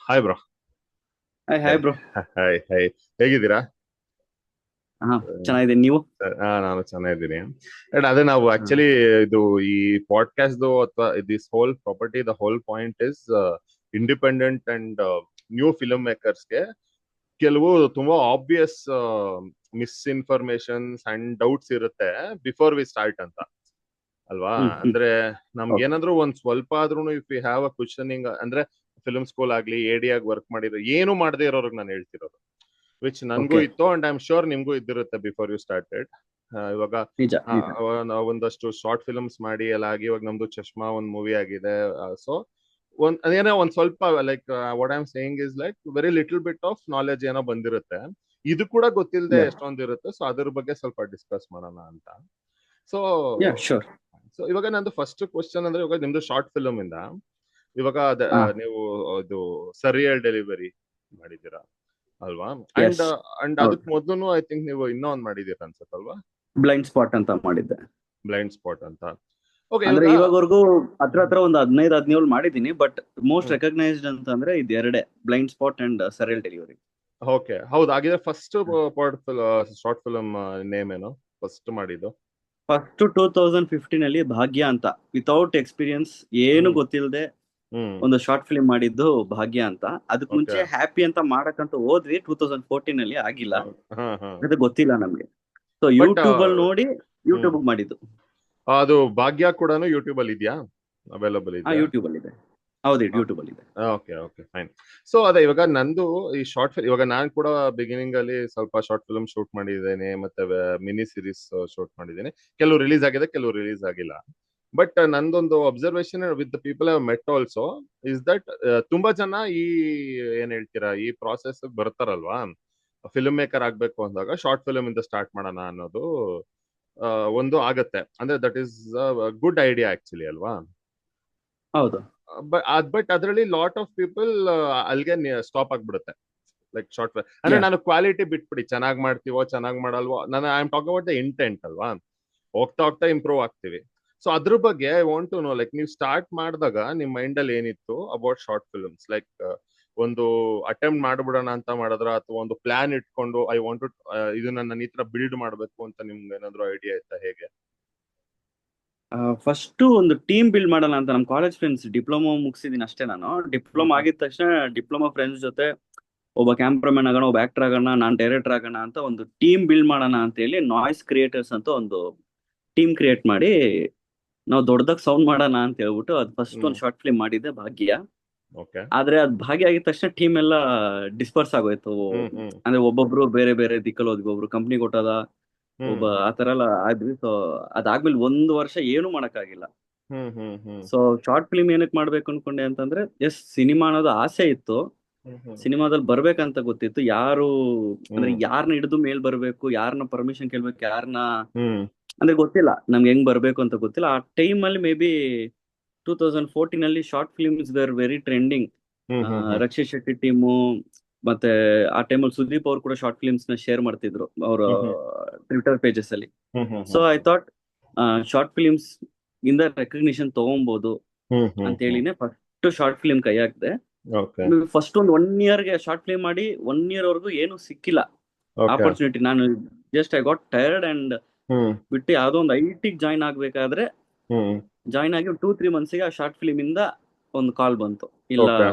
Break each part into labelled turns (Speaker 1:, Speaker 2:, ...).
Speaker 1: Hi bro.
Speaker 2: Hi hi bro.
Speaker 1: Hi hi. ಹೇಗಿದ್ದೀರಾ?
Speaker 2: ಹಾ, ಚೆನ್ನಾಗಿದೆ. ನೀವು?
Speaker 1: ನಾನು ಚೆನ್ನಾಗಿದ್ದೀನಿ. ಅಂಡ್ ಅದೇ ನಾವು
Speaker 2: ಹಾ.
Speaker 1: ಆಕ್ಚುಲಿ ಇದು ಈ ಪಾಡ್ಕಾಸ್ಟ್ ಅಥವಾ this whole property the whole point is independent and new film ಮೇಕರ್ಸ್ಗೆ ಕೆಲವು ತುಂಬಾ ಆಬ್ವಿಯಸ್ ಮಿಸ್ಇನ್ಫಾರ್ಮೇಶನ್ಸ್ ಅಂಡ್ ಡೌಟ್ಸ್ ಇರುತ್ತೆ ಬಿಫೋರ್ ವಿ ಸ್ಟಾರ್ಟ್ ಅಂತ ಅಲ್ವಾ?
Speaker 2: ಹ್ಮ್ ಹ್ಮ್
Speaker 1: ಅಂದ್ರೆ ನಮ್ಗೆ
Speaker 2: ಓಕೆ.
Speaker 1: ಏನಾದ್ರು ಒಂದ್ ಸ್ವಲ್ಪ ಆದ್ರೂ if you have a questioning ಅಂದ್ರೆ ಫಿಲ್ಮ್ ಸ್ಕೂಲ್ ಆಗ್ಲಿ ಎಡಿ ಆಗಿ ವರ್ಕ್ ಮಾಡಿರೋ ಏನು ಮಾಡದೇ ಇರೋರ್ಗೆ ನಾನು ಹೇಳ್ತಿರೋದು ವಿಚ್ ನನ್ಗೂ
Speaker 2: ಓಕೆ.
Speaker 1: ಇತ್ತು ಅಂಡ್ ಐ ಆಮ್ ಶೋರ್ ನಿಮ್ಗೂ ಇದ್ದಿರುತ್ತೆ ಬಿಫೋರ್ ಯು ಸ್ಟಾರ್ಟೆಡ್. ಇವಾಗ
Speaker 2: ನಿಜ ನಿಜ.
Speaker 1: ಒಂದಷ್ಟು ಶಾರ್ಟ್ ಫಿಲ್ಮ್ಸ್ ಮಾಡಿ ಎಲ್ಲ ಆಗಿ ಇವಾಗ ನಮ್ದು ಚಶ್ಮಾ ಒಂದ್ ಮೂವಿ ಆಗಿದೆ. ಸೊ ಅದೇನೋ ಒಂದ್ ಸ್ವಲ್ಪ like what I am saying is like very little bit of knowledge ಏನೋ ಬಂದಿರುತ್ತೆ. ಇದು ಕೂಡ ಗೊತ್ತಿಲ್ಲದೆ
Speaker 2: ಯಾ
Speaker 1: ಎಷ್ಟೊಂದ್ ಇರುತ್ತೆ. ಸೊ ಅದ್ರ ಬಗ್ಗೆ ಸ್ವಲ್ಪ ಡಿಸ್ಕಸ್ ಮಾಡೋಣ ಅಂತ. So
Speaker 2: yeah sure.
Speaker 1: ಸೊ ಇವಾಗ ನಂದು ಫಸ್ಟ್ ಕ್ವಶನ್ ಅಂದ್ರೆ ಇವಾಗ ನಿಮ್ದು ಶಾರ್ಟ್ ಫಿಲ್ಮ್ ಇಂದ ಇವಾಗ
Speaker 2: ಹಾ.
Speaker 1: ನೀವು ಇದು ಸರಿಯಲ್ ಡೆಲಿವರಿ ಮಾಡಿದ್ದೀರಾ ಅಲ್ವಾ? And
Speaker 2: S.
Speaker 1: ಅಂಡ್
Speaker 2: ಹೌದು.
Speaker 1: ಅದಕ್ ಮೊದಲು ಐ ಥಿಂಕ್ ನೀವು ಇನ್ನೂ ಒಂದ್ ಮಾಡಿದೀರ ಅನ್ಸತ್ತಲ್ವಾ?
Speaker 2: ಬ್ಲೈಂಡ್ ಸ್ಪಾಟ್ ಅಂತ ಮಾಡಿದ್ದೆ.
Speaker 1: ಬ್ಲೈಂಡ್ ಸ್ಪಾಟ್ ಅಂತ. ಓಕೆ,
Speaker 2: ಅಂದ್ರೆ
Speaker 1: ಇವಾಗ
Speaker 2: ಇವಾಗವರೆಗೂ ಹತ್ರ ಒಂದು 15-17 ಮಾಡಿದೀನಿ. ಬಟ್ ಮೋಸ್ಟ್
Speaker 1: ಹ್ಮ್
Speaker 2: ರೆಕಗ್ನೈಸ್ಡ್ ಅಂತ ಅಂದ್ರೆ ಇದು ಎರಡೇ, blind spot and ಸರಿಯಲ್ delivery.
Speaker 1: Okay, ಹೌದು. ಹಾಗಿದ್ರೆ ಫಸ್ಟ್ ಶಾರ್ಟ್ ಫಿಲ್ಮ್ ನೇಮ್ ಏನು ಫಸ್ಟ್ ಮಾಡಿದ್ದು?
Speaker 2: ಫಸ್ಟ್ 2015 ಅಲ್ಲಿ ಭಾಗ್ಯ ಅಂತ, ವಿತೌಟ್ ಎಕ್ಸ್ಪೀರಿಯನ್ಸ್, ಏನು
Speaker 1: ಹ್ಮ್
Speaker 2: ಗೊತ್ತಿಲ್ಲದೆ
Speaker 1: ಹ್ಮ್
Speaker 2: ಒಂದು ಶಾರ್ಟ್ ಫಿಲ್ಮ್ ಮಾಡಿದ್ದು ಭಾಗ್ಯ ಅಂತ. ಅದಕ್
Speaker 1: ಓಕೆ.
Speaker 2: ಮುಂಚೆ ಹ್ಯಾಪಿ ಅಂತ ಮಾಡಕ್ಕಂತ ಹೋದ್ವಿ 2014 ಅಲ್ಲಿ, ಆಗಿಲ್ಲ.
Speaker 1: ಹಾ ಹಾ.
Speaker 2: ಅದು ಗೊತ್ತಿಲ್ಲ ನಮ್ಗೆ. ಸೊ
Speaker 1: ಬಟ್
Speaker 2: ಯೂಟ್ಯೂಬ್ ಅಲ್ಲಿ ನೋಡಿ
Speaker 1: ಹ್ಮ್
Speaker 2: ಯೂಟ್ಯೂಬ್ ಮಾಡಿದ್ದು.
Speaker 1: ಅದು ಭಾಗ್ಯ ಕೂಡ ಯೂಟ್ಯೂಬ್ ಅಲ್ಲಿ ಇದೆಯಾ? ಅವೈಲಬಲ್ ಇದೆಯಾ?
Speaker 2: ಯೂಟ್ಯೂಬ್ ಅಲ್ಲಿ ಇದೆ. ಹೌದು, ಯೂಟ್ಯೂಬ್ ಅಲ್ಲಿ ಇದೆ.
Speaker 1: Okay okay fine. ಸೊ ಅದೇ ಇವಾಗ ನಂದು ಈ ಶಾರ್ಟ್ ಫಿಲ್ಮ್ ಇವಾಗ ನಾನ್ ಕೂಡ ಬಿಗಿನಿಂಗ್ ಅಲ್ಲಿ ಸ್ವಲ್ಪ ಶಾರ್ಟ್ ಫಿಲ್ಮ್ ಶೂಟ್ ಮಾಡಿದ್ದೇನೆ ಮತ್ತೆ ಮಿನಿ ಸೀರೀಸ್ ಶೂಟ್ ಮಾಡಿದ್ದೇನೆ. ಕೆಲವು ರಿಲೀಸ್ ಆಗಿದೆ, ಕೆಲವು ರಿಲೀಸ್ ಆಗಿಲ್ಲ. ಬಟ್ ನಂದೊಂದು observation with the people I met also is that ತುಂಬಾ ಜನ ಈ ಏನ್ ಹೇಳ್ತೀರಾ ಈ ಪ್ರಾಸೆಸ್ ಬರ್ತಾರಲ್ವಾ, ಫಿಲ್ಮ್ ಮೇಕರ್ ಆಗ್ಬೇಕು ಅಂದಾಗ ಶಾರ್ಟ್ ಫಿಲ್ಮ್ ಇಂದ ಸ್ಟಾರ್ಟ್ ಮಾಡೋಣ ಅನ್ನೋದು ಒಂದು ಆಗತ್ತೆ. ಅಂದ್ರೆ that is good idea actually ಅಲ್ವಾ?
Speaker 2: ಹೌದು.
Speaker 1: ಬಟ್ ಅದರಲ್ಲಿ ಲಾಟ್ ಆಫ್ ಪೀಪಲ್ ಅಲ್ಲಿಗೆ ಸ್ಟಾಪ್ ಆಗ್ಬಿಡುತ್ತೆ. ಲೈಕ್ ಶಾರ್ಟ್ ಅಂದ್ರೆ
Speaker 2: ಯಾ.
Speaker 1: ನಾನು ಕ್ವಾಲಿಟಿ ಬಿಟ್ಬಿಡಿ, ಚೆನ್ನಾಗಿ ಮಾಡ್ತೀವೋ ಚೆನ್ನಾಗಿ ಮಾಡಲ್ವೋ, ನಾನು I am talking about the intent ಅಲ್ವಾ? ಹೋಗ್ತಾ ಹೋಗ್ತಾ ಇಂಪ್ರೂವ್ ಆಗ್ತೀವಿ. ಸೊ ಅದ್ರ ಬಗ್ಗೆ I want to know, like ನೀವು ಸ್ಟಾರ್ಟ್ ಮಾಡಿದಾಗ ನಿಮ್ ಮೈಂಡ್ ಅಲ್ಲಿ ಏನಿತ್ತು ಅಬೌಟ್ ಶಾರ್ಟ್ ಫಿಲ್ಮ್ಸ್? ಲೈಕ್ ಒಂದು ಅಟೆಂಪ್ಟ್ ಮಾಡ್ಬಿಡೋಣ ಅಂತ ಮಾಡಿದ್ರ ಅಥವಾ ಒಂದು ಪ್ಲಾನ್ ಇಟ್ಕೊಂಡು ಐ ವಾಂಟ್ ಟು ಇದು ನನ್ನ ಈ ತರ ಬಿಲ್ಡ್ ಮಾಡ್ಬೇಕು ಅಂತ ನಿಮ್ಗೆ ಏನಾದ್ರು ಐಡಿಯಾ ಇತ್ತಾ ಹೇಗೆ?
Speaker 2: ಫಸ್ಟ್ ಒಂದು ಟೀಮ್ ಬಿಲ್ಡ್ ಮಾಡೋಣ ಅಂತ, ನಮ್ಮ ಕಾಲೇಜ್ ಫ್ರೆಂಡ್ಸ್, ಡಿಪ್ಲೊಮಾ ಮುಗಿಸಿದೀನಿ ಅಷ್ಟೇ ನಾನು. ಡಿಪ್ಲೊಮಾ
Speaker 1: ಹ್ಮ್
Speaker 2: ಆಗಿದ ತಕ್ಷಣ ಡಿಪ್ಲೊಮಾ ಫ್ರೆಂಡ್ಸ್ ಜೊತೆ ಒಬ್ಬ ಕ್ಯಾಮ್ರಾಮನ್ ಆಗೋಣ, ಒಬ್ಬ ಆಕ್ಟರ್ ಆಗೋಣ, ನಾನು ಡೈರೆಕ್ಟರ್ ಆಗೋಣ ಅಂತ ಒಂದು ಟೀಮ್ ಬಿಲ್ಡ್ ಮಾಡೋಣ ಅಂತ ಹೇಳಿ ನಾಯ್ಸ್ ಕ್ರಿಯೇಟರ್ಸ್ ಅಂತ ಒಂದು ಟೀಮ್ ಕ್ರಿಯೇಟ್ ಮಾಡಿ ನಾವು ದೊಡ್ಡದಾಗ ಸೌಂಡ್ ಮಾಡೋಣ ಅಂತ ಹೇಳ್ಬಿಟ್ಟು ಅದು ಫಸ್ಟ್
Speaker 1: ಹ್ಮ್
Speaker 2: ಒಂದು ಶಾರ್ಟ್ ಫಿಲ್ಮ್ ಮಾಡಿದ್ದೆ, ಭಾಗ್ಯ.
Speaker 1: ಓಕೆ.
Speaker 2: ಆದ್ರೆ ಅದು ಭಾಗ್ಯ ಆಗಿದ ತಕ್ಷಣ ಟೀಮ್ ಎಲ್ಲ ಡಿಸ್ಪರ್ಸ್ ಆಗೋಯ್ತು.
Speaker 1: ಹ್ಮ್
Speaker 2: ಅಂದ್ರೆ ಒಬ್ಬೊಬ್ರು ಬೇರೆ ಬೇರೆ ದಿಕ್ಕಲ್ಲಿ ಹೋದ್ವಿ, ಒಬ್ರು ಕಂಪ್ನಿ ಕೊಟ್ಟದ, ಒಬ್ಬ
Speaker 1: ಹ್ಮ್
Speaker 2: ಆತರ ಎಲ್ಲ ಆದ್ವಿ. ಸೊ ಅದಾದ್ಮೇಲೆ 1 ವರ್ಷ ಏನು ಮಾಡಕ್ಕಾಗಿಲ್ಲ.
Speaker 1: ಹ್ಮ್ hmm hmm
Speaker 2: so short film ಏನಕ್ಕೆ ಮಾಡ್ಬೇಕು ಅನ್ಕೊಂಡೆ ಅಂತಂದ್ರೆ, ಎಸ್ ಸಿನಿಮಾ ಅನ್ನೋದು ಆಸೆ ಇತ್ತು,
Speaker 1: ಹ್ಮ್ ಹ್ಮ್
Speaker 2: ಸಿನಿಮಾದಲ್ಲಿ ಬರ್ಬೇಕಂತ ಗೊತ್ತಿತ್ತು. ಯಾರು ಅಂದ್ರೆ
Speaker 1: ಹ್ಮ್
Speaker 2: ಯಾರನ್ನ ಹಿಡಿದು ಮೇಲ್ ಬರ್ಬೇಕು, ಯಾರನ್ನ ಪರ್ಮಿಷನ್ ಕೇಳ್ಬೇಕು, ಯಾರನ್ನ
Speaker 1: ಹ್ಮ್
Speaker 2: ಅಂದ್ರೆ ಗೊತ್ತಿಲ್ಲ ನಮ್ಗೆ, ಹೆಂಗ್ ಬರ್ಬೇಕು ಅಂತ ಗೊತ್ತಿಲ್ಲ. ಆ ಟೈಮ್ ಅಲ್ಲಿ ಮೇ ಬಿ 2014 ಅಲ್ಲಿ short films were very trending.
Speaker 1: Hmm hmm hmm
Speaker 2: Rakshit Shetty team, ಮತ್ತೆ ಆ ಟೈಮಲ್ಲಿ ಸುದೀಪ್ ಅವ್ರು ಕೂಡ ಶಾರ್ಟ್ ಫಿಲ್ಮ್ಸ್ ನ ಶೇರ್ ಮಾಡ್ತಿದ್ರು ಅವರ
Speaker 1: ಹ್ಮ್ ಹ್ಮ್
Speaker 2: ಟ್ವಿಟರ್ ಪೇಜಸ್ ಅಲ್ಲಿ.
Speaker 1: Hmm hmm
Speaker 2: so
Speaker 1: hmm
Speaker 2: I thought short films ಇಂದ ರೆಕಗ್ನಿಷನ್ ತಗೊಬಹುದು
Speaker 1: ಹ್ಮ್ ಹ್ಮ್
Speaker 2: ಅಂತ
Speaker 1: ಹ್ಮ್
Speaker 2: ಹೇಳಿನೇ ಫಸ್ಟ್ ಶಾರ್ಟ್ ಫಿಲ್ಮ್ ಕೈ ಹಾಕಿದೆ.
Speaker 1: ಓಕೆ
Speaker 2: ಫಸ್ಟ್ ಒಂದು 1 ಇಯರ್ಗೆ ಶಾರ್ಟ್ ಫಿಲ್ಮ್ ಮಾಡಿ 1 ಇಯರ್ ವರೆಗೂ ಏನು ಸಿಕ್ಕಿಲ್ಲ
Speaker 1: ಓಕೆ.
Speaker 2: ಆಪರ್ಚುನಿಟಿ. ನಾನು just I got tired and
Speaker 1: hmm
Speaker 2: ಬಿಟ್ಟು ಯಾವ್ದೋ ಒಂದು IT ಜಾಯ್ನ್ ಆಗ್ಬೇಕಾದ್ರೆ,
Speaker 1: ಹ್ಮ್
Speaker 2: ಜಾಯ್ನ್ ಆಗಿ 2-3 ಮಂತ್ಸ್ಗೆ ಆ ಶಾರ್ಟ್ ಫಿಲ್ಮ್ ಇಂದ ಒಂದು ಕಾಲ್ ಬಂತು, ಇಲ್ಲ
Speaker 1: ಓಕೆ.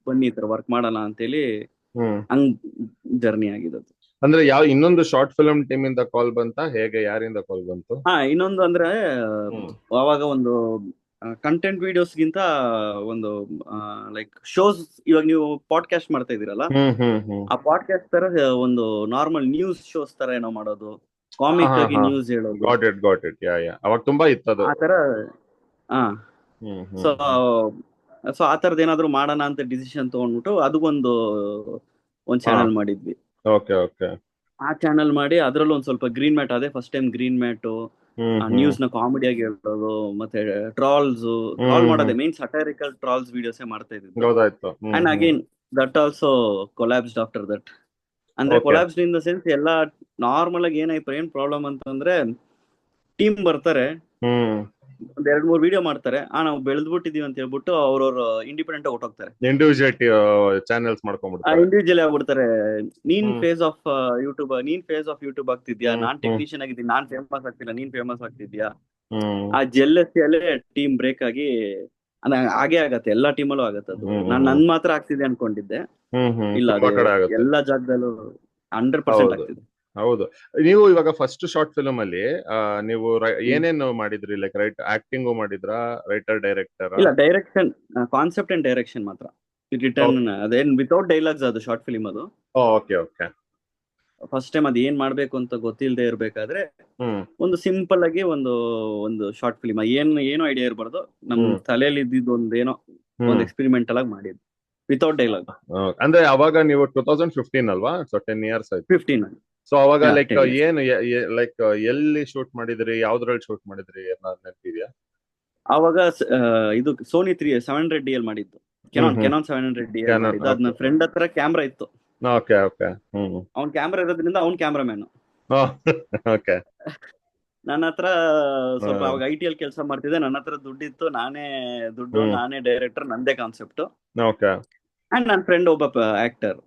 Speaker 2: ಬನ್ನಿ ಈ ತರ ವರ್ಕ್ ಮಾಡೋಣ ಅಂತೇಳಿ.
Speaker 1: ಹ್ಮ್
Speaker 2: ಹಂಗ್ ಜರ್ನಿ ಆಗಿದ್ದು.
Speaker 1: ಅಂದ್ರೆ ಯಾವ ಇನ್ನೊಂದು ಶಾರ್ಟ್ ಫಿಲ್ಮ್ ಟೀಮ್ ಇಂದ ಕಾಲ್ ಬಂತ ಹೇಗೆ, ಯಾರಿಂದ ಕಾಲ್ ಬಂತು?
Speaker 2: ಇನ್ನೊಂದು ಅಂದ್ರೆ
Speaker 1: ಹ್ಮ್
Speaker 2: ಅವಾಗ ಒಂದು ಕಂಟೆಂಟ್ ವಿಡಿಯೋಸ್ಗಿಂತ ಒಂದು ಲೈಕ್ ಶೋಸ್, ಇವಾಗ ನೀವು ಪಾಡ್ಕಾಸ್ಟ್ ಮಾಡ್ತಾ ಇದೀರಲ್ಲ,
Speaker 1: ಹ್ಮ್ ಹ್ಮ್ ಹ್ಮ್
Speaker 2: ಆ ಪಾಡ್ಕಾಸ್ಟ್ ತರ ಒಂದು ನಾರ್ಮಲ್ ನ್ಯೂಸ್ ಶೋಸ್ ತರ ಏನೋ ಮಾಡೋದು,
Speaker 1: ಹಾ
Speaker 2: ಕಾಮಿಕ್
Speaker 1: ಹಾ
Speaker 2: ಆಗಿ
Speaker 1: ಹಾ.
Speaker 2: ನ್ಯೂಸ್ ಹೇಳೋದು,
Speaker 1: ಗಾಟ್ ಇಟ್ ಯಾ ಅವಾಗ ತುಂಬಾ ಇತ್ತದು.
Speaker 2: ಆ ತರ. ಹಾ.
Speaker 1: ಹ್ಮ್
Speaker 2: ಸೊ
Speaker 1: ಹ್ಮ್ ಹ್ಮ್
Speaker 2: ಸೊ ಆ ತರದ್ ಏನಾದ್ರು ಮಾಡೋಣ ಅಂತ ಡಿಸಿಷನ್ ತಗೊಂಡ್ಬಿಟ್ಟು ಅದು ಒಂದು
Speaker 1: ಹಾ.
Speaker 2: ಚಾನೆಲ್ ಮಾಡಿದ್ವಿ.
Speaker 1: Okay okay.
Speaker 2: ಆ ಚಾನೆಲ್ ಮಾಡಿ ಅದ್ರಲ್ಲೂ ಒಂದ್ ಸ್ವಲ್ಪ ಗ್ರೀನ್ ಮ್ಯಾಟ್, ಅದೇ ಫಸ್ಟ್ ಟೈಮ್ ಗ್ರೀನ್ ಮ್ಯಾಟ್,
Speaker 1: ಹ್ಮ್
Speaker 2: ಆ
Speaker 1: ಹ್ಮ್
Speaker 2: ನ್ಯೂಸ್ ನ ಕಾಮಿಡಿಯಾಗಿ ಹೇಳೋದು, ಮತ್ತೆ ಟ್ರಾಲ್ಸ್ ಟ್ರಾಲ್
Speaker 1: ಹ್ಮ್ ಹ್ಮ್
Speaker 2: ಮಾಡೋದೇ ಮೇನ್, ಸಟೈರಿಕಲ್ ಟ್ರಾಲ್ಸ್ ವಿಡಿಯೋಸೇ ಮಾಡ್ತಾ ಇದ್ದಿದ್ದು.
Speaker 1: ಗೊತ್ತಾಯ್ತು. Hmm
Speaker 2: and
Speaker 1: hmm
Speaker 2: again that also collapsed after that. ಅಂದ್ರೆ
Speaker 1: okay.
Speaker 2: Collapsed in the sense, ಎಲ್ಲ ನಾರ್ಮಲ್ ಆಗಿ ಏನಾಯ್ತು, ಏನ್ ಪ್ರಾಬ್ಲಮ್ ಅಂತಂದ್ರೆ, ಟೀಮ್ ಬರ್ತಾರೆ,
Speaker 1: ಹ್ಮ್
Speaker 2: ಒಂದ್ 2-3 ವಿಡಿಯೋ ಮಾಡ್ತಾರೆ, ನಾವು ಬೆಳೆದ್ಬಿಟ್ಟಿದೀವಿ ಅಂತ ಹೇಳ್ಬಿಟ್ಟು ಅವ್ರವ್ರ ಇಂಡಿಪೆಂಡೆಂಟ್ ಆಗಿ ಹೊಟ್ಟೋಗ್ತಾರೆ.
Speaker 1: ಇಂಡಿವಿಜುವಲ್ ಚಾನೆಲ್ಸ್ ಮಾಡ್ಕೊಂಡ್ಬಿಡ್ತಾರೆ.
Speaker 2: ಇಂಡಿವಿಜುವಲ್ ಆಗ್ಬಿಡ್ತಾರೆ. ನೀನ್
Speaker 1: ಹ್ಮ್
Speaker 2: ಫೇಸ್ ಆಫ್ ಯೂಟ್ಯೂಬ್ ಆಗ್ತಿದ್ಯಾ,
Speaker 1: ಹ್ಮ್
Speaker 2: ನಾನ್
Speaker 1: ಹ್ಮ್
Speaker 2: ಟೆಕ್ನಿಷಿಯನ್ ಆಗಿದ್ದೀನಿ, ನಾನ್ ಫೇಮಸ್ ಆಗ್ತಿಲ್ಲ, ನೀನ್ ಫೇಮಸ್ ಆಗ್ತಿದ್ಯಾ.
Speaker 1: ಹ್ಮ್
Speaker 2: ಆ ಜೆಲ್ಲಸಿಯಲ್ಲೇ ಟೀಮ್ ಬ್ರೇಕ್ ಆಗಿ, ಹಾಗೆ ಆಗತ್ತೆ, ಎಲ್ಲಾ ಟೀಮಲ್ಲೂ ಆಗತ್ತೆ ಅದು.
Speaker 1: ಹ್ಮ್
Speaker 2: ನಾನ್
Speaker 1: ಹ್ಮ್
Speaker 2: ನನ್ ಮಾತ್ರ ಆಗ್ತಿದೆ ಅನ್ಕೊಂಡಿದ್ದೆ, ಇಲ್ಲ
Speaker 1: ತುಂಬಾ
Speaker 2: ಅದೇ
Speaker 1: ಕಡೆ ಆಗುತ್ತೆ.
Speaker 2: ಎಲ್ಲಾ ಜಾಗದಲ್ಲೂ 100%
Speaker 1: ಹೌದು
Speaker 2: ಆಗ್ತಿದೆ.
Speaker 1: ಹೌದು. ನೀವು ಇವಾಗ ಫಸ್ಟ್ ಶಾರ್ಟ್ ಫಿಲ್ಮ್ ಅಲ್ಲಿ ನೀವು
Speaker 2: ಹ್ಮ್.
Speaker 1: ಏನೇನು ಮಾಡಿದ್ರಿ? ಲೈಕ್ ಆಕ್ಟಿಂಗು ಮಾಡಿದ್ರಾ, ರೈಟರ್ ಡೈರೆಕ್ಟರ್?
Speaker 2: ಇಲ್ಲ, ಡೈರೆಕ್ಷನ್, ಕಾನ್ಸೆಪ್ಟ್ ಅಂಡ್ ಡೈರೆಕ್ಷನ್ ಮಾತ್ರ. ರಿಟರ್ನ್ ಅದೇನ್ ವಿತೌಟ್ ಡೈಲಾಗ್ಸ್ ಅದು ಶಾರ್ಟ್ ಫಿಲ್ಮ್ ಅದು.
Speaker 1: Okay okay.
Speaker 2: ಫಸ್ಟ್ ಟೈಮ್ ಅದ್ ಏನ್ ಮಾಡ್ಬೇಕು ಅಂತ ಗೊತ್ತಿಲ್ಲದೆ ಇರ್ಬೇಕಾದ್ರೆ
Speaker 1: ಹ್ಮ್
Speaker 2: ಒಂದು ಸಿಂಪಲ್ ಆಗಿ ಒಂದು ಶಾರ್ಟ್ ಫಿಲ್ಮ್, ಏನು ಐಡಿಯಾ ಇರಬಾರ್ದು, ನಮ್
Speaker 1: ಹ್ಮ್
Speaker 2: ತಲೆಯಲ್ಲಿ ಇದ್ದಿದ್ದು ಒಂದೇನೋ ಒಂದು
Speaker 1: ಹ್ಮ್
Speaker 2: ಎಕ್ಸ್ಪೆರಿಮೆಂಟಲ್ ಆಗಿ ಮಾಡಿದ್ದು ವಿತೌಟ್ ಡೈಲಾಗ್.
Speaker 1: ಅಂದ್ರೆ ಅವಾಗ ನೀವು 2015 ಅಲ್ವಾ? ಸೊ 10 years ಆಯ್ತು.
Speaker 2: 15.
Speaker 1: ಸೊ ಅವಾಗ ಲೈಕ್
Speaker 2: 10 years.
Speaker 1: ಏನು ಲೈಕ್ ಎಲ್ಲಿ ಶೂಟ್ ಮಾಡಿದ್ರಿ, ಯಾವ್ದ್ರಲ್ಲಿ ಶೂಟ್ ಮಾಡಿದ್ರಿ, ಏನಾದ್ರು ನೆನಪಿದ್ಯಾ?
Speaker 2: ಅವಾಗ ಇದು ಸೋನಿ 700DL ಮಾಡಿದ್ದು,
Speaker 1: ಹ್ಮ್
Speaker 2: ಕೆನಾನ್ 700DL
Speaker 1: ಕ್ಯಾನನ್.
Speaker 2: ಮಾಡಿದ್ದು. ಅದ್ ನನ್ನ ಫ್ರೆಂಡ್ ಹತ್ರ ಕ್ಯಾಮ್ರಾ ಇತ್ತು,
Speaker 1: ಓಕೆ ಓಕೆ. ಹ್ಮ್
Speaker 2: ಅವ್ನ್ ಕ್ಯಾಮ್ರಾ ಇರೋದ್ರಿಂದ ಅವ್ನ್ ಕ್ಯಾಮ್ರಾಮ್ಯಾನ್.
Speaker 1: ಓಕೆ.
Speaker 2: ನನ್ನ ಹತ್ರ ಸ್ವಲ್ಪ ಅವಾಗ ITL ಕೆಲಸ ಮಾಡ್ತಿದ್ದೆ, ನನ್ನ ಹತ್ರ ದುಡ್ಡಿತ್ತು,
Speaker 1: ಹ್ಮ್
Speaker 2: ನಾನೇ ಡೈರೆಕ್ಟರ್, ನಂದೇ ಕಾನ್ಸೆಪ್ಟ್.
Speaker 1: ಓಕೆ.
Speaker 2: ಅಂಡ್ ನನ್ನ ಫ್ರೆಂಡ್ ಒಬ್ಬ ಆಕ್ಟರ್,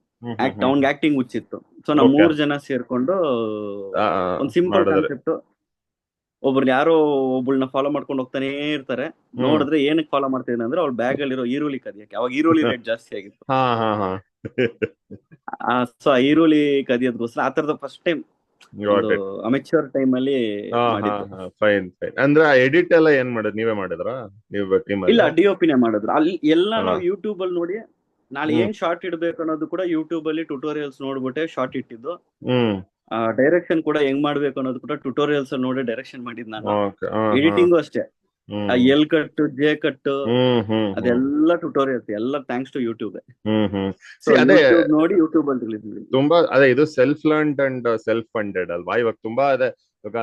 Speaker 2: ಅವ್ನ್ಗೆ ಆಕ್ಟಿಂಗ್ ಹುಚ್ಚಿತ್ತು. ಸೊ ನಾವ್
Speaker 1: ಓಕೆ.
Speaker 2: 3 ಜನ ಸೇರ್ಕೊಂಡು ಒಂದ್ ಸಿಂಪಲ್
Speaker 1: ಮಾಡಿದ್ರಿ.
Speaker 2: ಕಾನ್ಸೆಪ್ಟ್. ಒಬ್ಬಳನ್ನ ಫಾಲೋ ಮಾಡ್ಕೊಂಡು ಹೋಗ್ತಾನೆ ಇರ್ತಾರೆ. ನೋಡಿದ್ರೆ ಏನಕ್ಕೆ ಫಾಲೋ ಮಾಡ್ತಿದ್ದಾನೆ ಅಂದ್ರೆ ಅವ್ಳ ಬ್ಯಾಗ್ ಅಲ್ಲಿರೋ ಈರುಳ್ಳಿ ಕದಿಯಕ್ಕೆ. ಅವಾಗ ಈರುಳ್ಳಿ ರೇಟ್ ಜಾಸ್ತಿ ಆಗಿತ್ತು.
Speaker 1: ಹಾ ಹಾ ಹಾ.
Speaker 2: ಸೊ ಆ ಈರುಳ್ಳಿ ಕದಿಯೋದಕ್ಕೋಸ್ಕರ ಆ ತರದ ಫಸ್ಟ್ ಟೈಮ್ ಒಂದು ಅಮೆಚೂರ್ ಟೈಮ್ ಅಲ್ಲಿ ಮಾಡಿದ್ದು.
Speaker 1: Fine fine. ಅಂದ್ರೆ ಎಡಿಟ್ ಎಲ್ಲ ಏನ್ ಮಾಡಿದ್? ನೀವೇ ಮಾಡಿದ್ರಾ? ನೀವು ಟೀಮ್
Speaker 2: ಇಲ್ಲ,
Speaker 1: ಅಲ್ಲಿ?
Speaker 2: DOPನೇ ಮಾಡಿದ್ರು. ಅಲ್ಲಿ ಎಲ್ಲ ನಾವು ಯೂಟ್ಯೂಬ್ ಅಲ್ಲಿ ನೋಡಿ, ನಾಳೆ ಏನ್ ಶಾರ್ಟ್ ಇಡ್ಬೇಕು ಅನ್ನೋದು ಕೂಡ ಯೂಟ್ಯೂಬ್ ಅಲ್ಲಿ ಟ್ಯುಟೋರಿಯಲ್ಸ್ ನೋಡ್ಬಿಟ್ಟೆ ಶಾರ್ಟ್ ಇಟ್ಟಿದ್ದು. ಡೈರೆಕ್ಷನ್ ಕೂಡ ಹೆಂಗ್ ಮಾಡ್ಬೇಕು ಅನ್ನೋದು ಕೂಡ ಟ್ಯುಟೋರಿಯಲ್ಸ್ ಅಲ್ಲಿ ನೋಡಿ ಡೈರೆಕ್ಷನ್ ಮಾಡಿದ್ ನಾನು. ಎಡಿಟಿಂಗು ಅಷ್ಟೇ, ಎಲ್ ಕಟ್, ಜೆ ಕಟ್, ಅದೆಲ್ಲ ಟ್ಯುಟೋರಿಯಲ್ಸ್, ಎಲ್ಲ ಥ್ಯಾಂಕ್ಸ್ ಟು ಯೂಟ್ಯೂಬ್.
Speaker 1: ಅದೇ
Speaker 2: ನೋಡಿ ಯೂಟ್ಯೂಬ್ ಅಲ್ಲಿ ರಿಲೀಸ್ ಮಾಡಿ.
Speaker 1: ತುಂಬಾ ಅದೇ ಇದು self learned and self funded ಅಲ್ವಾ? ಇವಾಗ ತುಂಬಾ ಅದೇ. ಇವಾಗ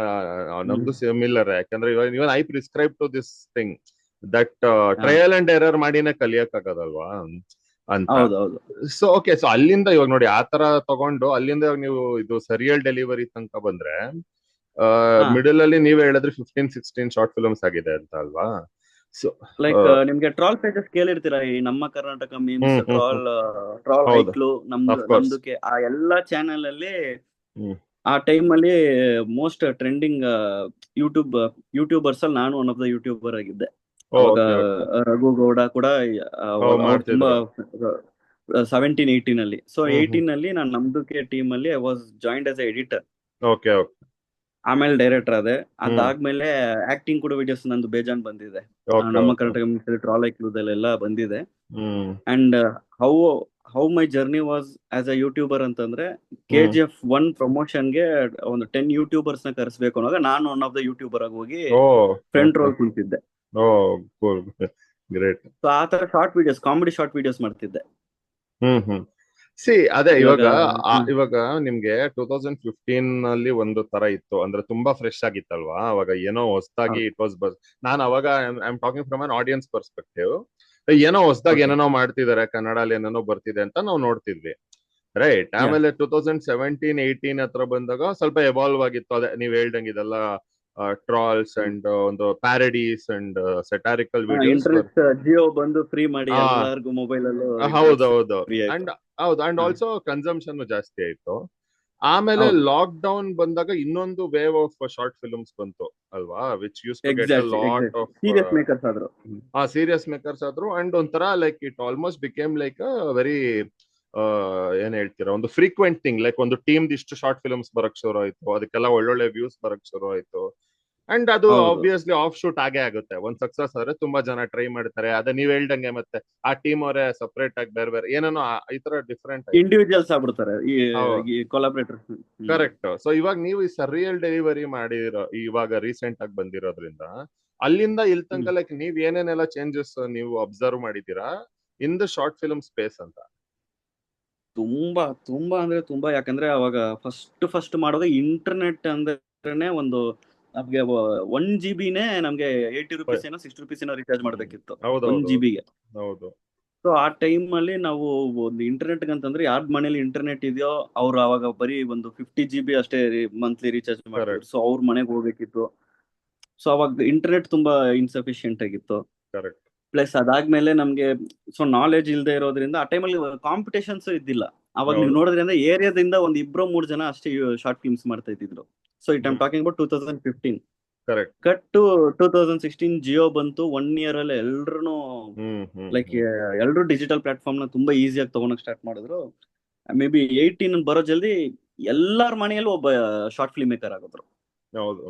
Speaker 1: ನಮ್ದು ಸಿಮಿಲರ್, ಯಾಕಂದ್ರೆ ಇವಾಗ I prescribe to this thing that trial and error ಮಾಡಿನೇ ಕಲಿಯಕ್ ಆಗೋದಲ್ವಾ ಅಂತ. So okay. ಸೊ ಅಲ್ಲಿಂದ ಇವಾಗ ನೋಡಿ ಆ ತರ ತಗೊಂಡು ಅಲ್ಲಿಂದ ಇವಾಗ ನೀವು ಇದು ಸರಿಯಲ್ ಡೆಲಿವರಿ ತನಕ ಬಂದ್ರೆ ಮಿಡಲ್ ಅಲ್ಲಿ ನೀವೇ ಹೇಳಿದ್ರೆ 15-16 ಶಾರ್ಟ್ ಫಿಲ್ಮ್ಸ್ ಆಗಿದೆ ಅಂತ ಅಲ್ವಾ? ಸೊ
Speaker 2: ಲೈಕ್ ನಿಮ್ಗೆ ಟ್ರಾಲ್ ಪೇಜಸ್ ಕೇಳಿರ್ತೀರಾ, ಈ ನಮ್ಮ ಕರ್ನಾಟಕ ಮೀಮ್ಸ್, ಟ್ರಾಲ್ ಐಕ್ಲು, ನಮ್ದಕ್ಕೆ ಆ ಎಲ್ಲಾ ಚಾನೆಲ್ ಅಲ್ಲಿ ಆ ಟೈಮ್ ಅಲ್ಲಿ ಮೋಸ್ಟ್ ಟ್ರೆಂಡಿಂಗ್ ಯೂಟ್ಯೂಬರ್ಸ್ ಅಲ್ಲಿ ನಾನು ಒನ್ ಆಫ್ ದ ಯೂಟ್ಯೂಬರ್ ಆಗಿದ್ದೆ. ಅವಾಗ ರಘು ಗೌಡ ಕೂಡ ತುಂಬಾ 17-18 ಅಲ್ಲಿ. ಸೊ 18 ಅಲ್ಲಿ ನಾನು ನಮ್ದಕ್ಕೆ ಟೀಮ್ ಅಲ್ಲಿ I was joined as editor. ಆಮೇಲೆ ಡೈರೆಕ್ಟರ್ ಆದೆ. ಅದಾದ್ಮೇಲೆ ಆಕ್ಟಿಂಗ್ ಕೂಡ ವಿಡಿಯೋಸ್ ನಂದು ಬೇಜಾನ್ ಬಂದಿದೆ. ನಮ್ಮ ಕರ್ನಾಟಕ ಟ್ರಾಲ್ ಐಕ್ಲೂದಲ್ಲೆಲ್ಲ ಬಂದಿದೆ. And how my journey was as a YouTuber ಅಂತಂದ್ರೆ, KGF 1 ಪ್ರಮೋಷನ್ಗೆ ಒಂದು 10 ಯೂಟ್ಯೂಬರ್ಸ್ ನ ಕರೆಸ್ಬೇಕು ಅನ್ನೋವಾಗ ನಾನು ಒನ್ ಆಫ್ ದ ಯೂಟ್ಯೂಬರ್ ಆಗಿ ಹೋಗಿ ಫ್ರಂಟ್ ರೋಲ್ ಕುಂತಿದ್ದೆ. ಸೊ ಆ ತರ short videos, comedy short videos ಮಾಡ್ತಿದ್ದೆ.
Speaker 1: ಅದೇ ಇವಾಗ ನಿಮ್ಗೆ 2015 ಅಲ್ಲಿ ಒಂದು ತರ ಇತ್ತು ಅಂದ್ರೆ ತುಂಬಾ ಫ್ರೆಶ್ ಆಗಿತ್ತಲ್ವಾ? ಅವಾಗ ಏನೋ ಹೊಸದಾಗಿ ಇಟ್ ವಾಸ್ ನಾನು ಅವಾಗ I am talking from an audience perspective. ಏನೋ ಹೊಸದಾಗಿ ಏನೇನೋ ಮಾಡ್ತಿದಾರೆ, ಕನ್ನಡಲ್ಲಿ ಏನೇನೋ ಬರ್ತಿದೆ ಅಂತ ನಾವು ನೋಡ್ತಿದ್ವಿ, ರೈಟ್? ಆಮೇಲೆ 2017-18 ಹತ್ರ ಬಂದಾಗ ಸ್ವಲ್ಪ ಎವಾಲ್ವ್ ಆಗಿತ್ತು. ಅದೇ ನೀವ್ ಹೇಳ್ದಂಗೆ ಇದೆಲ್ಲ ಟ್ರಾಲ್ಸ್ ಅಂಡ್ ಒಂದು ಪ್ಯಾರಡೀಸ್ ಅಂಡ್ ಸೆಟಾರಿಕಲ್ ವಿಡಿಯೋಸ್.
Speaker 2: ಜಿಯೋ ಬಂದು ಫ್ರೀ ಮಾಡಿ ಎಲ್ಲರಿಗೂ ಮೊಬೈಲ್ ಅಲ್ಲೂ.
Speaker 1: ಹೌದೌದು. ಅಂಡ್ ಆಲ್ಸೋ ಕನ್ಸಂಪ್ಷನ್ ಜಾಸ್ತಿ ಆಯ್ತು. ಆಮೇಲೆ ಲಾಕ್ ಡೌನ್ ಬಂದಾಗ ಇನ್ನೊಂದು ವೇವ್ ಆಫ್ ಶಾರ್ಟ್ ಫಿಲ್ಮ್ಸ್ ಬಂತು ಅಲ್ವಾ? Which use to get a lot of
Speaker 2: serious makers ಆದ್ರು.
Speaker 1: ಸೀರಿಯಸ್ ಮೇಕರ್ಸ್ ಆದ್ರು. ಅಂಡ್ ಒಂಥರ like it almost became like a very ಏನ್ ಹೇಳ್ತೀರಾ, ಒಂದು ಫ್ರೀಕ್ವೆಂಟ್ ಥಿಂಗ್. ಲೈಕ್ ಒಂದು ಟೀಮ್ ಇಷ್ಟು ಶಾರ್ಟ್ ಫಿಲ್ಮ್ಸ್ ಬರಕ್ ಶುರು ಆಯ್ತು, ಅದಕ್ಕೆಲ್ಲ ಒಳ್ಳೊಳ್ಳೆ ವ್ಯೂಸ್ ಬರಕ್ ಶುರು ಆಯ್ತು. ಅಂಡ್ ಅದು ಆಬ್ವಿಯಸ್ಲಿ ಆಫ್ ಶೂಟ್ ಆಗೇ ಆಗುತ್ತೆ. ಒಂದ್ ಸಕ್ಸಸ್ ಆದ್ರೆ ತುಂಬಾ ಜನ ಟ್ರೈ ಮಾಡ್ತಾರೆ. ಅದೇ ನೀವ್ ಹೇಳ್ದಂಗೆ ಮತ್ತೆ ಆ ಟೀಮ್ ಅವರೇ ಸಪರೇಟ್ ಆಗಿ ಬೇರೆ ಬೇರೆ ಏನೇನೋ ಈ ತರ ಡಿಫ್ರೆಂಟ್
Speaker 2: ಇಂಡಿವಿಜುವಲ್ಸ್ ಆಗ್ಬಿಡ್ತಾರೆ, ಕೊಲಾಬ್ರೇಟರ್ಸ್.
Speaker 1: ಕರೆಕ್ಟ್. ಸೊ ಇವಾಗ ನೀವು ಈ ಸರಿಯಲ್ ಡೆಲಿವರಿ ಮಾಡಿರೋ ಇವಾಗ ರೀಸೆಂಟ್ ಆಗಿ ಬಂದಿರೋದ್ರಿಂದ ಅಲ್ಲಿಂದ ಇಲ್ಲಿ ತನಕ ಲೈಕ್ ನೀವ್ ಏನೇನೆಲ್ಲ ಚೇಂಜಸ್ ನೀವು ಅಬ್ಸರ್ವ್ ಮಾಡಿದೀರಾ in the short film space ಅಂತ?
Speaker 2: ತುಂಬಾ ತುಂಬಾ ಅಂದ್ರೆ ತುಂಬಾ. ಯಾಕಂದ್ರೆ ಅವಾಗ ಫಸ್ಟ್ ಮಾಡುವಾಗ ಇಂಟರ್ನೆಟ್ ಅಂದ್ರೆ ಒಂದು ನಮ್ಗೆ 1 GB ನಮ್ಗೆ 80 ರೂಪೀಸ್ ಏನೋ 60 ರೂಪೀಸ್ ಏನೋ ರೀಚಾರ್ಜ್ ಮಾಡ್ಬೇಕಿತ್ತು 1 GB ಗೆ. ಸೊ ಆ ಟೈಮ್ ಅಲ್ಲಿ ನಾವು ಒಂದು ಇಂಟರ್ನೆಟ್ ಅಂತಂದ್ರೆ ಯಾರ್ ಮನೇಲಿ ಇಂಟರ್ನೆಟ್ ಇದೆಯೋ ಅವ್ರು ಅವಾಗ ಬರೀ ಒಂದು 50 GB ಅಷ್ಟೇ ಮಂತ್ಲಿ ರೀಚಾರ್ಜ್ ಮಾಡ್ತಾರೆ. ಸೊ ಅವ್ರ ಮನೆಗೆ ಹೋಗ್ಬೇಕಿತ್ತು. ಸೊ ಅವಾಗ ಇಂಟರ್ನೆಟ್ ತುಂಬಾ ಇನ್ಸಫಿಶಿಯಂಟ್ ಆಗಿತ್ತು.
Speaker 1: ಕರೆಕ್ಟ್.
Speaker 2: ಪ್ಲಸ್ ಅದಾದ್ಮೇಲೆ ನಮ್ಗೆ ಸೊ ನಾಲೆಜ್ ಇಲ್ಲದೆ ಇರೋದ್ರಿಂದ ಆ ಟೈಮಲ್ಲಿ ಕಾಂಪಿಟೇಷನ್ಸ್ ಇದ್ದಿಲ್ಲ. ಅವಾಗ ನೀವು
Speaker 1: ಹೌದು.
Speaker 2: ನೋಡಿದ್ರೆ ಅಂದ್ರೆ ಏರಿಯಾದಿಂದ ಒಂದ್ 2-3 ಜನ ಅಷ್ಟೇ ಶಾರ್ಟ್ ಫಿಲ್ಮ್ಸ್ ಮಾಡ್ತಾ ಇದ್ದಿದ್ರು. So it I'm talking about 2015.
Speaker 1: Correct.
Speaker 2: Cut to 2016 Jio ಬಂತು. 1 year ಅಲ್ಲಿ ಎಲ್ರು ಲೈಕ್ ಎಲ್ರು ಡಿಜಿಟಲ್ ಪ್ಲಾಟ್ಫಾರ್ಮ್ ನ ತುಂಬಾ ಈಸಿಯಾಗಿ ತಗೊಳಕ್ ಸ್ಟಾರ್ಟ್ ಮಾಡಿದ್ರು. ಮೇ ಬಿ 18 ಬರೋ ಜಲ್ದಿ ಎಲ್ಲಾರ ಮನೆಯಲ್ಲೂ ಒಬ್ಬ ಶಾರ್ಟ್ ಫಿಲ್ಮ್ ಮೇಕರ್ ಆಗಿದ್ರು.
Speaker 1: ಹೌದು.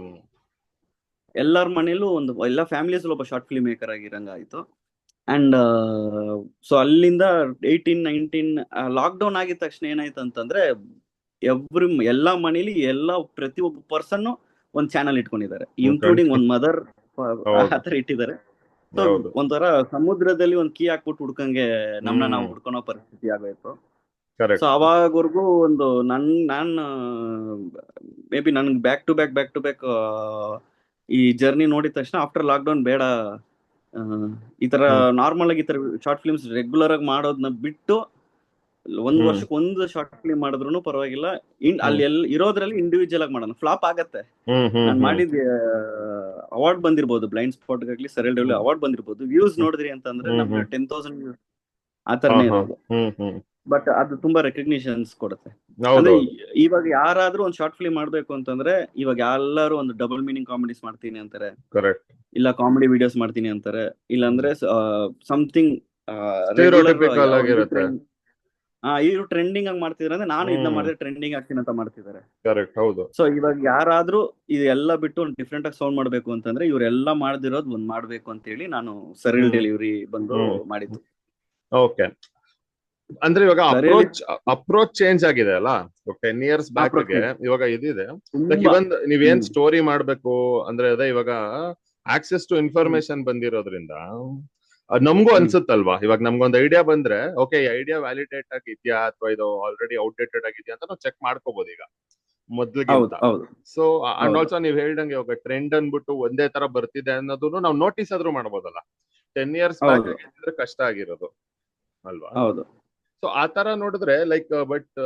Speaker 2: ಎಲ್ಲಾರ ಮನೆಯಲ್ಲೂ ಎಲ್ಲ ಫ್ಯಾಮಿಲೀಸ್ ಒಬ್ಬ ಶಾರ್ಟ್ ಫಿಲ್ಮ್ ಮೇಕರ್ ಆಗಿರಂಗಾಯ್ತು. ಅಂಡ್ ಸೊ ಅಲ್ಲಿಂದ 18-19 ಲಾಕ್ಡೌನ್ ಆಗಿದ ತಕ್ಷಣ ಏನಾಯ್ತು ಅಂತಂದ್ರೆ ಎಲ್ಲಾ ಮನೇಲಿ ಪ್ರತಿಯೊಬ್ಬ ಪರ್ಸನ್ ಒಂದ್ ಚಾನಲ್ ಇಟ್ಕೊಂಡಿದ್ದಾರೆ, ಇನ್ಕ್ಲೂಡಿಂಗ್ ಒಂದ್ ಮದರ್ ಆತರ ಇಟ್ಟಿದ್ದಾರೆ. ಸೊ ಒಂಥರ ಸಮುದ್ರದಲ್ಲಿ ಒಂದ್ ಕೀ ಹಾಕ್ಬಿಟ್ಟು ಹುಡ್ಕಂಗೆ ನಾವು ಹುಡ್ಕೊಳೋ ಪರಿಸ್ಥಿತಿ ಆಗೋಯ್ತು. ಸೊ ಅವಾಗವರೆಗೂ ಒಂದು ನಾನ್ ಮೇ ಬಿ ನನ್ಗೆ ಬ್ಯಾಕ್ ಟು ಬ್ಯಾಕ್ ಈ ಜರ್ನಿ ನೋಡಿದ ತಕ್ಷಣ ಆಫ್ಟರ್ ಲಾಕ್ಡೌನ್ ಬೇಡ, ಈ ತರ ನಾರ್ಮಲ್ ಆಗಿ ಈ ತರ ಶಾರ್ಟ್ ಫಿಲ್ಮ್ಸ್ ರೆಗ್ಯುಲರ್ ಆಗಿ ಮಾಡೋದನ್ನ ಬಿಟ್ಟು ಒಂದ್ ವರ್ಷಕ್ಕೆ ಒಂದು ಶಾರ್ಟ್ ಫಿಲ್ಮ್ ಮಾಡಿದ್ರು ಪರವಾಗಿಲ್ಲ, ಅಲ್ಲಿ ಇರೋದ್ರಲ್ಲಿ ಇಂಡಿವಿಜುವಲ್ ಆಗಿ ಮಾಡೋಣ. ಫ್ಲಾಪ್ ಆಗತ್ತೆ. ನಾನು ಮಾಡಿದ ಅವಾರ್ಡ್ ಬಂದಿರ್ಬೋದು, ಬ್ಲೈಂಡ್ ಸ್ಪಾಟ್ ಆಗ್ಲಿ ಸೆರೆಲ್ ಡೇಲಿ ಅವಾರ್ಡ್ ಬಂದಿರ್ಬೋದು. ವ್ಯೂಸ್ ನೋಡಿದ್ರಿ ಅಂತಂದ್ರೆ ನಮ್ಗೆ 10,000 ವ್ಯೂಸ್ ಆ ತರನೇ ಇರೋದು. ಬಟ್ ಅದು ತುಂಬಾ ರೆಕಗ್ನಿಷನ್ಸ್ ಕೊಡುತ್ತೆ. ಅಂದ್ರೆ ಇವಾಗ ಯಾರಾದ್ರೂ ಒಂದ್ ಶಾರ್ಟ್ ಫಿಲ್ಮ್ ಮಾಡ್ಬೇಕು ಅಂತಂದ್ರೆ ಇವಾಗ ಎಲ್ಲರೂ ಒಂದು ಡಬಲ್ ಮೀನಿಂಗ್ ಕಾಮಿಡೀಸ್ ಮಾಡ್ತೀನಿ ಅಂತಾರೆ, ಇಲ್ಲ ಕಾಮಿಡಿ ವಿಡಿಯೋಸ್ ಮಾಡ್ತೀನಿ ಅಂತಾರೆ, ಇಲ್ಲಾಂದ್ರೆ ಸಮಥಿಂಗ್ ಇವ್ರು ಟ್ರೆಂಡಿಂಗ್ ಆಗಿ ಮಾಡ್ತಿದಾರೆ ಅಂದ್ರೆ ನಾನು ಇದನ್ನ ಮಾಡಿದ್ರೆ ಟ್ರೆಂಡಿಂಗ್ ಆಗ್ತೀನಿ ಅಂತ ಮಾಡ್ತಿದ್ದಾರೆ. ಸೊ ಇವಾಗ ಯಾರಾದ್ರೂ ಇದೆಲ್ಲ ಬಿಟ್ಟು ಒಂದು ಡಿಫ್ರೆಂಟ್ ಆಗಿ ಸೌಂಡ್ ಮಾಡ್ಬೇಕು ಅಂತಂದ್ರೆ ಇವರೆಲ್ಲ ಮಾಡ್ದಿರೋದು ಒಂದ್ ಮಾಡ್ಬೇಕು ಅಂತ ಹೇಳಿ ನಾನು ಸರಿಲ್ ಡೆಲಿವರಿ ಬಂದು ಮಾಡಿದ್ದು.
Speaker 1: ಓಕೆ. ಅಂದ್ರೆ ಇವಾಗ ಅಪ್ರೋಚ್ ಚೇಂಜ್ ಆಗಿದೆ ಅಲ್ಲ 10 years ಬ್ಯಾಕ್ ಗೆ ಇವಾಗ ಇದಿದೆ. ನೀವೇನ್ ಸ್ಟೋರಿ ಮಾಡ್ಬೇಕು ಅಂದ್ರೆ ಅದೇ ಇವಾಗ ಆಕ್ಸೆಸ್ ಟು ಇನ್ಫಾರ್ಮೇಶನ್ ಬಂದಿರೋದ್ರಿಂದ ನಮ್ಗೂ ಅನ್ಸುತ್ತಲ್ವಾ, ಇವಾಗ ನಮ್ಗೊಂದು ಐಡಿಯಾ ಬಂದ್ರೆ ಓಕೆ ಈ ಐಡಿಯಾ ವ್ಯಾಲಿಡೇಟ್ ಆಗಿದ್ಯಾ ಅಥವಾ ಇದು ಆಲ್ರೆಡಿ ಔಟ್ಡೇಟೆಡ್ ಆಗಿದ್ಯಾ ಅಂತ ನಾವು ಚೆಕ್ ಮಾಡ್ಕೋಬಹುದು ಈಗ ಮೊದ್ಲಿಗಿಂತ. ಸೊ ಅಂಡ್ ಆಲ್ಸೋ ನೀವ್ ಹೇಳ್ದಂಗೆ ಇವಾಗ ಟ್ರೆಂಡ್ ಅನ್ಬಿಟ್ಟು ಒಂದೇ ತರ ಬರ್ತಿದೆ ಅನ್ನೋದನ್ನು ನಾವು ನೋಟಿಸ್ ಆದ್ರೂ ಮಾಡ್ಬೋದಲ್ಲ. 10 years ಬ್ಯಾಕ್ ಆಗಿದ್ರೆ ಕಷ್ಟ ಆಗಿರೋದು ಅಲ್ವಾ. ಸೊ ಆ ತರ ನೋಡಿದ್ರೆ like but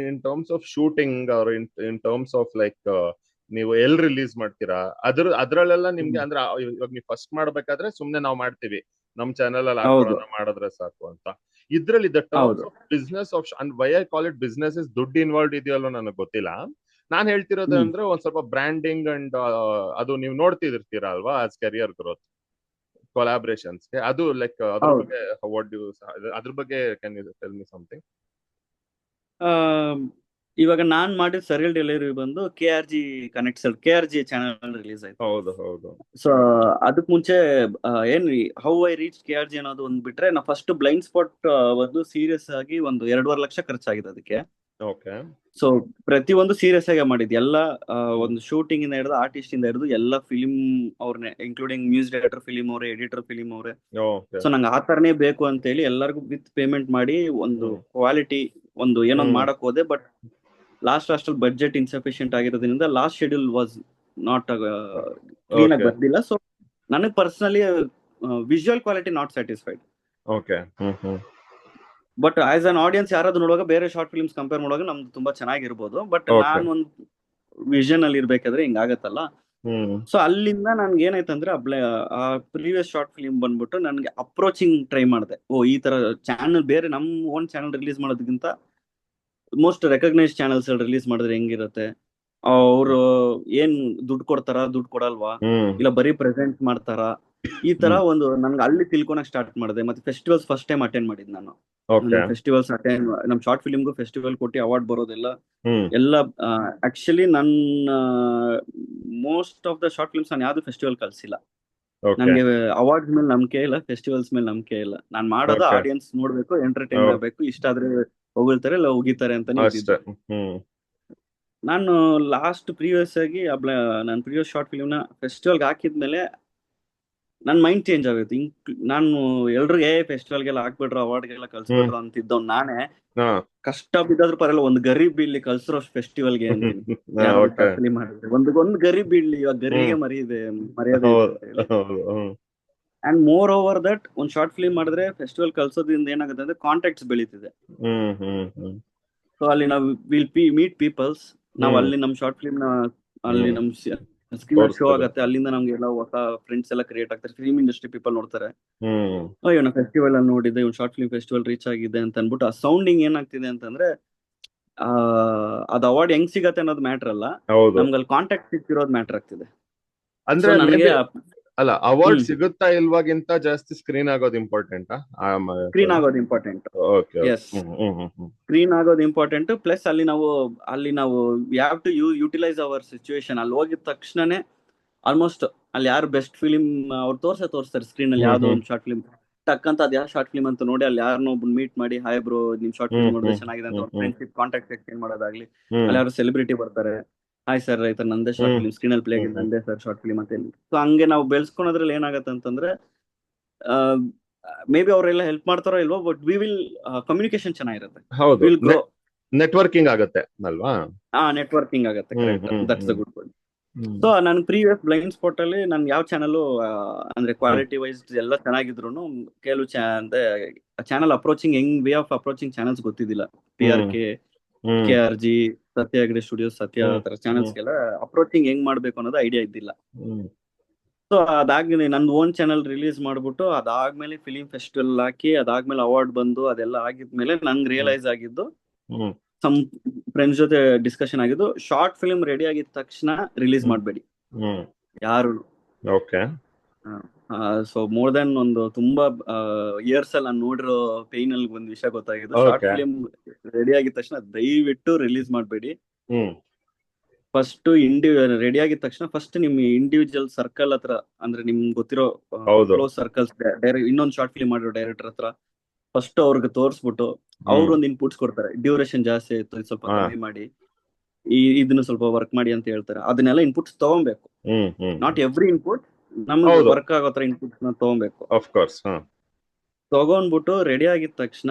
Speaker 1: in terms of shooting or in terms of like ನೀವು ಎಲ್ ರಿಲೀಸ್ ಮಾಡ್ತೀರಾ ಅದ್ರಲ್ಲೆಲ್ಲ ನಿಮ್ಗೆ ಅಂದ್ರೆ ಇವಾಗ ನೀವು ಫಸ್ಟ್ ಮಾಡ್ಬೇಕಾದ್ರೆ ಸುಮ್ನೆ ನಾವು ಮಾಡ್ತೀವಿ ನಮ್ ಚಾನೆಲ್ ಅಲ್ಲಿ ಹಾಕೊಳ್ಳೋಣ ಮಾಡಿದ್ರೆ ಸಾಕು ಅಂತ. ಇದ್ರಲ್ಲಿ the terms of business of why I call it business is ದುಡ್ಡು ಇನ್ವಾಲ್ವ್ ಇದೆಯಲ್ಲೋ ನನಗೆ ಗೊತ್ತಿಲ್ಲ. ನಾನ್ ಹೇಳ್ತಿರೋದು ಅಂದ್ರೆ ಒಂದ್ ಸ್ವಲ್ಪ ಬ್ರ್ಯಾಂಡಿಂಗ್ ಅಂಡ್ ಅದು ನೀವು ನೋಡ್ತಿರ್ತೀರಾ ಅಲ್ವಾ ಆಸ್ ಕೆರಿಯರ್ ಗ್ರೋತ್ ಕೊಲಾಬ್ರೇಷನ್ಸ್ ಅದು ಲೈಕ್ ಅದ್ರ ಬಗ್ಗೆ ಅದ್ರ ಬಗ್ಗೆ can you tell me something?
Speaker 2: ಇವಾಗ ನಾನ್ ಮಾಡಿದ ಸರಿಲ್ ಡೆಲಿವರಿ ಬಂದು KRG connects KRG channel release ಆಯ್ತು.
Speaker 1: ಹೌದು. ಸೊ
Speaker 2: ಅದಕ್ ಮುಂಚೆ ಏನ್ ಹೌ ಐ ರೀಚ್ KRG ಅನ್ನೋದು ಒಂದ್ ಬಿಟ್ರೆ ನಾ ಫಸ್ಟ್ ಬ್ಲೈಂಡ್ ಸ್ಪಾಟ್ ಒಂದು ಸೀರಿಯಸ್ ಆಗಿ ಒಂದು 2.5 ಲಕ್ಷ ಖರ್ಚಾಗಿದೆ ಅದಕ್ಕೆ. ಸೊ ಪ್ರತಿಯೊಂದು ಸೀರಿಯಸ್ ಆಗಿ ಮಾಡಿದ್ ಎಲ್ಲ ಒಂದು ಶೂಟಿಂಗ್ ಇಂದ ಹಿಡಿದು ಆರ್ಟಿಸ್ಟ್ ಇಂದ ಹಿಡಿದು ಎಲ್ಲ ಫಿಲಿಂ ಅವ್ರನ್ನೇ ಇನ್ಕ್ಲೂಡಿಂಗ್ ಮ್ಯೂಸಿಕ್ ಡೈರೆಕ್ಟರ್ ಫಿಲಿಂ ಅವರೇ, ಎಡಿಟರ್ ಫಿಲಿಂ ಅವರೇ. ಸೊ ನಂಗೆ ಆ ತರನೇ ಬೇಕು ಅಂತ ಹೇಳಿ ಎಲ್ಲರಿಗೂ ವಿತ್ ಪೇಮೆಂಟ್ ಮಾಡಿ ಒಂದು ಕ್ವಾಲಿಟಿ ಒಂದು ಏನೊಂದು ಮಾಡಕ್ ಹೋದೆ. ಬಟ್ ಲಾಸ್ಟ್ ಅಷ್ಟಲ್ಲಿ ಬಡ್ಜೆಟ್ ಇನ್ಸಫಿಶಿಯಂಟ್ ಆಗಿರೋದ್ರಿಂದ last schedule was not clean ಆಗಿ ಬರ್ದಿಲ್ಲ. ಸೊ ನನಗೆ personally visual quality not satisfied. But as an audience ಯಾರಾದ್ರೂ ನೋಡುವಾಗ ಬೇರೆ ಶಾರ್ಟ್ ಫಿಲ್ಮ್ಸ್ ಕಂಪೇರ್ ಮಾಡುವಾಗ ನಮ್ದು ತುಂಬಾ ಚೆನ್ನಾಗಿರ್ಬೋದು. ಬಟ್ ನಾನು ಒಂದು ವಿಷನ್ ಅಲ್ಲಿ ಇರ್ಬೇಕಾದ್ರೆ ಹಿಂಗಾಗತ್ತಲ್ಲ. ಸೊ ಅಲ್ಲಿಂದ ನನ್ಗೆ ಏನಾಯ್ತಂದ್ರೆ ಆ ಪ್ರೀವಿಯಸ್ ಶಾರ್ಟ್ ಫಿಲ್ಮ್ ಬಂದ್ಬಿಟ್ಟು ನನ್ಗೆ ಅಪ್ರೋಚಿಂಗ್ ಟ್ರೈ ಮಾಡಿದೆ. ಈ ತರ ಚಾನಲ್ ಬೇರೆ ನಮ್ ಓನ್ ಚಾನಲ್ ರಿಲೀಸ್ ಮಾಡೋದಕ್ಕಿಂತ ಮೋಸ್ಟ್ ರೆಕಗ್ನೈಸ್ ಚಾನಲ್ಸ್ ರಿಲೀಸ್ ಮಾಡಿದ್ರೆ ಹೆಂಗಿರುತ್ತೆ, ಅವರು ಏನ್ ದುಡ್ಡು ಕೊಡ್ತಾರ ದುಡ್ಡು ಕೊಡಲ್ವಾ, ಇಲ್ಲ ಬರೀ ಪ್ರೆಸೆಂಟ್ ಮಾಡ್ತಾರ, ಈ ತರ ಒಂದು ನನ್ಗೆ ಅಲ್ಲಿ ತಿಳ್ಕೊಳಕ್ ಸ್ಟಾರ್ಟ್ ಮಾಡಿದೆ. ಮತ್ತೆ ಫೆಸ್ಟಿವಲ್ಸ್ ಫಸ್ಟ್ ಟೈಮ್ ಅಟೆಂಡ್ ಮಾಡಿದ್ ನಾನು. ಫೆಸ್ಟಿವಲ್ಸ್ ಅಟೆಂಡ್ ನಮ್ ಶಾರ್ಟ್ ಫಿಲ್ಮ್ಗೂ ಫೆಸ್ಟಿವಲ್ ಕೊಟ್ಟು ಅವಾರ್ಡ್ ಬರೋದೆಲ್ಲ ಎಲ್ಲ ಆಕ್ಚುಲಿ ನನ್ನ most of the short films ನಾನು ಯಾವ್ದು ಫೆಸ್ಟಿವಲ್ ಕಳ್ಸಿಲ್ಲ. ನನ್ಗೆ ಅವಾರ್ಡ್ಸ್ ಮೇಲೆ ನಂಬಿಕೆ ಇಲ್ಲ, ಫೆಸ್ಟಿವಲ್ಸ್ ಮೇಲೆ ನಂಬಿಕೆ ಇಲ್ಲ. ನಾನ್ ಮಾಡೋದು ಆಡಿಯನ್ಸ್ ನೋಡ್ಬೇಕು, ಎಂಟರ್ಟೈನ್ ಆಗ್ಬೇಕು, ಇಷ್ಟ ಆದ್ರೆ ಹೊಗಳ್ತಾರೆ ಇಲ್ಲ ಹೋಗಿತಾರೆ ಅಂತಾನೆ ಇದ್ದಿದ್ದು. ನಾನು ಲಾಸ್ಟ್ ಪ್ರೀವಿಯಸ್ ಆಗಿ ನಾನು ಪ್ರೀವಿಯಸ್ ಶಾರ್ಟ್ ಫಿಲ್ಮ್ ನ ಫೆಸ್ಟಿವಲ್ಗೆ ಹಾಕಿದ್ಮೇಲೆ ನನ್ ಮೈಂಡ್ ಚೇಂಜ್ ಆಗೋಯ್ತು. ನಾನು ಎಲ್ರಿಗೆ ಫೆಸ್ಟಿವಲ್ಗೆಲ್ಲ ಹಾಕ್ಬಿಟ್ರು, ಅವಾರ್ಡ್ಗೆಲ್ಲ ಕಳ್ಸ್ಬಿಟ್ರು ಅಂತಿದ್ದವ್ ನಾನೇ ಕಷ್ಟ ಬಿದ್ದಾದ್ರೂ ಪರಲ್ಲ ಒಂದ್ ಗರಿ ಬೀಳ್ಲಿ ಕಳ್ಸಿರೋ ಫೆಸ್ಟಿವಲ್ಗೆ ಅಂತೀನಿ. ಒಂದ್ ಗರಿ ಬೀಳ್ಲಿ, ಇವಾಗ ಗರಿಗೆ ಮರ್ಯಾದೆ. ಅಂಡ್ ಮೋರ್ ಓವರ್ ದಟ್ ಒಂದ್ ಶಾರ್ಟ್ ಫಿಲ್ಮ್ ಮಾಡಿದ್ರೆ ಫೆಸ್ಟಿವಲ್ ಕಳ್ಸೋದ್ರಿಂದ ಏನಾಗುತ್ತೆ ಅಂದ್ರೆ ಕಾಂಟ್ಯಾಕ್ಟ್ಸ್ ಬೆಳೀತಿದೆ. ಸೊ ಅಲ್ಲಿ ನಾವು ವಿಲ್ ಮೀಟ್ ಪೀಪಲ್ಸ್. ನಾವ್ ಅಲ್ಲಿ ನಮ್ ಶಾರ್ಟ್ ಫಿಲ್ಮ್ ನ ಅಲ್ಲಿ ನಮ್ ಸ್ಕ್ರೀನ್ ಶೋ
Speaker 1: ತೋರಿಸ್ತಾರೆ.
Speaker 2: ಆಗತ್ತೆ, ಅಲ್ಲಿಂದ ನಮ್ಗೆ ಎಲ್ಲ ಹೊಸ ಫ್ರೆಂಡ್ಸ್ ಎಲ್ಲ ಕ್ರಿಯೇಟ್ ಆಗ್ತಾರೆ, ಫಿಲ್ಮ್ ಇಂಡಸ್ಟ್ರಿ ಪೀಪಲ್ ನೋಡ್ತಾರೆ,
Speaker 1: ಹ್ಮ್
Speaker 2: ಇವನ ಫೆಸ್ಟಿವಲ್ ಅಲ್ಲಿ ನೋಡಿದೆ, ಇವ್ನು ಶಾರ್ಟ್ ಫಿಲ್ಮ್ ಫೆಸ್ಟಿವಲ್ ರೀಚ್ ಆಗಿದೆ ಅಂತ ಅನ್ಬಿಟ್ಟು. ಆ ಸೌಂಡಿಂಗ್ ಏನಾಗ್ತಿದೆ ಅಂತಂದ್ರೆ ಆ ಅದ್ ಅವಾರ್ಡ್ ಹೆಂಗ್ ಸಿಗತ್ತೆ ಅನ್ನೋದು ಮ್ಯಾಟರ್ ಅಲ್ಲ,
Speaker 1: ಹೌದು.
Speaker 2: ನಮ್ಗೆ ಅಲ್ಲಿ ಕಾಂಟ್ಯಾಕ್ಟ್ ಸಿಕ್ತಿರೋದು ಮ್ಯಾಟರ್ ಆಗ್ತಿದೆ. ಸೊ
Speaker 1: ಅಂದ್ರೆ ಮೇ
Speaker 2: ನನಗೆ
Speaker 1: ಬಿ ಅಲ್ಲ, ಅವಾರ್ಡ್
Speaker 2: ಹ್ಮ್
Speaker 1: ಸಿಗುತ್ತಾ ಇಲ್ವಾಗಿಂತ ಜಾಸ್ತಿ ಸ್ಕ್ರೀನ್ ಆಗೋದು ಇಂಪಾರ್ಟೆಂಟಾ?
Speaker 2: ಸ್ಕ್ರೀನ್ ಆಗೋದು important.
Speaker 1: Okay.
Speaker 2: Yes,
Speaker 1: hmm hmm hmm hmm
Speaker 2: screen ಆಗೋದು ಇಂಪಾರ್ಟೆಂಟ್. ಪ್ಲಸ್ ಅಲ್ಲಿ ನಾವು have to utilise our situation. ಅಲ್ಲಿ ಹೋಗಿದ ತಕ್ಷಣನೇ ಆಲ್ಮೋಸ್ಟ್ ಅಲ್ಲಿ ಯಾರು ಬೆಸ್ಟ್ ಫಿಲಿಂ ಅವ್ರು ತೋರಿಸ್ತಾರೆ ಸ್ಕ್ರೀನ್ ಅಲ್ಲಿ,
Speaker 1: ಹ್ಮ್
Speaker 2: ಯಾವ್ದೋ
Speaker 1: ಹ್ಮ್
Speaker 2: ಒಂದು ಶಾರ್ಟ್ ಫಿಲ್ಮ್ ಟಕ್ ಅಂತ ಅದ್ ಯಾವ ಶಾರ್ಟ್ ಫಿಲ್ಮ್ ಅಂತ ನೋಡಿ ಅಲ್ಲಿ ಯಾರನ್ನೋ ಒಬ್ಬನ್ ಮೀಟ್ ಮಾಡಿ, ಹಾಯ್ ಬ್ರೋ ನಿಮ್ ಶಾರ್ಟ್ ಫಿಲ್ಮ್
Speaker 1: ಹ್ಮ್
Speaker 2: ನೋಡಿದ್ರೆ
Speaker 1: ಹ್ಮ್
Speaker 2: ಚೆನ್ನಾಗಿದೆ ಅಂತ
Speaker 1: ಹ್ಮ್
Speaker 2: ಒಂದು
Speaker 1: ಹ್ಮ್
Speaker 2: ಫ್ರೆಂಡ್ಶಿಪ್ ಕಾಂಟ್ಯಾಕ್ಟ್ ಎಕ್ಸ್ಚೇಂಜ್ ಮಾಡೋದಾಗ್ಲಿ.
Speaker 1: ಹ್ಮ್
Speaker 2: ಅಲ್ಲಿ ಯಾರು ಸೆಲೆಬ್ರಿಟಿ ಬರ್ತಾರೆ, ಹಾಯ್ ಸರ್ ಆಯ್ತಾ ನಂದೇ ಶಾರ್ಟ್
Speaker 1: ಹ್ಮ್
Speaker 2: ಫಿಲ್ಮ್ ಸ್ಕ್ರೀನ್ ಅಲ್ಲಿ ಪ್ಲೇ
Speaker 1: ಹ್ಮ್
Speaker 2: ಆಗಿದೆ,
Speaker 1: ಹ್ಮ್
Speaker 2: ನಂದೇ ಸರ್ ಶಾರ್ಟ್ ಫಿಲ್ಮ್ ಅಂತ ಹೇಳಿ. ಸೊ ಹಂಗೆ ನಾವು ಬೆಳೆಸ್ಕೊಳೋದ್ರಲ್ಲಿ ಏನಾಗತ್ತೆ ಅಂತಂದ್ರೆ ಮೇ ಬಿ ಅವರೆಲ್ಲ ಹೆಲ್ಪ್ ಮಾಡ್ತಾರೋ ಇಲ್ವೋ, ಬಟ್ ವಿ ವಿಲ್ ಕಮ್ಯುನಿಕೇಶನ್ ಚೆನ್ನಾಗಿರುತ್ತೆ,
Speaker 1: ಹೌದು.
Speaker 2: Will grow.
Speaker 1: ನೆಟ್ವರ್ಕಿಂಗ್ ಆಗತ್ತೆ ಅಲ್ವಾ?
Speaker 2: ನೆಟ್ವರ್ಕಿಂಗ್ ಆಗತ್ತೆ,
Speaker 1: hmm
Speaker 2: correct,
Speaker 1: hmm
Speaker 2: that's the
Speaker 1: hmm
Speaker 2: good point.
Speaker 1: Hmm
Speaker 2: so ನನ್ ಪ್ರೀವಿಯಸ್ ಬ್ಲೈಂಡ್ ಸ್ಪಾಟ್ ಅಲ್ಲಿ ನನ್ ಯಾವ ಚಾನಲ್ ಅಂದ್ರೆ
Speaker 1: ಹ್ಮ್
Speaker 2: ಕ್ವಾಲಿಟಿ ವೈಸ್ ಎಲ್ಲ ಚೆನ್ನಾಗಿದ್ರು ಕೆಲವು ಅಂದ್ರೆ ಚಾನಲ್ ಅಪ್ರೋಚಿಂಗ್, ಹೆಂಗ್ ವೇ ಆಫ್ ಅಪ್ರೋಚಿಂಗ್ ಚಾನಲ್ಸ್ ಗೊತ್ತಿದ್ದಿಲ್ಲ. ಪಿ ಆರ್
Speaker 1: ಹ್ಮ್
Speaker 2: ಕೆ,
Speaker 1: ಹ್ಮ್
Speaker 2: ಕೆ ಆರ್ ಜಿ, ಸತ್ಯಾಗ್ರಹ ಸ್ಟುಡಿಯೋಸ್, ಸತ್ಯ
Speaker 1: ಹ್ಮ್
Speaker 2: ತರ
Speaker 1: ಹ್ಮ್
Speaker 2: ಚಾನಲ್ಸ್ಗೆಲ್ಲ ಅಪ್ರೋಚಿಂಗ್ ಹೆಂಗ್ ಮಾಡ್ಬೇಕು ಅನ್ನೋದು ಐಡಿಯಾ ಇದ್ದಿಲ್ಲ.
Speaker 1: ಹ್ಮ್
Speaker 2: ಸೊ ಅದಾಗಿ ನಂದು ಓನ್ ಚಾನಲ್ ರಿಲೀಸ್ ಮಾಡ್ಬಿಟ್ಟು ಅದಾದ್ಮೇಲೆ ಫಿಲಿಂ ಫೆಸ್ಟಿವಲ್ ಹಾಕಿ ಅದಾದ್ಮೇಲೆ ಅವಾರ್ಡ್ ಬಂದು ಅದೆಲ್ಲ ಆಗಿದ್ಮೇಲೆ ನಂಗೆ
Speaker 1: ಹ್ಮ್
Speaker 2: ರಿಯಲೈಸ್ ಆಗಿದ್ದು,
Speaker 1: ಹ್ಮ್
Speaker 2: ಸಮ್ ಫ್ರೆಂಡ್ಸ್ ಜೊತೆ ಡಿಸ್ಕಷನ್ ಆಗಿದ್ದು, ಶಾರ್ಟ್ ಫಿಲ್ಮ್ ರೆಡಿ ಆಗಿದ ತಕ್ಷಣ ರಿಲೀಸ್
Speaker 1: ಹ್ಮ್
Speaker 2: ಮಾಡಬೇಡಿ
Speaker 1: ಹ್ಮ್
Speaker 2: ಯಾರು.
Speaker 1: ಓಕೆ.
Speaker 2: ಸೊ ಮೋರ್ ದನ್ ಒಂದು ತುಂಬಾ ಇಯರ್ಸ್ ಅಲ್ಲಿ ನಾನು ನೋಡಿರೋ ಪೇನ್ ಅಲ್ಲಿ ಒಂದು ವಿಷಯ ಗೊತ್ತಾಗಿದ್ದು, ಶಾರ್ಟ್
Speaker 1: ಓಕೆ.
Speaker 2: ಫಿಲ್ಮ್ ರೆಡಿ ಆಗಿದ ತಕ್ಷಣ ದಯವಿಟ್ಟು ರಿಲೀಸ್ ಮಾಡಬೇಡಿ.
Speaker 1: ಹ್ಮ್
Speaker 2: ಫಸ್ಟ್ ರೆಡಿ ಆಗಿದ ತಕ್ಷಣ ಫಸ್ಟ್ ನಿಮ್ ಇಂಡಿವಿಜುವಲ್ ಸರ್ಕಲ್ ಹತ್ರ, ಅಂದ್ರೆ ನಿಮ್ಗೆ ಗೊತ್ತಿರೋ
Speaker 1: ಹೌದು.
Speaker 2: ಕ್ಲೋಸ್ ಸರ್ಕಲ್ಸ್, ಇನ್ನೊಂದು ಶಾರ್ಟ್ ಫಿಲ್ಮ್ ಮಾಡಿರೋ ಡೈರೆಕ್ಟರ್ ಹತ್ರ ಫಸ್ಟ್ ಅವ್ರಿಗೆ ತೋರಿಸ್ಬಿಟ್ಟು
Speaker 1: ಹ್ಮ್
Speaker 2: ಅವ್ರೊಂದು ಇನ್ಪುಟ್ಸ್ ಕೊಡ್ತಾರೆ. ಡ್ಯೂರೇಷನ್ ಜಾಸ್ತಿ ಆಯ್ತು, ಇದು ಸ್ವಲ್ಪ
Speaker 1: ಹಾ
Speaker 2: ಕಮ್ಮಿ ಮಾಡಿ, ಇದನ್ನ ಸ್ವಲ್ಪ ವರ್ಕ್ ಮಾಡಿ ಅಂತ ಹೇಳ್ತಾರೆ. ಅದನ್ನೆಲ್ಲ ಇನ್ಪುಟ್ಸ್ ತಗೊಬೇಕು.
Speaker 1: ಹ್ಮ್ ಹ್ಮ್
Speaker 2: ನಾಟ್ ಎವ್ರಿ ಇನ್ಪುಟ್ ನಮ್ಗೆ
Speaker 1: ಹೌದು.
Speaker 2: ವರ್ಕ್ ಆಗೋ ತರ ಇನ್ಪುಟ್ಸ್ ನ ತಗೊಬೇಕು.
Speaker 1: Of course. ಹಾ
Speaker 2: ತಗೊಂಡ್ಬಿಟ್ಟು ರೆಡಿ ಆಗಿದ ತಕ್ಷಣ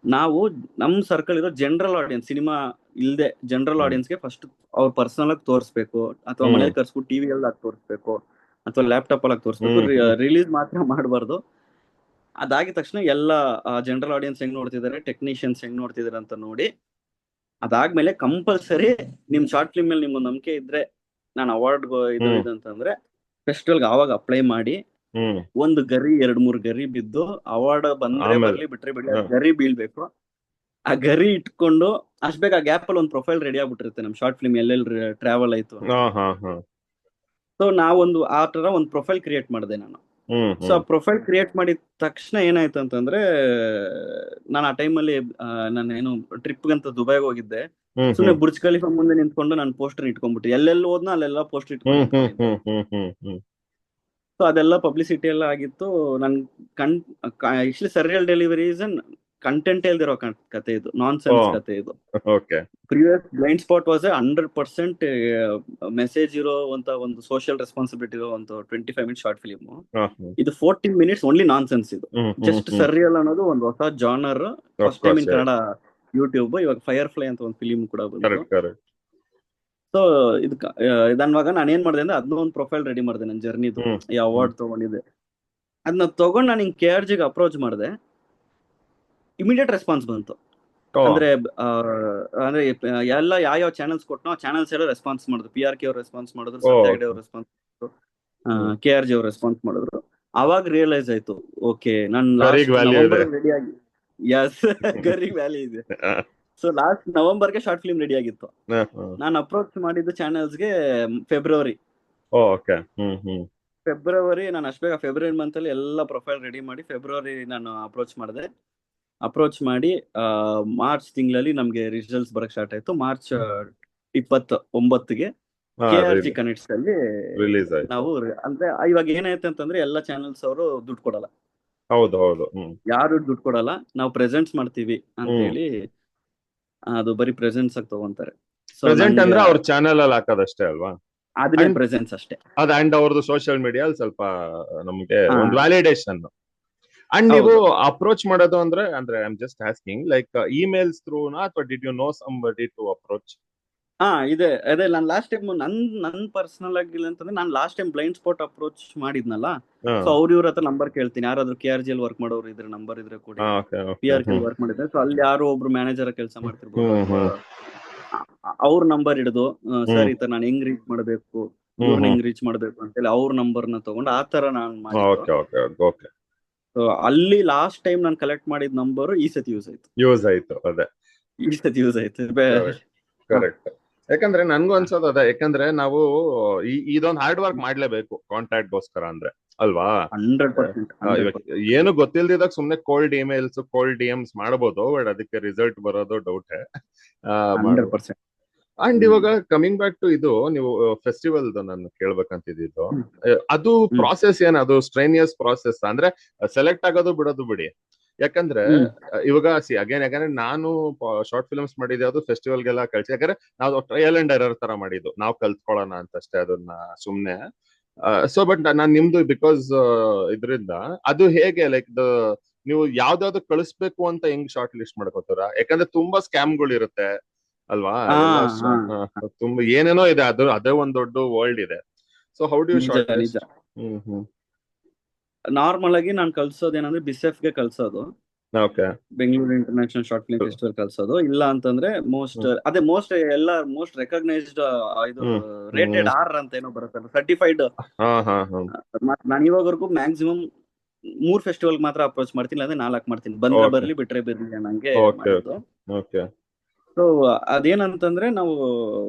Speaker 2: ನಾವು ನಮ್ ಸರ್ಕಲ್ ಇರೋ ಜನರಲ್ ಆಡಿಯನ್ಸ್, ಸಿನಿಮಾ ಇಲ್ದೆ ಜನರಲ್
Speaker 1: ಹ್ಮ್
Speaker 2: ಆಡಿಯನ್ಸ್ಗೆ ಫಸ್ಟ್ ಅವ್ರ ಪರ್ಸನಲ್ ಆಗಿ ತೋರಿಸ್ಬೇಕು, ಅಥವಾ
Speaker 1: ಹ್ಮ್
Speaker 2: ಮನೇಲಿ ಕರ್ಸ್ಬಿಟ್ಟು ಟಿವಿ ಅಲ್ಲಿ ತೋರಿಸ್ಬೇಕು, ಅಥವಾ ಲ್ಯಾಪ್ಟಾಪ್ ಅಲ್ಲಿ ತೋರಿಸ್ಬೇಕು.
Speaker 1: ಹ್ಮ್ ಹ್ಮ್
Speaker 2: ರಿಲೀಸ್ ಮಾತ್ರ ಮಾಡಬಾರ್ದು. ಅದಾಗಿದ ತಕ್ಷಣ ಎಲ್ಲ ಜನರಲ್ ಆಡಿಯನ್ಸ್ ಹೆಂಗ್ ನೋಡ್ತಿದ್ದಾರೆ, ಟೆಕ್ನಿಷಿಯನ್ಸ್ ಹೆಂಗ್ ನೋಡ್ತಿದ್ದಾರೆ ಅಂತ ನೋಡಿ, ಅದಾದ್ಮೇಲೆ ಕಂಪಲ್ಸರಿ ನಿಮ್ ಶಾರ್ಟ್ ಫಿಲ್ಮ್ ಮೇಲೆ ನಿಮ್ಗೆ ನಂಬಿಕೆ ಇದ್ರೆ, ನಾನು ಅವಾರ್ಡ್ ಇದು
Speaker 1: ಹ್ಮ್
Speaker 2: ಇದು ಅಂತಂದ್ರೆ ಫೆಸ್ಟಿವಲ್ಗೆ ಆವಾಗ ಅಪ್ಲೈ ಮಾಡಿ,
Speaker 1: ಹ್ಮ್
Speaker 2: ಒಂದು ಗರಿ 2-3 ಗರಿ ಬಿದ್ದು ಅವಾರ್ಡ್ ಬಂದ್ರೆ
Speaker 1: ಆಮೇಲೆ
Speaker 2: ಬರ್ಲಿ ಬಿಟ್ರೆ ಬಿಡಿ,
Speaker 1: ಹಾ
Speaker 2: ಗರಿ ಬೀಳ್ಬೇಕು. ಆ ಗರಿ ಇಟ್ಕೊಂಡು ಅಷ್ಟ್ ಬೇಗ ಆ ಗ್ಯಾಪ್ ಅಲ್ಲಿ ಒಂದು ಪ್ರೊಫೈಲ್ ರೆಡಿ ಆಗ್ಬಿಟ್ಟಿರುತ್ತೆ ನಮ್ ಶಾರ್ಟ್ ಫಿಲ್ಮ್ ಎಲ್ಲೆಲ್ಲಿ ಟ್ರಾವೆಲ್ ಆಯ್ತು ಅಂತ.
Speaker 1: ಹಾ ಹಾ ಹಾ
Speaker 2: ಸೊ ನಾವೊಂದು ಆ ತರ ಒಂದು ಪ್ರೊಫೈಲ್ ಕ್ರಿಯೇಟ್ ಮಾಡಿದೆ ನಾನು.
Speaker 1: ಹ್ಮ್
Speaker 2: ಸೊ ಆ
Speaker 1: ಹ್ಮ್
Speaker 2: ಪ್ರೊಫೈಲ್ ಕ್ರಿಯೇಟ್ ಮಾಡಿದ ತಕ್ಷಣ ಏನಾಯ್ತು ಅಂತಂದ್ರೆ, ನಾನು ಆ ಟೈಮಲ್ಲಿ ನಾನು ಏನು ಟ್ರಿಪ್ಗಂತ ದುಬೈಗೆ ಹೋಗಿದ್ದೆ.
Speaker 1: ಹ್ಮ್
Speaker 2: ಸುಮ್ನೆ
Speaker 1: ಹ್ಮ್
Speaker 2: ಬುರ್ಜ್ ಖಲೀಫಾ ಮುಂದೆ ನಿಂತ್ಕೊಂಡು ನಾನು ಪೋಸ್ಟರ್ ಇಟ್ಕೊಂಡ್ಬಿಟ್ಟು ಎಲ್ಲೆಲ್ಲಿ ಹೋದ್ನ ಅಲ್ಲೆಲ್ಲ ಪೋಸ್ಟರ್ ಇಟ್ಕೊಂಡು
Speaker 1: ಹ್ಮ್ ಹ್ಮ್
Speaker 2: ನಿಂತ್ಕೊಂಡಿದ್ದೆ.
Speaker 1: ಹ್ಮ್ ಹ್ಮ್ ಹ್ಮ್ ಹ್ಮ್
Speaker 2: ಸೊ ಅದೆಲ್ಲ ಪಬ್ಲಿಸಿಟಿ ಎಲ್ಲ ಆಗಿತ್ತು. ನನ್ ಆಕ್ಚುಲಿ ಸರಿಯಲ್ ಡೆಲಿವರೀಸ್ ಕಂಟೆಂಟ್ ಇಲ್ದಿರೋ ಕತೆ ಇದು, ನಾನ್
Speaker 1: ಓ
Speaker 2: ಸೆನ್ಸ್ ಕತೆ ಇದು.
Speaker 1: Okay.
Speaker 2: Previous blind spot was 100% message ಇರೋ ಒಂದು ಸೋಷಿಯಲ್ ರೆಸ್ಪಾನ್ಸಿಬಿಲಿಟಿ ಇರೋ ಒಂದು 25 ಮಿನಿಟ್ ಶಾರ್ಟ್ ಫಿಲಿಮ್.
Speaker 1: ಹಾ ಹ್ಮ್
Speaker 2: ಇದು 14 ಮಿನಿಟ್ಸ್ ಓನ್ಲಿ ನಾನ್ ಸೆನ್ಸ್. ಇದು
Speaker 1: ಹ್ಮ್ ಹ್ಮ್
Speaker 2: ಜಸ್ಟ್
Speaker 1: ಹ್ಮ್
Speaker 2: ಸರ್ರಿಯಲ್ ಅನ್ನೋದು ಒಂದು ಹೊಸ genre,
Speaker 1: of
Speaker 2: first time
Speaker 1: course.
Speaker 2: In Kannada YouTube. ಇವಾಗ ಫೈರ್ ಫ್ಲೈ ಅಂತ ಒಂದು ಫಿಲಿಮ್ ಕೂಡ ಬಂತು.
Speaker 1: Correct correct.
Speaker 2: ಸೊ ಇದನ್ವಾಗ ನಾನು ಏನ್ ಮಾಡಿದೆ ಅಂದ್ರೆ ಅದನ್ನ ಒಂದು ಪ್ರೊಫೈಲ್ ರೆಡಿ ಮಾಡಿದೆ ನನ್ನ ಜರ್ನಿದು,
Speaker 1: ಹ್ಮ್
Speaker 2: ಈ
Speaker 1: ಹ್ಮ್
Speaker 2: ಅವಾರ್ಡ್ ತಗೊಂಡಿದ್ದೆ. ಅದನ್ನ ತಗೊಂಡು ನಾನು ಹಿಂಗ್ KRG ಗೆ ಅಪ್ರೋಚ್ ಮಾಡಿದೆ. ಇಮಿಡಿಯೇಟ್ ರೆಸ್ಪಾನ್ಸ್ ಬಂತು.
Speaker 1: ಓ
Speaker 2: ಅಂದ್ರೆ ಅಂದ್ರೆ ಎಲ್ಲ ಯಾವ ಚಾನಲ್ಸ್ ಕೊಟ್ಟನೋ ಆ ಚಾನಲ್ಸ್ ಎಲ್ಲ ರೆಸ್ಪಾನ್ಸ್ ಮಾಡಿದ್ರು. PRK ಅವ್ರು ರೆಸ್ಪಾನ್ಸ್ ಮಾಡಿದ್ರು,
Speaker 1: ಓ
Speaker 2: ಸತ್ಯಾಗ್ರಹ ಅವ್ರು ರೆಸ್ಪಾನ್ಸ್ ಮಾಡಿದ್ರು,
Speaker 1: ಹ್ಮ್
Speaker 2: KRG ಅವ್ರು ರೆಸ್ಪಾನ್ಸ್ ಮಾಡಿದ್ರು. ಅವಾಗ ರಿಯಲೈಸ್ ಆಯ್ತು, ಓಕೆ ನಾನು
Speaker 1: ಗರಿಗ್
Speaker 2: ಲಾಸ್ಟ್
Speaker 1: ವ್ಯಾಲ್ಯೂ ಇದೆ.
Speaker 2: ನವೆಂಬರ್ ರೆಡಿ ಆಗಿ, ಎಸ್ ಗರಿಗೆ ವ್ಯಾಲಿ ಇದೆ. ಸೊ ಲಾಸ್ಟ್ ನವೆಂಬರ್ಗೆ ಶಾರ್ಟ್ ಫಿಲ್ಮ್ ರೆಡಿ ಆಗಿತ್ತು. ನಾನು ಅಪ್ರೋಚ್ ಮಾಡಿದ್ದು ಚಾನಲ್ಸ್ಗೆ ಫೆಬ್ರವರಿ.
Speaker 1: ಓಕೆ. ಹ್ಮ್ ಹ್ಮ್
Speaker 2: ನಾನು ಅಷ್ಟು ಬೇಗ ಫೆಬ್ರವರಿ ಮಂತ್ ಅಲ್ಲಿ ಎಲ್ಲ ಪ್ರೊಫೈಲ್ ರೆಡಿ ಮಾಡಿ ಫೆಬ್ರವರಿ ನಾನು ಅಪ್ರೋಚ್ ಮಾಡಿದೆ. ಅಪ್ರೋಚ್ ಮಾಡಿ ಮಾರ್ಚ್ ತಿಂಗಳಲ್ಲಿ ನಮ್ಗೆ ರಿಸಲ್ಟ್ಸ್ ಬರಕ್ ಸ್ಟಾರ್ಟ್ ಆಯ್ತು. ಮಾರ್ಚ್ 29ಗೆ KRG ಕನೆಕ್ಟ್ಸ್ ಅಲ್ಲಿ
Speaker 1: ರಿಲೀಸ್ ಆಯ್ತು.
Speaker 2: ನಾವು ಅಂದ್ರೆ ಇವಾಗ ಏನಾಯ್ತು ಅಂತಂದ್ರೆ ಎಲ್ಲ ಚಾನಲ್ಸ್ ಅವರು ದುಡ್ಡು ಕೊಡಲ್ಲ.
Speaker 1: ಹೌದು ಹೌದು.
Speaker 2: ಯಾರು ದುಡ್ಡು ಕೊಡಲ್ಲ, ನಾವು ಪ್ರೆಸೆಂಟ್ಸ್ ಮಾಡ್ತೀವಿ ಅಂತ ಹೇಳಿ ಅದು ಬರೀ ಪ್ರೆಸೆನ್ಸ್ ಆಗಿ ತಗೊಂತಾರೆ. ಸೊ
Speaker 1: ಪ್ರೆಸೆಂಟ್
Speaker 2: ನನ್ಗೆ
Speaker 1: ಅಂದ್ರೆ ಅವ್ರ ಚಾನೆಲ್ ಅಲ್ಲಿ ಹಾಕೋದಷ್ಟೇ ಅಲ್ವಾ?
Speaker 2: ಅದನ್ನೇ ಪ್ರೆಸೆನ್ಸ್ ಅಷ್ಟೇ.
Speaker 1: ಅದ್ ಅಂಡ್ ಅವ್ರದ್ದು ಸೋಷಿಯಲ್ ಮೀಡಿಯಾ ಸ್ವಲ್ಪ ನಮ್ಗೆ
Speaker 2: ಹಾ,
Speaker 1: ಒಂದು ವ್ಯಾಲಿಡೇಷನ್. ಅಂಡ್ ನೀವು
Speaker 2: ಹೌದು.
Speaker 1: ಅಪ್ರೋಚ್ ಮಾಡೋದು ಅಂದ್ರೆ I am just asking like emails ಥ್ರೂನಾ ಅಥವಾ did you know somebody to approach?
Speaker 2: ಅದೇ ನಾನು ಲಾಸ್ಟ್ ಟೈಮ್ ನನ್ ಪರ್ಸನಲ್ ಆಗಿಲ್ಲ ಅಂತಂದ್ರೆ, ನಾನು last time blind spot approach ಮಾಡಿದ್ನಲ್ಲ. ಸೊ ಇವ್ರ ಹತ್ರ ನಂಬರ್ ಕೇಳ್ತೀನಿ, ಯಾರಾದ್ರೂ KRG ಅಲ್ಲಿ ವರ್ಕ್ ಮಾಡೋರು ಇದ್ರೆ ನಂಬರ್ ಇದ್ರೆ ಕೊಡಿ. PRK ಅಲ್ಲಿ ವರ್ಕ್ ಮಾಡಿದ್ರೆ, ಸೊ ಅಲ್ಲಿ ಯಾರೋ ಒಬ್ರು ಮ್ಯಾನೇಜರ್ ಕೆಲಸ ಮಾಡ್ತಿರ್ಬೋದು, ಅಥವಾ ಅವ್ರ ನಂಬರ್ ಹಿಡಿದು ಸರ್ ಈ ತರ ನಾನು ಹೆಂಗ್ ರೀಚ್ ಮಾಡಬೇಕು,
Speaker 1: ಹ್ಮ್
Speaker 2: ಇವ್ರನ್ನ
Speaker 1: ಹ್ಮ್
Speaker 2: ಹೆಂಗ್ ರೀಚ್ ಮಾಡ್ಬೇಕು ಅಂತೇಳಿ ಅವ್ರ ನಂಬರ್ನ ತಗೊಂಡು ಆ ತರ ನಾನು ಮಾಡಿದ್ದು.
Speaker 1: Okay okay okay.
Speaker 2: ಸೊ ಅಲ್ಲಿ ಲಾಸ್ಟ್ ಟೈಮ್ ನಾನು ಕಲೆಕ್ಟ್ ಮಾಡಿದ ನಂಬರ್ ಈ ಸತಿ ಯೂಸ್ ಆಯ್ತು.
Speaker 1: ಯೂಸ್ ಆಯ್ತು ಅದೇ.
Speaker 2: ಈ ಸತಿ ಯೂಸ್ ಆಯ್ತು.
Speaker 1: ಕರೆಕ್ಟ್. ಯಾಕಂದ್ರೆ ನನ್ಗೂ ಅನ್ಸೋದು ಅದೇ, ಯಾಕಂದ್ರೆ ನಾವು ಇದೊಂದು ಹಾರ್ಡ್ ವರ್ಕ್ ಮಾಡ್ಲೇಬೇಕು ಕಾಂಟ್ಯಾಕ್ಟ್ ಗೋಸ್ಕರ ಅಂದ್ರೆ, ಅಲ್ವಾ?
Speaker 2: 100%.
Speaker 1: ಇವಾಗ ಏನು ಗೊತ್ತಿಲ್ದಿದಾಗ ಸುಮ್ನೆ ಕೋಲ್ಡ್ ಇಮೇಲ್ಸ್ ಕೋಲ್ಡ್ ಡಿ ಎಮ್ಸ್ ಮಾಡ್ಬೋದು, ಬಟ್ ಅದಕ್ಕೆ ರಿಸಲ್ಟ್ ಬರೋದು ಡೌಟ್.
Speaker 2: 100%.
Speaker 1: ಅಂಡ್ ಇವಾಗ ಕಮಿಂಗ್ ಬ್ಯಾಕ್ ಟು ಇದು, ನೀವು ಫೆಸ್ಟಿವಲ್ ನಾನು ಕೇಳ್ಬೇಕಂತಿದ್ದು, ಅದು ಪ್ರಾಸೆಸ್ ಏನ್, ಅದು ಸ್ಟ್ರೈನಿಯಸ್ ಪ್ರಾಸೆಸ್ ಅಂದ್ರೆ ಸೆಲೆಕ್ಟ್ ಆಗೋದು ಬಿಡೋದು ಬಿಡಿ. ಯಾಕಂದ್ರೆ ಇವಾಗ ಯಾಕಂದ್ರೆ ನಾನು ಶಾರ್ಟ್ ಫಿಲ್ಮ್ಸ್ ಮಾಡಿದ್ದೆ, ಅದು ಫೆಸ್ಟಿವಲ್ಗೆಲ್ಲ ಕಳ್ಸಿ, ಯಾಕಂದ್ರೆ ನಾವು ಟ್ರಯಲ್ ಅಂಡ್ ಎರರ್ ತರ ಮಾಡಿದ್ದು, ನಾವು ಕಲ್ತ್ಕೊಳ್ಳೋಣ ಅಂತಷ್ಟೇ ಅದನ್ನ ಸುಮ್ನೆ. ಸೊ ಬಟ್ ನಾನ್ ನಿಮ್ದು ಬಿಕಾಸ್ ಇದ್ರಿಂದ ಅದು ಹೇಗೆ ಲೈಕ್ ನೀವು ಯಾವ್ದಾವ್ದು ಕಳಿಸ್ಬೇಕು ಅಂತ ಹೆಂಗ್ ಶಾರ್ಟ್ ಲಿಸ್ಟ್ ಮಾಡ್ಕೋತಾರ? ಯಾಕಂದ್ರೆ ತುಂಬಾ ಸ್ಕ್ಯಾಮ್ಗಳು ಇರುತ್ತೆ ಅಲ್ವಾ? ತುಂಬಾ ಏನೇನೋ ಇದೆ, ಅದೇ ಒಂದ್ ದೊಡ್ಡ ವರ್ಲ್ಡ್ ಇದೆ. So how do you shortlist?
Speaker 2: Normal ಆಗಿ ನಾನು ಕಳ್ಸೋದೇನಂದ್ರೆ ಬಿಸೆಫ್ ಗೆ ಕಳ್ಸೋದು, Bengaluru international short film festival ಕಳ್ಸೋದು. ಇಲ್ಲ ಅಂತಂದ್ರೆ ಮೋಸ್ಟ್ ರೆಕಗ್ನೈಸ್ಡ್ ಇದು ರೇಟೆಡ್ ಆರ್ ಅಂತ ಏನೋ ಬರುತ್ತೆ, ಸರ್ಟಿಫೈಡ್. ನಾನು ಇವಾಗವರೆಗೂ ಮ್ಯಾಕ್ಸಿಮಮ್ 3 ಫೆಸ್ಟಿವಲ್ ಮಾತ್ರ ಅಪ್ರೋಚ್ ಮಾಡ್ತೀನಿ, ಅದೇ 4 ಮಾಡ್ತೀನಿ. ಬಂದ್ರೆ ಬರ್ಲಿ ಬಿಟ್ರೆ ಬಿರ್ಲಿ ನಂಗೆ ಮಾಡೋದು. ಸೊ ಅದೇನಂತಂದ್ರೆ ನಾವು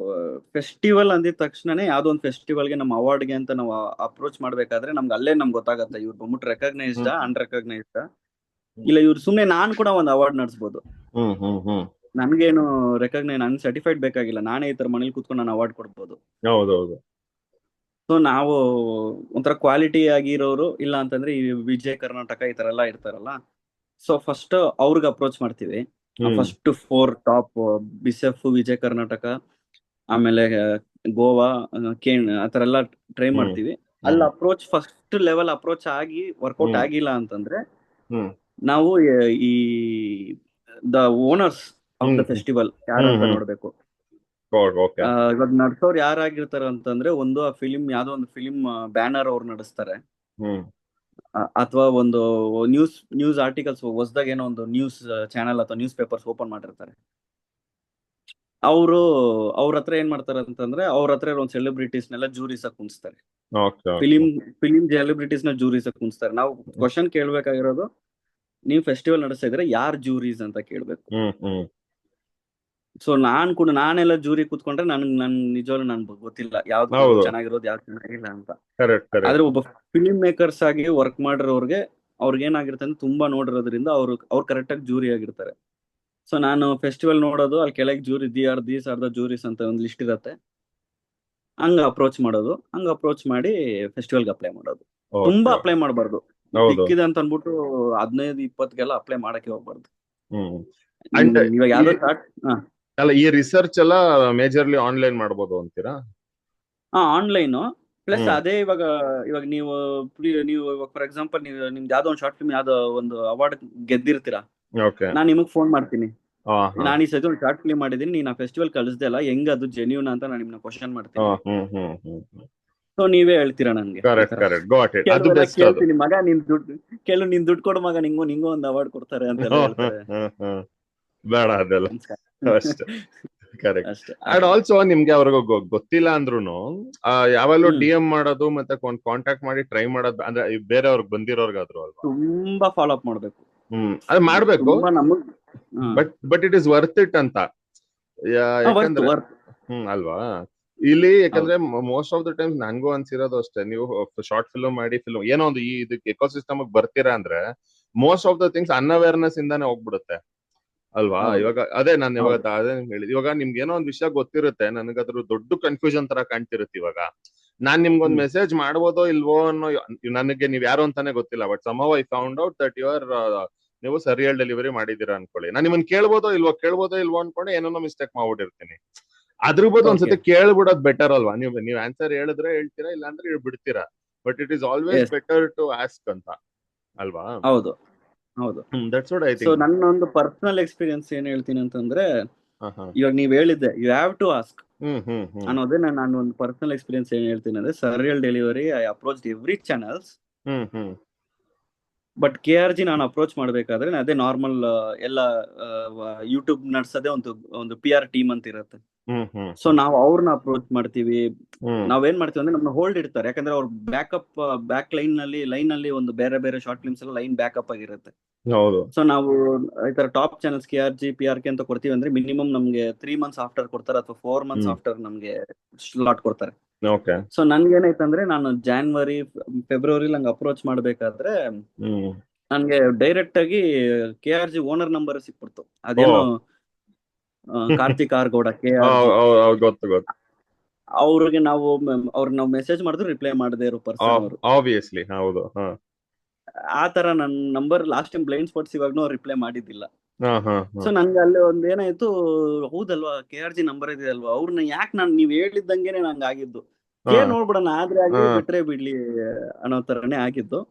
Speaker 2: ಫೆಸ್ಟಿವಲ್ ಅಂದಿದ ತಕ್ಷಣನೇ ಯಾವ್ದೋ ಒಂದು ಫೆಸ್ಟಿವಲ್ಗೆ ನಮ್ಮ ಅವಾರ್ಡ್ಗೆ ಅಂತ ನಾವು ಅಪ್ರೋಚ್ ಮಾಡ್ಬೇಕಾದ್ರೆ ನಮ್ಗೆ ಅಲ್ಲೇ ನಮ್ಗೆ ಗೊತ್ತಾಗತ್ತೆ ಇವ್ರು ಬಂದ್ಬಿಟ್ಟು ರೆಕಗ್ನೈಸ್ಡ್ ಅನ್ರೆಕಗ್ನೈಸ್ಡ್. ಇಲ್ಲ ಇವ್ರು ಸುಮ್ನೆ ನಾನ್ ಕೂಡ ಒಂದು ಅವಾರ್ಡ್ ನಡೆಸ್ಬೋದು, ನನ್ಗೇನು ನನ್ ಸರ್ಟಿಫೈಡ್ ಬೇಕಾಗಿಲ್ಲ, ನಾನೇ ಈ ತರ ಮನೇಲಿ ಕೂತ್ಕೊಂಡು ನಾನು ಅವಾರ್ಡ್ ಕೊಡ್ಬೋದು. ಸೊ ನಾವು ಒಂಥರ ಕ್ವಾಲಿಟಿ ಆಗಿರೋರು, ಇಲ್ಲ ಅಂತಂದ್ರೆ ಈ ವಿಜಯ ಕರ್ನಾಟಕ ಈ ತರ ಎಲ್ಲ ಇರ್ತಾರಲ್ಲ, ಸೊ ಫಸ್ಟ್ ಅವ್ರಿಗೆ ಅಪ್ರೋಚ್ ಮಾಡ್ತೀವಿ. ಫಸ್ಟ್ 4 ಟಾಪ್ ಬಿಸೆಫ್, ವಿಜಯ ಕರ್ನಾಟಕ, ಆಮೇಲೆ ಗೋವಾ, ಕೇನ್ ಆತರ ಎಲ್ಲ ಟ್ರೈ ಮಾಡ್ತೀವಿ. ಅಲ್ಲಿ ಅಪ್ರೋಚ್ ಫಸ್ಟ್ ಲೆವೆಲ್ ಅಪ್ರೋಚ್ ಆಗಿ ವರ್ಕೌಟ್ ಆಗಿಲ್ಲ ಅಂತಂದ್ರೆ ನಾವು ಈ the owners of the festival ಯಾರು ಅಂತ ನೋಡ್ಬೇಕು. ಇವಾಗ ನಡ್ಸೋರು ಯಾರಾಗಿರ್ತಾರ ಅಂತಂದ್ರೆ, ಒಂದು ಆ ಫಿಲಿಂ ಯಾವ್ದೋ ಒಂದು ಫಿಲಿಂ ಬ್ಯಾನರ್ ಅವ್ರು ನಡೆಸ್ತಾರೆ, ಅಥವಾ ಒಂದು ನ್ಯೂಸ್ ಆರ್ಟಿಕಲ್ಸ್ ಹೊಸದಾಗ ಏನೋ ಒಂದು ನ್ಯೂಸ್ ಚಾನೆಲ್ ಅಥವಾ ನ್ಯೂಸ್ ಪೇಪರ್ಸ್ ಓಪನ್ ಮಾಡಿರ್ತಾರೆ. ಅವ್ರ ಹತ್ರ ಏನ್ ಮಾಡ್ತಾರೆ ಅಂತಂದ್ರೆ, ಅವ್ರ ಹತ್ರ ಒಂದು ಸೆಲೆಬ್ರಿಟೀಸ್ನೆಲ್ಲ ಜೂರೀಸ್ ಕುಣಿಸ್ತಾರೆ, ಫಿಲಿಂ ಸೆಲೆಬ್ರಿಟೀಸ್ ನ ಜೂರೀಸ್ ಕುಣಿಸ್ತಾರೆ. ನಾವು ಕ್ವಶನ್ ಕೇಳ್ಬೇಕಾಗಿರೋದು, ನೀವು ಫೆಸ್ಟಿವಲ್ ನಡೆಸ್ತಾ ಇದ್ರೆ ಯಾರ್ ಜೂರೀಸ್ ಅಂತ ಕೇಳ್ಬೇಕು. ಸೊ ನಾನೆಲ್ಲ ಜೂರಿ ಕೂತ್ಕೊಂಡ್ರೆ ನನ್ ನಿಜವಾಗ್ಲೂ ನನ್ಗೆ ಗೊತ್ತಿಲ್ಲ ಯಾವ್ದು ಚೆನ್ನಾಗಿರೋದು ಯಾವ್ದು ಚೆನ್ನಾಗಿಲ್ಲ ಅಂತ. ಆದ್ರೆ ಒಬ್ಬ ಫಿಲ್ಮ್ ಮೇಕರ್ಸ್ ಆಗಿ ವರ್ಕ್ ಮಾಡಿರೋರ್ಗೆ ಅವ್ರಿಗೇನಾಗಿರುತ್ತೆ ಅಂದ್ರೆ ತುಂಬಾ ನೋಡಿರೋದ್ರಿಂದ ಅವ್ರು ಕರೆಕ್ಟ್ ಆಗಿ ಜೂರಿ ಆಗಿರ್ತಾರೆ. ಸೊ ನಾನು ಫೆಸ್ಟಿವಲ್ ನೋಡೋದು, ಅಲ್ಲಿ ಕೆಳಗೆ ಜೂರಿ ದೀಸ್ ಆರ್ ದ ಜೂರೀಸ್ ಅಂತ ಒಂದು ಲಿಸ್ಟ್ ಇರತ್ತೆ, ಹಂಗ ಅಪ್ರೋಚ್ ಮಾಡಿ ಫೆಸ್ಟಿವಲ್ಗೆ ಅಪ್ಲೈ ಮಾಡೋದು. ತುಂಬಾ ಅಪ್ಲೈ ಮಾಡಬಾರ್ದು, ಸಿಕ್ಕಿದೆ ಅಂತ ಅನ್ಬಿಟ್ಟು 15-20 ಅಪ್ಲೈ ಮಾಡಕ್ಕೆ ಹೋಗ್ಬಾರ್ದು. ಇವಾಗ ಯಾವ್ದೋ
Speaker 1: ಅಲ್ಲ, ಈ ರಿಸರ್ಚ್ ಎಲ್ಲ ಮೇಜರ್ಲಿ ಆನ್ಲೈನ್ ಮಾಡಬಹುದು ಅಂತೀರಾ?
Speaker 2: ಆನ್ಲೈನ್ ಪ್ಲಸ್ ಅದೇ ಇವಾಗ ನೀವು ಫಾರ್ ಎಕ್ಸಾಂಪಲ್ ನಿಮ್ದು ಯಾವ್ದೋ ಒಂದು ಶಾರ್ಟ್ ಫಿಲ್ಮ್ ಯಾವ್ದೋ ಒಂದು ಅವಾರ್ಡ್ ಗೆದ್ದಿರ್ತೀರಾ, ನಾನ್ ನಿಮಗ್ ಫೋನ್ ಮಾಡ್ತೀನಿ, ನಾನು ಈ ಸತಿ ಒಂದು ಶಾರ್ಟ್ ಫಿಲ್ಮ್ ಮಾಡಿದೀನಿ, ನೀನ್ ಆ ಫೆಸ್ಟಿವಲ್ ಕಳಿಸ್ದೆ ಅಲ್ಲ, ಹೆಂಗ್ ಅದು ಜೆನ್ಯೂನ್ ಅಂತ ನಾನು ನಿಮ್ನ ಕ್ವಶನ್ ಮಾಡ್ತೀನಿ. ಸೊ ನೀವೇ ಹೇಳ್ತೀರಾ ನನ್ಗೆ, ಕೇಳ್ತೀನಿ ಮಗ ನಿನ್ ದುಡ್ಡು ಕೊಡು ಮಗ, ನಿಂಗೂ ಒಂದು ಅವಾರ್ಡ್ ಕೊಡ್ತಾರೆ ಅಂತೆಲ್ಲ ಹೇಳ್ತಾರೆ.
Speaker 1: ಬೇಡ ಅದೆಲ್ಲ ಅಷ್ಟೇ. ಕರೆಕ್ಟ್. ಅಂಡ್ ಆಲ್ಸೋ ನಿಮ್ಗೆ ಅವ್ರಿಗೆ ಗೊತ್ತಿಲ್ಲ ಅಂದ್ರುನು ಯಾವಾಗಲೂ ಡಿ ಎಂ ಮಾಡೋದು ಮತ್ತೆ ಕಾಂಟ್ಯಾಕ್ಟ್ ಮಾಡಿ ಟ್ರೈ ಮಾಡೋದು, ಅಂದ್ರೆ ಬೇರೆಯವ್ರಿಗೆ ಬಂದಿರೋರ್ಗಾದ್ರು ಅಲ್ವಾ,
Speaker 2: ತುಂಬಾ ಫಾಲೋ ಅಪ್ ಮಾಡ್ಬೇಕು.
Speaker 1: ಅದು ಮಾಡ್ಬೇಕು, but it is worth it ಅಂತ. ಯಾಕಂದ್ರೆ ಅಲ್ವಾ ಇಲ್ಲಿ, ಯಾಕಂದ್ರೆ ಮೋಸ್ಟ್ ಆಫ್ ದ ಟೈಮ್ಸ್ ನಂಗೂ ಅನ್ಸಿರೋದು ಅಷ್ಟೇ, ನೀವು ಶಾರ್ಟ್ ಫಿಲ್ಮ್ ಮಾಡಿ ಏನೋ ಒಂದು ಈ ಇದಕ್ಕೆ ಎಕೋಸಿಸ್ಟಮ್ ಬರ್ತೀರಾ ಅಂದ್ರೆ ಮೋಸ್ಟ್ ಆಫ್ ದ ಥಿಂಗ್ಸ್ ಅನ್ಅವೇರ್ನೆಸ್ ಇಂದಾನೆ ಹೋಗ್ಬಿಡುತ್ತೆ ಅಲ್ವಾ? ಇವಾಗ ಅದೇ ನಾನು ಅದೇ ಹೇಳಿದ್, ಇವಾಗ ನಿಮ್ಗೆ ಏನೋ ಒಂದ್ ವಿಷಯ ಗೊತ್ತಿರುತ್ತೆ, ನನಗದ್ರ ದೊಡ್ಡ ಕನ್ಫ್ಯೂಷನ್ ತರ ಕಾಣ್ತಿರುತ್ತೆ. ಇವಾಗ ನಾನ್ ನಿಮ್ಗೊಂದ್ ಮೆಸೇಜ್ ಮಾಡ್ಬೋದೋ ಇಲ್ವೋ ಅನ್ನೋ, ನನಗೆ ನೀವ್ ಯಾರು ಅಂತಾನೆ ಗೊತ್ತಿಲ್ಲ, but somehow I found out that ನೀವು ಸರಿಯಲ್ ಡೆಲಿವರಿ ಮಾಡಿದೀರಾ ಅನ್ಕೊಳ್ಳಿ, ನಾನು ನಿಮ್ಮನ್ನ ಕೇಳ್ಬೋದೋ ಇಲ್ವೋ ಅನ್ಕೊಂಡು ಏನೇನೋ ಮಿಸ್ಟೇಕ್ ಮಾಡ್ಬಿಟ್ಟಿರ್ತೀನಿ. ಅದ್ರ ಬದಲು ಒಂದ್ಸತಿ ಕೇಳ್ಬಿಡೋದ್ ಬೆಟರ್ ಅಲ್ವಾ? ನೀವ್ ಆನ್ಸರ್ ಹೇಳಿದ್ರೆ ಹೇಳ್ತೀರಾ, ಇಲ್ಲ ಅಂದ್ರೆ ಬಿಡ್ತೀರಾ, but it is always better to ask ಅಂತ ಅಲ್ವಾ?
Speaker 2: ಹೌದು.
Speaker 1: That's what I think.
Speaker 2: So ನನ್ನ ಒಂದು ಪರ್ಸನಲ್ ಎಕ್ಸ್ಪೀರಿಯನ್ಸ್ ಏನ್ ಹೇಳ್ತೀನಿ ಅಂತಂದ್ರೆ, ಇವಾಗ ನೀವ್ ಹೇಳಿದ್ದೆ ಯು ಹ್ಯಾವ್ ಟು ಆಸ್ಕ್ ಅನ್ನೋದೇ ನಾನು ಒಂದು ಪರ್ಸನಲ್ ಎಕ್ಸ್ಪೀರಿಯನ್ಸ್ ಏನ್ ಹೇಳ್ತೀನಿ ಅಂದ್ರೆ, ಸರಿಯಲ್ delivery I approach every channels, but KRG ನಾನು ಅಪ್ರೋಚ್ ಮಾಡ್ಬೇಕಾದ್ರೆ ಅದೇ ನಾರ್ಮಲ್ ಎಲ್ಲ ಯೂಟ್ಯೂಬ್ ನಡ್ಸೋದೇ ಒಂದು PR ಟೀಮ್ ಅಂತ ಇರುತ್ತೆ.
Speaker 1: ಹ್ಮ್ ಹ್ಮ್
Speaker 2: ಸೊ ನಾವು ಅವ್ರನ್ನ ಅಪ್ರೋಚ್ ಮಾಡ್ತೀವಿ.
Speaker 1: ಹ್ಮ್
Speaker 2: ನಾವೇನ್ ಮಾಡ್ತೀವಿ ಅಂದ್ರೆ ನಮ್ನ ಹೋಲ್ಡ್ ಇಡ್ತಾರೆ, ಯಾಕಂದ್ರೆ ಅವ್ರ ಬ್ಯಾಕ್ ಲೈನ್ ನಲ್ಲಿ ಒಂದು ಬೇರೆ ಬೇರೆ ಶಾರ್ಟ್ ಫಿಲ್ಮ್ಸ್ ಎಲ್ಲ ಲೈನ್ ಬ್ಯಾಕಪ್ ಆಗಿರುತ್ತೆ.
Speaker 1: ಹೌದು.
Speaker 2: ಸೊ ನಾವು ಈ ತರ ಟಾಪ್ ಚಾನಲ್ಸ್ KRG PRK ಅಂತ ಕೊಡ್ತೀವಿ ಅಂದ್ರೆ ಮಿನಿಮಮ್ ನಮ್ಗೆ 3 months ಆಫ್ಟರ್ ಕೊಡ್ತಾರೆ, ಅಥವಾ 4 months
Speaker 1: ಹ್ಮ್
Speaker 2: ಆಫ್ಟರ್ ನಮ್ಗೆ ಸ್ಲಾಟ್ ಕೊಡ್ತಾರೆ.
Speaker 1: ಓಕೆ.
Speaker 2: ಸೊ ನನ್ಗೇನಾಯ್ತಂದ್ರೆ ನಾನು ಜಾನ್ವರಿ ಫೆಬ್ರವರಿ ನಂಗೆ ಅಪ್ರೋಚ್ ಮಾಡ್ಬೇಕಾದ್ರೆ
Speaker 1: ಹ್ಮ್
Speaker 2: ನನ್ಗೆ ಡೈರೆಕ್ಟ್ ಆಗಿ KRG ಓನರ್ ನಂಬರ್ ಸಿಕ್ಬಿಡ್ತು.
Speaker 1: ಓ
Speaker 2: ಅದೇನು ಕಾರ್ತಿಕ್ ಆರ್ ಗೌಡ KRG.
Speaker 1: ಗೊತ್ತು ಗೊತ್ತು.
Speaker 2: ಅವ್ರಿಗೆ ನಾವು ಮೆಸೇಜ್ ಮಾಡಿದ್ರು ರಿಪ್ಲೈ ಮಾಡದೇ ಇರೋ ಪರ್ಸನ್ ಅವರು.
Speaker 1: ಆಬ್ವಿಯಸ್ಲಿ ಹೌದು. ಹಾ
Speaker 2: ಆ ತರ ನನ್ನ number last time blind spots ಇವಾಗ್ನೂ ರಿಪ್ಲೈ ಮಾಡಿದ್ದಿಲ್ಲ.
Speaker 1: ಹಾ ಹಾ ಹಾ
Speaker 2: ಸೊ ನನ್ಗೆ ಅಲ್ಲಿ ಒಂದ್ ಏನಾಯ್ತು, ಹೌದಲ್ವಾ KRG ನಂಬರ್ ಇದೆ ಅಲ್ವಾ, ಅವ್ರನ್ನ ಯಾಕೆ ನೀವ್ ಹೇಳಿದ್ದಂಗೆನೆ ನಂಗೆ ಆಗಿದ್ದು,
Speaker 1: ಹಾ
Speaker 2: ನೋಡ್ಬಿಡೋಣ ಆದ್ರೆ
Speaker 1: ಹಾ
Speaker 2: ಆಗ್ಲಿ ಬಿಟ್ರೆ ಬಿಡ್ಲಿ ಅನ್ನೋ ತರನೇ ಆಗಿದ್ದು.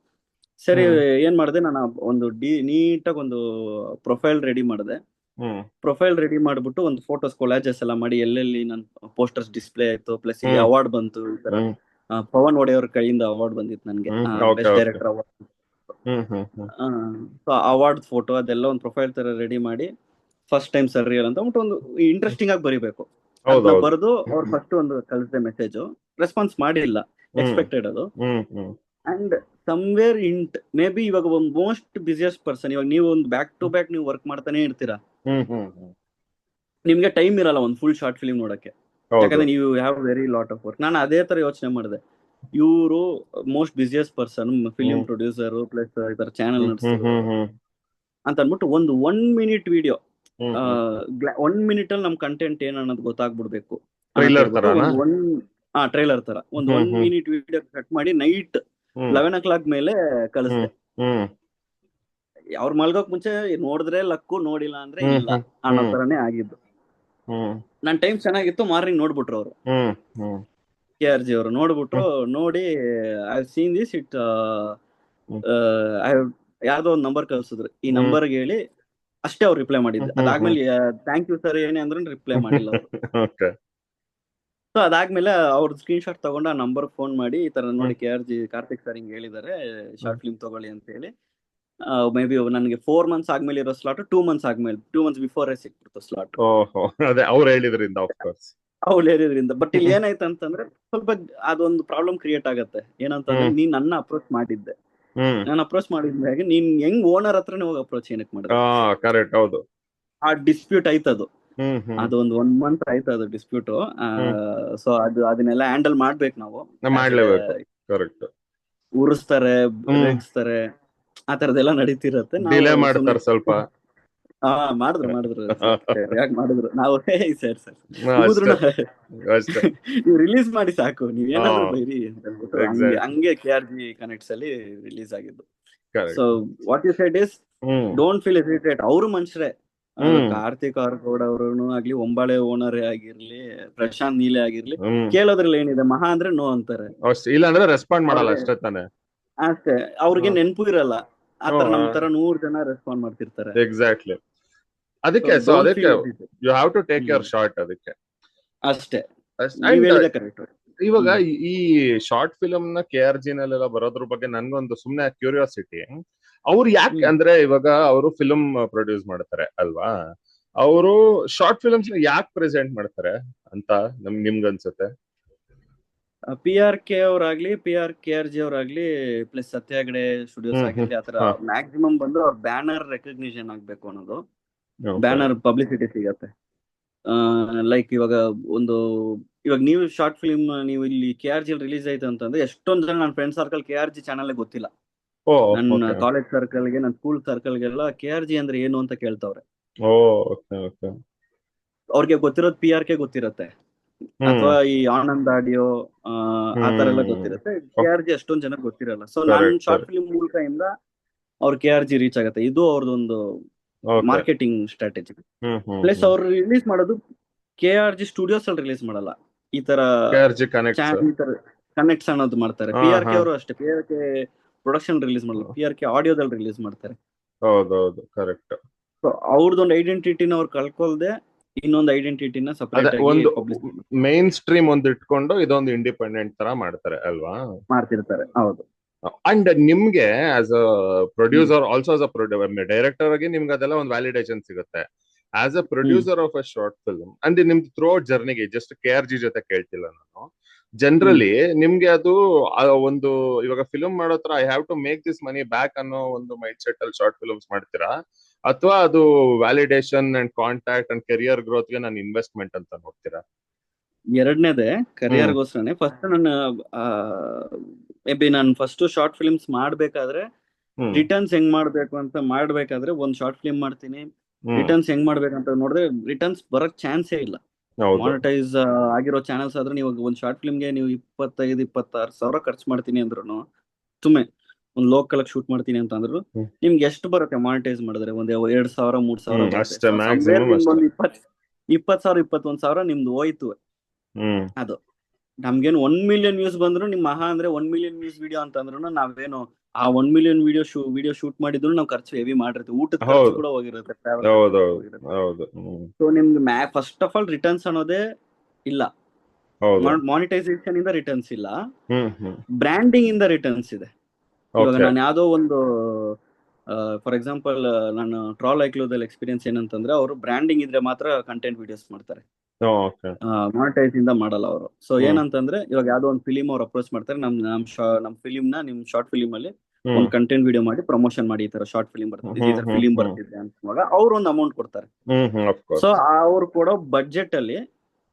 Speaker 2: ಸರಿ,
Speaker 1: ಹ್ಮ್
Speaker 2: ಏನ್ ಮಾಡಿದೆ, ನಾನು ಒಂದು ನೀಟಾಗಿ ಒಂದು ಪ್ರೊಫೈಲ್ ರೆಡಿ ಮಾಡಿದೆ.
Speaker 1: ಹ್ಮ್
Speaker 2: ಪ್ರೊಫೈಲ್ ರೆಡಿ ಮಾಡ್ಬಿಟ್ಟು ಒಂದು ಫೋಟೋಸ್ ಕೊಲಾಜಸ್ ಎಲ್ಲ ಮಾಡಿ ಎಲ್ಲೆಲ್ಲಿ ನನ್ ಪೋಸ್ಟರ್ಸ್ ಡಿಸ್ಪ್ಲೇ ಆಯ್ತು, ಪ್ಲಸ್ ಇಲ್ಲಿ
Speaker 1: ಹ್ಮ್
Speaker 2: ಅವಾರ್ಡ್ ಬಂತು, ಈ ತರ
Speaker 1: ಹ್ಮ್
Speaker 2: ಪವನ್ ಒಡೆಯವ್ರ ಕೈಯಿಂದ ಅವಾರ್ಡ್ ಬಂದಿತ್ತು ನನ್ಗೆ,
Speaker 1: okay
Speaker 2: best
Speaker 1: okay.
Speaker 2: Director award.
Speaker 1: Hmm hmm hmm
Speaker 2: so award photo ಅದೆಲ್ಲ ಒಂದು ಪ್ರೊಫೈಲ್ ತರ ರೆಡಿ ಮಾಡಿ, ಫಸ್ಟ್ ಟೈಮ್ ಸರ್ರಿಯಲ್ ಅಂತ ಅಂದ್ಬಿಟ್ಟು ಒಂದು ಇಂಟ್ರೆಸ್ಟಿಂಗ್ ಆಗಿ ಬರಿಬೇಕು. ಅದನ್ನ
Speaker 1: ಹೌದೌದು.
Speaker 2: ಬರೆದು ಅವ್ರು ಫಸ್ಟ್ ಒಂದು ಕಳಿಸಿದೆ ಮೆಸೇಜ್, ರೆಸ್ಪಾನ್ಸ್ ಮಾಡಿಲ್ಲ,
Speaker 1: ಹ್ಮ್
Speaker 2: ಎಕ್ಸ್ಪೆಕ್ಟೆಡ್ ಅದು.
Speaker 1: ಹ್ಮ್ ಹ್ಮ್
Speaker 2: ಅಂಡ್ ಸಮ್ವೇರ್ ಮೇ ಬಿ ಇವಾಗ ಒಂದು ಮೋಸ್ಟ್ ಬಿಸಿಯೆಸ್ಟ್ ಪರ್ಸನ್, ಇವಾಗ ನೀವು ಒಂದು ಬ್ಯಾಕ್ ಟು ಬ್ಯಾಕ್ ನೀವು ವರ್ಕ್ ಮಾಡ್ತಾನೆ ಇರ್ತೀರಾ,
Speaker 1: ಹ್ಮ್ ಹ್ಮ್ ಹ್ಮ್
Speaker 2: ನಿಮ್ಗೆ ಟೈಮ್ ಇರಲ್ಲ ಒಂದು ಫುಲ್ ಶಾರ್ಟ್ ಫಿಲ್ಮ್ ನೋಡಕ್ಕೆ,
Speaker 1: ಹೌದು.
Speaker 2: ಯಾಕಂದ್ರೆ ನೀವು have very lot of work. ನಾನು ಅದೇ ತರ ಯೋಚನೆ ಮಾಡಿದೆ, ಇವರು ಮೋಸ್ಟ್ ಬಿಸಿಯೆಸ್ಟ್ ಪರ್ಸನ್, ಫಿಲಿಂ
Speaker 1: ಹ್ಮ್
Speaker 2: ಪ್ರೊಡ್ಯೂಸರ್ ಪ್ಲಸ್ ಈ ತರ ಚಾನಲ್
Speaker 1: ಹ್ಮ್ ಹ್ಮ್
Speaker 2: ನಡೆಸೋರು
Speaker 1: ಹ್ಮ್ ಹ್ಮ್
Speaker 2: ಅಂತ ಅಂದ್ಬಿಟ್ಟು ಒಂದು 1 minute ವಿಡಿಯೋ,
Speaker 1: ಹ್ಮ್ ಹ್ಮ್
Speaker 2: 1 minute ಅಲ್ಲಿ ನಮ್ ಕಂಟೆಂಟ್ ಏನ್ ಅನ್ನೋದು ಗೊತ್ತಾಗ್ಬಿಡ್ಬೇಕು ಅಂತ
Speaker 1: ಟ್ರೈಲರ್
Speaker 2: ಹೇಳ್ಬಿಟ್ಟು
Speaker 1: ತರಾನಾ?
Speaker 2: ಟ್ರೈಲರ್ ತರ ಒಂದು
Speaker 1: ಹ್ಮ್
Speaker 2: 1
Speaker 1: ಹ್ಮ್
Speaker 2: minute ವಿಡಿಯೋ ಕಟ್ ಮಾಡಿ ನೈಟ್
Speaker 1: ಹ್ಮ್
Speaker 2: 11 o'clock ಮೇಲೆ
Speaker 1: ಹ್ಮ್
Speaker 2: ಕಳಿಸ್ದೆ.
Speaker 1: ಹ್ಮ್
Speaker 2: ಅವ್ರ ಮಲ್ಗೋಕ್ ಮುಂಚೆ ನೋಡಿದ್ರೆ ಲಕ್ಕು, ನೋಡಿಲ್ಲ ಅಂದ್ರೆ
Speaker 1: ಹ್ಮ್
Speaker 2: ಇಲ್ಲ
Speaker 1: ಹ್ಮ್
Speaker 2: ಅನ್ನೋ
Speaker 1: ಹ್ಮ್
Speaker 2: ತರನೇ ಆಗಿದ್ದು.
Speaker 1: ಹ್ಮ್
Speaker 2: ನನ್ ಟೈಮ್ ಚೆನ್ನಾಗಿತ್ತು, ಮಾರ್ನಿಂಗ್ ನೋಡ್ಬಿಟ್ರು ಅವರು,
Speaker 1: ಹ್ಮ್ ಹ್ಮ್
Speaker 2: KRG ಅವರು ನೋಡ್ಬಿಟ್ರು.
Speaker 1: ಹ್ಮ್
Speaker 2: ನೋಡಿ ಐ ಸೀನ್ ದಿಸ್ ಇಟ್,
Speaker 1: ಹ್ಮ್
Speaker 2: ಯಾವ್ದೋ ಒಂದು ನಂಬರ್ ಕಳ್ಸಿದ್ರು, ಈ
Speaker 1: ಹ್ಮ್
Speaker 2: ನಂಬರ್ಗೆ ಹೇಳಿ ಅಷ್ಟೇ ಅವ್ರು ರಿಪ್ಲೈ ಮಾಡಿದ್ದು.
Speaker 1: ಹ್ಮ್ ಹ್ಮ್
Speaker 2: ಅದಾದ್ಮೇಲೆ ಥ್ಯಾಂಕ್ ಯು ಸರ್ ಏನೇ ಅಂದ್ರೆ ರಿಪ್ಲೈ ಮಾಡಿಲ್ಲ ಅವರು.
Speaker 1: ಓಕೆ.
Speaker 2: ಸೊ ಅದಾದ್ಮೇಲೆ ಅವ್ರ ಸ್ಕ್ರೀನ್ ಶಾಟ್ ತಗೊಂಡು ಆ ನಂಬರ್ ಫೋನ್ ಮಾಡಿ, ಈ ತರ
Speaker 1: ಹ್ಮ್
Speaker 2: ನೋಡಿ KRG ಕಾರ್ತಿಕ್ ಸರ್ ಹಿಂಗ್ ಹೇಳಿದ್ದಾರೆ,
Speaker 1: ಹ್ಮ್
Speaker 2: ಶಾರ್ಟ್ ಫಿಲ್ಮ್ ತಗೊಳ್ಳಿ ಅಂತ ಹೇಳಿ. ಮೇ ಬಿ ನನಗೆ 4 months ಆದ್ಮೇಲೆ ಇರೋ ಸ್ಲಾಟ್ 2 months ಆದ್ಮೇಲೆ 2 months ಬಿಫೋರ್ ಸಿಕ್ಬಿಡ್ತು ಸ್ಲಾಟ್,
Speaker 1: ಓಹೋ, ಅದೇ ಅವ್ರು ಹೇಳಿದ್ರಿಂದ ಆಫ್ ಕೋರ್ಸ್.
Speaker 2: ಅವ್ಳು ಹೇಳಿದ್ರಿಂದ. ಬಟ್ ಇಲ್ಲಿ
Speaker 1: ಹ್ಮ್
Speaker 2: ಏನಾಯ್ತು ಅಂತಂದ್ರೆ ಸ್ವಲ್ಪ ಅದೊಂದು ಪ್ರಾಬ್ಲಮ್ ಕ್ರಿಯೇಟ್ ಆಗತ್ತೆ. ಏನಂತಂದ್ರೆ,
Speaker 1: ಹ್ಮ್
Speaker 2: ನೀನ್ ನನ್ನ ಅಪ್ರೋಚ್ ಮಾಡಿದ್ದೆ,
Speaker 1: ಹ್ಮ್
Speaker 2: ನಾನು ಅಪ್ರೋಚ್ ಮಾಡಿದ್ಮೇಲೆ ನೀನ್ ಹೆಂಗ್ ಓನರ್ ಹತ್ರನೇ ಹೋಗಿ ಅಪ್ರೋಚ್ ಏನಕ್ಕೆ ಮಾಡಿದೆ,
Speaker 1: ಕರೆಕ್ಟ್ ಹೌದು.
Speaker 2: ಆ ಡಿಸ್ಪ್ಯೂಟ್ ಆಯ್ತದು.
Speaker 1: ಹ್ಮ್ ಹ್ಮ್
Speaker 2: ಅದೊಂದು 1 month ಆಯ್ತು ಅದು ಡಿಸ್ಪ್ಯೂಟ್.
Speaker 1: ಹ್ಮ್
Speaker 2: ಸೊ ಅದನ್ನೆಲ್ಲ ಹ್ಯಾಂಡಲ್ ಮಾಡ್ಬೇಕು ನಾವು.
Speaker 1: ಮಾಡ್ಲೇಬೇಕು. ಕರೆಕ್ಟ್.
Speaker 2: ಉರಿಸ್ತಾರೆ,
Speaker 1: ಹ್ಮ್
Speaker 2: ರೇಗಿಸ್ತಾರೆ, ಆ ತರದೆಲ್ಲ ನಡೀತಿರತ್ತೆ. ನಾವು
Speaker 1: ಡಿಲೇ
Speaker 2: ಸುಮ್ನೆ
Speaker 1: ಮಾಡ್ತಾರೆ ಸ್ವಲ್ಪ.
Speaker 2: ಮಾಡಿದ್ರು ಯಾಕೆ ಮಾಡಿದ್ರು, ನಾವು ಸರ್
Speaker 1: ಅಷ್ಟೇ
Speaker 2: ಕೂದ್ರು
Speaker 1: ಅಷ್ಟೇ.
Speaker 2: ನೀವು ರಿಲೀಸ್ ಮಾಡಿ ಸಾಕು, ನೀವ್
Speaker 1: ಹಾ
Speaker 2: ಏನಾದ್ರು ಬೈರಿ ಅಂತ ಹೇಳ್ಬಿಟ್ಟು ಹಂಗೆ
Speaker 1: ಎಕ್ಸಾಕ್ಟ್ಲಿ.
Speaker 2: ಹಂಗೆ KRG ಕನೆಕ್ಟ್ಸ್ ಅಲ್ಲಿ ರಿಲೀಸ್ ಆಗಿದ್ದು. So
Speaker 1: correct.
Speaker 2: What you said is,
Speaker 1: hmm
Speaker 2: don't feel hesitate. ಅವರು ಮನುಷ್ಯರೇ,
Speaker 1: ಹ್ಮ್
Speaker 2: ಕಾರ್ತಿಕ್ ಆರ್ ಗೌಡ ಅವ್ರೂ ಆಗ್ಲಿ, ಒಂಬಾಳೆ ಓನರ್ ಆಗಿರ್ಲಿ, ಪ್ರಶಾಂತ್ ನೀಲೆ ಆಗಿರ್ಲಿ,
Speaker 1: ಹ್ಮ್
Speaker 2: ಕೇಳೋದ್ರಲ್ಲಿ ಏನಿದೆ, ಮಹಾ ಅಂದ್ರೆ ನೋ ಅಂತಾರೆ.
Speaker 1: ಅಷ್ಟೇ, ಇಲ್ಲ ಅಂದ್ರೆ ರೆಸ್ಪಾಂಡ್ ಮಾಡಲ್ಲ
Speaker 2: ಅವ್ರಿಗೆ
Speaker 1: ಅಷ್ಟೇ ತಾನೆ.
Speaker 2: ಅಷ್ಟೇ, ಅವ್ರಿಗೆ ನೆನಪು ಇರಲ್ಲ. ಆತರ ನಮ್ ತರ 100 ಜನ ರೆಸ್ಪಾಂಡ್ ಮಾಡ್ತಿರ್ತಾರೆ.
Speaker 1: ಎಕ್ಸಾಕ್ಟ್ಲಿ.
Speaker 2: ಸೊ
Speaker 1: ಅದಕ್ಕೆ
Speaker 2: ಡೋಂಟ್
Speaker 1: ಅದಕ್ಕೆ
Speaker 2: feel
Speaker 1: you have to take your short. ಅದಕ್ಕೆ
Speaker 2: ಅಷ್ಟೇ, ನೀವ್
Speaker 1: ಅಂಡ್
Speaker 2: ಹೇಳಿದೆ ಕರೆಕ್ಟ್.
Speaker 1: ಇವಾಗ ಈ ಶಾರ್ಟ್ ಫಿಲ್ಮ್ ನ KRG ನಲ್ಲೆಲ್ಲ ಬರೋದ್ರ ಬಗ್ಗೆ ನನ್ಗೊಂದು ಸುಮ್ನೆ ಕ್ಯೂರಿಯಾಸಿಟಿ. ಅವ್ರು ಯಾಕೆ ಅಂದ್ರೆ ಇವಾಗ ಅವರು ಫಿಲ್ಮ್ ಪ್ರೊಡ್ಯೂಸ್ ಮಾಡ್ತಾರೆ ಅಲ್ವಾ, ಅವರು ಶಾರ್ಟ್ ಫಿಲ್ಮ್ಸ್ ಯಾಕೆ ಪ್ರೆಸೆಂಟ್ ಮಾಡ್ತಾರೆ ಅಂತ ನಿಮ್ಗನ್ಸುತ್ತೆ?
Speaker 2: PRK ಅವರಾಗ್ಲಿ, KRG ಅವರಾಗ್ಲಿ, ಪ್ಲಸ್ ಸತ್ಯ ಹೆಗ್ಡೆ ಸ್ಟುಡಿಯೋಸ್
Speaker 1: ಹ್ಮ್ ಹ್ಮ್
Speaker 2: ಆಗಿರ್ಲಿ, ಆತರ
Speaker 1: ಹಾ
Speaker 2: ಮ್ಯಾಕ್ಸಿಮಮ್ ಬಂದು ಅವ್ರ ಬ್ಯಾನರ್ ರೆಕಗ್ನಿಷನ್ ಆಗ್ಬೇಕು ಅನ್ನೋದು,
Speaker 1: ಓಕೆ.
Speaker 2: ಬ್ಯಾನರ್ ಪಬ್ಲಿಸಿಟಿ ಸಿಗತ್ತೆ. ಲೈಕ್ ಇವಾಗ ನೀವು ಶಾರ್ಟ್ ಫಿಲ್ಮ್ ನೀವು ಇಲ್ಲಿ KRG ರಿಲೀಸ್ ಆಯ್ತು ಅಂತಂದ್ರೆ, ಎಷ್ಟೊಂದ್ ಜನ ನನ್ನ ಫ್ರೆಂಡ್ ಸರ್ಕಲ್ KRG ಚಾನಲ್ ಗೊತ್ತಿಲ್ಲ.
Speaker 1: ಓ
Speaker 2: ನನ್ನ
Speaker 1: ಓಕೆ.
Speaker 2: ಕಾಲೇಜ್ ಸರ್ಕಲ್ಗೆ, ನನ್ನ ಸ್ಕೂಲ್ ಸರ್ಕಲ್ಗೆಲ್ಲ KRG ಅಂದ್ರೆ ಏನು ಅಂತ ಕೇಳ್ತಾವ್ರೆ.
Speaker 1: ಓ ಓಕೆ ಓಕೆ.
Speaker 2: ಅವ್ರಿಗೆ ಗೊತ್ತಿರೋದು PRK ಗೊತ್ತಿರತ್ತೆ, ಅಥವಾ ಈ ಆನಂದ್ ಆಡಿಯೋ ಆ ತರ ಎಲ್ಲ ಗೊತ್ತಿರುತ್ತೆ. KRG ಅಷ್ಟೊಂದ್ ಜನ ಗೊತ್ತಿರಲ್ಲ. ಸೊ ನಾನ್ ಶಾರ್ಟ್ ಫಿಲ್ಮ್ ಮೂಲಕ ಇಂದ ಅವ್ರ KRG ರೀಚ್ ಆಗತ್ತೆ. ಇದು ಅವ್ರದೊಂದು ಮಾರ್ಕೆಟಿಂಗ್ ಸ್ಟ್ರಾಟಜಿ. ಪ್ಲಸ್ ಅವ್ರು ರಿಲೀಸ್ ಮಾಡೋದು KRG ಸ್ಟುಡಿಯೋಸ್ ಅಲ್ಲಿ ರಿಲೀಸ್ ಮಾಡಲ್ಲ, ಈ ತರ ಕನೆಕ್ಟ್ಸ್ ಅನ್ನೋದು ಮಾಡ್ತಾರೆ. PRK ಅವರು ಅಷ್ಟೇ, PRK ಪ್ರೊಡಕ್ಷನ್ ರಿಲೀಸ್ ಮಾಡಲ್ಲ, PRK ಆಡಿಯೋದಲ್ಲಿ ರಿಲೀಸ್ ಮಾಡ್ತಾರೆ.
Speaker 1: ಹೌದೌದು ಕರೆಕ್ಟ್.
Speaker 2: ಸೊ ಅವ್ರದೊಂದು ಐಡೆಂಟಿಟಿನ ಅವ್ರು ಕಳ್ಕೊಳ್ದೆ ಇನ್ನೊಂದು ಐಡೆಂಟಿಟಿನ ಸಪರೇಟ್ ಆಗಿ
Speaker 1: ಒಂದು
Speaker 2: ಪಬ್ಲಿಷ್
Speaker 1: ಮೇನ್ ಸ್ಟ್ರೀಮ್ ಒಂದು ಇಟ್ಕೊಂಡು ಇದೊಂದು ಇಂಡಿಪೆಂಡೆಂಟ್ ತರ ಮಾಡ್ತಾರೆ ಅಲ್ವಾ,
Speaker 2: ಮಾಡ್ತಿರ್ತಾರೆ. ಹೌದು.
Speaker 1: ಅಂಡ್ ನಿಮ್ಗೆ as a producer, also as a director ಆಗಿ ನಿಮ್ಗೆ ಅದೆಲ್ಲ ಒಂದು ವ್ಯಾಲಿಡೇಷನ್ ಸಿಗುತ್ತೆ. As a
Speaker 2: hmm
Speaker 1: producer of a short film ಅಂದ್ರೆ ನಿಮ್ದು ಥ್ರೂ ಔಟ್ ಜರ್ನಿಗೆ ಜಸ್ಟ್ KRG ಜೊತೆ ಕೇಳ್ತಿಲ್ಲ ನಾನು,
Speaker 2: ಹ್ಮ್
Speaker 1: ಜನರಲಿ ನಿಮ್ಗೆ ಅದು ಒಂದು ಇವಾಗ ಫಿಲ್ಮ್ ಮಾಡೋ ತರ I have to make this money back ಅನ್ನೋ ಒಂದು ಮೈಂಡ್ ಸೆಟ್ ಅಲ್ಲಿ ಶಾರ್ಟ್ ಫಿಲ್ಮ್ಸ್ ಮಾಡ್ತೀರಾ, ಅಥವಾ ಅದು validation and contact and career ಗ್ರೋತ್ಗೆ ನಾನು ಇನ್ವೆಸ್ಟ್ಮೆಂಟ್ ಅಂತ ನೋಡ್ತೀರಾ?
Speaker 2: ಎರಡನೇದೇ
Speaker 1: ಹ್ಮ್
Speaker 2: ಕರಿಯರ್ಗೋಸ್ಕರನೇ. ಫಸ್ಟ್ ನಾನು ಮೇ ಬಿ ನಾನು ಫಸ್ಟ್ ಶಾರ್ಟ್ ಫಿಲ್ಮ್ಸ್ ಮಾಡ್ಬೇಕಾದ್ರೆ
Speaker 1: ಹ್ಮ್
Speaker 2: ರಿಟರ್ನ್ಸ್ ಹೆಂಗ್ ಮಾಡ್ಬೇಕು ಅಂತ ಮಾಡ್ಬೇಕಾದ್ರೆ ಒಂದ್ ಶಾರ್ಟ್ ಫಿಲ್ಮ್ ಮಾಡ್ತೀನಿ.
Speaker 1: ಹ್ಮ್
Speaker 2: ರಿಟರ್ನ್ಸ್ ಹೆಂಗ್ ಮಾಡ್ಬೇಕಂತ ನೋಡಿದ್ರೆ ರಿಟರ್ನ್ಸ್ ಬರಕ್ ಚಾನ್ಸೇ ಇಲ್ಲ.
Speaker 1: ಹೌದು.
Speaker 2: ಮಾನಿಟೈಸ್ ಆಗಿರೋ ಚಾನಲ್ಸ್ ಆದ್ರೆ ನೀವು ಒಂದ್ ಶಾರ್ಟ್ ಫಿಲ್ಮ್ಗೆ ನೀವು 25-26 ಸಾವಿರ ಖರ್ಚು ಮಾಡ್ತೀನಿ ಅಂದ್ರು, ಸುಮ್ಮನೆ ಒಂದ್ ಲೋಕಲ್ ಶೂಟ್ ಮಾಡ್ತೀನಿ ಅಂತ ಅಂದ್ರು
Speaker 1: ಹ್ಮ್
Speaker 2: ನಿಮ್ಗೆ ಎಷ್ಟು ಬರುತ್ತೆ ಮಾನಿಟೈಸ್ ಮಾಡಿದ್ರೆ? ಒಂದ್ 2,000-3,000 ಬರುತ್ತೆ.
Speaker 1: ಅಷ್ಟೇ,
Speaker 2: ಸೊ ಸಮ್ವೇರ್
Speaker 1: ಮ್ಯಾಕ್ಸಿಮಮ್
Speaker 2: ನಿಮ್ಗೆ
Speaker 1: ಅಷ್ಟೇ.
Speaker 2: ಒಂದು 20,000 21,000 ನಿಮ್ದು ಹೋಯ್ತು.
Speaker 1: ಹ್ಮ್
Speaker 2: ಅದು ನಮ್ಗೇನು 1 ಮಿಲಿಯನ್ ವ್ಯೂಸ್ ಬಂದ್ರು ನಿಮ್ ಮಹಾ ಅಂದ್ರೆ 1 ಮಿಲಿಯನ್ ವ್ಯೂಸ್ ವಿಡಿಯೋ ಅಂತ ಅಂದ್ರು ನಾವೇನು ಆ 1 ಮಿಲಿಯನ್ ವಿಡಿಯೋ ಶೂಟ್ ಮಾಡಿದ್ರು ನಾವು ಖರ್ಚು ಹೆವಿ ಮಾಡಿರ್ತೀವಿ. ಊಟದ ಖರ್ಚು
Speaker 1: ಹೌದು
Speaker 2: ಕೂಡ ಹೋಗಿರುತ್ತೆ, ಟ್ರಾವೆಲ್ ಖರ್ಚು ಕೂಡ
Speaker 1: ಹೌದೌದು
Speaker 2: ಹೋಗಿರುತ್ತೆ.
Speaker 1: ಹೌದು. ಹ್ಮ್
Speaker 2: ಸೊ ನಿಮ್ಗೆ ಫಸ್ಟ್ ಆಫ್ ಆಲ್ ರಿಟರ್ನ್ಸ್ ಅನ್ನೋದೇ ಇಲ್ಲ.
Speaker 1: ಹೌದು.
Speaker 2: ಮಾನಿಟೈಸೇಷನ್ ಇಂದ ರಿಟರ್ನ್ಸ್ ಇಲ್ಲ,
Speaker 1: ಹ್ಮ್
Speaker 2: ಬ್ರ್ಯಾಂಡಿಂಗ್ ಇಂದ ರಿಟರ್ನ್ಸ್ ಇದೆ. ಇವಾಗ
Speaker 1: ಓಕೆ.
Speaker 2: ನಾನು ಯಾವ್ದೋ ಒಂದು ಫಾರ್ ಎಕ್ಸಾಂಪಲ್ ನಾನು ಟ್ರಾಲ್ ಐಕ್ಲೂದಲ್ಲಿ ಎಕ್ಸ್ಪೀರಿಯನ್ಸ್ ಏನಂತಂದ್ರೆ ಅವರು ಬ್ರ್ಯಾಂಡಿಂಗ್ ಇದ್ರೆ ಮಾತ್ರ ಕಂಟೆಂಟ್ ವಿಡಿಯೋಸ್ ಮಾಡ್ತಾರೆ,
Speaker 1: ಓಕೆ.
Speaker 2: ಮಾನಿಟೈಸ್ ಇಂದ ಮಾಡಲ್ಲ ಅವರು. ಸೊ
Speaker 1: ಹ್ಮ್
Speaker 2: ಏನಂತಂದ್ರೆ ಇವಾಗ ಯಾವ್ದೋ ಒಂದು ಫಿಲಿಮ್ ಅವ್ರು ಅಪ್ರೋಚ್ ಮಾಡ್ತಾರೆ, ನಮ್ ಫಿಲಿಮ್ ನ ನಿಮ್ ಶಾರ್ಟ್ ಫಿಲಿಮ್ ಅಲ್ಲಿ
Speaker 1: ಹ್ಮ್
Speaker 2: ಒಂದು ಕಂಟೆಂಟ್ ವಿಡಿಯೋ ಮಾಡಿ ಪ್ರಮೋಷನ್ ಮಾಡಿ, ಈ ತರ ಶಾರ್ಟ್ ಫಿಲಿಮ್ ಬರ್ತಿದೆ, ಈ ತರ ಫಿಲಿಮ್ ಬರ್ತಿದೆ ಅಂತ ಅವ್ರು ಒಂದು ಅಮೌಂಟ್ ಕೊಡ್ತಾರೆ.
Speaker 1: Of
Speaker 2: so
Speaker 1: course.
Speaker 2: ಅವ್ರು ಕೊಡೋ ಬಡ್ಜೆಟ್ ಅಲ್ಲಿ,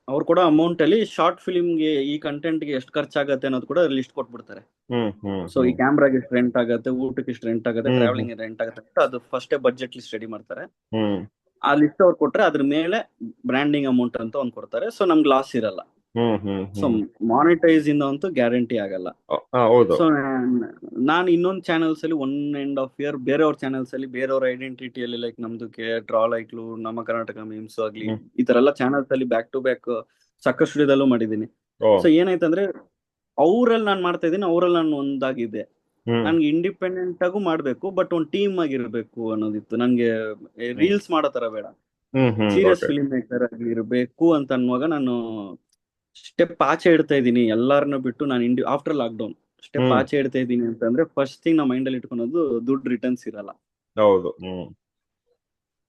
Speaker 2: ಅವ್ರು ಕೊಡೋ ಅಮೌಂಟ್ ಅಲ್ಲಿ ಶಾರ್ಟ್ ಫಿಲಿಮ್ಗೆ ಈ ಕಂಟೆಂಟ್ ಗೆ ಎಷ್ಟು ಖರ್ಚಾಗತ್ತೆ ಅನ್ನೋದು ಕೂಡ ಲಿಸ್ಟ್ ಕೊಟ್ಬಿಡ್ತಾರೆ.
Speaker 1: ಹ್ಮ್ ಹ್ಮ್
Speaker 2: ಸೊ ಈ
Speaker 1: ಹ್ಮ್
Speaker 2: ಕ್ಯಾಮ್ರಾಗೆ ಎಷ್ಟು ರೆಂಟ್ ಆಗುತ್ತೆ, ಊಟಕ್ಕೆ ಎಷ್ಟು ರೆಂಟ್ ಆಗುತ್ತೆ,
Speaker 1: ಹ್ಮ್ ಹ್ಮ್
Speaker 2: ಟ್ರಾವೆಲಿಂಗ್ ರೆಂಟ್ ಆಗುತ್ತೆ ಅಂತ ಅದು ಫಸ್ಟೇ ಬಡ್ಜೆಟ್ ಲಿಸ್ಟ್ ರೆಡಿ ಮಾಡ್ತಾರೆ.
Speaker 1: ಹ್ಮ್
Speaker 2: ಆ ಲಿಸ್ಟ್ ಅವ್ರು ಕೊಟ್ರೆ ಅದ್ರ ಮೇಲೆ ಬ್ರ್ಯಾಂಡಿಂಗ್ ಅಮೌಂಟ್ ಅಂತ ಒಂದು ಕೊಡ್ತಾರೆ. ಸೊ ನಮ್ಗೆ ಲಾಸ್ ಇರಲ್ಲ.
Speaker 1: ಹ್ಮ್ ಹ್ಮ್
Speaker 2: ಸೊ
Speaker 1: ಹ್ಮ್
Speaker 2: ಮಾನಿಟೈಸ್ ಇಂದ ಅಂತೂ ಗ್ಯಾರಂಟಿ ಆಗಲ್ಲ.
Speaker 1: ಹೌದು.
Speaker 2: ಸೊ ನಾನು ಇನ್ನೊಂದು ಚಾನಲ್ಸ್ ಅಲ್ಲಿ 1.5 year ಬೇರೆಯವ್ರ ಚಾನಲ್ಸ್ ಅಲ್ಲಿ ಬೇರೆಯವ್ರ ಐಡೆಂಟಿಟಿಯಲ್ಲಿ ಲೈಕ್ ನಮ್ದು ಟ್ರಾಲ್ ಐಕ್ಲು, ನಮ್ಮ ಕರ್ನಾಟಕ ಮೀಮ್ಸ್ ಆಗ್ಲಿ,
Speaker 1: ಹ್ಮ್
Speaker 2: ಈ ತರ ಎಲ್ಲ ಚಾನಲ್ಸ್ ಅಲ್ಲಿ ಬ್ಯಾಕ್ ಟು ಬ್ಯಾಕ್ ಸಾಕಷ್ಟು ಸ್ಟುಡಿಯೋದಲ್ಲೂ ಮಾಡಿದ್ದೀನಿ.
Speaker 1: ಓ.
Speaker 2: ಸೊ ಏನಾಯ್ತಂದ್ರೆ ಅವ್ರಲ್ಲಿ ನಾನು ಮಾಡ್ತಾ ಇದ್ದೀನಿ, ಅವರಲ್ಲಿ ನಾನು ಒಂದಾಗಿದೆ.
Speaker 1: ಹ್ಮ್
Speaker 2: ನನ್ಗೆ ಇಂಡಿಪೆಂಡೆಂಟ್ ಆಗು ಮಾಡ್ಬೇಕು, ಬಟ್ ಒಂದು ಟೀಮ್ ಆಗಿರ್ಬೇಕು ಅನ್ನೋದಿತ್ತು ನನ್ಗೆ.
Speaker 1: ಹ್ಮ್
Speaker 2: ರೀಲ್ಸ್ ಮಾಡೋ ತರ ಬೇಡ,
Speaker 1: ಹ್ಮ್
Speaker 2: ಸೀರಿಯಸ್
Speaker 1: ಓಕೆ.
Speaker 2: ಫಿಲ್ಮ್ ಮೇಕರ್ ಆಗಿ ಇರಬೇಕು ಅಂತ ಅನ್ನುವಾಗ ನಾನು ಸ್ಟೆಪ್ ಆಚೆ ಇಡ್ತಾ ಇದ್ದೀನಿ. ಎಲ್ಲಾರನ್ನ ಬಿಟ್ಟು ನಾನು ಆಫ್ಟರ್ ಲಾಕ್ಡೌನ್ ಸ್ಟೆಪ್
Speaker 1: ಹ್ಮ್
Speaker 2: ಆಚೆ ಇಡ್ತಾ ಇದ್ದೀನಿ ಅಂತಂದ್ರೆ ಫಸ್ಟ್ ಥಿಂಗ್ ನಮ್ಮ ಮೈಂಡ್ ಅಲ್ಲಿ ಇಟ್ಕೊಳೋದು ದುಡ್ಡು ರಿಟರ್ನ್ಸ್ ಇರಲ್ಲ.
Speaker 1: ಹೌದು. ಹ್ಮ್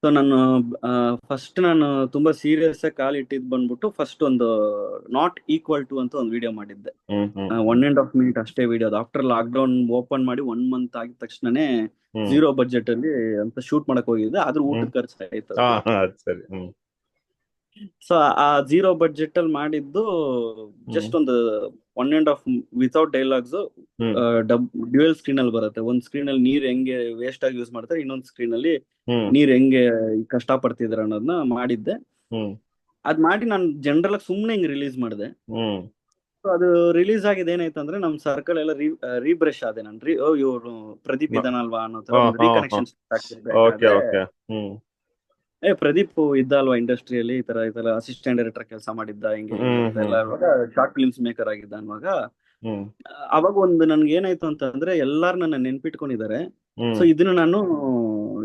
Speaker 2: ಸೊ ನಾನು ನಾನು ತುಂಬಾ ಸೀರಿಯಸ್ ಆಗಿ ಕಾಲ್ ಇಟ್ಟಿದ್ ಬಂದ್ಬಿಟ್ಟು ಫಸ್ಟ್ ಒಂದು ನಾಟ್ ಈಕ್ವಲ್ ಟು ಅಂತ ಒಂದು ವಿಡಿಯೋ ಮಾಡಿದ್ದೆ.
Speaker 1: ಹ್ಮ್ ಹ್ಮ್
Speaker 2: 1.5 minute ಅಷ್ಟೇ ವಿಡಿಯೋ. ಅದು ಆಫ್ಟರ್ ಲಾಕ್ಡೌನ್ ಓಪನ್ ಮಾಡಿ 1 month ಆಗಿದ ತಕ್ಷಣನೇ
Speaker 1: ಹ್ಮ್
Speaker 2: 0 ಬಜೆಟ್ ಅಲ್ಲಿ ಅಂತ ಶೂಟ್ ಮಾಡಕ್ ಹೋಗಿದ್ದೆ. ಆದ್ರೂ ಊಟದ
Speaker 1: ಹ್ಮ್
Speaker 2: ಖರ್ಚು ಆಯ್ತು.
Speaker 1: ಅದ್ ಸರಿ. ಹ್ಮ್
Speaker 2: ಸೊ ಆ 0 ಬಜೆಟ್ ಅಲ್ಲಿ ಮಾಡಿದ್ದು
Speaker 1: ಹ್ಮ್
Speaker 2: ಜಸ್ಟ್ ಒಂದು 1.5 ವಿತೌಟ್ ಡೈಲಾಗ್ಸ್
Speaker 1: ಹ್ಮ್
Speaker 2: ಡ್ಯುಯಲ್ ಸ್ಕ್ರೀನ್ ಅಲ್ಲಿ ಬರುತ್ತೆ. ಒಂದ್ ಸ್ಕ್ರೀನ್ ಅಲ್ಲಿ ನೀರ್ ಹೆಂಗೆ ವೇಸ್ಟ್ ಆಗಿ ಯೂಸ್ ಮಾಡ್ತಾರೆ, ಇನ್ನೊಂದ್ ಸ್ಕ್ರೀನ್ ಅಲ್ಲಿ
Speaker 1: ಹ್ಮ್
Speaker 2: ನೀರ್ ಹೆಂಗೆ ಕಷ್ಟ ಪಡ್ತಿದಾರೆ ಅನ್ನೋದನ್ನ ಮಾಡಿದ್ದೆ.
Speaker 1: ಹ್ಮ್
Speaker 2: ಅದ್ ಮಾಡಿ ನಾನು ಜನರಲ್ ಆಗಿ ಸುಮ್ನೆ ಹಿಂಗ್ ರಿಲೀಸ್ ಮಾಡಿದೆ.
Speaker 1: ಹ್ಮ್
Speaker 2: ಸೊ ಅದು ರಿಲೀಸ್ ಆಗಿದ್ ಏನಾಯ್ತಂದ್ರೆ ನಮ್ ಸರ್ಕಲ್ ಎಲ್ಲ ರೀಬ್ರಷ್ ಆದೆ ನಾನು. ಇವ್ರು ಪ್ರದೀಪ್ ಇದಾನಲ್ವಾ ಅನ್ನೋ ತರ ಒಂದು ರೀಕನೆಕ್ಷನ್
Speaker 1: ಓಕೆ
Speaker 2: ಆಗ್ತಿರ್ಬೇಕಾದ್ರೆ,
Speaker 1: ಓಕೆ. ಹ್ಮ್
Speaker 2: ಪ್ರದೀಪ್ ಇದ್ದ ಅಲ್ವಾ ಇಂಡಸ್ಟ್ರಿಯಲ್ಲಿ, ಈ ತರ ಅಸಿಸ್ಟೆಂಟ್ ಡೈರೆಕ್ಟರ್ ಕೆಲಸ ಮಾಡಿದ್ದ, ಹಿಂಗೆ ಹಿಂಗೆ
Speaker 1: ಹ್ಮ್
Speaker 2: ಅಂತ
Speaker 1: ಹ್ಮ್
Speaker 2: ಎಲ್ಲ ಶಾರ್ಟ್ ಫಿಲ್ಮ್ಸ್ ಮೇಕರ್ ಆಗಿದ್ದ ಅನ್ನುವಾಗ
Speaker 1: ಹ್ಮ್
Speaker 2: ಅವಾಗ ಒಂದು ನನ್ಗೆ ಏನಾಯ್ತು ಅಂತಂದ್ರೆ ಎಲ್ಲಾರು ನನ್ನ ನೆನ್ಪಿಟ್ಕೊಂಡಿದ್ದಾರೆ. ಸೊ
Speaker 1: ಹ್ಮ್
Speaker 2: ಇದನ್ನ ನಾನು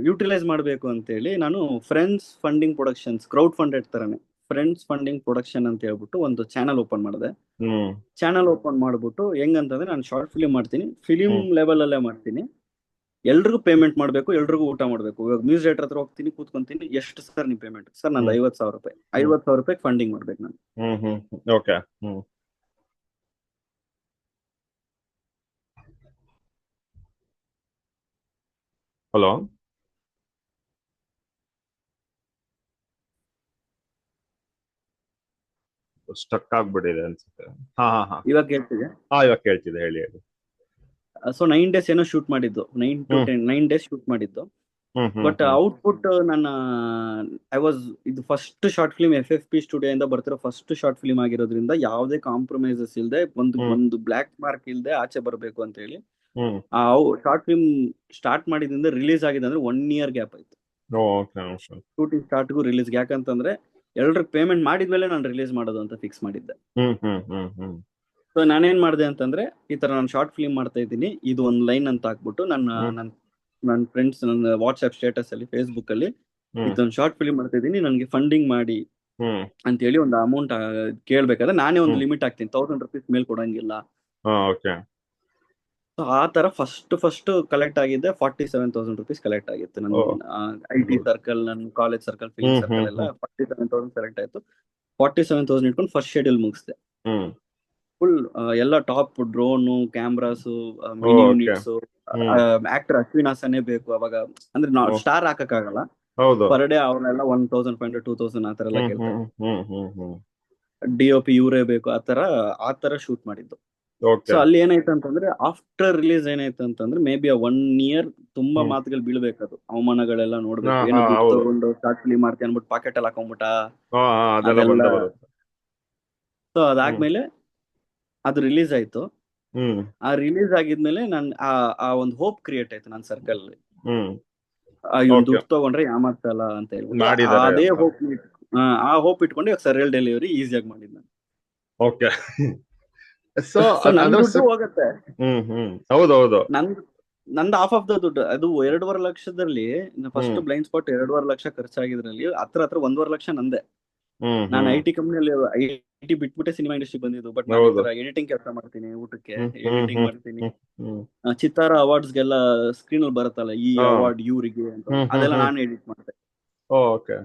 Speaker 2: ಯುಟಿಲೈಸ್ ಮಾಡ್ಬೇಕು ಅಂತೇಳಿ ನಾನು friends funding productions, crowd funded ತರನೇ ಫ್ರೆಂಡ್ಸ್ ಫಂಡಿಂಗ್ ಪ್ರೊಡಕ್ಷನ್ ಅಂತ ಹೇಳ್ಬಿಟ್ಟು ಒಂದು ಚಾನಲ್ ಓಪನ್ ಮಾಡಿದೆ.
Speaker 1: ಹ್ಮ್
Speaker 2: ಚಾನಲ್ ಓಪನ್ ಮಾಡ್ಬಿಟ್ಟು ಹೆಂಗಂತಂದ್ರೆ ನಾನು ಶಾರ್ಟ್ ಫಿಲ್ಮ್ ಮಾಡ್ತೀನಿ, ಫಿಲಿಂ
Speaker 1: ಹ್ಮ್
Speaker 2: ಲೆವೆಲ್ ಅಲ್ಲೇ ಮಾಡ್ತೀನಿ, ಎಲ್ರಿಗೂ ಪೇಮೆಂಟ್ ಮಾಡ್ಬೇಕು, ಎಲ್ರಿಗೂ ಊಟ ಮಾಡ್ಬೇಕು. ಇವಾಗ ಮ್ಯೂಸ್ ಡೈರೆಕ್ಟರ್ ಹತ್ರ ಹೋಗ್ತೀನಿ, ಕೂತ್ಕೊಂತೀನಿ, ಎಷ್ಟು ಸರ್ ನಿಮ್ ಪೇಮೆಂಟ್? ಸರ್ ನಂದು
Speaker 1: ಹ್ಮ್
Speaker 2: 50,000 ರೂಪಾಯಿ.
Speaker 1: ಹ್ಮ್
Speaker 2: 50,000 ರೂಪಾಯಿ ಫಂಡಿಂಗ್ ಮಾಡ್ಬೇಕು ನಾನು.
Speaker 1: ಹ್ಮ್ ಹ್ಮ್ ಓಕೆ. ಹ್ಮ್ ಹಲೋ. ಸ್ಟಕ್ ಆಗ್ಬಿಟ್ಟಿದೆ ಅನ್ಸುತ್ತೆ. ಹಾ ಹಾ ಹಾ
Speaker 2: ಇವಾಗ ಹೇಳ್ತಿದೆ.
Speaker 1: ಇವಾಗ ಕೇಳ್ತಿದೆ, ಹೇಳಿ ಹೇಳಿ.
Speaker 2: ಸೊ 9 days ಏನೋ ಶೂಟ್ ಮಾಡಿದ್ದು, 9 days ಶೂಟ್ ಮಾಡಿದ್ದು.
Speaker 1: ಹ್ಮ್ ಹ್ಮ್
Speaker 2: ಬಟ್ ಔಟ್ಪುಟ್ ನನ್ನ ಇದು first short film FFP studio ಇಂದ ಬರ್ತಿರೋ ಫಸ್ಟ್ ಶಾರ್ಟ್ ಫಿಲ್ಮ್ ಆಗಿರೋದ್ರಿಂದ ಯಾವುದೇ ಕಾಂಪ್ರಮೈಸಸ್ ಇಲ್ಲದೆ, ಒಂದು ಬ್ಲಾಕ್ ಮಾರ್ಕ್ ಇಲ್ಲದೆ ಆಚೆ ಬರಬೇಕು ಅಂತ ಹೇಳಿ ಆ ಶಾರ್ಟ್ ಫಿಲ್ಮ್ ಸ್ಟಾರ್ಟ್ ಮಾಡಿದ್ರಿಂದ ರಿಲೀಸ್ ಆಗಿದೆ ಅಂದ್ರೆ 1 year ಗ್ಯಾಪ್ ಆಯ್ತು ಶೂಟಿಂಗ್ ಸ್ಟಾರ್ಟ್ಗೂ ರಿಲೀಸ್. ಯಾಕಂತಂದ್ರೆ ಎಲ್ರಿಗೆ ಪೇಮೆಂಟ್ ಮಾಡಿದ್ಮೇಲೆ ನಾನು ರಿಲೀಸ್ ಮಾಡೋದು ಅಂತ ಫಿಕ್ಸ್ ಮಾಡಿದ್ದೆ. ಸೊ ನಾನೇನ್ ಮಾಡಿದೆ ಅಂತಂದ್ರೆ ಈ ತರ ನಾನು ಶಾರ್ಟ್ ಫಿಲ್ಮ್ ಮಾಡ್ತಾ ಇದ್ದೀನಿ, ಇದು ಒಂದು ಲೈನ್ ಅಂತ ಹಾಕ್ಬಿಟ್ಟು ನನ್ನ ಫ್ರೆಂಡ್ಸ್ ನನ್ನ ವಾಟ್ಸ್ಆಪ್ ಸ್ಟೇಟಸ್ ಅಲ್ಲಿ, ಫೇಸ್ಬುಕ್ ಅಲ್ಲಿ ಇದೊಂದು ಶಾರ್ಟ್ ಫಿಲ್ಮ್ ಮಾಡ್ತಾ ಇದ್ದೀನಿ, ನನಗೆ ಫಂಡಿಂಗ್ ಮಾಡಿ ಅಂತ ಹೇಳಿ ಒಂದು ಅಮೌಂಟ್ ಕೇಳ್ಬೇಕಾದ್ರೆ ನಾನೇ ಒಂದು ಲಿಮಿಟ್ ಹಾಕ್ತೀನಿ, 1,000 rupees ಮೇಲ್ ಕೊಡಂಗಿಲ್ಲ. ಸೊ ಆ ತರ ಫಸ್ಟ್ ಕಲೆಕ್ಟ್ ಆಗಿದ್ದೆ 47,000 rupees ಕಲೆಕ್ಟ್ ಆಗಿತ್ತು.
Speaker 1: ಓ
Speaker 2: ನನ್ನ IT
Speaker 1: ಗುಡ್.
Speaker 2: ಸರ್ಕಲ್, ನನ್ನ ಕಾಲೇಜ್ ಸರ್ಕಲ್, ಫಿಲ್ಮ್ ಸರ್ಕಲ್ ಎಲ್ಲ
Speaker 1: ಹ್ಮ್
Speaker 2: 47,000 ಕಲೆಕ್ಟ್ ಆಯ್ತು. 47,000 ಇಟ್ಕೊಂಡು ಫಸ್ಟ್ ಶೆಡ್ಯೂಲ್ ಮುಗಿಸ್ದೆ.
Speaker 1: ಹ್ಮ್
Speaker 2: ಫುಲ್ ಎಲ್ಲ top drone, cameras, mini
Speaker 1: okay.
Speaker 2: Units,
Speaker 1: hmm
Speaker 2: actor Ashwin ಹಾಸನೇ ಬೇಕು ಅವಾಗ. ಅಂದ್ರೆ
Speaker 1: ಓ
Speaker 2: ಸ್ಟಾರ್ ಹಾಕಕ್ಕಾಗಲ್ಲ.
Speaker 1: ಹೌದು.
Speaker 2: ಪರ್ ಡೇ ಅವ್ರನ್ನೆಲ್ಲ 1,500 2,000 ಆ ತರ ಎಲ್ಲ ಕೇಳ್ತಾರೆ.
Speaker 1: ಹ್ಮ್
Speaker 2: DOP ಇವರೇ ಬೇಕು, ಆ ತರ ಶೂಟ್ ಮಾಡಿದ್ದು. So
Speaker 1: okay.
Speaker 2: ಅಲ್ಲಿ ಏನಾಯ್ತು ಅಂತಂದ್ರೆ ಆಫ್ಟರ್ ರಿಲೀಸ್ ಏನಾಯ್ತು ಅಂತಂದ್ರೆ ಮೇ ಬಿ 1 year ತುಂಬಾ
Speaker 1: ಹ್ಮ್
Speaker 2: ಮಾತುಗಳು ಬೀಳ್ಬೇಕದು, ಅವಮಾನಗಳೆಲ್ಲ
Speaker 1: ಹಾ
Speaker 2: ನೋಡ್ಬೇಕು.
Speaker 1: ಹಾ
Speaker 2: ಏನೋ ದುಡ್ಡು
Speaker 1: ಹೌದು.
Speaker 2: ತಗೊಂಡು ಶಾರ್ಟ್ ಫಿಲಿಮ್ ಮಾಡ್ತೀನಿ ಅನ್ಬಿಟ್ಟು ಪಾಕೆಟ್ ಅಲ್ಲಿ ಹಾಕೊಂಡ್ಬಿಟ್ಟ
Speaker 1: ಅದೆಲ್ಲ
Speaker 2: ಅದೆಲ್ಲ.
Speaker 1: ಬಂದೇ ಬರುತ್ತೆ.
Speaker 2: ಸೊ
Speaker 1: ಹ್ಮ್
Speaker 2: ಅದಾದ್ಮೇಲೆ ಅದು ರಿಲೀಸ್ ಆಯ್ತು.
Speaker 1: ಹ್ಮ್
Speaker 2: ಆ ರಿಲೀಸ್ ಆಗಿದ್ಮೇಲೆ ಆ ಒಂದು ಹೋಪ್ ಕ್ರಿಯೇಟ್ ಆಯ್ತು ನನ್ನ ಸರ್ಕಲ್.
Speaker 1: ಹ್ಮ್
Speaker 2: ಇವ್ನು
Speaker 1: ಓಕೆ.
Speaker 2: ದುಡ್ಡು ತಗೊಂಡ್ರೆ ಯಾಮಾರ್ಸಲ್ಲ ಅಂತ ಹೇಳ್ಬಿಟ್ಟು
Speaker 1: ಮಾಡಿದ್ದಾರೆ
Speaker 2: ಅದೇ
Speaker 1: ಅಂತ.
Speaker 2: ಹೋಪ್ ಇಟ್ಕೊಂಡು ಇವಾಗ ಸರಿಯಲ್ ಡೆಲಿವರಿ ಈಸಿಯಾಗಿ ಮಾಡಿದ್ ನಾನು.
Speaker 1: ಓಕೆ. ಸೊ
Speaker 2: ಸೊ ನನ್
Speaker 1: ಅದ್ರ
Speaker 2: ದುಡ್ಡು ಹೋಗತ್ತೆ.
Speaker 1: ಹೌದೌದು.
Speaker 2: ನಂದು ಹಾಫ್ ಆಫ್ ದ ದುಡ್ಡು ಅದು 2.5 ಲಕ್ಷದಲ್ಲಿ ಫಸ್ಟ್
Speaker 1: ಹ್ಮ್
Speaker 2: ಬ್ಲೈಂಡ್ ಸ್ಪಾಟ್ 2.5 ಲಕ್ಷ ಖರ್ಚಾಗಿದ್ರಲ್ಲಿ ಹತ್ರ 1.5 ಲಕ್ಷ ನಂದೆ.
Speaker 1: ಹ್ಮ್
Speaker 2: ನಾನು
Speaker 1: ಹ್ಮ್
Speaker 2: IT ಕಂಪ್ನಿಯಲ್ಲಿ IT ಬಿಟ್ಬಿಟ್ಟೆ ಸಿನಿಮಾ ಇಂಡಸ್ಟ್ರಿ ಬಂದಿದ್ದು. ಬಟ್ ನಾನು ಈ
Speaker 1: ಹೌದು.
Speaker 2: ತರ ಎಡಿಟಿಂಗ್ ಕೆಲಸ ಮಾಡ್ತೀನಿ, ಊಟಕ್ಕೆ
Speaker 1: ಹ್ಮ್ ಹ್ಮ್
Speaker 2: ಎಡಿಟಿಂಗ್
Speaker 1: ಹ್ಮ್
Speaker 2: ಮಾಡ್ತೀನಿ.
Speaker 1: ಹ್ಮ್ ಹ್ಮ್
Speaker 2: ಚಿತ್ತಾರ ಅವಾರ್ಡ್ಸ್ಗೆಲ್ಲ ಸ್ಕ್ರೀನ್ ಅಲ್ಲಿ ಬರುತ್ತಲ್ಲ, ಈ
Speaker 1: ಹಾ
Speaker 2: ಅವಾರ್ಡ್ ಇವ್ರಿಗೆ ಅಂತ, ಅದೆಲ್ಲ ನಾನು ಎಡಿಟ್ ಮಾಡ್ತೆ.
Speaker 1: ಓಕೆ.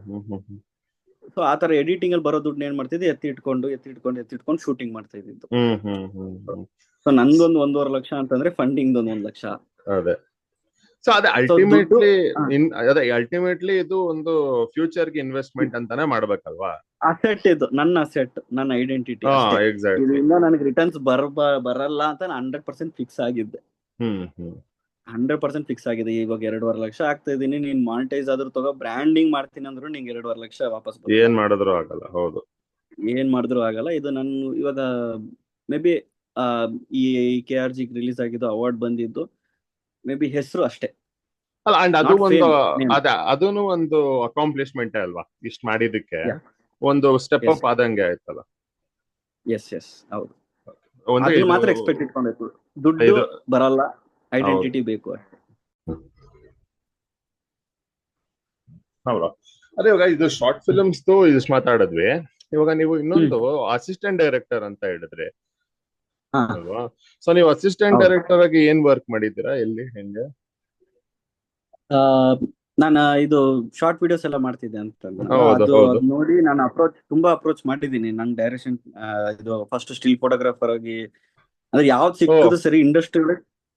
Speaker 2: ಸೊ ಆ ತರ ಎಡಿಟಿಂಗ್ ಅಲ್ಲಿ ಬರೋ ದುಡ್ಡು ಏನ್ ಮಾಡ್ತಿದ್ದೆ, ಎತ್ತಿಟ್ಕೊಂಡು ಶೂಟಿಂಗ್ ಮಾಡ್ತಾ ಇದ್ದಿದ್ದು. ಸೊ ನಂದೊಂದು 1.5 ಲಕ್ಷ ಅಂತಂದ್ರೆ ಫಂಡಿಂಗ್ ಒಂದು 1 ಲಕ್ಷ.
Speaker 1: ಅದೇ. ಸೊ ಅದೇ
Speaker 2: ಸೊ ದುಡ್ಡು
Speaker 1: ಅಲ್ಟಿಮೇಟ್ಲಿ ಇದು ಒಂದು ಫ್ಯೂಚರ್ ಗೆ ಇನ್ವೆಸ್ಟ್ಮೆಂಟ್ ಅಂತಾನೆ ಮಾಡ್ಬೇಕಲ್ವಾ?
Speaker 2: ಅಸೆಟ್, ಇದು ನನ್ನ ಅಸೆಟ್, ನನ್ನ ಐಡೆಂಟಿಟಿ
Speaker 1: ಹಾ
Speaker 2: ಅಷ್ಟೇ.
Speaker 1: ಎಕ್ಸಾಕ್ಟ್ಲಿ.
Speaker 2: ಇದರಿಂದ ನನಗೆ ರಿಟರ್ನ್ಸ್ ಬರಲ್ಲ ಅಂತ ನಾನು 100% ಫಿಕ್ಸ್ ಆಗಿದ್ದೆ.
Speaker 1: ಹ್ಮ್
Speaker 2: 100% ಫಿಕ್ಸ್ ಆಗಿದೆ. ಇವಾಗ 2.5 ಲಕ್ಷ ಆಗ್ತಾ ಇದೀನಿ. ನೀನ್ ಮಾನಿಟೈಸ್ ಆದ್ರೂ ತಗೋ, ಬ್ರ್ಯಾಂಡಿಂಗ್ ಮಾಡ್ತೀನಿ ಅಂದ್ರು ನಿಂಗೆ 2.5 ಲಕ್ಷ ವಾಪಸ್ ಬರಲ್ಲ.
Speaker 1: ಏನ್ ಮಾಡಿದ್ರು ಆಗಲ್ಲ. ಹೌದು.
Speaker 2: ಏನ್ ಮಾಡಿದ್ರು ಆಗಲ್ಲ. ಇದು ನಾನು ಇವಾಗ ಮೇ ಬಿ ಈ KRG ರಿಲೀಸ್ ಆಗಿದ್ದು, ಅವಾರ್ಡ್ ಬಂದಿದ್ದು ಮೇ ಬಿ ಹೆಸರು ಅಷ್ಟೇ,
Speaker 1: ಅಲ್ಲ ಅಂಡ್ ಅದು
Speaker 2: ನಾಟ್
Speaker 1: ಒಂದು
Speaker 2: ಫೇಮ್ ನೇಮ್.
Speaker 1: ಅದೂನು ಒಂದು ಅಕಾಂಪ್ಲಿಷ್ಮೆಂಟ್ ಅಲ್ವಾ? ಇಷ್ಟ ಮಾಡಿದಕ್ಕೆ
Speaker 2: ಯಾ
Speaker 1: ಒಂದು ಸ್ಟೆಪ್
Speaker 2: ಎಸ್
Speaker 1: ಅಪ್ ಆದಂಗೆ ಆಯ್ತಲ್ಲ.
Speaker 2: ಎಸ್ ಹೌದು.
Speaker 1: ಒಂದು
Speaker 2: ಅದನ್ನ
Speaker 1: ಇದು
Speaker 2: ಮಾತ್ರ ಎಕ್ಸ್ಪೆಕ್ಟ್ ಇಟ್ಕೊಬೇಕು. ದುಡ್ಡು
Speaker 1: ಇದು
Speaker 2: ಬರಲ್ಲ,
Speaker 1: ಹೌದು
Speaker 2: ಐಡೆಂಟಿಟಿ ಬೇಕು ಅಷ್ಟೇ.
Speaker 1: ಹೌದಾ. ಅದೇ ಇವಾಗ ಇದು ಶಾರ್ಟ್ ಫಿಲ್ಮ್ಸ್ ಇಷ್ಟು ಮಾತಾಡಿದ್ವಿ. ಇವಾಗ ನೀವು ಇನ್ನೊಂದು ಅಸಿಸ್ಟೆಂಟ್ ಡೈರೆಕ್ಟರ್ ಅಂತ ಹೇಳಿದ್ರಿ
Speaker 2: ಹಾ
Speaker 1: ಅಲ್ವಾ? ಸೊ ನೀವು ಅಸಿಸ್ಟೆಂಟ್
Speaker 2: ಹೌದು.
Speaker 1: ಡೈರೆಕ್ಟರ್ ಆಗಿ ಏನ್ ವರ್ಕ್ ಮಾಡಿದ್ದೀರಾ? ಎಲ್ಲಿ ಹೆಂಗೆ?
Speaker 2: ನಾನು ಇದು ಶಾರ್ಟ್ ವಿಡಿಯೋಸ್ ಎಲ್ಲ ಮಾಡ್ತಿದ್ದೆ ಅಂತಂದ್ನಲ್ಲ,
Speaker 1: ಹೌದು
Speaker 2: ಅದು
Speaker 1: ಹೌದು.
Speaker 2: ನೋಡಿ ನಾನು ತುಂಬಾ ಅಪ್ರೋಚ್ ಮಾಡಿದ್ದೀನಿ. ನಂಗೆ ಡೈರೆಕ್ಷನ್ ಇದು ಫಸ್ಟ್ ಸ್ಟಿಲ್ ಫೋಟೋಗ್ರಾಫರ್ ಆಗಿ, ಅಂದ್ರೆ ಯಾವ್ದು
Speaker 1: ಓ
Speaker 2: ಸಿಕ್ಕಿದ್ರು ಸರಿ ಇಂಡಸ್ಟ್ರಿ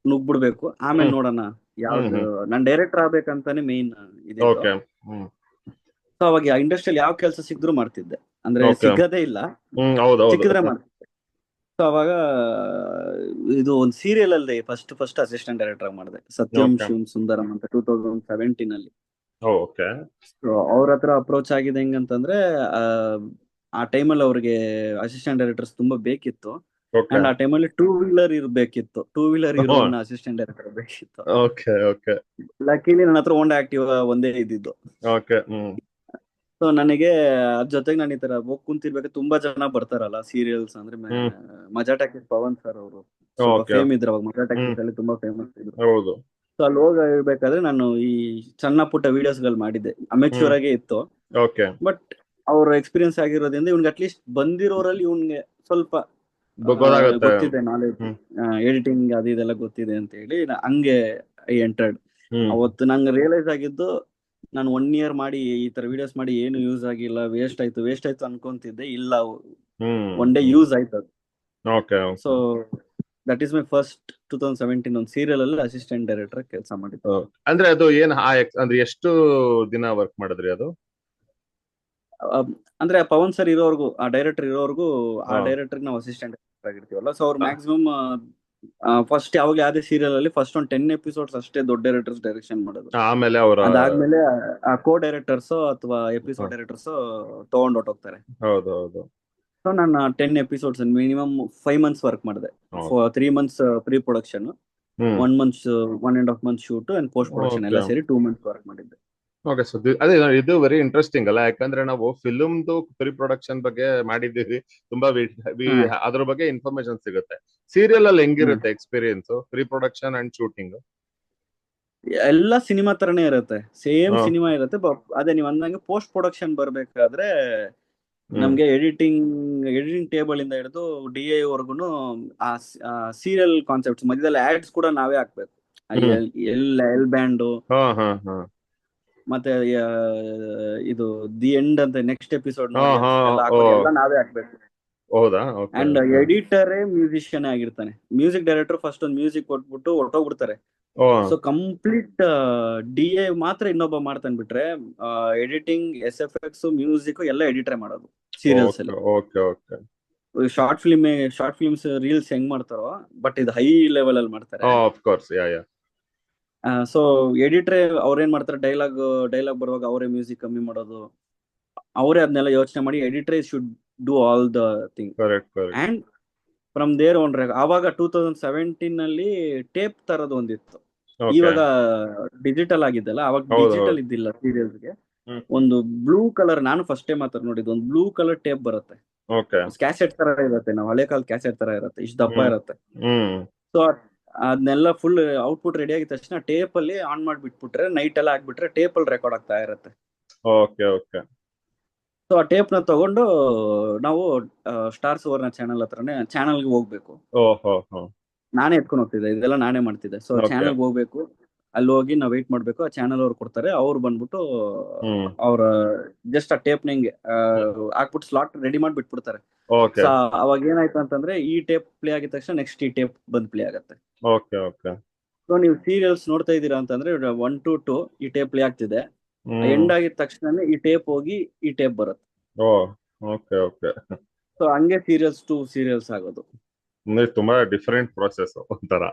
Speaker 2: ನುಗ್ಬಿಡ್ಬೇಕು, ಆಮೇಲೆ
Speaker 1: ಹ್ಮ್
Speaker 2: ನೋಡೋಣ
Speaker 1: ಹ್ಮ್
Speaker 2: ಯಾವ್ದು.
Speaker 1: ಹ್ಮ್
Speaker 2: ನಾನು ಡೈರೆಕ್ಟರ್ ಆಗ್ಬೇಕಂತಾನೆ ಮೇನ್ ಇದಿತ್ತು.
Speaker 1: ಓಕೆ. ಹ್ಮ್
Speaker 2: ಸೊ ಅವಾಗ ಇಂಡಸ್ಟ್ರಿಯಲ್ಲಿ ಯಾವ ಕೆಲಸ ಸಿಕ್ಕಿದ್ರು ಮಾಡ್ತಿದ್ದೆ, ಅಂದ್ರೆ
Speaker 1: ಓಕೆ.
Speaker 2: ಸಿಗದೇ ಇಲ್ಲ,
Speaker 1: ಹೌದು ಹೌದು.
Speaker 2: ಸಿಕ್ಕಿದ್ರೆ ಮಾಡ್ತಿದ್ದೆ. ಸೊ ಅವಾಗ ಇದು ಒಂದು ಸೀರಿಯಲ್ ಅಲ್ಲಿ ಫಸ್ಟ್ ಅಸಿಸ್ಟೆಂಟ್ ಡೈರೆಕ್ಟರ್ ಆಗಿ ಮಾಡಿದೆ, ಸತ್ಯಂ
Speaker 1: ಓಕೆ.
Speaker 2: ಶಿವಂ ಸುಂದರಂ ಅಂತ 2017 ಅಲ್ಲಿ.
Speaker 1: ಓಕೆ.
Speaker 2: ಸೊ ಅವ್ರ ಹತ್ರ ಅಪ್ರೋಚ್ ಆಗಿದೆ ಹೆಂಗಂತಂದ್ರೆ, ಆ ಟೈಮಲ್ಲಿ ಅವ್ರಿಗೆ ಅಸಿಸ್ಟೆಂಟ್ ಡೈರೆಕ್ಟರ್ಸ್ ತುಂಬಾ ಬೇಕಿತ್ತು.
Speaker 1: ಓಕೆ.
Speaker 2: ಅಂಡ್ ಆ ಟೈಮಲ್ಲಿ 2 ವೀಲರ್ ಇರ್ಬೇಕಿತ್ತು, 2 ವೀಲರ್ ಇರೋನ್ನ ಅಸಿಸ್ಟೆಂಟ್ ಡೈರೆಕ್ಟರ್ ಬೇಕಿತ್ತು.
Speaker 1: ಓಕೆ. ಓಕೆ.
Speaker 2: ಲಕ್ಕಿಲಿ ನನ್ನ ಹತ್ರ ಹೋಂಡಾ ಆಕ್ಟಿವ್ ಒಂದೇ ಇದ್ದಿದ್ದು.
Speaker 1: ಓಕೆ.
Speaker 2: ಸೊ ನನಗೆ ಅದ್ರ ಜೊತೆಗೆ ನಾನು ಈ ತರ ಹೋಗಿ ಕುಂತಿರ್ಬೇಕು. ತುಂಬಾ ಜನ ಬರ್ತಾರಲ್ಲ ಸೀರಿಯಲ್ಸ್ ಅಂದ್ರೆ, ಮಜಾ ಟಾಕೀಸ್ ಪವನ್ ಸರ್ ಅವರು ಸ್ವಲ್ಪ
Speaker 1: ಓಕೆ.
Speaker 2: ಫೇಮ್ ಇದ್ರು ಅವಾಗ, ಮಜಾ ಟಾಕೀಸ್ ಅಲ್ಲಿ ತುಂಬಾ ಫೇಮಸ್ ಇದ್ರು.
Speaker 1: ಹೌದು.
Speaker 2: ಸೊ ಅಲ್ಲಿ ಹೋಗಿರ್ಬೇಕಾದ್ರೆ ನಾನು ಈ ಸಣ್ಣ ಪುಟ್ಟ ವಿಡಿಯೋಸ್ ಗಳು ಮಾಡಿದ್ದೆ, ಅಮೆಚ್ಯೂರ್ ಆಗೇ ಇತ್ತು.
Speaker 1: ಓಕೆ.
Speaker 2: ಬಟ್ ಅವ್ರ ಎಕ್ಸ್ಪೀರಿಯನ್ಸ್ ಆಗಿರೋದ್ರಿಂದ ಇವ್ನಿಗೆ ಅಟ್ಲೀಸ್ಟ್ ಬಂದಿರೋರಲ್ಲಿ ಇವ್ನಿಗೆ ಸ್ವಲ್ಪ
Speaker 1: ಗೊತ್ತಾಗತ್ತೆ.
Speaker 2: ಗೊತ್ತಿದೆ, ನಾಲೆಜ್, ಎಡಿಟಿಂಗ್ ಅದು ಇದೆಲ್ಲ ಗೊತ್ತಿದೆ ಅಂತ ಹೇಳಿ ಹಂಗೆ ಎಂಟರ್ಡ್. ಅವತ್ತು ನಂಗೆ ರಿಯಲೈಸ್ ಆಗಿದ್ದು, ನಾನು 1 year ಮಾಡಿ ಈ ತರ ವಿಡಿಯೋಸ್ ಮಾಡಿ ಏನು ಯೂಸ್ ಆಗಿಲ್ಲ, ವೇಸ್ಟ್ ಆಯ್ತು ಅನ್ಕೊಂತಿದ್ದೆ. ಇಲ್ಲ, ಒನ್ ಡೇ ಯೂಸ್ ಆಯ್ತು ಅದು.
Speaker 1: Okay.
Speaker 2: So that is my first 2017 ಒಂದು ಸೀರಿಯಲ್ ಅಲ್ಲಿ ಅಸಿಸ್ಟೆಂಟ್ ಡೈರೆಕ್ಟರ್ ಕೆಲಸ ಮಾಡಿದ್ದು.
Speaker 1: ಅಂದ್ರೆ ಅದು ಏನ್ ಅಂದ್ರೆ ಎಷ್ಟು ದಿನ ವರ್ಕ್ ಮಾಡಿದ್ರಿ ಅದು?
Speaker 2: ಅಂದ್ರೆ ಪವನ್ ಸರ್ ಇರೋರ್ಗು, ಆ ಡೈರೆಕ್ಟರ್ ಇರೋರ್ಗು, ಆ ಡೈರೆಕ್ಟರ್ ನಾವು ಅಸಿಸ್ಟೆಂಟ್ ಆಗಿರ್ತೀವಲ್ಲ, ಸೊ ಅವ್ರು ಮ್ಯಾಕ್ಸಿಮಮ್ ಫಸ್ಟ್ ಯಾವಾಗ ಯಾವ್ದೇ ಸೀರಿಯಲ್ ಅಲ್ಲಿ ಫಸ್ಟ್ ಒಂದು 10 episodes ಅಷ್ಟೇ ದೊಡ್ಡ ಡೈರೆಕ್ಟರ್ಸ್ ಡೈರೆಕ್ಷನ್ ಮಾಡೋದು.
Speaker 1: ಆಮೇಲೆ ಅವರ
Speaker 2: ಅದಾದ್ಮೇಲೆ ಆ ಕೋ ಡೈರೆಕ್ಟರ್ಸ್ ಅಥವಾ ಎಪಿಸೋಡ್ ಡೈರೆಕ್ಟರ್ಸ್ ತಗೊಂಡ್ ಹೊಟ್ಟೋಗ್ತಾರೆ.
Speaker 1: ಹೌದು ಹೌದು.
Speaker 2: ಸೊ ನಾನು 10 episodes ಮಿನಿಮಮ್ 5 months ವರ್ಕ್ ಮಾಡಿದೆ. 3 months pre production, 1 month 1.5 months shoot and post production ಎಲ್ಲ ಸೇರಿ 2 months ವರ್ಕ್ ಮಾಡಿದ್ದೆ.
Speaker 1: ಓಕೆ. ಸೊ ಅದೇ ಇದು ವೆರಿ ಇಂಟ್ರೆಸ್ಟಿಂಗ್ ಅಲ್ಲ, ಯಾಕಂದ್ರೆ ನಾವು ಫಿಲ್ಮ್ದು ಪ್ರೀ ಪ್ರೊಡಕ್ಷನ್ ಬಗ್ಗೆ ಮಾಡಿದ್ದೀವಿ, ತುಂಬಾ ಅದ್ರ ಬಗ್ಗೆ ಇನ್ಫಾರ್ಮೇಶನ್ ಸಿಗುತ್ತೆ. ಸೀರಿಯಲ್ ಅಲ್ಲಿ ಹೆಂಗಿರುತ್ತೆ experience pre production and shooting?
Speaker 2: ಎಲ್ಲ ಸಿನಿಮಾ ತರನೇ ಇರುತ್ತೆ, ಸೇಮ್ ಸಿನಿಮಾ ಇರುತ್ತೆ. ಅದೇ ನೀವು ಅಂದಂಗೆ ಪೋಸ್ಟ್ ಪ್ರೊಡಕ್ಷನ್ ಬರ್ಬೇಕಾದ್ರೆ
Speaker 1: ಹ್ಮ್
Speaker 2: ನಮ್ಗೆ ಎಡಿಟಿಂಗ್ ಟೇಬಲ್ ಇಂದ ಹಿಡಿದು DA ವರ್ಗುನು ಆ ಸೀರಿಯಲ್ ಕಾನ್ಸೆಪ್ಟ್ಸ್ ಮಧ್ಯದಲ್ಲಿ ಆಡ್ಸ್ ಕೂಡ ನಾವೇ ಹಾಕ್ಬೇಕು.
Speaker 1: ಹ್ಮ್
Speaker 2: ಎಲ್ ಬ್ಯಾಂಡು
Speaker 1: ಹಾ ಹಾ ಹಾ
Speaker 2: ಮತ್ತೆ ಇದು ದಿ ಎಂಡ್ ಅಂತ ನೆಕ್ಸ್ಟ್ ಎಪಿಸೋಡ್
Speaker 1: ಹಾ
Speaker 2: ನೋಡಿ
Speaker 1: ಹಾ
Speaker 2: ಅಂತೆಲ್ಲ
Speaker 1: ಓ
Speaker 2: ಹಾಕೋದು ಎಲ್ಲ ನಾವೇ ಹಾಕ್ಬೇಕು.
Speaker 1: ಹೌದಾ, ಓಕೆ
Speaker 2: ಅಂಡ್
Speaker 1: ಓಕೆ.
Speaker 2: ಎಡಿಟರೇ ಮ್ಯೂಸಿಷಿಯನ್ ಆಗಿರ್ತಾನೆ. ಮ್ಯೂಸಿಕ್ ಡೈರೆಕ್ಟರ್ ಫಸ್ಟ್ ಒಂದು ಮ್ಯೂಸಿಕ್ ಕೊಟ್ಬಿಟ್ಟು ಹೊರಟೋಗ್ಬಿಡ್ತಾರೆ.
Speaker 1: ಓ
Speaker 2: ಸೊ ಕಂಪ್ಲೀಟ್ DA ಮಾತ್ರ ಇನ್ನೊಬ್ಬ ಮಾಡ್ತಾನೆ ಬಿಟ್ರೆ ಎಡಿಟಿಂಗ್, SFX, ಮ್ಯೂಸಿಕ್ ಎಲ್ಲ ಎಡಿಟರ್ ಮಾಡೋದು ಸೀರಿಯಲ್ಸ್
Speaker 1: ಓಕೆ
Speaker 2: ಅಲ್ಲಿ.
Speaker 1: Okay okay.
Speaker 2: Short films reels ಹೆಂಗ್ ಮಾಡ್ತಾರೋ ಬಟ್ ಇದು ಹೈ ಲೆವೆಲ್ ಅಲ್ಲಿ ಮಾಡ್ತಾರೆ.
Speaker 1: Of course, yeah yeah.
Speaker 2: So ಎಡಿಟ್ರೆ ಅವ್ರೇನ್ ಮಾಡ್ತಾರೆ, ಡೈಲಾಗ್ ಬರುವಾಗ ಅವರೇ ಮ್ಯೂಸಿಕ್ ಕಮ್ಮಿ ಮಾಡೋದು, ಅವರೇ ಅದನ್ನೆಲ್ಲ ಯೋಚನೆ ಮಾಡಿ ಎಡಿಟ್ರೆ should do all the thing.
Speaker 1: Correct correct.
Speaker 2: And from there on ಆವಾಗ 2017 ಅಲ್ಲಿ ಟೇಪ್ ತರದು ಒಂದಿತ್ತು.
Speaker 1: ಓಕೆ.
Speaker 2: ಇವಾಗ ಡಿಜಿಟಲ್ ಆಗಿದ್ದಲ್ಲ, ಅವಾಗ
Speaker 1: ಹೌದು
Speaker 2: ಡಿಜಿಟಲ್
Speaker 1: ಹೌದು.
Speaker 2: ಇದ್ದಿಲ್ಲ ಸೀರಿಯಲ್ಸ್ಗೆ.
Speaker 1: ಹ್ಮ್
Speaker 2: ಒಂದು ಬ್ಲೂ ಕಲರ್, ನಾನು ಫಸ್ಟ್ ಟೈಮ್ ಮಾತ್ರ ನೋಡಿದ್ದು, ಒಂದು ಬ್ಲೂ ಕಲರ್ ಟೇಪ್ ಬರುತ್ತೆ.
Speaker 1: ಓಕೆ.
Speaker 2: ಕ್ಯಾಸೆಟ್ ತರ ಇರುತ್ತೆ, ನಾವು ಹಳೆ ಕಾಲ ಕ್ಯಾಸೆಟ್ ತರ ಇರುತ್ತೆ, ಇಷ್ಟು ದಪ್ಪ
Speaker 1: ಹ್ಮ್
Speaker 2: ಇರುತ್ತೆ.
Speaker 1: ಹ್ಮ್
Speaker 2: ಸೊ ಅದನ್ನೆಲ್ಲ ಫುಲ್ ಔಟ್ಪುಟ್ ರೆಡಿ ಆಗಿದ ತಕ್ಷಣ ಟೇಪ್ ಅಲ್ಲಿ ಆನ್ ಮಾಡಿ ಬಿಟ್ಬಿಟ್ರೆ, ನೈಟ್ ಎಲ್ಲ ಹಾಕ್ಬಿಟ್ರೆ ಟೇಪ್ ಅಲ್ಲಿ ರೆಕಾರ್ಡ್ ಆಗ್ತಾ ಇರುತ್ತೆ.
Speaker 1: Okay okay.
Speaker 2: ಸೊ ಆ ಟೇಪ್ ನ ತಗೊಂಡು ನಾವು ಸ್ಟಾರ್ ಸುವರ್ಣ ಚಾನಲ್ ಹತ್ರನೇ ಚಾನಲ್ಗೆ ಹೋಗ್ಬೇಕು.
Speaker 1: ಓಹೋ ಹೋ.
Speaker 2: ನಾನೇ ಎತ್ಕೊಂಡು ಹೋಗ್ತಿದ್ದೆ, ಇದೆಲ್ಲ ನಾನೇ ಮಾಡ್ತಿದ್ದೆ. So
Speaker 1: okay.
Speaker 2: ಚಾನಲ್ಗೆ ಹೋಗ್ಬೇಕು, ಅಲ್ಲಿ ಹೋಗಿ ನಾವು ವೆಯ್ಟ್ ಮಾಡ್ಬೇಕು. ಆ ಚಾನಲ್ ಅವ್ರು ಕೊಡ್ತಾರೆ, ಅವ್ರು ಬಂದ್ಬಿಟ್ಟು
Speaker 1: ಹ್ಮ್
Speaker 2: ಅವ್ರ ಜಸ್ಟ್ ಆ ಟೇಪ್ ನಂಗೆ ಹಾಕ್ಬಿಟ್ಟು ಸ್ಲಾಟ್ ರೆಡಿ ಮಾಡಿ ಬಿಟ್ಬಿಡ್ತಾರೆ.
Speaker 1: ಓಕೆ
Speaker 2: ಸೊ ಅವಾಗ ಏನಾಯ್ತು ಅಂತಂದ್ರೆ, ಈ ಟೇಪ್ ಪ್ಲೇ ಆಗಿದ ತಕ್ಷಣ ನೆಕ್ಸ್ಟ್ ಈ ಟೇಪ್ ಬಂದ್ ಪ್ಲೇ ಆಗುತ್ತೆ.
Speaker 1: Okay okay.
Speaker 2: ಸೊ ನೀವು ಸೀರಿಯಲ್ಸ್ ನೋಡ್ತಾ ಇದ್ದೀರಾ ಅಂತಂದ್ರೆ 1 to 2 ಈ ಟೇಪ್ ಪ್ಲೇ ಆಗ್ತಿದೆ,
Speaker 1: ಹ್ಮ್
Speaker 2: ಎಂಡ್ ಆಗಿದ ತಕ್ಷಣ ಈ ಟೇಪ್ ಹೋಗಿ ಈ ಟೇಪ್ ಬರುತ್ತೆ.
Speaker 1: ಓ ಓಕೆ ಓಕೆ.
Speaker 2: ಸೊ ಹಂಗೆ ಸೀರಿಯಲ್ಸ್ ಟು ಸೀರಿಯಲ್ಸ್ ಆಗೋದು.
Speaker 1: ಅಂದ್ರೆ ತುಂಬಾ ಡಿಫರೆಂಟ್ ಪ್ರೊಸೆಸ್ ಒಂಥರ.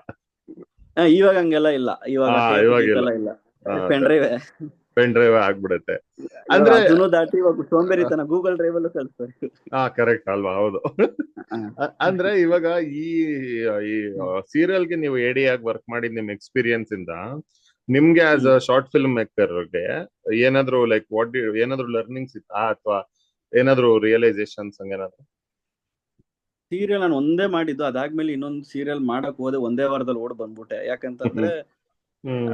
Speaker 2: ಇವಾಗ ಹಂಗೆಲ್ಲ ಇಲ್ಲ, ಇವಾಗ
Speaker 1: ಹಾ
Speaker 2: ಟೇಪ್
Speaker 1: ಇವಾಗಿಲ್ಲ.
Speaker 2: ಎಲ್ಲ ಇಲ್ಲ, ಪೆನ್ ಡ್ರೈವ್.
Speaker 1: ಪೆನ್ ಡ್ರೈವ್ ಆಗ್ಬಿಡುತ್ತೆ. ಅಂದ್ರೆ
Speaker 2: ಅದನ್ನು ದಾಟಿ ಇವಾಗ ಸೋಂಬೇರಿತನ ಗೂಗಲ್ ಡ್ರೈವ್ ಅಲ್ಲೂ ಕಳಿಸ್ತಾರೆ.
Speaker 1: ಹಾ ಕರೆಕ್ಟ್ ಅಲ್ವಾ, ಹೌದು. ಅಂದ್ರೆ ಇವಾಗ ಈ ಈ ಸೀರಿಯಲ್ಗೆ ನೀವು ಎಡಿ ಆಗಿ ವರ್ಕ್ ಮಾಡಿದ ನಿಮ್ ಎಕ್ಸ್ಪೀರಿಯನ್ಸ್ ಇಂದ ನಿಮ್ಗೆ ಆಸ್ ಅ ಶಾರ್ಟ್ ಫಿಲ್ಮ್ ಮೇಕರ್ಗೆ ಏನಾದ್ರು ಲೈಕ್ ಏನಾದ್ರು ಲರ್ನಿಂಗ್ಸ್ ಇತ್ತಾ, ಅಥವಾ ಏನಾದ್ರು ರಿಯಲೈಸೇಷನ್ಸ್ ಹಂಗೇನಾದ್ರು?
Speaker 2: ಸೀರಿಯಲ್ ನಾನು ಒಂದೇ ಮಾಡಿದ್ದು, ಅದಾದ್ಮೇಲೆ ಇನ್ನೊಂದು ಸೀರಿಯಲ್ ಮಾಡಕ್ ಹೋದೆ, ಒಂದೇ ವಾರದಲ್ಲಿ ಓಡ್ ಬಂದ್ಬಿಟ್ಟೆ. ಯಾಕಂತಂದ್ರೆ
Speaker 1: ಹ್ಮ್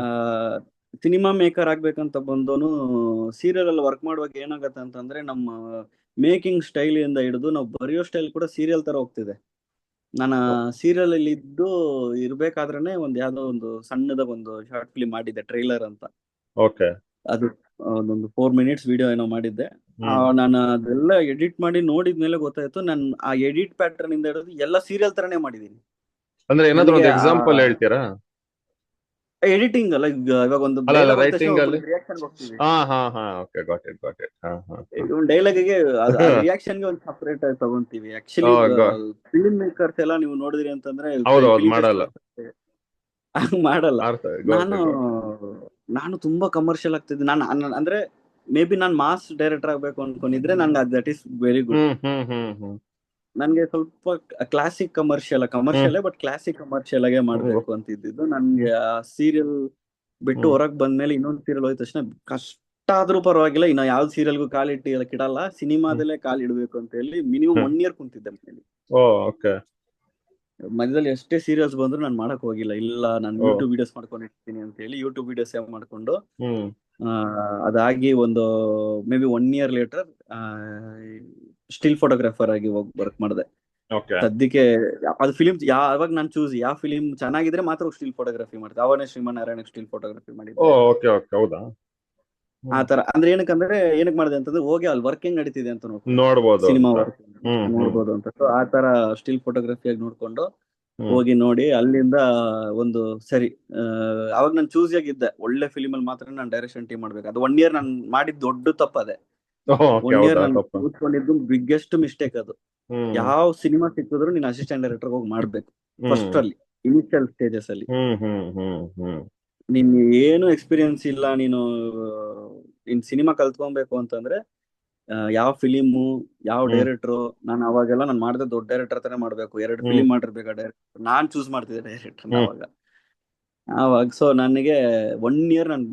Speaker 2: ಸಿನಿಮಾ ಮೇಕರ್ ಆಗ್ಬೇಕಂತ ಬಂದೋನು ಸೀರಿಯಲ್ ಅಲ್ಲಿ ವರ್ಕ್ ಮಾಡುವಾಗ ಏನಾಗತ್ತೆ ಅಂತಂದ್ರೆ, ನಮ್ಮ ಮೇಕಿಂಗ್ ಸ್ಟೈಲ್ ಇಂದ ಹಿಡಿದು ನಾವು ಬರೆಯೋ ಸ್ಟೈಲ್ ಕೂಡ ಸೀರಿಯಲ್ ತರ ಹೋಗ್ತಿದೆ. ನಾನು ಸೀರಿಯಲ್ ಅಲ್ಲಿ ಇದ್ದು ಇರ್ಬೇಕಾದ್ರೇನೆ ಯಾವ್ದೋ ಒಂದು ಸಣ್ಣದಾಗ ಒಂದು ಶಾರ್ಟ್ ಫಿಲ್ಮ್ ಮಾಡಿದ್ದೆ, ಟ್ರೈಲರ್ ಅಂತ.
Speaker 1: ಓಕೆ.
Speaker 2: ಅದು ಒಂದು 4 minutes ವಿಡಿಯೋ ಏನೋ ಮಾಡಿದ್ದೆ. ನಾನು ಅದೆಲ್ಲ ಎಡಿಟ್ ಮಾಡಿ ನೋಡಿದ್ಮೇಲೆ ಗೊತ್ತಾಯ್ತು, ನಾನು ಆ ಎಡಿಟ್ ಪ್ಯಾಟರ್ನ್ ಇಂದ ಹಿಡಿದು ಎಲ್ಲ ಸೀರಿಯಲ್ ತರನೇ ಮಾಡಿದೀನಿ.
Speaker 1: ಅಂದ್ರೆ ಏನಾದ್ರು ಒಂದು
Speaker 2: ನನಗೆ
Speaker 1: ಎಕ್ಸಾಂಪಲ್ ಹೇಳ್ತೀರಾ?
Speaker 2: ಎಡಿಟಿಂಗ್ ಅಲ್ಲ, ಇವಾಗ ಒಂದು
Speaker 1: ಅಲ್ಲ
Speaker 2: ಡೈಲಾಗ್
Speaker 1: ರೈಟಿಂಗ್ ಅಲ್ಲಿ.
Speaker 2: ರಿಯಾಕ್ಷನ್ ಹೋಗ್ತೀವಿ.
Speaker 1: ಹಾ ಹಾ ಹಾ okay, got it got it. ಹಾ ಹಾ.
Speaker 2: ಒಂದು ಡೈಲಾಗಿಗೆ ರಿಯಾಕ್ಷನ್ಗೆ ಒಂದು ಸಪರೇಟ್ ಆಗಿ ತಗೊಂತೀವಿ. ಆಕ್ಚುಲಿ ಫಿಲ್ಮ್ ಮೇಕರ್ಸ್ ಎಲ್ಲ ನೀವು ನೋಡಿದ್ರಿ ಅಂತಂದ್ರೆ
Speaker 1: ಹೌದು ಮಾಡಲ್ಲ.
Speaker 2: ಮಾಡಲ್ಲ.
Speaker 1: ಅರ್ಥ
Speaker 2: ನಾನು ತುಂಬಾ ಕಮರ್ಷಿಯಲ್ ಆಗ್ತಿದ್ದೆ. ಅಂದ್ರೆ ಮೇ ಬಿ ನಾನು ಮಾಸ್ ಡೈರೆಕ್ಟರ್ ಆಗ್ಬೇಕು ಅನ್ಕೊಂಡಿದ್ರೆ ನಂಗೆ ದಟ್ ಈಸ್ ವೆರಿ ಗುಡ್. ನನ್ಗೆ ಸ್ವಲ್ಪ classic commercial but classic commercial ಆಗೇ ಮಾಡ್ಬೇಕು ಅಂತಿದ್ದು. ನನ್ಗೆ ಆ ಸೀರಿಯಲ್ ಬಿಟ್ಟು ಹೊರಗ್ ಬಂದ್ಮೇಲೆ ಇನ್ನೊಂದು ಸೀರಿಯಲ್ ಹೋದ ತಕ್ಷಣ ಕಷ್ಟ ಆದ್ರೂ ಪರವಾಗಿಲ್ಲ, ಇನ್ನ ಯಾವ್ದು ಸೀರಿಯಲ್ಗೂ ಕಾಲಿಡಲ್ಲ, ಸಿನಿಮಾದಲ್ಲೇ ಕಾಲಿಡ್ಬೇಕು ಅಂತ ಹೇಳಿ ಮಿನಿಮಮ್ 1 year ಕುಂತಿದ್ದೆ ಮನೇಲಿ. ಮಧ್ಯದಲ್ಲಿ ಎಷ್ಟೇ ಸೀರಿಯಲ್ಸ್ ಬಂದ್ರು ನಾನು ಮಾಡಕ್ ಹೋಗಿಲ್ಲ. ಇಲ್ಲ, ನಾನು ಯೂಟ್ಯೂಬ್ ವಿಡಿಯೋಸ್ ಮಾಡ್ಕೊಂಡಿರ್ತೀನಿ ಅಂತ ಹೇಳಿ ಯೂಟ್ಯೂಬ್ ವಿಡಿಯೋಸ್ ಸೇವ್ ಮಾಡ್ಕೊಂಡು ಅದಾಗಿ ಒಂದು may be 1 year later still photographer ಆಗಿ ಹೋಗಿ ವರ್ಕ್ ಮಾಡಿದೆ. ಸದ್ಯಕ್ಕೆ ಅದು ಫಿಲಿಮ್ ಯಾವಾಗ ನಾನು ಚೂಸ್ ಯಾವ ಫಿಲಿಮ್ ಚೆನ್ನಾಗಿದ್ರೆ ಮಾತ್ರ ಸ್ಟಿಲ್ ಫೋಟೋಗ್ರಫಿ ಮಾಡಿದೆ. ಅವನೇ ಶ್ರೀಮನ್ನಾರಾಯಣ ಸ್ಟಿಲ್ ಫೋಟೋಗ್ರಫಿ ಮಾಡಿದ್ದೆ. ಆತರ ಅಂದ್ರೆ ಏನಕ್ಕೆ ಮಾಡಿದೆ ಅಂತಂದ್ರೆ, ಹೋಗಿ ಅಲ್ಲಿ ವರ್ಕಿಂಗ್ ನಡೀತಿದೆ ಅಂತ ನೋಡ್ಬೋದು, ಸಿನಿಮಾ ವರ್ಕ್ ನೋಡ್ಬೋದು ಅಂತ. ಸೊ ಆತರ ಸ್ಟಿಲ್ ಫೋಟೋಗ್ರಫಿ ಆಗಿ ನೋಡ್ಕೊಂಡು ಹೋಗಿ ನೋಡಿ ಅಲ್ಲಿಂದ ಒಂದು ಸರಿ. ಅವಾಗ ನಾನು ಚೂಸ್ ಆಗಿದ್ದೆ, ಒಳ್ಳೆ ಫಿಲಿಮ್ ಅಲ್ಲಿ ಮಾತ್ರ ನಾನು ಡೈರೆಕ್ಷನ್ ಟೀಮ್ ಮಾಡ್ಬೇಕು. ಅದು 1 year ನಾನು ಮಾಡಿದ ದೊಡ್ಡ ತಪ್ಪದೆ. 1 year ನಾನು ಕೂತ್ಕೊಂಡಿದ್ದು ಬಿಗ್ಗೆಸ್ಟ್ ಮಿಸ್ಟೇಕ್ ಅದು. ಯಾವ ಸಿನಿಮಾ ಸಿಕ್ಕಿದ್ರು ನೀನು ಅಸಿಸ್ಟೆಂಟ್ ಡೈರೆಕ್ಟರ್ ಹೋಗಿ ಮಾಡ್ಬೇಕು ಫಸ್ಟ್ ಅಲ್ಲಿ, ಇನಿಷಿಯಲ್ ಸ್ಟೇಜಸ್ ಅಲ್ಲಿ. ನಿನ್ ಏನು ಎಕ್ಸ್ಪೀರಿಯನ್ಸ್ ಇಲ್ಲ, ನೀನು ಸಿನಿಮಾ ಕಲ್ತ್ಕೊಬೇಕು ಅಂತಂದ್ರೆ ಯಾವ ಫಿಲಿಮು ಯಾವ ಡೈರೆಕ್ಟ್ರು, ನಾನು ಅವಾಗೆಲ್ಲ ನಾನು ಮಾಡಿದೆ ದೊಡ್ಡ ಡೈರೆಕ್ಟರ್ ತಾನೇ ಮಾಡ್ಬೇಕು, 2 ಫಿಲಿಮ್ ಮಾಡಿರ್ಬೇಕು ಡೈರೆಕ್ಟರ್, ನಾನ್ ಚೂಸ್ ಮಾಡ್ತಿದ್ದೆ ಡೈರೆಕ್ಟರ್ ಅವಾಗ. ಸೊ ನನಗೆ 1 year ನಾನು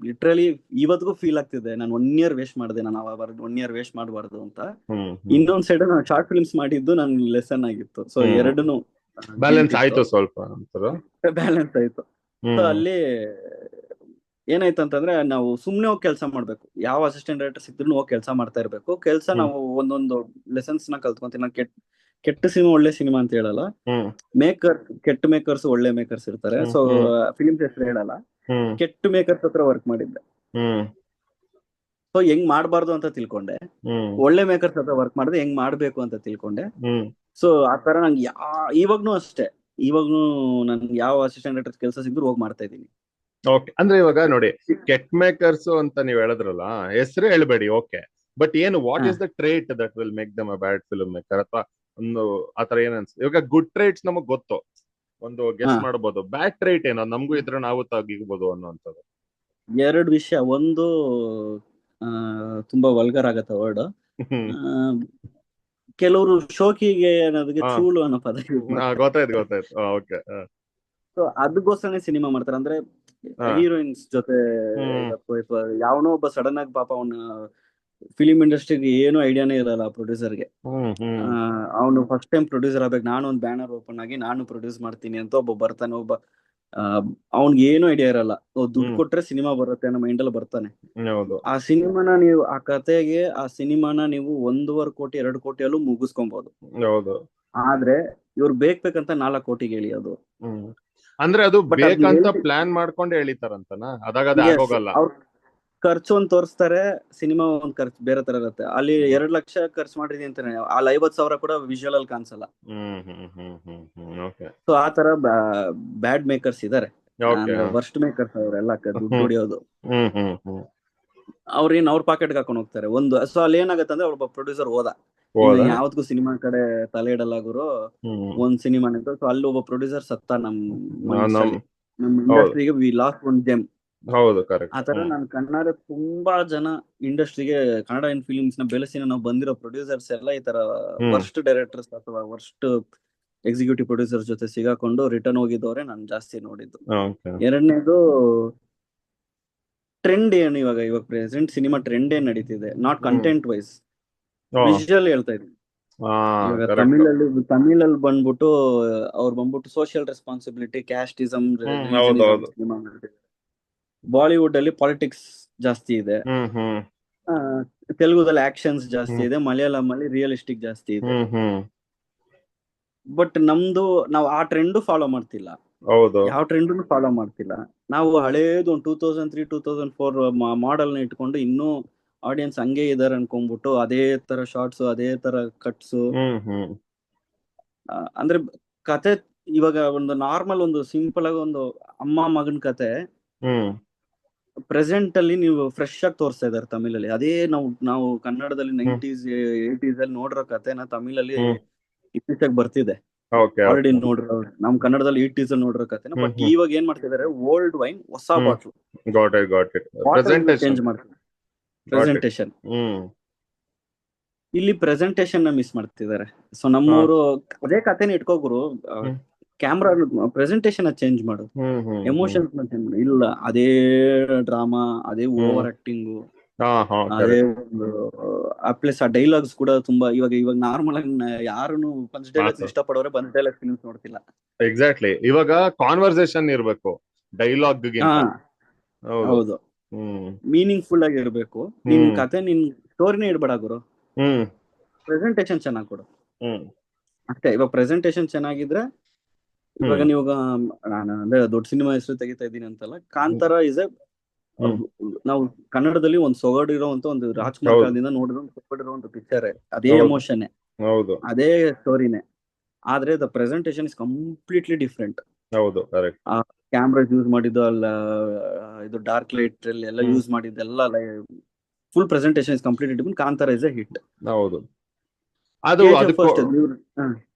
Speaker 2: ಲಿಟ್ರಲಿ ಇವತ್ತಿಗೂ ಫೀಲ್ ಆಗ್ತಿದೆ, ನಾನು 1 year ವೇಸ್ಟ್ ಮಾಡಿದೆ, ನಾನು ಅವಾಗ 1 year ವೇಸ್ಟ್ ಮಾಡಬಾರ್ದು ಅಂತ. ಇನ್ನೊಂದ್ ಸೈಡ್ ನಾನು ಶಾರ್ಟ್ ಫಿಲ್ಮ್ಸ್ ಮಾಡಿದ್ದು ನನ್ ಲೆಸನ್ ಆಗಿತ್ತು. ಸೊ ಎರಡನ್ನು
Speaker 1: ಬ್ಯಾಲೆನ್ಸ್ ಆಯ್ತು, ಸ್ವಲ್ಪ ಬ್ಯಾಲೆನ್ಸ್
Speaker 2: ಆಯ್ತು. ಸೊ ಅಲ್ಲಿ ಏನಾಯ್ತಂತಂದ್ರೆ ನಾವು ಸುಮ್ನೆ ಹೋಗಿ ಕೆಲಸ ಮಾಡ್ಬೇಕು. ಯಾವ ಅಸಿಸ್ಟೆಂಟ್ ಡೈರೆಕ್ಟರ್ ಸಿಕ್ಕಿದ್ರು ಹೋಗಿ ಕೆಲಸ ಮಾಡ್ತಾ ಇರ್ಬೇಕು. ಕೆಲಸ
Speaker 1: ಹ್ಮ್
Speaker 2: ನಾವು ಒಂದೊಂದು ಲೆಸನ್ಸ್ ನ ಕಲ್ತ್ಕೊಂತೀವಿ. ನಾನು ಕೆಟ್ಟ ಸಿನಿಮಾ ಒಳ್ಳೆ ಸಿನಿಮಾ ಅಂತ ಹೇಳಲ್ಲ.
Speaker 1: ಹ್ಮ್
Speaker 2: ಕೆಟ್ಟ ಮೇಕರ್ಸ್ ಒಳ್ಳೆ ಮೇಕರ್ಸ್ ಇರ್ತಾರೆ.
Speaker 1: ಹ್ಮ್
Speaker 2: ಸೊ
Speaker 1: ಹ್ಮ್
Speaker 2: ಫಿಲಿಮ್ಸ್ ಹೆಸರು ಹೇಳಲ್ಲ.
Speaker 1: ಹ್ಮ್
Speaker 2: ಕೆಟ್ಟ ಮೇಕರ್ಸ್ ಹತ್ರ ವರ್ಕ್ ಮಾಡಿದ್ದೆ.
Speaker 1: ಹ್ಮ್
Speaker 2: ಸೊ ಹೆಂಗ್ ಮಾಡ್ಬಾರ್ದು ಅಂತ ತಿಳ್ಕೊಂಡೆ.
Speaker 1: ಹ್ಮ್
Speaker 2: ಒಳ್ಳೆ ಮೇಕರ್ಸ್ ಹತ್ರ ವರ್ಕ್ ಮಾಡಿದ್ರೆ ಹೆಂಗ್ ಮಾಡ್ಬೇಕು ಅಂತ ತಿಳ್ಕೊಂಡೆ.
Speaker 1: ಹ್ಮ್
Speaker 2: ಸೊ ಆ ತರ ನಂಗೆ ಇವಾಗ್ನೂ ಅಷ್ಟೇ. ಇವಾಗ್ನೂ ನನ್ಗೆ ಯಾವ ಅಸಿಸ್ಟೆಂಟ್ ಡೈರೆಕ್ಟರ್ ಕೆಲಸ ಸಿಕ್ಕಿದ್ರು ಹೋಗಿ ಮಾಡ್ತಾ ಇದ್ದೀನಿ.
Speaker 1: ಓಕೆ. ಅಂದ್ರೆ ಇವಾಗ ನೋಡಿ, ಕೆಟ್ ಮೇಕರ್ಸ್ ಅಂತ ನೀವ್ ಹೇಳಿದ್ರಲ್ಲ, ಹೆಸರು ಹೇಳ್ಬೇಡಿ, ಓಕೆ. ಬಟ್ ಏನು, ವಾಟ್
Speaker 2: ಹಾ
Speaker 1: is the trait that will make them a bad film maker? ಅಥವಾ ಒಂದು ಆತರ ಏನ್ ಅನ್ಸುತ್ತೆ? ಇವಾಗ ಗುಡ್ ಟ್ರೇಟ್ಸ್ ನಮಗ್ ಗೊತ್ತು, ಒಂದು
Speaker 2: ಹಾ
Speaker 1: ಗೆಸ್ ಮಾಡಬಹುದು. ಬ್ಯಾಡ್ ಟ್ರೇಟ್ ಏನೋ ನಮಗೂ ಇದ್ರೆ ನಾವು ತೆಗಿಬಹುದು ಅನ್ನೋಂಥದ್ದು.
Speaker 2: ಎರಡು ವಿಷಯ. ಒಂದು ಆ, ತುಂಬಾ ವಲ್ಗರ್ ಆಗತ್ತೆ ವರ್ಡ್.
Speaker 1: ಹ್ಮ್
Speaker 2: ಕೆಲವರು ಶೋಕಿಗೆ ಅನ್ನೋದಕ್ಕೆ
Speaker 1: ಹಾ
Speaker 2: ಚೂಳು ಅನ್ನೋ ಪದ ಯೂಸ್ ಮಾಡ್ತಾರೆ.
Speaker 1: ಗೊತ್ತಾಯ್ತು. ಓಕೆ.
Speaker 2: ಸೊ ಅದಕ್ಕೋಸ್ಕರನೇ ಸಿನಿಮಾ ಮಾಡ್ತಾರೆ. ಅಂದ್ರೆ
Speaker 1: ಹಾ
Speaker 2: ಹೀರೋಯಿನ್ಸ್ ಜೊತೆ
Speaker 1: ಹ್ಮ್
Speaker 2: ಯಾವನೋ ಒಬ್ಬ ಸಡನ್ ಆಗಿ ಪಾಪ ಅವನ ಫಿಲಿಂ ಇಂಡಸ್ಟ್ರಿಗೆ ಏನು ಐಡಿಯಾನೇ ಇರಲ್ಲ ಪ್ರೊಡ್ಯೂಸರ್ಗೆ.
Speaker 1: ಹ್ಮ್ ಹ್ಮ್
Speaker 2: ಅವನು ಫಸ್ಟ್ ಟೈಮ್ ಪ್ರೊಡ್ಯೂಸರ್ ಆಗ್ಬೇಕು. ನಾನು ಒಂದು ಬ್ಯಾನರ್ ಓಪನ್ ಆಗಿ ನಾನು ಪ್ರೊಡ್ಯೂಸ್ ಮಾಡ್ತೀನಿ ಅಂತ ಒಬ್ಬ ಬರ್ತಾನೆ. ಒಬ್ಬ ಅವ್ನಿಗೆ ಏನು ಐಡಿಯಾ ಇರಲ್ಲ. ದುಡ್ಡು
Speaker 1: ಹ್ಮ್
Speaker 2: ಕೊಟ್ರೆ ಸಿನಿಮಾ ಬರುತ್ತೆ ಅನ್ನೋ ಮೈಂಡಲ್ಲಿ ಬರ್ತಾನೆ.
Speaker 1: ಹೌದು.
Speaker 2: ಆ ಕತೆಗೆ ಆ ಸಿನಿಮಾನ ನೀವು 1.5 ಕೋಟಿ 2 ಕೋಟಿಯಲ್ಲೂ ಮುಗಿಸ್ಕೊಬಹುದು.
Speaker 1: ಹೌದು.
Speaker 2: ಆದ್ರೆ ಇವ್ರು ಬೇಕಂತ 4 ಕೋಟಿಗೆ ಎಳಿಯೋದು.
Speaker 1: ಹ್ಮ್ ಅಂದ್ರೆ ಅದು
Speaker 2: ಬಟ್ ಅದ್ನ
Speaker 1: ಬೇಕಂತ
Speaker 2: ಎಲ್ರಿ
Speaker 1: ಪ್ಲಾನ್ ಮಾಡ್ಕೊಂಡೆ ಎಳಿತಾರಂತನ? ಅದಾಗದೆ
Speaker 2: ಎಸ್,
Speaker 1: ಆಗೋಗಲ್ಲ.
Speaker 2: ಅವ್ರ ಖರ್ಚು ಒಂದ್ ತೋರಿಸ್ತಾರೆ, ಸಿನಿಮಾ ಒಂದ್ ಖರ್ಚು ಬೇರೆ ತರ ಇರುತ್ತೆ. ಅಲ್ಲಿ
Speaker 1: ಹ್ಮ್
Speaker 2: 2 ಲಕ್ಷ ಖರ್ಚು ಮಾಡಿದೀನಿ ಅಂತಾನೆ, ಅಲ್ಲಿ 50,000 ಕೂಡ ವಿಜುವಲ್ ಅಲ್ಲಿ ಕಾಣಿಸಲ್ಲ.
Speaker 1: ಓಕೆ.
Speaker 2: ಸೊ ಆ ತರ ಬ್ಯಾಡ್ ಮೇಕರ್ಸ್ ಇದಾರೆ.
Speaker 1: ಓಕೆ.
Speaker 2: ಅಂದ್ರೆ ವರ್ಸ್ಟ್ ಮೇಕರ್ಸ್ ಅವರೆಲ್ಲ ದುಡ್ಡು
Speaker 1: ಹ್ಮ್
Speaker 2: ಹೊಡಿಯೋದು.
Speaker 1: ಹ್ಮ್ ಹ್ಮ್ ಹ್ಮ್
Speaker 2: ಅವ್ರೇನ್ ಅವ್ರ ಪಾಕೆಟ್ಗೆ ಹಾಕೊಂಡು ಹೋಗ್ತಾರೆ. ಸೊ ಅಲ್ಲಿ ಏನಾಗುತ್ತೆ ಅಂದ್ರೆ ಒಬ್ಬ ಪ್ರೊಡ್ಯೂಸರ್ ಹೋದ, ಇನ್ನು
Speaker 1: ಹೌದಾ?
Speaker 2: ಯಾವ್ದಕ್ಕೂ ಸಿನಿಮಾ ಕಡೆ ತಲೆ ಇಡಲ್ಲ ಗುರು,
Speaker 1: ಹ್ಮ್
Speaker 2: ಒಂದ್ ಸಿನಿಮಾ ನಿಂತು. ಸೊ ಅಲ್ಲಿ ಒಬ್ಬ ಪ್ರೊಡ್ಯೂಸರ್ ಸತ್ತ
Speaker 1: ನಮ್
Speaker 2: ಇದ್ರಲ್ಲಿ, ನಮ್ಮ
Speaker 1: ಹೌದು
Speaker 2: ಇಂಡಸ್ಟ್ರಿಗೆ ವಿ ಲಾಸ್ಟ್ ಒನ್ ಜೆಮ್.
Speaker 1: ಹೌದು ಕರೆಕ್ಟ್.
Speaker 2: ಆತರ
Speaker 1: ಹ್ಮ್
Speaker 2: ನಾನು ಕನ್ನಡ ತುಂಬಾ ಜನ ಇಂಡಸ್ಟ್ರಿಗೆ, ಕನ್ನಡ ಇನ್ ಫಿಲಿಮ್ಸ್ ನ ಬೆಳೆಸಿ ನಾವು ಬಂದಿರೋ ಪ್ರೊಡ್ಯೂಸರ್ಸ್ ಎಲ್ಲ ಈ ತರ
Speaker 1: ಹ್ಮ್
Speaker 2: ವರ್ಸ್ಟ್ ಡೈರೆಕ್ಟರ್ಸ್ ಅಥವಾ ವರ್ಸ್ಟ್ ಎಕ್ಸಿಕ್ಯೂಟಿವ್ ಪ್ರೊಡ್ಯೂಸರ್ ಜೊತೆ ಸಿಗಾಕೊಂಡು ರಿಟರ್ನ್ ಹೋಗಿದ್ದವ್ರೆ ನಾನು ಜಾಸ್ತಿ ನೋಡಿದ್ದು.
Speaker 1: ಓಕೆ.
Speaker 2: ಎರಡನೇದು ಟ್ರೆಂಡ್ ಏನು, ಇವಾಗ ಪ್ರೆಸೆಂಟ್ ಸಿನಿಮಾ ಟ್ರೆಂಡ್ ಏನ್ ನಡೀತಿದೆ, not
Speaker 1: hmm
Speaker 2: content wise, visual ಹೇಳ್ತಾ ಇದ್ದೀನಿ.
Speaker 1: ಹಾ
Speaker 2: ಇವಾಗ
Speaker 1: ಕರೆಕ್ಟ್.
Speaker 2: ತಮಿಳಲ್ಲಿ ಬಂದ್ಬಿಟ್ಟು ಅವ್ರು ಬಂದ್ಬಿಟ್ಟು ಸೋಷಿಯಲ್ ರೆಸ್ಪಾನ್ಸಿಬಿಲಿಟಿ, ಕ್ಯಾಸ್ಟಿಸಮ್, ರಿಲಿಜನಿಸಮ್
Speaker 1: ಹೌದೌದು.
Speaker 2: ಸಿನಿಮಾ ಮಾಡ್ತಿದ್ದಾರೆ. ಬಾಲಿವುಡ್ ಅಲ್ಲಿ ಪಾಲಿಟಿಕ್ಸ್ ಜಾಸ್ತಿ ಇದೆ.
Speaker 1: ಹ್ಮ್
Speaker 2: ಆ, ತೆಲುಗುದಲ್ಲಿ ಆಕ್ಷನ್ಸ್ ಜಾಸ್ತಿ
Speaker 1: ಹ್ಮ್
Speaker 2: ಇದೆ. ಮಲಯಾಳಂ ಅಲ್ಲಿ ರಿಯಲಿಸ್ಟಿಕ್ ಜಾಸ್ತಿ ಇದೆ.
Speaker 1: ಹ್ಮ್
Speaker 2: ಬಟ್ ನಾವು ಆ ಟ್ರೆಂಡ್ ಫಾಲೋ ಮಾಡ್ತಿಲ್ಲ.
Speaker 1: ಹೌದು.
Speaker 2: ಯಾವ ಟ್ರೆಂಡ್ ಫಾಲೋ ಮಾಡ್ತಿಲ್ಲ. ನಾವು ಹಳೇದು ಒಂದು 2003 2004 ಮಾಡೆಲ್ ನ ಇಟ್ಕೊಂಡು ಇನ್ನೂ ಆಡಿಯನ್ಸ್ ಹಂಗೆ ಇದಾರೆ ಅನ್ಕೊಂಡ್ಬಿಟ್ಟು ಅದೇ ತರ ಶಾರ್ಟ್ಸ್, ಅದೇ ತರ ಕಟ್ಸ್.
Speaker 1: ಹ್ಮ್
Speaker 2: ಅಂದ್ರೆ ಕತೆ ಇವಾಗ ಒಂದು ನಾರ್ಮಲ್, ಒಂದು ಸಿಂಪಲ್ ಆಗಿ ಒಂದು ಅಮ್ಮ ಮಗನ್ ಕತೆ
Speaker 1: ಹ್ಮ್
Speaker 2: ಪ್ರೆಸೆಂಟ್ ಅಲ್ಲಿ ನೀವು ಫ್ರೆಶ್ ಆಗಿ ತೋರಿಸ್ತಾ ಇದಾರೆ ತಮಿಳಲ್ಲಿ. ಅದೇ ನಾವು ಕನ್ನಡದಲ್ಲಿ
Speaker 1: ಹ್ಮ್
Speaker 2: 90s 80s ಅಲ್ಲಿ ನೋಡಿರೋ ಕತೆನ ತಮಿಳಲ್ಲಿ
Speaker 1: ಹ್ಮ್
Speaker 2: ಇತ್ತೀಚೆಗೆ ಬರ್ತಿದೆ.
Speaker 1: Okay
Speaker 2: already
Speaker 1: okay.
Speaker 2: ನೋಡಿರೋ, ನಮ್ ಕನ್ನಡದಲ್ಲಿ 80s ಅಲ್ಲಿ ನೋಡಿರೋ ಕತೆನ. ಬಟ್
Speaker 1: ಹ್ಮ್
Speaker 2: ಇವಾಗ ಏನ್ ಮಾಡ್ತಿದ್ದಾರೆ, ಓಲ್ಡ್ ವೈನ್ ಹೊಸ
Speaker 1: hmm
Speaker 2: bottle,
Speaker 1: got it.
Speaker 2: Bottle
Speaker 1: presentation.
Speaker 2: Change ಮಾಡ್ತಾರೆ.
Speaker 1: Got it.
Speaker 2: ಪ್ರೆಸೆಂಟೇಶನ್,
Speaker 1: ಹ್ಮ್
Speaker 2: ಇಲ್ಲಿ ಪ್ರೆಸೆಂಟೇಶನ್ ನ ಮಿಸ್ ಮಾಡ್ತಿದ್ದಾರೆ. ಸೊ
Speaker 1: ಹಾ
Speaker 2: ನಮ್ಮೂರು ಅದೇ ಕತೆನ ಇಟ್ಕೋಗುರು,
Speaker 1: ಹ್ಮ್
Speaker 2: ಕ್ಯಾಮ್ರಾ ಪ್ರೆಸೆಂಟೇಶನ್ ಚೇಂಜ್ ಮಾಡು,
Speaker 1: ಹ್ಮ್
Speaker 2: ಎಮೋಷನ್ಸ್ ಚೇಂಜ್ ಮಾಡು. ಇಲ್ಲ, ಅದೇ ಡ್ರಾಮಾ, ಅದೇ
Speaker 1: ಹ್ಮ್
Speaker 2: ಓವರ್ ಆಕ್ಟಿಂಗ್,
Speaker 1: ಹಾ
Speaker 2: ಅದೇ
Speaker 1: ಕರೆಕ್ಟ್.
Speaker 2: ಒಂದು ಪ್ಲಸ್ ಆ ಡೈಲಾಗ್ಸ್ ಕೂಡ ತುಂಬಾ ಇವಾಗ ನಾರ್ಮಲ್ ಆಗಿ ಯಾರು ಪಂಚ್ ಡೈಲಾಗ್ಸ್
Speaker 1: ಮಾತು
Speaker 2: ಇಷ್ಟಪಡೋರೆ ಪಂಚ್ ಡೈಲಾಗ್ಸ್ ಫಿಲ್ಮ್ಸ್ ನೋಡ್ತಿಲ್ಲ.
Speaker 1: ಎಕ್ಸಾಕ್ಟ್ಲಿ. ಇವಾಗ ಕಾನ್ವರ್ಸೇಷನ್ ಇರ್ಬೇಕು
Speaker 2: ಹಾ
Speaker 1: ಡೈಲಾಗ್ಗಿಂತ. ಹೌದು.
Speaker 2: ಹೌದು,
Speaker 1: ಹ್ಮ್
Speaker 2: ಮೀನಿಂಗ್ಫುಲ್ ಆಗಿ ಇರ್ಬೇಕು.
Speaker 1: ಹ್ಮ್
Speaker 2: ನಿನ್ ಸ್ಟೋರಿನೇ ಇಡ್ಬೇಡ ಗುರು,
Speaker 1: ಹ್ಮ್
Speaker 2: ಪ್ರೆಸೆಂಟೇಶನ್ ಚೆನ್ನಾಗಿ ಕೊಡು
Speaker 1: ಹ್ಮ್
Speaker 2: ಅಷ್ಟೇ. ಇವಾಗ ಪ್ರೆಸೆಂಟೇಶನ್ ಚೆನ್ನಾಗಿದ್ರೆ, ಇವಾಗ
Speaker 1: ಹ್ಮ್
Speaker 2: ನೀವು ನಾನು ಅಂದ್ರೆ ದೊಡ್ಡ ಸಿನಿಮಾ ಹೆಸರು ತೆಗಿತಾ ಇದ್ದೀನಿ ಅಂತಲ್ಲ, ಕಾಂತಾರ ಇಸ್
Speaker 1: ಹ್ಮ್
Speaker 2: ನಾವು ಕನ್ನಡದಲ್ಲಿ ಒಂದು ಸೊಗಡಿರುವಂತ, ಒಂದು ರಾಜ್ಕುಮಾರ್
Speaker 1: ಹೌದು
Speaker 2: ಕಾಲದಿಂದ ನೋಡಿರೋ ಸೊಗಡಿರುವಂತ ಪಿಕ್ಚರ್. ಅದೇ
Speaker 1: ಹೌದು
Speaker 2: ಎಮೋಷನ್,
Speaker 1: ಹೌದು
Speaker 2: ಅದೇ ಸ್ಟೋರಿನೇ. ಆದ್ರೆ the presentation is completely different.
Speaker 1: ಹೌದು ಕರೆಕ್ಟ್.
Speaker 2: ಆ ಕ್ಯಾಮ್ರಾಸ್ ಯೂಸ್ ಮಾಡಿದ್ದು ಅಲ್ಲ, ಇದು ಡಾರ್ಕ್ ಲೈಟ್ ಅಲ್ಲಿ ಎಲ್ಲ
Speaker 1: ಹ್ಮ್
Speaker 2: ಯೂಸ್ ಮಾಡಿದ್ದೆಲ್ಲ, full presentation is completely different. Kantara is a hit.
Speaker 1: ಹೌದು. ಅದು
Speaker 2: KGF
Speaker 1: ಅದಕ್ಕೂ
Speaker 2: ಫಸ್ಟ್.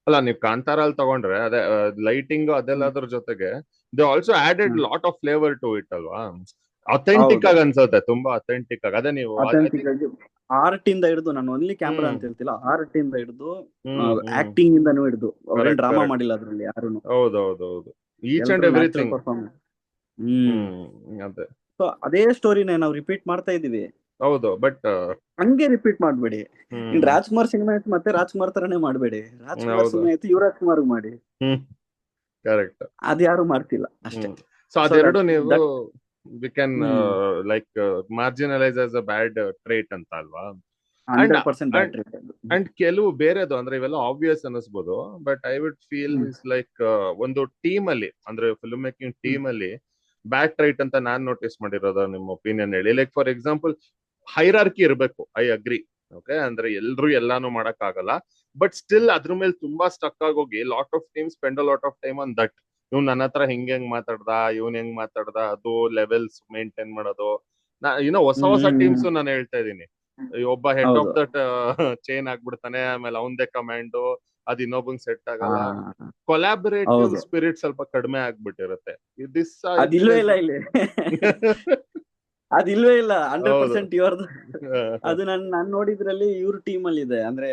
Speaker 1: ಅಲ್ಲ, ನೀವು ಕಾಂತಾರ ಅಲ್ಲಿ ತಗೊಂಡ್ರೆ ಅದೇ ಲೈಟಿಂಗ್ ಅದೆಲ್ಲದ್ರ ಜೊತೆಗೆ they also added lot of flavour to it ಅಲ್ವಾ? ಅಥೆಂಟಿಕ್
Speaker 2: ಹೌದು,
Speaker 1: ಆಗಿ ಅನ್ಸುತ್ತೆ, ತುಂಬಾ ಅಥೆಂಟಿಕ್ ಆಗಿ. ಅದೇ ನೀವು ಐ
Speaker 2: ಅಥೆಂಟಿಕ್
Speaker 1: ಥಿಂಕ್.
Speaker 2: ಆಗಿ ಆರ್ಟ್ ಇಂದ ಹಿಡಿದು, ನಾನು ಓನ್ಲಿ ಕ್ಯಾಮ್ರಾ
Speaker 1: ಹ್ಮ್
Speaker 2: ಅಂತ ಹೇಳ್ತಿಲ್ಲ, ಆರ್ಟ್ ಇಂದ ಹಿಡಿದು
Speaker 1: ಹ್ಮ್
Speaker 2: ಆಕ್ಟಿಂಗ್ ಇಂದಾನು ಹಿಡಿದು, ಅವ್ರೇನ್
Speaker 1: ಕರೆಕ್ಟ್
Speaker 2: ಡ್ರಾಮಾ
Speaker 1: ಕರೆಕ್ಟ್.
Speaker 2: ಮಾಡಿಲ್ಲ ಅದ್ರಲ್ಲಿ ಯಾರು.
Speaker 1: ಹೌದು ಈಚ್ ಅಂಡ್
Speaker 2: ಎಲ್ರು ನ್ಯಾಚುರಲ್
Speaker 1: ಎವ್ರಿಥಿಂಗ್.
Speaker 2: ಪರ್ಫಾರ್ಮೆನ್ಸ್.
Speaker 1: ಅದೇ.
Speaker 2: ಸೊ ಅದೇ ಸ್ಟೋರಿನ ನಾವು ರಿಪೀಟ್ ಮಾಡ್ತಾ ಇದೀವಿ.
Speaker 1: ಹೌದು ಬಟ್
Speaker 2: ಹಂಗೆ ರಿಪೀಟ್ ಮಾಡ್ಬೇಡಿ. ಇನ್
Speaker 1: ಹ್ಮ್
Speaker 2: ರಾಜ್ಕುಮಾರ್ ಸಿನಿಮಾ ಆಯ್ತು ಮತ್ತೆ ರಾಜ್ಕುಮಾರ್ ತರನೇ ಮಾಡ್ಬೇಡಿ. ರಾಜ್ಕುಮಾರ್
Speaker 1: ಹೌದು.
Speaker 2: ಸಿನಿಮಾ ಆಯ್ತು ಯುವರಾಜ್ ಕುಮಾರ್ ಮಾಡಿ.
Speaker 1: ಹ್ಮ್ ಕರೆಕ್ಟ್.
Speaker 2: ಅದ್ ಯಾರು ಮಾಡ್ತಿಲ್ಲ ಅಷ್ಟೇ.
Speaker 1: ಸೊ
Speaker 2: ಸೊ
Speaker 1: ಅದೆರಡು ನೀವು we can
Speaker 2: hmm
Speaker 1: like marginalise as a bad trait ಅಂತ ಅಲ್ವಾ. And
Speaker 2: 100%
Speaker 1: and
Speaker 2: battery.
Speaker 1: ಅಂಡ್ ಕೆಲವು ಬೇರೆದು ಅಂದ್ರೆ ಇವೆಲ್ಲ ಆಬ್ವಿಯಸ್ ಅನಿಸ್ಬೋದು, but I would feel
Speaker 2: hmm
Speaker 1: is like ಒಂದು ಟೀಮ್ ಅಲ್ಲಿ ಅಂದ್ರೆ ಫಿಲ್ಮ್ ಮೇಕಿಂಗ್
Speaker 2: ಹ್ಮ್
Speaker 1: ಟೀಮ್ ಅಲ್ಲಿ ಬ್ಯಾಕ್ ರೈಟ್ ಅಂತ ನಾನ್ ನೋಟಿಸ್ ಮಾಡಿರೋದು. ನಿಮ್ಮ ಒಪಿನಿಯನ್ ಹೇಳಿ. ಲೈಕ್ ಫಾರ್ ಎಕ್ಸಾಂಪಲ್ ಹೈರಾರ್ಕಿ ಇರಬೇಕು, ಐ ಅಗ್ರಿ. ಓಕೆ, ಅಂದ್ರೆ ಎಲ್ರು ಎಲ್ಲಾನು ಮಾಡಕ್ ಆಗಲ್ಲ, ಬಟ್ ಸ್ಟಿಲ್ ಅದ್ರ ಮೇಲೆ ತುಂಬಾ ಸ್ಟಕ್ ಆಗೋಗಿ lot of team spend a lot of time on that. ಇವ್ನು ನನ್ನ ಹತ್ರ ಹೆಂಗ್ ಮಾತಾಡ್ದ, ಇವ್ನ್ ಹೆಂಗ್ ಮಾತಾಡ್ದ, ಅದು ಲೆವೆಲ್ಸ್ ಮೇಂಟೈನ್ ಮಾಡೋದು. ಹೊಸ
Speaker 2: ಹ್ಮ್
Speaker 1: ಹೊಸ
Speaker 2: ಹ್ಮ್
Speaker 1: ಟೀಮ್ಸ್
Speaker 2: ಹ್ಮ್.
Speaker 1: ನಾನು ಹೇಳ್ತಾ ಇದ್ದೀನಿ. ಒಬ್ಬ ಹೆಡ್
Speaker 2: ಹೌದು.
Speaker 1: ಆಫ್ ದಟ್ ಚೈನ್ ಆಗ್ಬಿಡ್ತಾನೆ, ಆಮೇಲೆ ಅವಂದೇ ಕಮಾಂಡು, ಅದ್ ಇನ್ನೊಬ್ಬಂಗ್ ಸೆಟ್
Speaker 2: ಹಾ
Speaker 1: ಆಗಲ್ಲ. ಕೊಲಾಬರೇಟಿವ್
Speaker 2: ಹೌದು.
Speaker 1: ಸ್ಪಿರಿಟ್ ಸ್ವಲ್ಪ ಕಡಿಮೆ ಆಗ್ಬಿಟ್ಟಿರುತ್ತೆ. ದಿಸ್ ಐ ಫೀಲ್
Speaker 2: ಅದಿಲ್ವೇ
Speaker 1: ಇಸ್
Speaker 2: ಇಲ್ಲ ಇಲ್ಲಿ. ಅದಿಲ್ವೇ ಇಲ್ಲ, ಹಂಡ್ರೆಡ್
Speaker 1: ಹೌದು.
Speaker 2: ಪರ್ಸೆಂಟ್ ಇವ್ರದ್ದು. ಅದು ನಾನ್ ನೋಡಿದ್ರಲ್ಲಿ ಇವ್ರ ಟೀಮ್ ಅಲ್ಲಿ ಇದೆ ಅಂದ್ರೆ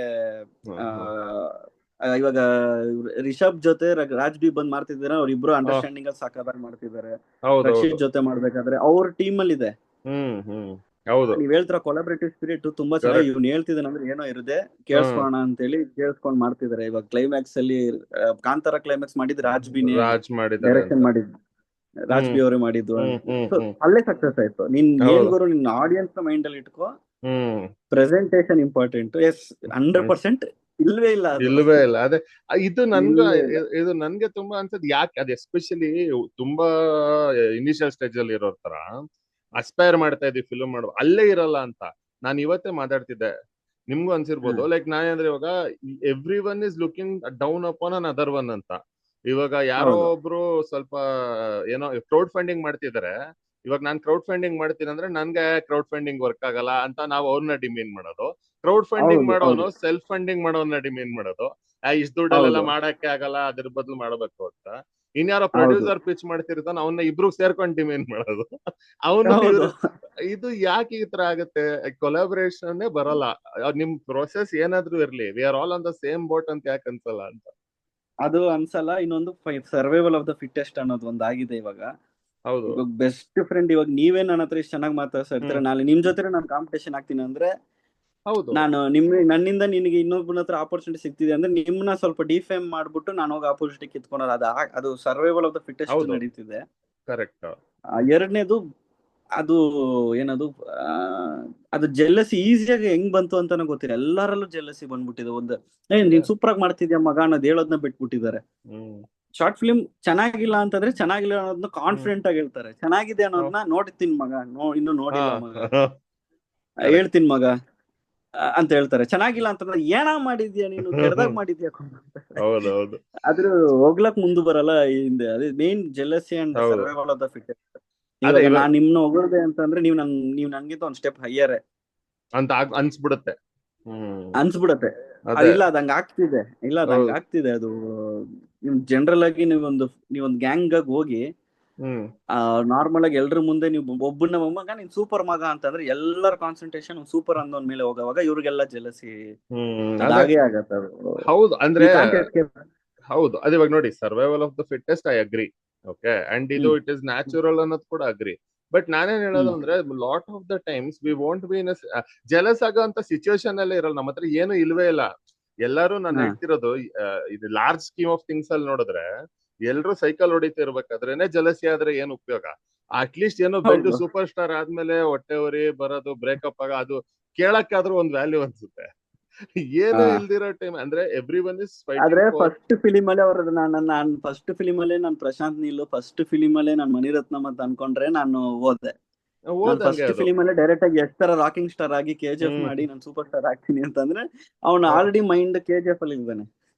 Speaker 2: ಆ, ಇವಾಗ ರಿಷಬ್ ಜೊತೆ ರಾಜ್ ಬಿ ಬಂದ್ ಮಾಡ್ತಿದ್ದಾರೆ, ಅವ್ರಿಬ್ರು ಅಂಡರ್ಸ್ಟ್ಯಾಂಡಿಂಗ್ ಅಲ್ಲಿ ಸಾಕಾಗಿ ಮಾಡ್ತಿದ್ದಾರೆ. ರಕ್ಷಿತ್
Speaker 1: ಹೌದೌದು.
Speaker 2: ಜೊತೆ ಮಾಡ್ಬೇಕಾದ್ರೆ ಅವ್ರ ಟೀಮ್ ಅಲ್ಲಿ ಇದೆ.
Speaker 1: ಹ್ಮ್ ಹೌದು.
Speaker 2: ನೀವ್ ಹೇಳ್ತೀರ ಕೊಲಾಬರೇಟಿವ್ ಸ್ಪಿರಿಟ್ ತುಂಬಾ ಚೆನ್ನಾಗಿ,
Speaker 1: ಕರೆಕ್ಟ್.
Speaker 2: ಇವ್ನು ಹೇಳ್ತಿದ್ದಾನೆ ಅಂದ್ರೆ ಏನೋ ಇರುತ್ತೆ,
Speaker 1: ಹ್ಮ್.
Speaker 2: ಕೇಳಿಸ್ಕೊಳ್ಳೋಣ ಅಂತೇಳಿ ಕೇಳಿಸ್ಕೊಂಡ್ ಮಾಡ್ತಿದ್ದಾರೆ. ಇವಾಗ ಕ್ಲೈಮ್ಯಾಕ್ಸ್ ಅಲ್ಲಿ ಕಾಂತಾರ ಕ್ಲೈಮ್ಯಾಕ್ಸ್ ಮಾಡಿದ್ ರಾಜ್ ಬಿನೇ
Speaker 1: ರಾಜ್ ಮಾಡಿದ್ದಾರೆ ಅಂತ.
Speaker 2: ಡೈರೆಕ್ಷನ್ ಮಾಡಿದ್, ರಾಜ್
Speaker 1: ಹ್ಮ್
Speaker 2: ಬಿ ಅವರೇ ಮಾಡಿದ್ದು. ಸೊ
Speaker 1: ಹ್ಮ್.
Speaker 2: ಅಲ್ಲೇ ಸಕ್ಸಸ್ ಆಯ್ತು. ನೀನ್ ಏನ್
Speaker 1: ಹೌದು.
Speaker 2: ಗುರು ನಿನ್ನ ಆಡಿಯನ್ಸ್ ಮೈಂಡ್ ಅಲ್ಲಿ ಇಟ್ಕೋ,
Speaker 1: ಹ್ಮ್.
Speaker 2: Presentation important. ಎಸ್, 100% ಇಲ್ವೇ ಇಲ್ಲ ಅದು.
Speaker 1: ಇಲ್ವೇ ಇಲ್ಲ. ಅದೇ ಇದು ನನ್ಗ
Speaker 2: ಇಲ್ವೇ ಇಲ್ಲ.
Speaker 1: ಇದು ನನ್ಗೆ ತುಂಬಾ ಅನ್ಸದ್ ಯಾಕೆ ಅದು ಎಸ್ಪೆಷಲಿ ತುಂಬಾ ಇನಿಷಿಯಲ್ ಸ್ಟೇಜ್ ಅಲ್ಲಿ ಇರೋ ತರ ಅಸ್ಪೈರ್ ಮಾಡ್ತಾ ಇದ್ವಿ ಫಿಲ್ಮ್ ಮಾಡುವ, ಅಲ್ಲೇ ಇರಲ್ಲ ಅಂತ. ನಾನು ಇವತ್ತೇ ಮಾತಾಡ್ತಿದ್ದೆ, ನಿಮ್ಗೂ ಅನ್ಸಿರ್ಬೋದು. ಲೈಕ್ ನಾನೇಂದ್ರೆ ಇವಾಗ every one is looking down upon an other one ಅಂತ. ಇವಾಗ ಯಾರೋ
Speaker 2: ಹೌದು
Speaker 1: ಒಬ್ರು ಸ್ವಲ್ಪ ಏನೋ ಕ್ರೌಡ್ ಫಂಡಿಂಗ್ ಮಾಡ್ತಿದ್ದಾರೆ. ಇವಾಗ ನಾನ್ ಕ್ರೌಡ್ ಫಂಡಿಂಗ್ ಮಾಡ್ತೀನಿ ಅಂದ್ರೆ ನನ್ಗೆ ಕ್ರೌಡ್ ಫಂಡಿಂಗ್ ವರ್ಕ್ ಆಗಲ್ಲ ಅಂತ ನಾವು ಅವ್ರನ್ನ ಡಿಮೀನ್ ಮಾಡೋದು. ಕ್ರೌಡ್ ಫಂಡಿಂಗ್
Speaker 2: ಹೌದು
Speaker 1: ಮಾಡೋನು
Speaker 2: ಹೌದು
Speaker 1: ಸೆಲ್ಫ್ ಫಂಡಿಂಗ್ ಮಾಡೋನ್ನ ಡಿಮೀನ್ ಮಾಡೋದು. ಇಷ್ಟ ದುಡ್ಡಲ್ಲೆಲ್ಲ
Speaker 2: ಹೌದು
Speaker 1: ಮಾಡಕ್ಕೆ ಆಗಲ್ಲ, ಅದ್ರ ಬದಲು ಮಾಡಬೇಕು ಅಂತ. ಇನ್ಯಾರೋ
Speaker 2: ಹೌದು
Speaker 1: ಪ್ರೊಡ್ಯೂಸರ್ ಪಿಚ್ ಮಾಡ್ತಿರ್ತಾನ, ಅವನ್ನ ಇಬ್ರು ಸೇರ್ಕೊಂಡು ಡಿಮೀನ್ ಮಾಡೋದು. ಅವನು
Speaker 2: ಹೌದು.
Speaker 1: ಇವ್ರು. ಇದು ಯಾಕೆ ಈ ತರ ಆಗುತ್ತೆ? ಕೊಲಾಬರೇಷನ್ ಬರಲ್ಲ. ನಿಮ್ ಪ್ರೊಸೆಸ್ ಏನಾದ್ರೂ ಇರ್ಲಿ, we are all on the same boat ಅಂತ ಯಾಕೆ ಅನ್ಸಲ್ಲ ಅಂತ.
Speaker 2: ಅದು ಅನ್ಸಲ್ಲ. ಇನ್ನೊಂದು ಸರ್ವೈವಲ್ ಆಫ್ ದ ಫಿಟ್ಟೆಸ್ಟ್ ಅನ್ನೋದು ಒಂದು ಆಗಿದೆ ಇವಾಗ.
Speaker 1: ಹೌದು.
Speaker 2: ಇವಾಗ ಬೆಸ್ಟ್ ಫ್ರೆಂಡ್, ಇವಾಗ ನೀವೇ ನನ್ನ ಹತ್ರ ಇಷ್ಟು ಚೆನ್ನಾಗಿ ಮಾತಾಡ್ತಾ ಇರ್ತೀರ,
Speaker 1: ಹ್ಮ್.
Speaker 2: ನಾಳೆ ನಿಮ್ ಜೊತೆ ನಾನು ಕಾಂಪಿಟೇಷನ್ ಆಗ್ತೀನಿ ಅಂದ್ರೆ,
Speaker 1: ಹೌದು.
Speaker 2: ನಾನು ನನ್ನಿಂದ ನಿನಗೆ ಇನ್ನೊಬ್ಬನ ಹತ್ರ ಆಪರ್ಚುನಿಟಿ ಸಿಗ್ತಿದೆ ಅಂದ್ರೆ ನಿಮ್ನ ಸ್ವಲ್ಪ ಡಿಫೇಮ್ ಮಾಡ್ಬಿಟ್ಟು ನಾನು ಹೋಗಿ ಆಪರ್ಚುನಿಟಿ ಕಿತ್ಕೊಳೋದು. ಅದು ಸರ್ವೈವಲ್ ಆಫ್ ದ ಫಿಟ್ಟೆಸ್ಟ್
Speaker 1: ಹೌದು.
Speaker 2: ನಡೀತಿದೆ.
Speaker 1: ಕರೆಕ್ಟ್.
Speaker 2: ಎರಡನೇದು, ಅದು ಏನದು, ಆ, ಅದು ಜೆಲ್ಲಸಿ ಈಸಿಯಾಗಿ ಹೆಂಗ್ ಬಂತು ಅಂತಾನೆ ಗೊತ್ತಿಲ್ಲ. ಎಲ್ಲರಲ್ಲೂ ಜೆಲ್ಲಸಿ ಬಂದ್ಬಿಟ್ಟಿದೆ. ನೀನ್ ಸೂಪರ್ ಆಗಿ ಮಾಡ್ತಿದ್ಯಾ ಮಗ ಅನ್ನೋದು ಹೇಳೋದನ್ನ ಬಿಟ್ಬಿಟ್ಟಿದ್ದಾರೆ.
Speaker 1: ಹ್ಮ್.
Speaker 2: ಶಾರ್ಟ್ ಫಿಲ್ಮ್ ಚೆನ್ನಾಗಿಲ್ಲ ಅಂತಂದ್ರೆ ಚೆನ್ನಾಗಿಲ್ಲ ಅನ್ನೋದನ್ನ
Speaker 1: ಹ್ಮ್.
Speaker 2: ಕಾನ್ಫಿಡೆಂಟ್ ಆಗಿ ಹೇಳ್ತಾರೆ, ಚೆನ್ನಾಗಿದೆ ಅನ್ನೋದನ್ನ ನೋಡ್ತೀನಿ ಮಗ, ಇನ್ನು
Speaker 1: ಹಾ.
Speaker 2: ನೋಡಿಲ್ಲ ಮಗ,
Speaker 1: ಕರೆಕ್ಟ್.
Speaker 2: ಹೇಳ್ತೀನಿ ಮಗ ಅಂತ ಹೇಳ್ತಾರೆ. ಚೆನ್ನಾಗಿಲ್ಲ ಅಂತಂದ್ರೆ ಏನ ಮಾಡಿದ್ಯಾ ನೀನು, ಕೆಡ್ದಾಗ ಮಾಡಿದ್ಯಾ
Speaker 1: ಹೌದೌದು.
Speaker 2: ಆದ್ರೂ ಹೋಗ್ಲಕ್ ಮುಂದೆ ಬರಲ್ಲ ಹಿಂದೆ. ಅದೇ ಮೇನ್ ಜೆಲಸಿ ಅಂಡ್
Speaker 1: ಹೌದು.
Speaker 2: Survival of the fittest.
Speaker 1: ಅದೇ
Speaker 2: ಇವಾಗ
Speaker 1: ಇವಾಗ
Speaker 2: ನಾನ್ ನಿಮ್ನ ಹೊಗಳ್ದೆ ಅಂತಂದ್ರೆ ನೀವ್ ನನ್ಗಿಂತ ಒಂದ್ ಸ್ಟೆಪ್ ಹೈಯರ್
Speaker 1: ಅಂತ ಅನ್ಸ್ಬಿಡುತ್ತೆ. ಹ್ಮ್.
Speaker 2: ಅನ್ಸ್ಬಿಡತ್ತೆ.
Speaker 1: ಅದೇ.
Speaker 2: ಅದಿಲ್ಲ ಅದಂಗ ಆಗ್ತಿದೆ, ಇಲ್ಲ ಅದಂಗ
Speaker 1: ಹೌದು.
Speaker 2: ಆಗ್ತಿದೆ. ಅದು ನಿಮ್ ಜನರಲ್ ಆಗಿ ನೀವೊಂದ್ ಗ್ಯಾಂಗ್ ಆಗಿ ಹೋಗಿ
Speaker 1: ಹ್ಮ್.
Speaker 2: ನಾರ್ಮಲ್ ಆಗಿ ಎಲ್ರ ಮುಂದೆ ನೀವು ಒಬ್ಬನ ಮಗ ನೀನ್ ಸೂಪರ್ ಮಗ ಅಂತಂದ್ರೆ ಎಲ್ಲರ ಕಾನ್ಸಂಟ್ರೇಷನ್ ಸೂಪರ್ ಅಂದವನ್ ಮೇಲೆ ಹೋಗೋವಾಗ ಇವ್ರಿಗೆಲ್ಲ ಜಲಸಿ.
Speaker 1: ಹ್ಮ್. ಅದೇ.
Speaker 2: ಅದಾಗೆ ಆಗತ್ತೆ ಅದು.
Speaker 1: ಹೌದು. ಅಂದ್ರೆ
Speaker 2: ಯು ಕಾಂಟ್ ಎಸ್ಕೇಪ್.
Speaker 1: ಹೌದು. ಅದೇ ಇವಾಗ ನೋಡಿ, survival of the fittest I agree. Okay, and ಇದು
Speaker 2: ಹ್ಮ್
Speaker 1: ಇಟ್ ಇಸ್ ನ್ಯಾಚುರಲ್ ಅನ್ನೋದು ಕೂಡ ಅಗ್ರಿ. ಬಟ್ ನಾನೇನ್ ಹೇಳೋದು
Speaker 2: ಹ್ಮ್
Speaker 1: ಅಂದ್ರೆ, lot of the times we want B in jealous ಆಗೋ ಅಂತ ಸಿಚುವೇಶನ್ ಅಲ್ಲೇ ಇರಲ್ಲ. ನಮ್ಮ ಹತ್ರ ಏನು ಇಲ್ವೇ ಇಲ್ಲ. ಎಲ್ಲರೂ ನಾನು
Speaker 2: ಹಾ
Speaker 1: ಹೇಳ್ತಿರೋದು, ಇದು ಲಾರ್ಜ್ ಸ್ಕೀಮ್ ಆಫ್ ಥಿಂಗ್ಸ್ ಅಲ್ಲಿ ನೋಡಿದ್ರೆ ಎಲ್ರು ಸೈಕಲ್ ಹೊಡಿತಿರ್ಬೇಕಾದ್ರೇನೆ ಜಲಸಿ ಆದ್ರೆ ಏನ್ ಉಪಯೋಗ? ಅಟ್ಲೀಸ್ಟ್ ಏನೋ ಬೆಲ್ಟ್
Speaker 2: ಹೌದು.
Speaker 1: ಸೂಪರ್ ಸ್ಟಾರ್ ಆದ್ಮೇಲೆ ಹೊಟ್ಟೆ ಉರಿ ಬರೋದು, ಬ್ರೇಕಪ್ ಆಗ, ಅದು ಕೇಳಕ್ಕಾದ್ರೂ ಒಂದ್ ವ್ಯಾಲ್ಯೂ ಅನ್ಸುತ್ತೆ. ಏನು
Speaker 2: ಹಾ
Speaker 1: ಇಲ್ದಿರೋ ಟೈಮ್ ಅಂದ್ರೆ ಎವ್ರಿ ಒನ್ ಇಸ್
Speaker 2: ಆದ್ರೆ
Speaker 1: ಫೈಟಿಂಗ್ ಫಾರ್.
Speaker 2: ಫಸ್ಟ್ ಫಿಲಿಮ್ ಅಲ್ಲೇ ಅವ್ರದ್ದು, ನಾನು ಫಸ್ಟ್ ಫಿಲಿಮ್ ಅಲ್ಲೇ ನಾನು ಪ್ರಶಾಂತ್ ನೀಲ್, ಫಸ್ಟ್ ಫಿಲಿಮ್ ಅಲ್ಲೇ ನಾನು ಮಣಿರತ್ನಂ ಅಂತ ಅನ್ಕೊಂಡ್ರೆ ನಾನು ಓದ್ದೆ. ನಾನು
Speaker 1: ಓದಂಗೆ
Speaker 2: ಫಸ್ಟ್
Speaker 1: ಅದು.
Speaker 2: ಫಿಲಿಮ್ ಅಲ್ಲೇ ಡೈರೆಕ್ಟ್ ಆಗಿ ಎಷ್ಟ್ ತರ ರಾಕಿಂಗ್ ಸ್ಟಾರ್ ಆಗಿ KGF
Speaker 1: ಹ್ಮ್.
Speaker 2: ಮಾಡಿ ನಾನು ಸೂಪರ್ ಸ್ಟಾರ್ ಆಗ್ತೀನಿ ಅಂತಂದ್ರೆ, ಅವ್ನು ಆಲ್ರೆಡಿ ಮೈಂಡ್ KGF ಅಲ್ಲಿ ಇದ್ದಾನೆ.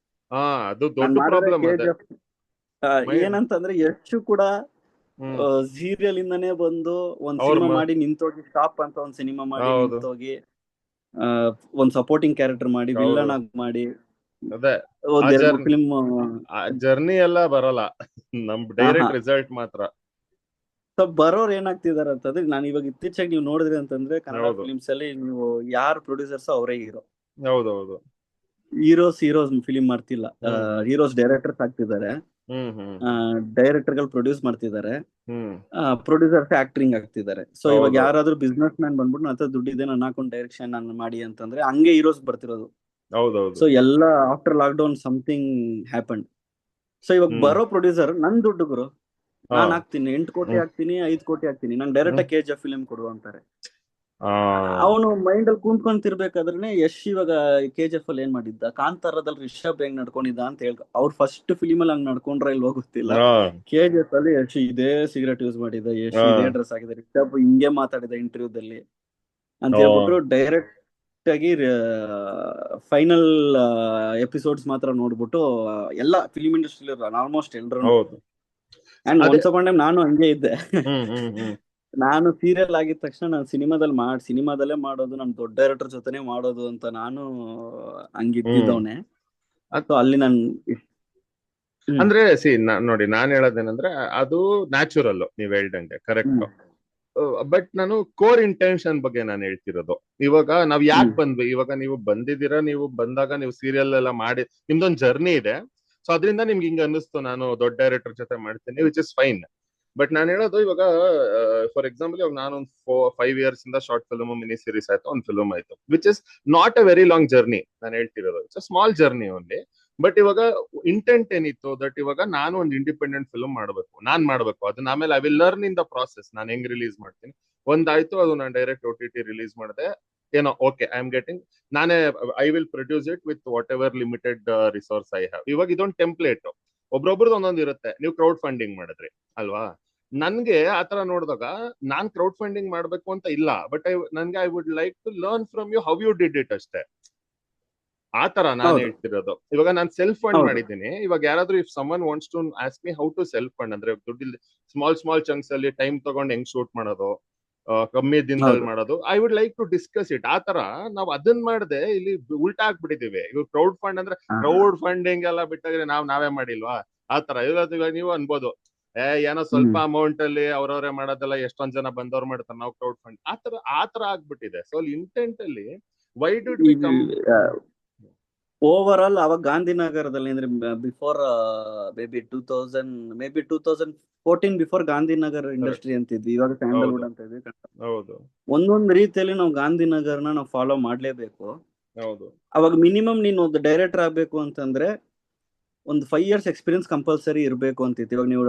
Speaker 1: ಹಾ, ಅದು
Speaker 2: ನಾನ್
Speaker 1: ದೊಡ್ಡ
Speaker 2: ಮಾಡಿದ್ರೆ
Speaker 1: ಪ್ರಾಬ್ಲಮ್ ಅದೇ.
Speaker 2: KGF
Speaker 1: mind.
Speaker 2: ಏನಂತಂದ್ರೆ ಯಶ್ ಕೂಡ
Speaker 1: ಹ್ಮ್.
Speaker 2: ಸೀರಿಯಲ್ ಇಂದಾನೇ ಬಂದು ಒಂದ್
Speaker 1: ಅವ್ರ
Speaker 2: ಸಿನಿಮಾ ಮಾಡಿ ನಿಂತೋಗಿ, ಸ್ಟಾಪ್ ಅಂತ ಒಂದ್ ಸಿನಿಮಾ ಮಾಡಿ
Speaker 1: ಹೌದು.
Speaker 2: ನಿಂತೋಗಿ, ಆ, ಒಂದ್ ಸಪೋರ್ಟಿಂಗ್ ಕ್ಯಾರೆಕ್ಟರ್ ಮಾಡಿ,
Speaker 1: ಹೌದು.
Speaker 2: ವಿಲ್ಲನ್ ಆಗಿ ಮಾಡಿ,
Speaker 1: ಅದೇ. ಆ
Speaker 2: ಒಂದ್ ಎರಡ್ ಮೂರ್
Speaker 1: ಜರ್ನಿ
Speaker 2: ಫಿಲ್ಮ್.
Speaker 1: ಆ ಜರ್ನಿ ಎಲ್ಲ ಬರಲ್ಲ, ನಮ್
Speaker 2: ಹಾ
Speaker 1: ಡೈರೆಕ್ಟ್ ರಿಸಲ್ಟ್ ಮಾತ್ರ.
Speaker 2: ಸೊ ಬರೋರು ಏನಾಗ್ತಿದಾರೆ ಅಂತಂದ್ರೆ, ನಾನು ಇವಾಗ ಇತ್ತೀಚೆಗೆ ನೀವು ನೋಡಿದ್ರಿ ಅಂತಂದ್ರೆ ಕನ್ನಡ
Speaker 1: ಹೌದು.
Speaker 2: ಫಿಲಿಮ್ಸ್ ಅಲ್ಲಿ ನೀವು ಯಾರು ಪ್ರೊಡ್ಯೂಸರ್ಸ್ ಅವರೇ
Speaker 1: ಹೌದೌದು.
Speaker 2: ಹೀರೋಸ್ ಫಿಲಿಂ ಮಾಡ್ತಿಲ್ಲ.
Speaker 1: ಹ್ಮ್.
Speaker 2: ಹೀರೋಸ್ ಡೈರೆಕ್ಟರ್ಸ್ ಆಗ್ತಿದ್ದಾರೆ,
Speaker 1: ಹ್ಮ್. ಹ್ಮ್.
Speaker 2: ಡೈರೆಕ್ಟರ್ ಗಳು ಪ್ರೊಡ್ಯೂಸ್ ಮಾಡ್ತಿದ್ದಾರೆ,
Speaker 1: ಹ್ಮ್.
Speaker 2: ಪ್ರೊಡ್ಯೂಸರ್ಸ್ ಆಕ್ಟಿಂಗ್ ಆಗ್ತಿದ್ದಾರೆ. ಸೊ ಇವಾಗ
Speaker 1: ಹೌದು.
Speaker 2: ಯಾರಾದ್ರೂ ಬಿಸ್ನೆಸ್ ಮ್ಯಾನ್ ಬಂದ್ಬಿಟ್ಟು ನನ್ನ ಹತ್ರ ದುಡ್ಡಿದೆ ನನ್ನ ಹಾಕೊಂಡು ಡೈರೆಕ್ಷನ್ ನಾನು ಮಾಡಿ ಅಂತಂದ್ರೆ ಹಂಗೆ ಹೀರೋಸ್ ಬರ್ತಿರೋದು.
Speaker 1: ಹೌದೌದು.
Speaker 2: ಸೊ ಎಲ್ಲ after lock down something happen. So ಇವಾಗ
Speaker 1: ಹ್ಮ್.
Speaker 2: ಬರೋ ಪ್ರೊಡ್ಯೂಸರ್ ನನ್ ದುಡ್ಡು ಗುರು, ನಾನ್ ಹಾಕ್ತೀನಿ 8 ಕೋಟಿ ಹಾಕ್ತೀನಿ, 5 ಕೋಟಿ ಹಾಕ್ತೀನಿ, ನಂಗೆ ಡೈರೆಕ್ಟ್ ಆಗಿ KGF ಫಿಲ್ಮ್ ಕೊಡು ಅಂತಾರೆ. ಅವನು ಮೈಂಡ್ ಅಲ್ಲಿ ಕುಂತ್ಕೊಂತಿರ್ಬೇಕಾದ್ರೆ ಯಶ್ ಇವಾಗ KGF ಅಲ್ಲಿ ಏನ್ ಮಾಡಿದ್ದ, ಕಾಂತಾರದಲ್ಲಿ ರಿಷಬ್ ಹೆಂಗ್ ನಡ್ಕೊಂಡಿದ್ದ ಅಂತ ಹೇಳ್, ಅವ್ರ ಫಸ್ಟ್ ಫಿಲಿಮ್ ಅಲ್ಲಿ ಹಂಗ್ ನಡ್ಕೊಂಡ್ರ ಇಲ್ವೋ ಗೊತ್ತಿಲ್ಲ. KGF ಅಲ್ಲಿ ಯಶ್ ಇದೇ ಸಿಗರೇಟ್ ಯೂಸ್ ಮಾಡಿದ, ಯಶ್ ಇದೇ ಡ್ರೆಸ್ ಹಾಕಿದ, ರಿಷಬ್ ಹಿಂಗೆ ಮಾತಾಡಿದ ಇಂಟರ್ವ್ಯೂದಲ್ಲಿ ಅಂತ ಹೇಳ್ಬಿಟ್ಟು ಡೈರೆಕ್ಟ್ ಆಗಿ ಫೈನಲ್ ಎಪಿಸೋಡ್ಸ್ ಮಾತ್ರ ನೋಡ್ಬಿಟ್ಟು ಎಲ್ಲ ಫಿಲಿಂ ಇಂಡಸ್ಟ್ರಿ ಆಲ್ಮೋಸ್ಟ್ ಎಲ್ರು. ಅಂಡ್ ಒನ್ಸ್ ಅಪಾನ್ ಟೈಮ್ ನಾನು ಹಂಗೆ ಇದ್ದೆ. ನಾನು ಸೀರಿಯಲ್ ಆಗಿದ ತಕ್ಷಣ ನಾನು ಸಿನಿಮಾದಲ್ಲೇ ಮಾಡೋದು, ನಾನು ದೊಡ್ಡ ಡೈರೆಕ್ಟರ್ ಜೊತೆನೆ ಮಾಡೋದು ಅಂತ ನಾನು ಹಂಗಿದ್ದವನೇ. ಸೊ ಅಲ್ಲಿ ನಾನು
Speaker 1: ಅಂದ್ರೆ ನೋಡಿ, ನಾನ್ ಹೇಳೋದೇನಂದ್ರೆ ಅದು ನ್ಯಾಚುರಲ್, ನೀವ್ ಹೇಳ್ದಂಗೆ ಕರೆಕ್ಟ್. ಬಟ್ ನಾನು ಕೋರ್ ಇಂಟೆನ್ಷನ್ ಬಗ್ಗೆ ನಾನು ಹೇಳ್ತಿರೋದು. ಇವಾಗ ನಾವ್ ಯಾಕೆ ಬಂದ್ವಿ, ಇವಾಗ ನೀವು ಬಂದಿದ್ದೀರಾ, ನೀವು ಬಂದಾಗ ನೀವು ಸೀರಿಯಲ್ ಎಲ್ಲ ಮಾಡಿ ನಿಮ್ದೊಂದು ಜರ್ನಿ ಇದೆ. ಸೊ ಅದರಿಂದ ನಿಮ್ಗೆ ಹಿಂಗ ಅನ್ನಿಸ್ತು ನಾನು ದೊಡ್ಡ ಡೈರೆಕ್ಟರ್ ಜೊತೆ ಮಾಡ್ತೀನಿ, ವಿಚ್ ಇಸ್ ಫೈನ್. ಬಟ್ ನಾನು ಹೇಳೋದು ಇವಾಗ ಫಾರ್ ಎಕ್ಸಾಂಪಲ್ ಇವಾಗ ನಾನು 5 years ಇಂದ ಶಾರ್ಟ್ ಫಿಲ್ಮ್, ಮಿನಿ ಸೀರೀಸ್ ಆಯ್ತು, ಒಂದು ಫಿಲ್ಮ್ ಆಯ್ತು, which is not a very long journey. ನಾನು ಹೇಳ್ತಿರೋದು it's a small journey only. But ಇವಾಗ ಇಂಟೆಂಟ್ ಏನಿತ್ತು ದಟ್ ಇವಾಗ ನಾನು ಒಂದು ಇಂಡಿಪೆಂಡೆಂಟ್ ಫಿಲ್ಮ್ ಮಾಡ್ಬೇಕು ಅದನ್ನ ಆಮೇಲೆ I will learn in the process. ನಾನು ಹೆಂಗ್ ರಿಲೀಸ್ ಮಾಡ್ತೀನಿ, ಒಂದಾಯ್ತು ಅದು ನಾನು ಡೈರೆಕ್ಟ್ OTT ರಿಲೀಸ್ ಮಾಡಿದೆ, ಏನೋ ಓಕೆ, ಐ ಆಮ್ ಗೆಟಿಂಗ್, ನಾನೇ I will produce it with what ever limited resource I have. ಇವಾಗ ಇದೊಂದು ಟೆಂಪ್ಲೇಟ್, ಒಬ್ರೊಬ್ರದ್ದು ಒಂದೊಂದು ಇರುತ್ತೆ. ನೀವು ಕ್ರೌಡ್ ಫಂಡಿಂಗ್ ಮಾಡಿದ್ರಿ ಅಲ್ವಾ, ನನ್ಗೆ ಆತರ ನೋಡಿದಾಗ ನಾನ್ ಕ್ರೌಡ್ ಫಂಡಿಂಗ್ ಮಾಡ್ಬೇಕು ಅಂತ ಇಲ್ಲ, ಬಟ್ ನನ್ಗೆ I would like to learn from you how you did it ಅಷ್ಟೇ. ಆತರ ನಾನು ಹೇಳ್ತಿರೋದು. ಇವಾಗ ನಾನು ಸೆಲ್ಫ್ ಫಂಡ್ ಮಾಡಿದ್ದೀನಿ. ಇವಾಗ ಯಾರಾದ್ರೂ if someone wants to ask me how to self fund ಅಂದ್ರೆ ದುಡ್ಡಿಲ್ಲ, ಸ್ಮಾಲ್ ಚಂಕ್ಸ್ ಅಲ್ಲಿ ಟೈಮ್ ತಗೊಂಡು ಹೆಂಗ್ ಶೂಟ್ ಮಾಡೋದು, ಕಮ್ಮಿ ದಿನದಲ್ಲಿ ಮಾಡೋದು, I would like to discuss it. ಆತರ ನಾವ್ ಅದನ್ನ ಮಾಡದೆ ಇಲ್ಲಿ ಉಲ್ಟಾ ಹಾಕ್ಬಿಟ್ಟಿದೀವಿ. ಇವಾಗ ಕ್ರೌಡ್ ಫಂಡ್ ಅಂದ್ರೆ ಕ್ರೌಡ್ ಫಂಡಿಂಗ್ ಎಲ್ಲ ಬಿಟ್ಟಾಗ್ರೆ ನಾವೇ ಮಾಡಿಲ್ವಾ ಆತರ. ಇವಾಗ ನೀವು ಅನ್ಬೋದು, ಏನೋ ಸ್ವಲ್ಪ ಅಮೌಂಟ್ ಅಲ್ಲಿ ಅವ್ರವ್ರೆ ಮಾಡೋದೆಲ್ಲ, ಎಷ್ಟೊಂದ್ ಜನ ಬಂದವ್ರು ಮಾಡ್ತಾರೆ, ನಾವು ಕ್ರೌಡ್ ಫಂಡ್ ಆತರ ಆಗ್ಬಿಟ್ಟಿದೆ. ಸೊ ಅಲ್ಲಿ ಇಂಟೆಂಟ್ ಅಲ್ಲಿ why did we come
Speaker 2: over all ಅವಾಗ ಗಾಂಧಿನಗರದಲ್ಲಿ ಅಂದ್ರೆ before maybe 2014 before Gandhinagar industry ಅಂತಿದ್ವಿ, ಇವಾಗ ಸ್ಯಾಂಡಲ್ವುಡ್ ಅಂತ ಇದ್ವಿ. ಒಂದೊಂದು ರೀತಿಯಲ್ಲಿ ನಾವು ಗಾಂಧಿನಗರ್ನ ನಾವು ಫಾಲೋ ಮಾಡ್ಲೇಬೇಕು. ಅವಾಗ ಮಿನಿಮಮ್ ನೀನು ಒಂದು ಡೈರೆಕ್ಟರ್ ಆಗ್ಬೇಕು ಅಂತಂದ್ರೆ ಒಂದು 5 years ಎಕ್ಸ್ಪೀರಿಯನ್ಸ್ ಕಂಪಲ್ಸರಿ ಇರ್ಬೇಕು ಅಂತಿತ್ತು. ಇವಾಗ ನೀವು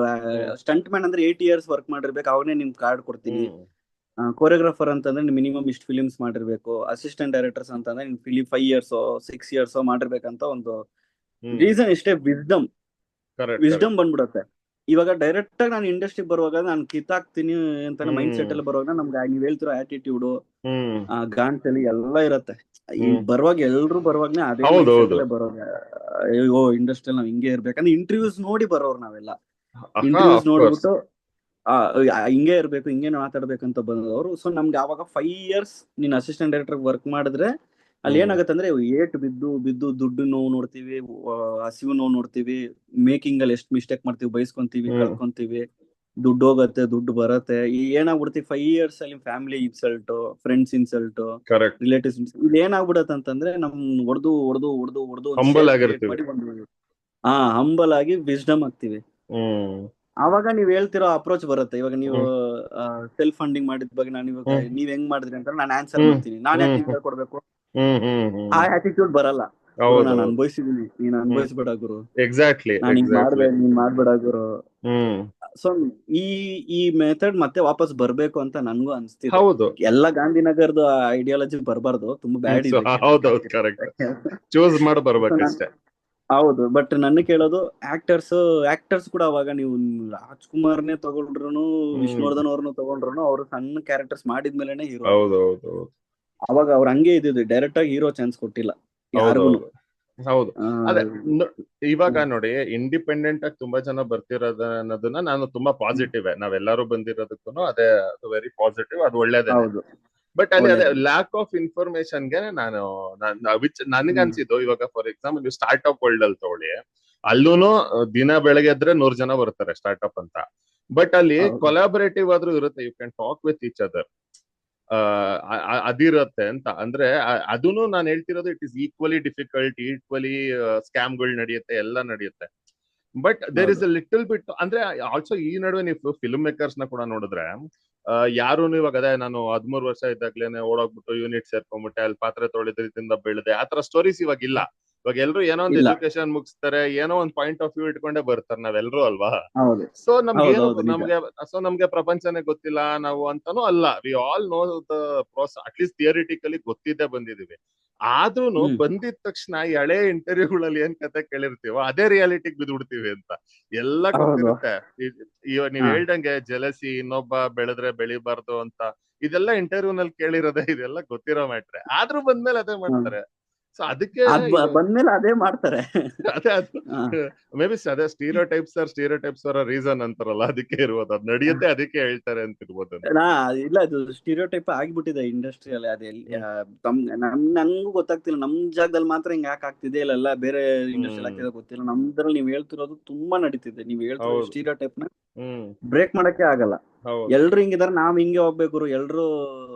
Speaker 2: ಸ್ಟಂಟ್ ಮ್ಯಾನ್ ಅಂದ್ರೆ 8 years ವರ್ಕ್ ಮಾಡಿರ್ಬೇಕು, ಅವಾಗನೇ ನಿಮ್ ಕಾರ್ಡ್ ಕೊಡ್ತೀನಿ. ಕೊರಿಯೋಗ್ರಾಫರ್ ಅಂತಂದ್ರೆ ಮಿನಿಮಮ್ ಇಷ್ಟು ಫಿಲಿಮ್ಸ್ ಮಾಡಿರ್ಬೇಕು. ಅಸಿಸ್ಟೆಂಟ್ ಡೈರೆಕ್ಟರ್ಸ್ ಅಂತಂದ್ರೆ ನಿಮ್ ಫಿಲಿಮ್ 5 years 6 years ಮಾಡಿರ್ಬೇಕಂತ ಒಂದು ರೀಸನ್ ಇಷ್ಟೇ. ವಿಸ್ಡಮ್ ಬಂದ್ಬಿಡತ್ತೆ. ಇವಾಗ ಡೈರೆಕ್ಟ್ ಆಗಿ ನಾನು ಇಂಡಸ್ಟ್ರಿಗೆ ಬರುವಾಗ ನಾನು ಕಿತ್ತಾಕ್ತೀನಿ ಅಂತ ಮೈಂಡ್ ಸೆಟ್ ಅಲ್ಲಿ ಬರುವಾಗ ನಮ್ಗೆ ನೀವ್ ಹೇಳ್ತಿರೋ ಆಟಿಟ್ಯೂಡ್, ಗಾಂಚಲಿ ಎಲ್ಲ ಇರತ್ತೆ. ಬರುವಾಗ ಎಲ್ರು ಬರುವಾಗ್ನೇ ಅದೇ ಬರೋವಾಗ, ಅಯ್ಯೋ ಇಂಡಸ್ಟ್ರಿಯಲ್ಲಿ ನಾವ್ ಹಿಂಗೆ ಇರ್ಬೇಕಂದ್ರೆ ಇಂಟರ್ವ್ಯೂಸ್ ನೋಡಿ ಬರೋರು ನಾವೆಲ್ಲ. ಇಂಟರ್ವ್ಯೂಸ್ ನೋಡ್ಬಿಟ್ಟು ಹಿಂಗೆ ಇರ್ಬೇಕು, ಹಿಂಗೆ ಮಾತಾಡ್ಬೇಕಂತ ಬಂದವರು. ಸೊ ನಮ್ಗೆ ಅವಾಗ 5 years ನೀನ್ ಅಸಿಸ್ಟೆಂಟ್ ಡೈರೆಕ್ಟರ್ ವರ್ಕ್ ಮಾಡಿದ್ರೆ ಅಲ್ಲಿ ಏನಾಗುತ್ತೆ ಅಂದ್ರೆ ಏಟ್ ಬಿದ್ದು ದುಡ್ಡು ನೋವು ನೋಡ್ತೀವಿ, ಹಸಿವು ನೋವು ನೋಡ್ತೀವಿ, ಮೇಕಿಂಗ್ ಅಲ್ಲಿ ಎಷ್ಟು ಮಿಸ್ಟೇಕ್ ಮಾಡ್ತೀವಿ, ಬೈಸ್ಕೊಂತೀವಿ, ಕಳ್ಕೊಂತೀವಿ, ದುಡ್ಡು ಹೋಗತ್ತೆ, ದುಡ್ಡು ಬರತ್ತೆ. ಏನಾಗ್ಬಿಡ್ತೀವಿ 5 years ಅಲ್ಲಿ family insult, friends insult, relatives ಇದು ಏನಾಗ್ಬಿಡತ್ತೆ ಅಂತಂದ್ರೆ ನಮ್ ಹೊಡೆದು ಹಂಬಲ್ ಆಗಿ ವಿಸ್ಡಮ್ ಆಗ್ತೀವಿ. ಅವಾಗ ನೀವ್ ಹೇಳ್ತಿರೋ ಅಪ್ರೋಚ್ ಬರುತ್ತೆ. ಇವಾಗ ನೀವು ಸೆಲ್ಫ್ ಫಂಡಿಂಗ್ ಮಾಡಿದ ಬಗ್ಗೆ ನಾನು ಇವಾಗ ನೀವ್ ಹೆಂಗ್ ಮಾಡಿದ್ರಿ ಅಂತ ನಾನು ಆನ್ಸರ್ ಮಾಡ್ತೀನಿ. ನಾನು ಯಾಕೆ ಕೊಡ್ಬೇಕು, ಆ ಆಟಿಟ್ಯೂಡ್ ಬರಲ್ಲ. ನಾನು ಅನುಭವಿಸಿದೀನಿ, ನೀನ್ ಅನುಭವಿಸ್ಬೇಡ ಗುರು,
Speaker 1: ಎಕ್ಸಾಕ್ಟ್ಲಿ
Speaker 2: ನಾನು ಹಿಂಗ್ ಮಾಡ್ದೆ, ನೀನ್ ಮಾಡ್ಬೇಡ ಗುರು. ಸೊ ಈ ಮೆಥಡ್ ಮತ್ತೆ ವಾಪಸ್ ಬರ್ಬೇಕು ಅಂತ ನನ್ಗೂ ಅನ್ಸ್ತಿದೆ. ಎಲ್ಲ ಗಾಂಧಿನಗರದ ಐಡಿಯಾಲಜಿ ಬರ್ಬಾರ್ದು, ತುಂಬಾ ಬ್ಯಾಡ್ ಇದೆ. ಹೌದು, ಬಟ್ ನನ್ನ ಕೇಳೋದು ಆಕ್ಟರ್ಸ್ ಕೂಡ ಅವಾಗ ನೀವು ರಾಜ್ಕುಮಾರ್ನೇ ತಗೊಂಡ್ರು, ವಿಷ್ಣುವರ್ಧನ್ ಅವ್ರನ್ನ ತಗೊಂಡ್ರು, ಅವ್ರು ಸಣ್ಣ ಕ್ಯಾರೆಕ್ಟರ್ಸ್ ಮಾಡಿದ್ಮೇಲೆ ಹೀರೋ. ಅವಾಗ ಅವ್ರ ಹಂಗೆ ಇದ್ದಿದ್ದು, ಡೈರೆಕ್ಟ್ ಆಗಿ ಹೀರೋ ಚಾನ್ಸ್ ಕೊಟ್ಟಿಲ್ಲ ಯಾರಿಗೂ.
Speaker 1: ಹೌದು, ಅದೇ ಇವಾಗ ನೋಡಿ ಇಂಡಿಪೆಂಡೆಂಟ್ ಆಗಿ ತುಂಬಾ ಜನ ಬರ್ತಿರೋದ ಅನ್ನೋದನ್ನ ನಾನು ತುಂಬಾ ಪಾಸಿಟಿವ್, ನಾವೆಲ್ಲರೂ ಬಂದಿರೋದಕ್ಕೂ ಅದೇ ವೆರಿ ಪಾಸಿಟಿವ್, ಅದು ಒಳ್ಳೇದೇ. ಬಟ್ ಅಲ್ಲಿ ಅದೇ ಲ್ಯಾಕ್ ಆಫ್ ಇನ್ಫಾರ್ಮೇಶನ್ಗೆ ನನಗೆ ಅನ್ಸಿದ್ದು, ಇವಾಗ ಫಾರ್ ಎಕ್ಸಾಂಪಲ್ ನೀವು ಸ್ಟಾರ್ಟ್ಅಪ್ ವರ್ಲ್ಡ್ ಅಲ್ಲಿ ತಗೊಳ್ಳಿ, ಅಲ್ಲೂನು ದಿನ ಬೆಳಗ್ಗೆ ಎದ್ರೆ 100 ಜನ ಬರ್ತಾರೆ ಸ್ಟಾರ್ಟ್ಅಪ್ ಅಂತ. ಬಟ್ ಅಲ್ಲಿ ಕೊಲಾಬರೇಟಿವ್ ಆದ್ರೂ ಇರುತ್ತೆ, you can talk with each other, ಅದಿರುತ್ತೆ ಅಂತ. ಅಂದ್ರೆ ಅದನ್ನು ನಾನು ಹೇಳ್ತಿರೋದು, it is equally difficult, equally ಸ್ಕ್ಯಾಮ್ಗಳು ನಡೆಯುತ್ತೆ, ಎಲ್ಲ ನಡೆಯುತ್ತೆ. But there is a little bit ಅಂದ್ರೆ ಆಲ್ಸೋ ಈ ನಡುವೆ ನೀವು ಫಿಲ್ಮ್ ಮೇಕರ್ಸ್ ನ ಕೂಡ ನೋಡಿದ್ರೆ, ಯಾರು ಇವಾಗ ಅದೇ ನಾನು 13 ವರ್ಷ ಇದ್ದಾಗ್ಲೇನೆ ಓಡೋಗ್ಬಿಟ್ಟು ಯೂನಿಟ್ ಸೇರ್ಕೊಂಡ್ಬಿಟ್ಟೆ, ಅಲ್ಲಿ ಪಾತ್ರೆ ತೊಳೆದ್ರಿಂದ ಬೆಳೆದೆ, ಆತರ ಸ್ಟೋರೀಸ್ ಇವಾಗ ಇಲ್ಲ. ಇವಾಗ ಎಲ್ರು ಏನೋ ಒಂದು
Speaker 2: ಇಲ್ಲ.
Speaker 1: ಎಜುಕೇಶನ್ ಮುಗಿಸ್ತಾರೆ, ಏನೋ ಒಂದು ಪಾಯಿಂಟ್ ಆಫ್ ವ್ಯೂ ಇಟ್ಕೊಂಡೇ ಬರ್ತಾರೆ ನಾವೆಲ್ರು ಅಲ್ವಾ.
Speaker 2: ಹೌದು
Speaker 1: ಸೊ ನಮ್ಗೇನು
Speaker 2: ಹೌದು ನಿಜ.
Speaker 1: ನಮ್ಗೆ ಪ್ರಪಂಚನೇ ಗೊತ್ತಿಲ್ಲ ನಾವು ಅಂತಾನು ಅಲ್ಲ. We all know the process, at least theoretically ಗೊತ್ತಿದ್ದೇ ಬಂದಿದೀವಿ. ಆದ್ರೂನು
Speaker 2: ಹ್ಮ್
Speaker 1: ಬಂದಿದ ತಕ್ಷಣ ಈ ಹಳೆ ಇಂಟರ್ವ್ಯೂಗಳಲ್ಲಿ ಏನ್ ಕತೆ ಕೇಳಿರ್ತೀವೋ ಅದೇ ರಿಯಾಲಿಟಿಗೆ ಬಿದ್ಬಿಡ್ತೀವಿ ಅಂತ. ಎಲ್ಲ
Speaker 2: ಹೌದು.
Speaker 1: ಗೊತ್ತಿರುತ್ತೆ. ನೀವ್
Speaker 2: ಹಾ
Speaker 1: ಹೇಳ್ದಂಗೆ ಜಲಸಿ, ಇನ್ನೊಬ್ಬ ಬೆಳೆದ್ರೆ ಬೆಳಿಬಾರ್ದು ಅಂತ, ಇದೆಲ್ಲ ಇಂಟರ್ವ್ಯೂ ನಲ್ಲಿ ಕೇಳಿರೋದೇ, ಇದೆಲ್ಲ ಗೊತ್ತಿರೋ ಮ್ಯಾಟ್ರೆ. ಆದ್ರೂ ಬಂದ್ಮೇಲೆ ಅದೇ
Speaker 2: ಹ್ಮ್.
Speaker 1: ಮಾಡ್ತಾರೆ. ಸೊ ಅದಕ್ಕೆ
Speaker 2: ಅದ್ ಬಂದ್ಮೇಲೆ ಅದೇ ಮಾಡ್ತಾರೆ.
Speaker 1: ಅದೇ ಅದು
Speaker 2: ಹಾ.
Speaker 1: ಮೇ ಬಿ ಅದೇ ಸ್ಟೀರಿಯೋಟೈಪ್ಸ್ ಅವರ ರೀಸನ್ ಅಂತಾರಲ್ಲ, ಅದಕ್ಕೆ ಇರ್ಬೋದು. ಅದ್ ನಡೆಯುತ್ತೆ, ಅದಕ್ಕೆ ಹೇಳ್ತಾರೆ ಅಂತ ಇರ್ಬೋದು.
Speaker 2: ಇಲ್ಲ ಅದು ಸ್ಟೀರಿಯೋಟೈಪ್ ಆಗಿಬಿಟ್ಟಿದೆ ಇಂಡಸ್ಟ್ರಿಯಲ್ಲಿ. ಅದೇ ನನ್ಗೂ ಗೊತ್ತಾಗ್ತಿಲ್ಲ, ನಮ್ ಜಾಗದಲ್ಲಿ ಮಾತ್ರ ಹಿಂಗ್ ಯಾಕೆ ಆಗ್ತಿದೆ, ಇಲ್ಲ ಬೇರೆ ಇಂಡಸ್ಟ್ರಿಯಲ್ಲಿ ಆಗ್ತಿದೆ ಗೊತ್ತಿಲ್ಲ. ನಮ್ದ್ರಲ್ಲಿ ನೀವ್ ಹೇಳ್ತಿರೋದು ತುಂಬಾ ನಡೀತಿದೆ. ನೀವ್ ಹೇಳ್ತಿರೋ
Speaker 1: ಹೌದು.
Speaker 2: ಸ್ಟೀರಿಯೋಟೈಪ್ ನ
Speaker 1: ಹ್ಮ್
Speaker 2: ಬ್ರೇಕ್ ಮಾಡಕ್ಕೆ ಆಗಲ್ಲ.
Speaker 1: ಹೌದು
Speaker 2: ಎಲ್ರು ಹಿಂಗಿದಾರೆ, ನಾವ್ ಹಿಂಗೆ ಹೋಗ್ಬೇಕು. ಎಲ್ರು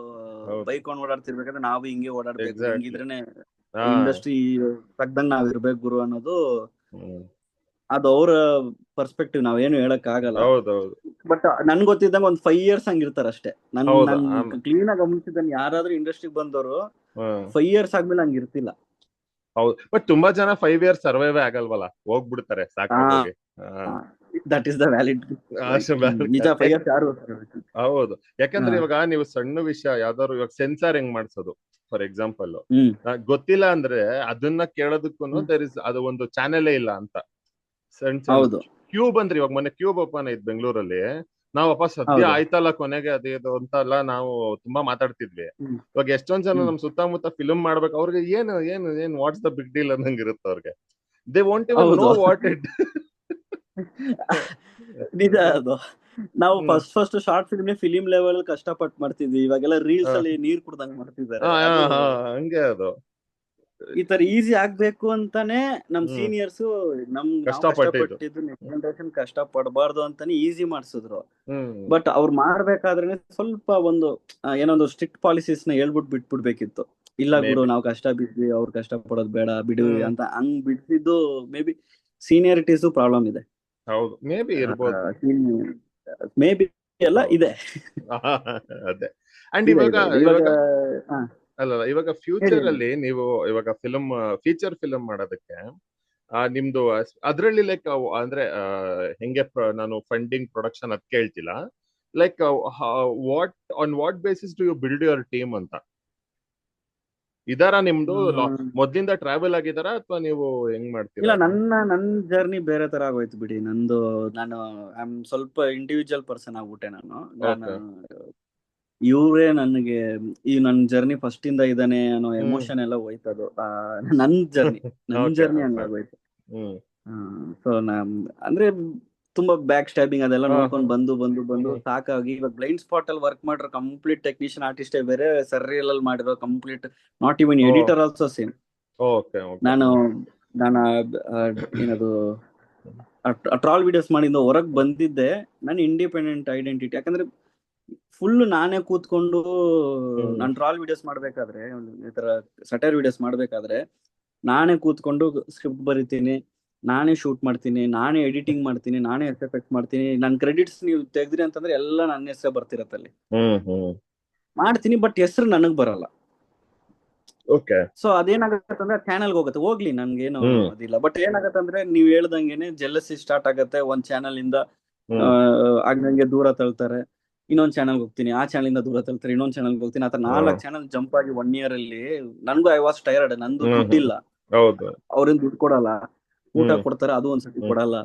Speaker 1: ಹೌದು
Speaker 2: ಬೈಕ್ ಕೊಂಡ್ ಓಡಾಡ್ತಿರ್ಬೇಕಾದ್ರೆ ನಾವು ಹಿಂಗೆ ಓಡಾಡ್ಬೇಕು.
Speaker 1: ಎಕ್ಸಾಕ್ಟ್ಲಿ.
Speaker 2: ಹಿಂಗಿದ್ರೇನೆ
Speaker 1: ಹಾ
Speaker 2: ಇಂಡಸ್ಟ್ರಿ ತಗ್ದಂಗ್ ನಾವ್ ಇರ್ಬೇಕು ಗುರು ಅನ್ನೋದು.
Speaker 1: ಹ್ಮ್
Speaker 2: ಅದು ಅವ್ರ ಪರ್ಸ್ಪೆಕ್ಟಿವ್, ನಾವೇನು ಹೇಳಕ್ ಆಗಲ್ಲ.
Speaker 1: ಹೌದೌದು
Speaker 2: ಬಟ್ ನನ್ ಗೊತ್ತಿದ್ದಂಗ ಒಂದ್ 5 years ಹಂಗಿರ್ತಾರ ಅಷ್ಟೇ.
Speaker 1: ಹೌದು.
Speaker 2: ನನ್ ಕ್ಲೀನ್ ಆಗಿ ಗಮನಿಸಿದ್ದಾನೆ, ಯಾರಾದ್ರೂ ಇಂಡಸ್ಟ್ರಿಗೆ ಬಂದವರು
Speaker 1: ಹ್ಮ್
Speaker 2: 5 years ಆದ್ಮೇಲೆ ಹಂಗಿರ್ತಿಲ್ಲ.
Speaker 1: ಹೌದು. ಬಟ್ ತುಂಬಾ ಜನ 5 years ಸರ್ವೈವೇ ಆಗಲ್ವಲ್ಲ, ಹೋಗ್ಬಿಡ್ತಾರೆ ಸಾಕಾಗೋಗಿ.
Speaker 2: That is the valid. ನಿಜ 5 years ಯಾರು
Speaker 1: ಹೌದು. ಯಾಕಂದ್ರೆ ಇವಾಗ ನೀವು ಸಣ್ಣ ವಿಷಯ ಯಾವ್ದಾದ್ರು, ಇವಾಗ ಸೆನ್ಸಾರ್ ಹೆಂಗ್ ಮಾಡ್ಸೋದು ಫಾರ್ ಎಕ್ಸಾಂಪಲ್, ಗೊತ್ತಿಲ್ಲ ಅಂದ್ರೆ ಅದನ್ನ ಕೇಳೋದಕ್ಕೂ ಅದು ಒಂದು ಚಾನೆಲೇ ಇಲ್ಲ ಅಂತ.
Speaker 2: ಹೌದು
Speaker 1: ಕ್ಯೂಬ್ ಅಂದ್ರೆ, ಇವಾಗ ಮೊನ್ನೆ ಕ್ಯೂಬ್ ಓಪನ್ ಆಯ್ತು ಬೆಂಗಳೂರಲ್ಲಿ. ನಾವಪ್ಪ ಸದ್ಯ ಆಯ್ತಲ್ಲ ಕೊನೆಗೆ ಅದೇದು ಅಂತೆಲ್ಲ ನಾವು ತುಂಬಾ ಮಾತಾಡ್ತಿದ್ವಿ. ಇವಾಗ ಎಷ್ಟೊಂದ್ ಜನ ನಮ್ ಸುತ್ತಮುತ್ತ ಫಿಲ್ಮ್ ಮಾಡ್ಬೇಕು, ಅವ್ರಿಗೆ ಏನು ವಾಟ್ಸ್ ದ ಬಿಗ್ ಡೀಲ್ ಅನ್ನಂಗ್ ಇರುತ್ತೆ ಅವ್ರಿಗೆ. They want even know what it.
Speaker 2: ನಿಜ ಅದು. ನಾವು ಫಸ್ಟ್ ಶಾರ್ಟ್ ಫಿಲ್ಮ್ ಲೆವೆಲ್ ಕಷ್ಟಪಟ್ಟು ಮಾಡ್ತಿದ್ವಿ. ಇವಾಗೆಲ್ಲ ರೀಲ್ಸ್ ಅಲ್ಲಿ ನೀರ್ ಕುಡ್ದಂಗ್ ಮಾಡ್ತಿದ್ದಾರೆ.
Speaker 1: ಹಂಗೆ ಅದು
Speaker 2: ಈ ತರ ಈಸಿ ಆಗ್ಬೇಕು ಅಂತಾನೆ ನಮ್ ಸೀನಿಯರ್ಸ್ ಕಷ್ಟಪಟ್ಟಿದ್ದು ನೆಕ್ಸ್ಟ್ ಜನರೇಷನ್ ಕಷ್ಟ ಪಡಬಾರ್ದು ಅಂತಾನೆ ಈಸಿ ಮಾಡ್ಸಿದ್ರು. ಬಟ್ ಅವ್ರು ಮಾಡ್ಬೇಕಾದ್ರೆ ಸ್ವಲ್ಪ ಒಂದು ಏನೊಂದು ಸ್ಟ್ರಿಕ್ಟ್ ಪಾಲಿಸೀಸ್ ನ ಹೇಳ್ಬಿಟ್ಟು ಬಿಟ್ಬಿಡ್ಬೇಕಿತ್ತು. ಇಲ್ಲ ಗುರು, ನಾವು ಕಷ್ಟ ಬಿದ್ವಿ, ಅವ್ರು ಕಷ್ಟ ಪಡೋದ್ ಬೇಡ ಬಿಡು ಅಂತ ಹಂಗ್ ಬಿಡ್ತಿದ್ದು. ಮೇ ಬಿ ಸೀನಿಯರಿಟೀಸ್ ಪ್ರಾಬ್ಲಮ್ ಇದೆ.
Speaker 1: ಹೌದು, ಮೇ ಬಿ ಇರ್ಬೋದು.
Speaker 2: ಮೇ ಬಿ ಎಲ್ಲ ಇದೆ.
Speaker 1: ಅದೇ. ಅಂಡ್ ಇವಾಗ ಅಲ್ಲ, ಇವಾಗ ಫ್ಯೂಚರ್ ಅಲ್ಲಿ ನೀವು ಇವಾಗ ಫೀಚರ್ ಫಿಲಮ್ ಮಾಡೋದಕ್ಕೆ ನಿಮ್ದು ಅದ್ರಲ್ಲಿ ಲೈಕ್ ಅಂದ್ರೆ ಹೆಂಗೆ ನಾನು ಫಂಡಿಂಗ್ ಪ್ರೊಡಕ್ಷನ್ ಅದ್ ಕೇಳ್ತಿಲ್ಲ. Like what basis do you build your team ಅಂತ ಇದಾರ ನಿಮ್ದು? ಮೊದ್ಲಿಂದ ಟ್ರಾವೆಲ್ ಆಗಿದಾರ ಅಥವಾ ನೀವು ಹೆಂಗ್ ಮಾಡ್ತೀರಾ?
Speaker 2: ಇಲ್ಲ, ನನ್ನ ಜರ್ನಿ ಬೇರೆ ತರ ಆಗೋಯ್ತು ಬಿಡಿ. ನಾನು ಸ್ವಲ್ಪ ಇಂಡಿವಿಜುವಲ್ ಪರ್ಸನ್ ಆಗ್ಬಿಟ್ಟೆ. ನಾನು ಇವ್ರೇ ನನಗೆ ಈ ನನ್ ಜರ್ನಿ ಫಸ್ಟ್ ಇಂದ ಇದಾನೆ ಅನ್ನೋ ಎಮೋಷನ್ ಎಲ್ಲ ಹೋಯ್ತದು. ನನ್ ಜರ್ನಿ ಹಂಗಾಗೋಯ್ತು. ಸೊ ಅಂದ್ರೆ ತುಂಬಾ ಬ್ಯಾಕ್ ಸ್ಟ್ಯಾಬಿಂಗ್ ಅದೆಲ್ಲ ನೋಡ್ಕೊಂಡು ಬಂದು ಸಾಕಾಗಿ ಇವಾಗ ಬ್ಲೈಂಡ್ ಸ್ಪಾಟ್ ಅಲ್ಲಿ ವರ್ಕ್ ಮಾಡಿರೋ ಕಂಪ್ಲೀಟ್ ಟೆಕ್ನಿಷಿಯನ್ ಆರ್ಟಿಸ್ಟೇ ಬೇರೆ, ಸರ್ರಿಯಲ್ ಅಲ್ಲಿ ಮಾಡಿರೋ complete not even editor also same. ನಾನು ಏನದು ಟ್ರಾಲ್ ವಿಡಿಯೋಸ್ ಮಾಡಿಂದ ಹೊರಗ್ ಬಂದಿದ್ದೆ ನನ್ನ ಇಂಡಿಪೆಂಡೆಂಟ್ ಐಡೆಂಟಿಟಿ. ಯಾಕಂದ್ರೆ ಫುಲ್ ನಾನೇ ಕೂತ್ಕೊಂಡು ನಾನು ಟ್ರಾಲ್ ವಿಡಿಯೋಸ್ ಮಾಡ್ಬೇಕಾದ್ರೆ, ಈ ತರ ಸಟೈರ್ ವಿಡಿಯೋಸ್ ಮಾಡ್ಬೇಕಾದ್ರೆ ನಾನೇ ಕೂತ್ಕೊಂಡು ಸ್ಕ್ರಿಪ್ಟ್ ಬರಿತೀನಿ, ನಾನೇ ಶೂಟ್ ಮಾಡ್ತೀನಿ, ನಾನೇ ಎಡಿಟಿಂಗ್ ಮಾಡ್ತೀನಿ, ನಾನೇ ಎಫೆಕ್ಟ್ ಮಾಡ್ತೀನಿ. ನನ್ನ ಕ್ರೆಡಿಟ್ಸ್ ನೀವು ತೆಗ್ದ್ರಿ ಅಂತಂದ್ರೆ ಎಲ್ಲ ನನ್ನ ಹೆಸರೇ ಬರ್ತಿರತ್ತಲ್ಲಿ. ಮಾಡ್ತೀನಿ, ಬಟ್ ಹೆಸರು ನನಗ್ ಬರಲ್ಲ. ಸೊ ಅದೇನಾಗತ್ತೆ ಅಂದ್ರೆ ಚಾನಲ್ಗೆ ಹೋಗುತ್ತೆ, ಹೋಗ್ಲಿ ನನ್ಗೇನು ಅದಿಲ್ಲ. ಬಟ್ ಏನಾಗತ್ತೆ ಅಂದ್ರೆ ನೀವ್ ಹೇಳ್ದಂಗೆನೆ ಜೆಲಸಿ ಸ್ಟಾರ್ಟ್ ಆಗತ್ತೆ. ಒಂದ್ ಚಾನಲ್ ಇಂದ ಆಗ್ನಂಗೆ ದೂರ ತಳ್ತಾರೆ, ಇನ್ನೊಂದ್ ಚಾನಲ್ಗೆ ಹೋಗ್ತೀನಿ, ಆ ಚಾನಲ್ ಇಂದ ದೂರ ತಳ್ತಾರೆ, ಇನ್ನೊಂದ್ ಚಾನಲ್ಗೆ ಹೋಗ್ತೀನಿ. ಆತರ 4 ಚಾನಲ್ ಜಂಪ್ ಆಗಿ 1 year ಅಲ್ಲಿ ನನ್ಗೂ ಐ ವಾಸ್ ಟೈರ್ಡ್. ನಂದು ದುಡ್ಡಿಲ್ಲ, ಅವ್ರಿಂದ ದುಡ್ಡು ಕೊಡಲ್ಲ, ಊಟ ಕೊಡ್ತಾರೆ ಅದು ಒಂದ್ಸತಿ ಕೊಡಲ್ಲ.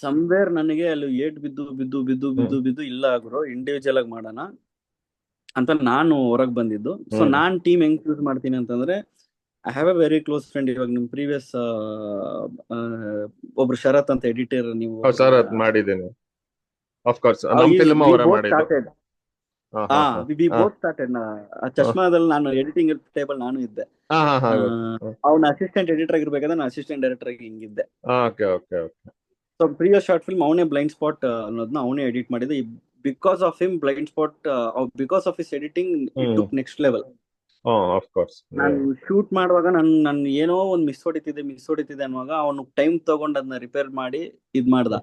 Speaker 2: ಸಮ್ವೇರ್ ನನಗೆ ಅಲ್ಲಿ ಏಟ್ ಬಿದ್ದು ಇಲ್ಲ ಗುರು, ಇಂಡಿವಿಜುವಲ್ ಆಗಿ ಮಾಡೋಣ ಅಂತ ನಾನು ಹೊರಗೆ ಬಂದಿದ್ದು. ಸೊ ನಾನ್ ಟೀಮ್ ಹೆಂಗ್ ಚೂಸ್ ಮಾಡ್ತೀನಿ ಅಂತಂದ್ರೆ, I have A very close friend. ಇವಾಗ ನಿಮ್ ಪ್ರೀವಿಯಸ್ ಒಬ್ರು ಶರತ್ ಅಂತ ಎಡಿಟರ್, ನೀವು
Speaker 1: ಮಾಡಿದ್ದೀನಿ ಆಫ್ ಕೋರ್ಸ್, ನಮ್ಮ ಫಿಲ್ಮ್ ಅವರೇ ಮಾಡಿದ್ದು.
Speaker 2: V both started. ಚಶ್ಮಾದಲ್ಲಿ ನಾನು ಎಡಿಟಿಂಗ್ ಟೇಬಲ್ ನಾನು ಇದ್ದೆ. ಅವ್ನ ಅಸಿಸ್ಟೆಂಟ್ ಎಡಿಟರ್ ಆಗಿರ್ಬೇಕಾದ್ರೆ ನಾನು ಅಸಿಸ್ಟೆಂಟ್ ಡೈರೆಕ್ಟರ್ ಆಗಿ ಹಿಂಗಿದ್ದೆ. ಸೊ ಪ್ರೀವಿಯಸ್ ಶಾರ್ಟ್ ಫಿಲ್ಮ್ ಅವನೇ ಬ್ಲೈಂಡ್ ಸ್ಪಾಟ್ ಅನ್ನೋದನ್ನ ಅವನೇ ಎಡಿಟ್ ಮಾಡಿದ್ದೆ. Because of him blind spot, because of his editing it took next level. ನಾನು ಶೂಟ್ ಮಾಡುವಾಗ ನನ್ ಏನೋ ಒಂದು ಮಿಸ್ ಹೊಡಿತಿದೆ ಅನ್ನುವಾಗ ಅವನು ಟೈಮ್ ತಗೊಂಡು ಅದನ್ನ ರಿಪೇರ್ ಮಾಡಿ ಇದ್ ಮಾಡ್ದ.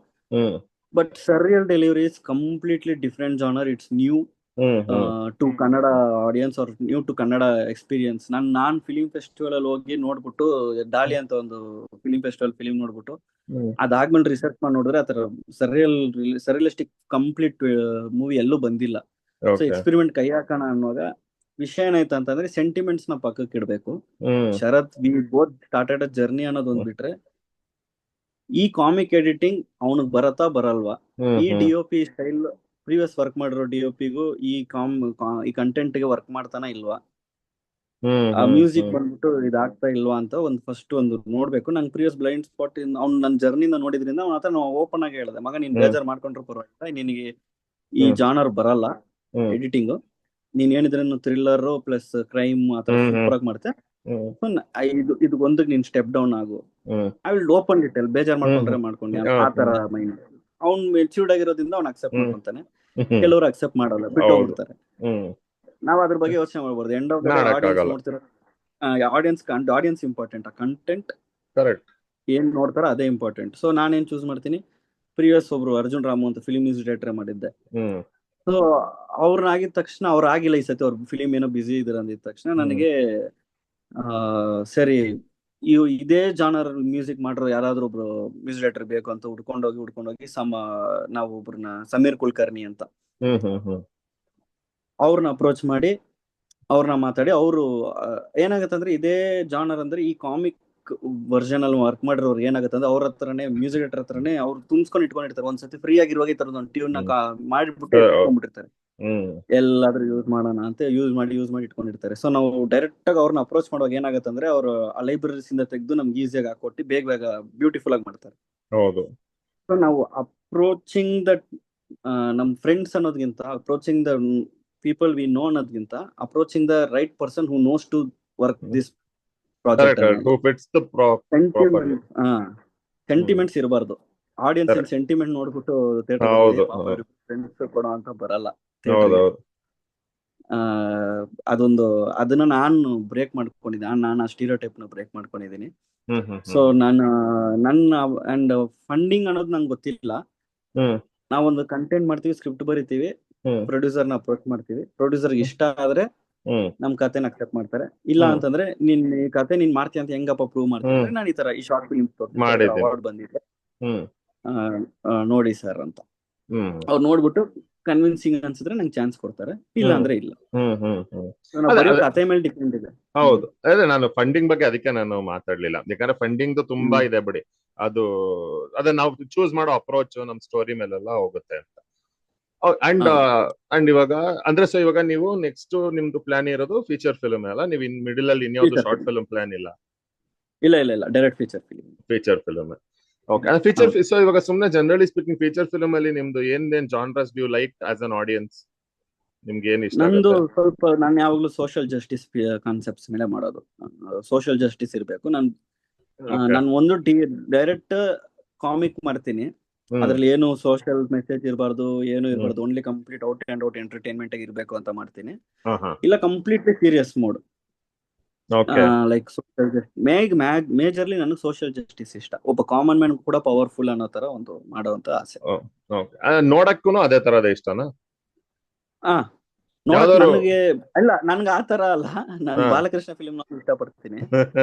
Speaker 2: But surreal delivery is completely different genre. It's new,
Speaker 1: hmm hmm
Speaker 2: to Kannada audience ಅವ್ರ ನ್ಯೂ ಟು ಕನ್ನಡ ಎಕ್ಸ್ಪೀರಿಯನ್ಸ್. ನಾನ್ ಫಿಲಿಂ ಫೆಸ್ಟಿವಲ್ ಅಲ್ಲಿ ಹೋಗಿ ನೋಡ್ಬಿಟ್ಟು, ಡಾಲಿ ಅಂತ ಒಂದು ಫಿಲಿಂ ಫೆಸ್ಟಿವಲ್ ಫಿಲಿಂ ನೋಡ್ಬಿಟ್ಟು,
Speaker 1: ಹ್ಮ್
Speaker 2: ಅದಾದ್ಮೇಲೆ ರಿಸರ್ಚ್ ಮಾಡಿ ನೋಡಿದ್ರೆ ಆತರ ಸರಿಯಲಿಸ್ಟಿಕ್ ಕಂಪ್ಲೀಟ್ ಮೂವಿ ಎಲ್ಲೂ ಬಂದಿಲ್ಲ. So
Speaker 1: okay.
Speaker 2: ಎಕ್ಸ್ಪೆರಿಮೆಂಟ್ ಕೈ ಹಾಕೋಣ ಅನ್ನುವಾಗ ವಿಷಯ ಏನಾಯ್ತು ಅಂತಂದ್ರೆ, ಸೆಂಟಿಮೆಂಟ್ಸ್ ನ ಪಕ್ಕಕ್ಕೆ ಇಡ್ಬೇಕು.
Speaker 1: Hmm
Speaker 2: Sharath we both started a journey ಅನ್ನೋದು ಒಂದ್ ಬಿಟ್ರೆ, ಈ ಕಾಮಿಕ್ ಎಡಿಟಿಂಗ್ ಅವನಿಗೆ ಬರತ್ತಾ ಬರಲ್ವಾ,
Speaker 1: ಹ್ಮ್
Speaker 2: ಈ
Speaker 1: hmm
Speaker 2: D O P style previous work ಮಾಡಿರೋ ಡಿ ಒ ಪಿಗೂ ಈ ಕಂಟೆಂಟ್ ಗೆ ವರ್ಕ್ ಮಾಡ್ತಾನ ಇಲ್ವಾ,
Speaker 1: ಹ್ಮ್
Speaker 2: ಆ
Speaker 1: ಹ್ಮ್
Speaker 2: ಮ್ಯೂಸಿಕ್
Speaker 1: ಹ್ಮ್
Speaker 2: ಬಂದ್ಬಿಟ್ಟು ಇದಾಗ್ತಾ ಇಲ್ವಾ ಅಂತ ಒಂದು ಫಸ್ಟ್ ಒಂದು ನೋಡ್ಬೇಕು. ನಂಗೆ ಪ್ರೀವಿಯಸ್ ಬ್ಲೈಂಡ್ ಸ್ಪಾಟ್ ಅವ್ನು ನನ್ನ ಜರ್ನಿಯಿಂದ ನೋಡಿದ್ರಿಂದ ಅವನ ಹತ್ರ ನಾವು ಓಪನ್ ಆಗಿ ಹೇಳಿದೆ, ಮಗ ನೀನ್
Speaker 1: ಹ್ಮ್
Speaker 2: ಬೇಜಾರ್ ಮಾಡ್ಕೊಂಡ್ರು ಪರವಾಗಿಲ್ಲ, ನಿನಗೆ ಈ
Speaker 1: ಹ್ಮ್
Speaker 2: ಜಾನರ್ ಬರಲ್ಲ
Speaker 1: ಹ್ಮ್
Speaker 2: ಎಡಿಟಿಂಗ್, ನೀನ್ ಏನಿದ್ರೆ ಥ್ರಿಲ್ಲರ್ ಪ್ಲಸ್ ಕ್ರೈಮ್ ಆತರ
Speaker 1: ಹ್ಮ್ ಹ್ಮ್
Speaker 2: ಸೂಪರ್ ಆಗಿ ಮಾಡ್ತೆ,
Speaker 1: ಹ್ಮ್
Speaker 2: ಇದು ಒಂದಕ್ಕೆ ನೀನ್ ಸ್ಟೆಪ್ ಡೌನ್ ಆಗು,
Speaker 1: ಹ್ಮ್
Speaker 2: ಐ ವಿಲ್ ಓಪನ್ ಡಿಟೇಲ್, ಬೇಜಾರ್
Speaker 1: ಹ್ಮ್
Speaker 2: ಮಾಡ್ಕೊಂಡ್ರೆ
Speaker 1: ಹ್ಮ್
Speaker 2: ಮಾಡ್ಕೊಂಡಿ ಆ
Speaker 1: ಓಕೆ.
Speaker 2: ತರ ಮೈಂಡ್. ಅವ್ನ್ ಮೆಚ್ಯೂರ್ಡ್ ಆಗಿರೋದ್ರಿಂದ ಅವ್ನು ಅಕ್ಸೆಪ್ಟ್
Speaker 1: ಹ್ಮ್
Speaker 2: ಮಾಡ್ಕೊಂತಾನೆ,
Speaker 1: ಹ್ಮ್
Speaker 2: ಕೆಲವರು ಅಕ್ಸೆಪ್ಟ್ ಮಾಡಲ್ಲ, ಬಿಟ್ಟು
Speaker 1: ಹೌದು.
Speaker 2: ಹೋಗ್ಬಿಡ್ತಾರೆ.
Speaker 1: ಹ್ಮ್
Speaker 2: ನಾವ್ ಅದ್ರ ಬಗ್ಗೆ ಯೋಚನೆ ಮಾಡ್ಬಾರ್ದು. End of the day audience
Speaker 1: ಮಾಡಕ್ಕಾಗಲ್ಲ.
Speaker 2: ನೋಡ್ತಿರೋ ಆಡಿಯನ್ಸ್ ಇಂಪಾರ್ಟೆಂಟ್, ಆ ಕಂಟೆಂಟ್
Speaker 1: ಕರೆಕ್ಟ್.
Speaker 2: ಏನ್ ನೋಡ್ತಾರೋ ಅದೇ ಇಂಪಾರ್ಟೆಂಟ್. ಸೊ ನಾನೇನ್ ಚೂಸ್ ಮಾಡ್ತೀನಿ, ಪ್ರೀವಿಯಸ್ ಒಬ್ರು ಅರ್ಜುನ್ ರಾಮು ಅಂತ ಫಿಲಿಂ ಮ್ಯೂಸಿಕ್ ಡೈರೆಕ್ಟರ್ ಮಾಡಿದ್ದೆ.
Speaker 1: ಹ್ಮ್
Speaker 2: ಸೊ ಅವ್ರನ್ನ ಆಗಿದ ತಕ್ಷಣ, ಅವ್ರು ಆಗಿಲ್ಲ ಈ ಸತಿ, ಅವ್ರ ಫಿಲಿಂ ಏನೋ ಬಿಸಿ ಇದ್ರ ಅಂದಿದ ತಕ್ಷಣ
Speaker 1: ಹ್ಮ್
Speaker 2: ನನಗೆ ಸರಿ, ಇದೇ ಜಾನರ್ ಮ್ಯೂಸಿಕ್ ಮಾಡಿರೋ ಯಾರಾದ್ರೂ ಒಬ್ರು ಮ್ಯೂಸಿಕ್ ಡೈರೆಕ್ಟರ್ ಬೇಕು ಅಂತ ಹುಡ್ಕೊಂಡೋಗಿ ನಾವು ಒಬ್ರನ್ನ ಸಮೀರ್ ಕುಲಕರ್ಣಿ ಅಂತ
Speaker 1: ಹ್ಮ್ ಹ್ಮ್ ಹ್ಮ್
Speaker 2: ಅವ್ರನ್ನ ಅಪ್ರೋಚ್ ಮಾಡಿ, ಅವ್ರನ್ನ ಮಾತಾಡಿ, ಅವರು ಏನಾಗತ್ತಂದ್ರೆ ಇದೇ ಜಾನರ್ ಅಂದ್ರೆ ಈ ಕಾಮಿಕ್ ವರ್ಷನ್ ಅಲ್ಲಿ ವರ್ಕ್ ಮಾಡಿರೋರು ಏನಾಗುತ್ತೆ ಅಂದ್ರೆ, ಅವ್ರ ಹತ್ರನೇ ಮ್ಯೂಸಿಕ್ ಡೈರೆಕ್ಟರ್ ಹತ್ರನೇ ಅವ್ರು ತುಂಬಿಸ್ಕೊಂಡು ಇಟ್ಕೊಂಡಿರ್ತಾರೆ. ಒಂದ್ಸತಿ ಫ್ರೀ ಆಗಿರುವಾಗ ಈ ತರದ ಒಂದು ಟ್ಯೂನ್ ನ ಮಾಡಿಬಿಟ್ಟು ಇಟ್ಕೊಂಡ್ಬಿಟ್ಟಿರ್ತಾರೆ,
Speaker 1: ಹ್ಮ್
Speaker 2: ಎಲ್ಲಾದ್ರೂ ಯೂಸ್ ಮಾಡೋಣ ಅಂತ ಯೂಸ್ ಮಾಡಿ ಇಟ್ಕೊಂಡಿರ್ತಾರೆ. ಸೊ ನಾವು ಡೈರೆಕ್ಟ್ ಆಗಿ ಅವ್ರನ್ನ ಅಪ್ರೋಚ್ ಮಾಡುವಾಗ ಏನಾಗುತ್ತೆ ಅಂದ್ರೆ, ಅವರು ಆ ಲೈಬ್ರರೀಸ್ ಇಂದ ತೆಗೆದು ನಮ್ಗೆ ಈಸಿಯಾಗಿ ಹಾಕೊಟ್ಟು ಬೇಗ ಬ್ಯೂಟಿಫುಲ್ ಆಗಿ ಮಾಡ್ತಾರೆ.
Speaker 1: ಹೌದು.
Speaker 2: ಸೊ ನಾವು ಅಪ್ರೋಚಿಂಗ್ ದಟ್ ನಮ್ ಫ್ರೆಂಡ್ಸ್ ಅನ್ನೋದ್ಗಿಂತ, approaching the people we know ಅನ್ನೋದ್ಗಿಂತ, approaching the right person who knows to work this project
Speaker 1: correct. Who fits the properly.
Speaker 2: Sentiments ಇರಬಾರ್ದು. Audience
Speaker 1: correct.
Speaker 2: ಸೆಂಟಿಮೆಂಟ್ ನೋಡ್ಬಿಟ್ಟು ಥಿಯೇಟರ್
Speaker 1: ಹೌದು.
Speaker 2: ಪಾಪ ಫ್ರೆಂಡ್ಸ್ ಕೊಡೋ ಅಂತ ಬರಲ್ಲ
Speaker 1: ಹೌದು
Speaker 2: ಥಿಯೇಟರ್ಗೆ.
Speaker 1: ಹೌದು.
Speaker 2: ಅದನ್ನ ನಾನು ಬ್ರೇಕ್ ಮಾಡ್ಕೊಂಡಿದ್ದೆ, ನಾನು ಆ ಸ್ಟೀರಿಯೋ ನ ಬ್ರೇಕ್ ಮಾಡ್ಕೊಂಡಿದ್ದೀನಿ.
Speaker 1: ಹ್ಮ್ ಹ್ಮ್
Speaker 2: ಸೊ ನನ್ನ ಅಂಡ್ ಫಂಡಿಂಗ್ ಅನ್ನೋದು ನಂಗೆ ಗೊತ್ತಿಲ್ಲ.
Speaker 1: ಹ್ಮ್
Speaker 2: ನಾವೊಂದು ಕಂಟೆಂಟ್ ಮಾಡ್ತೀವಿ, ಸ್ಕ್ರಿಪ್ಟ್ ಬರಿತೀವಿ,
Speaker 1: ಹ್ಮ್
Speaker 2: ಪ್ರೊಡ್ಯೂಸರ್ನ ಅಪ್ರೋಚ್ ಮಾಡ್ತೀವಿ, ಪ್ರೊಡ್ಯೂಸರ್ ಇಷ್ಟ ಆದ್ರೆ
Speaker 1: ಹ್ಮ್
Speaker 2: ನಮ್ ಕಥೆನ ಅಕ್ಸೆಪ್ಟ್ ಮಾಡ್ತಾರೆ. ಇಲ್ಲ
Speaker 1: ಹ್ಮ್
Speaker 2: ಅಂತಂದ್ರೆ, ಈ ಕತೆ ನೀನ್ ಮಾಡ್ತೀಯ ಅಂತ ಹೆಂಗಪ್ಪ ಪ್ರೂವ್ ಮಾಡ್ತೀನಿ ಅಂದ್ರೆ, ನಾನು ಈ ಶಾರ್ಟ್ ಫಿಲ್ಮ್
Speaker 1: ಮಾಡಿದ್ದೀನಿ.
Speaker 2: ಅವಾರ್ಡ್ ಬಂದಿದೆ,
Speaker 1: ಹ್ಮ್
Speaker 2: ನೋಡಿ ಸರ್ ಅಂತ
Speaker 1: ಹ್ಮ್
Speaker 2: ಅವ್ರು ನೋಡ್ಬಿಟ್ಟು ಕನ್ವಿನ್ಸಿಂಗ್ ಅನ್ಸಿದ್ರೆ ನಂಗೆ ಚಾನ್ಸ್ ಕೊಡ್ತಾರೆ, ಇಲ್ಲ ಅಂದ್ರೆ ಇಲ್ಲ.
Speaker 1: ಹ್ಮ್ ಹ್ಮ್ ಹ್ಮ್
Speaker 2: ನಾವು ಬರೆಯೋ ಕತೆ ಮೇಲೆ ಡಿಪೆಂಡ್ ಇದೆ.
Speaker 1: ಹೌದು. ಅದೇ ನಾನು ಫಂಡಿಂಗ್ ಬಗ್ಗೆ ಅದಕ್ಕೆ ನಾನು ಮಾತಾಡ್ಲಿಲ್ಲ, ಯಾಕಂದ್ರೆ ಫಂಡಿಂಗ್ ತುಂಬಾ ಇದೆ ಬಿಡಿ. ಅದೇ ನಾವು ಚೂಸ್ ಮಾಡೋ ಅಪ್ರೋಚ್ ನಮ್ ಸ್ಟೋರಿ ಮೇಲೆಲ್ಲ ಹೋಗುತ್ತೆ ಅಂತ. ಅಂಡ್ ಇವಾಗ ಅಂದ್ರೆ, ಸೊ ಇವಾಗ ನೀವು ನೆಕ್ಸ್ಟ್ ನಿಮ್ದು ಪ್ಲಾನ್ ಇರೋದು ಫೀಚರ್ ಫಿಲ್ಮ್ ಅಲ್ಲ, ನೀವು ಮಿಡಲ್ ಅಲ್ಲಿ ಇನ್ಯಾವುದು ಶಾರ್ಟ್ ಫಿಲ್ಮ್ ಪ್ಲಾನ್ ಇಲ್ಲ?
Speaker 2: ಇಲ್ಲ, direct
Speaker 1: feature film. Okay. So ಇವಾಗ ಸುಮ್ಮನೆ ಜನರಲಿ ಸ್ಪೀಕಿಂಗ್, ಫೀಚರ್ ಫಿಲ್ಮ್ ಅಲ್ಲಿ ನಿಮ್ದು ಏನ್ genres do like as an audience? ನಿಮ್ಗೆ ಏನ್ ಇಷ್ಟ
Speaker 2: ನಂದು
Speaker 1: ಆಗುತ್ತೆ?
Speaker 2: ಸ್ವಲ್ಪ, ನಾನು ಯಾವಾಗ್ಲೂ ಸೋಷಿಯಲ್ ಜಸ್ಟಿಸ್ ಕಾನ್ಸೆಪ್ಟ್ಸ್ ಮೇಲೆ ಮಾಡೋದು. ಸೋಷಿಯಲ್ ಜಸ್ಟಿಸ್ ಇರಬೇಕು. ನಾನು ಒಂದು ಡೈರೆಕ್ಟ್ ಕಾಮಿಕ್ ಮಾಡ್ತೀನಿ, ಅದ್ರಲ್ಲಿ ಏನು ಸೋಷಿಯಲ್ ಮೆಸೇಜ್ ಇರಬಾರ್ದು, ಏನು ಇರಬಾರ್ದು, only complete out and out entertainment ಆಗಿ ಇರಬೇಕು ಅಂತ ಮಾಡ್ತೀನಿ. ಇಲ್ಲ completely serious mode, like social majorly ನನಗೆ ಸೋಷಿಯಲ್ ಜಸ್ಟಿಸ್ ಇಷ್ಟ. ಒಬ್ಬ ಕಾಮನ್ ಮ್ಯಾನ್ ಕೂಡ ಪವರ್ಫುಲ್ ಅನ್ನೋ ತರ ಒಂದು ಮಾಡುವಂತ ಆಸೆ.
Speaker 1: ನೋಡಕ್ಕೂ ಅದೇ ತರದ ಇಷ್ಟನಾ?
Speaker 2: ನನಗೆ ಅಲ್ಲ, ನನ್ಗೆ ಆತರ ಅಲ್ಲ, ನಾನು ಬಾಲಕೃಷ್ಣ ಫಿಲ್ಮ್ ಇಷ್ಟಪಡ್ತೀನಿ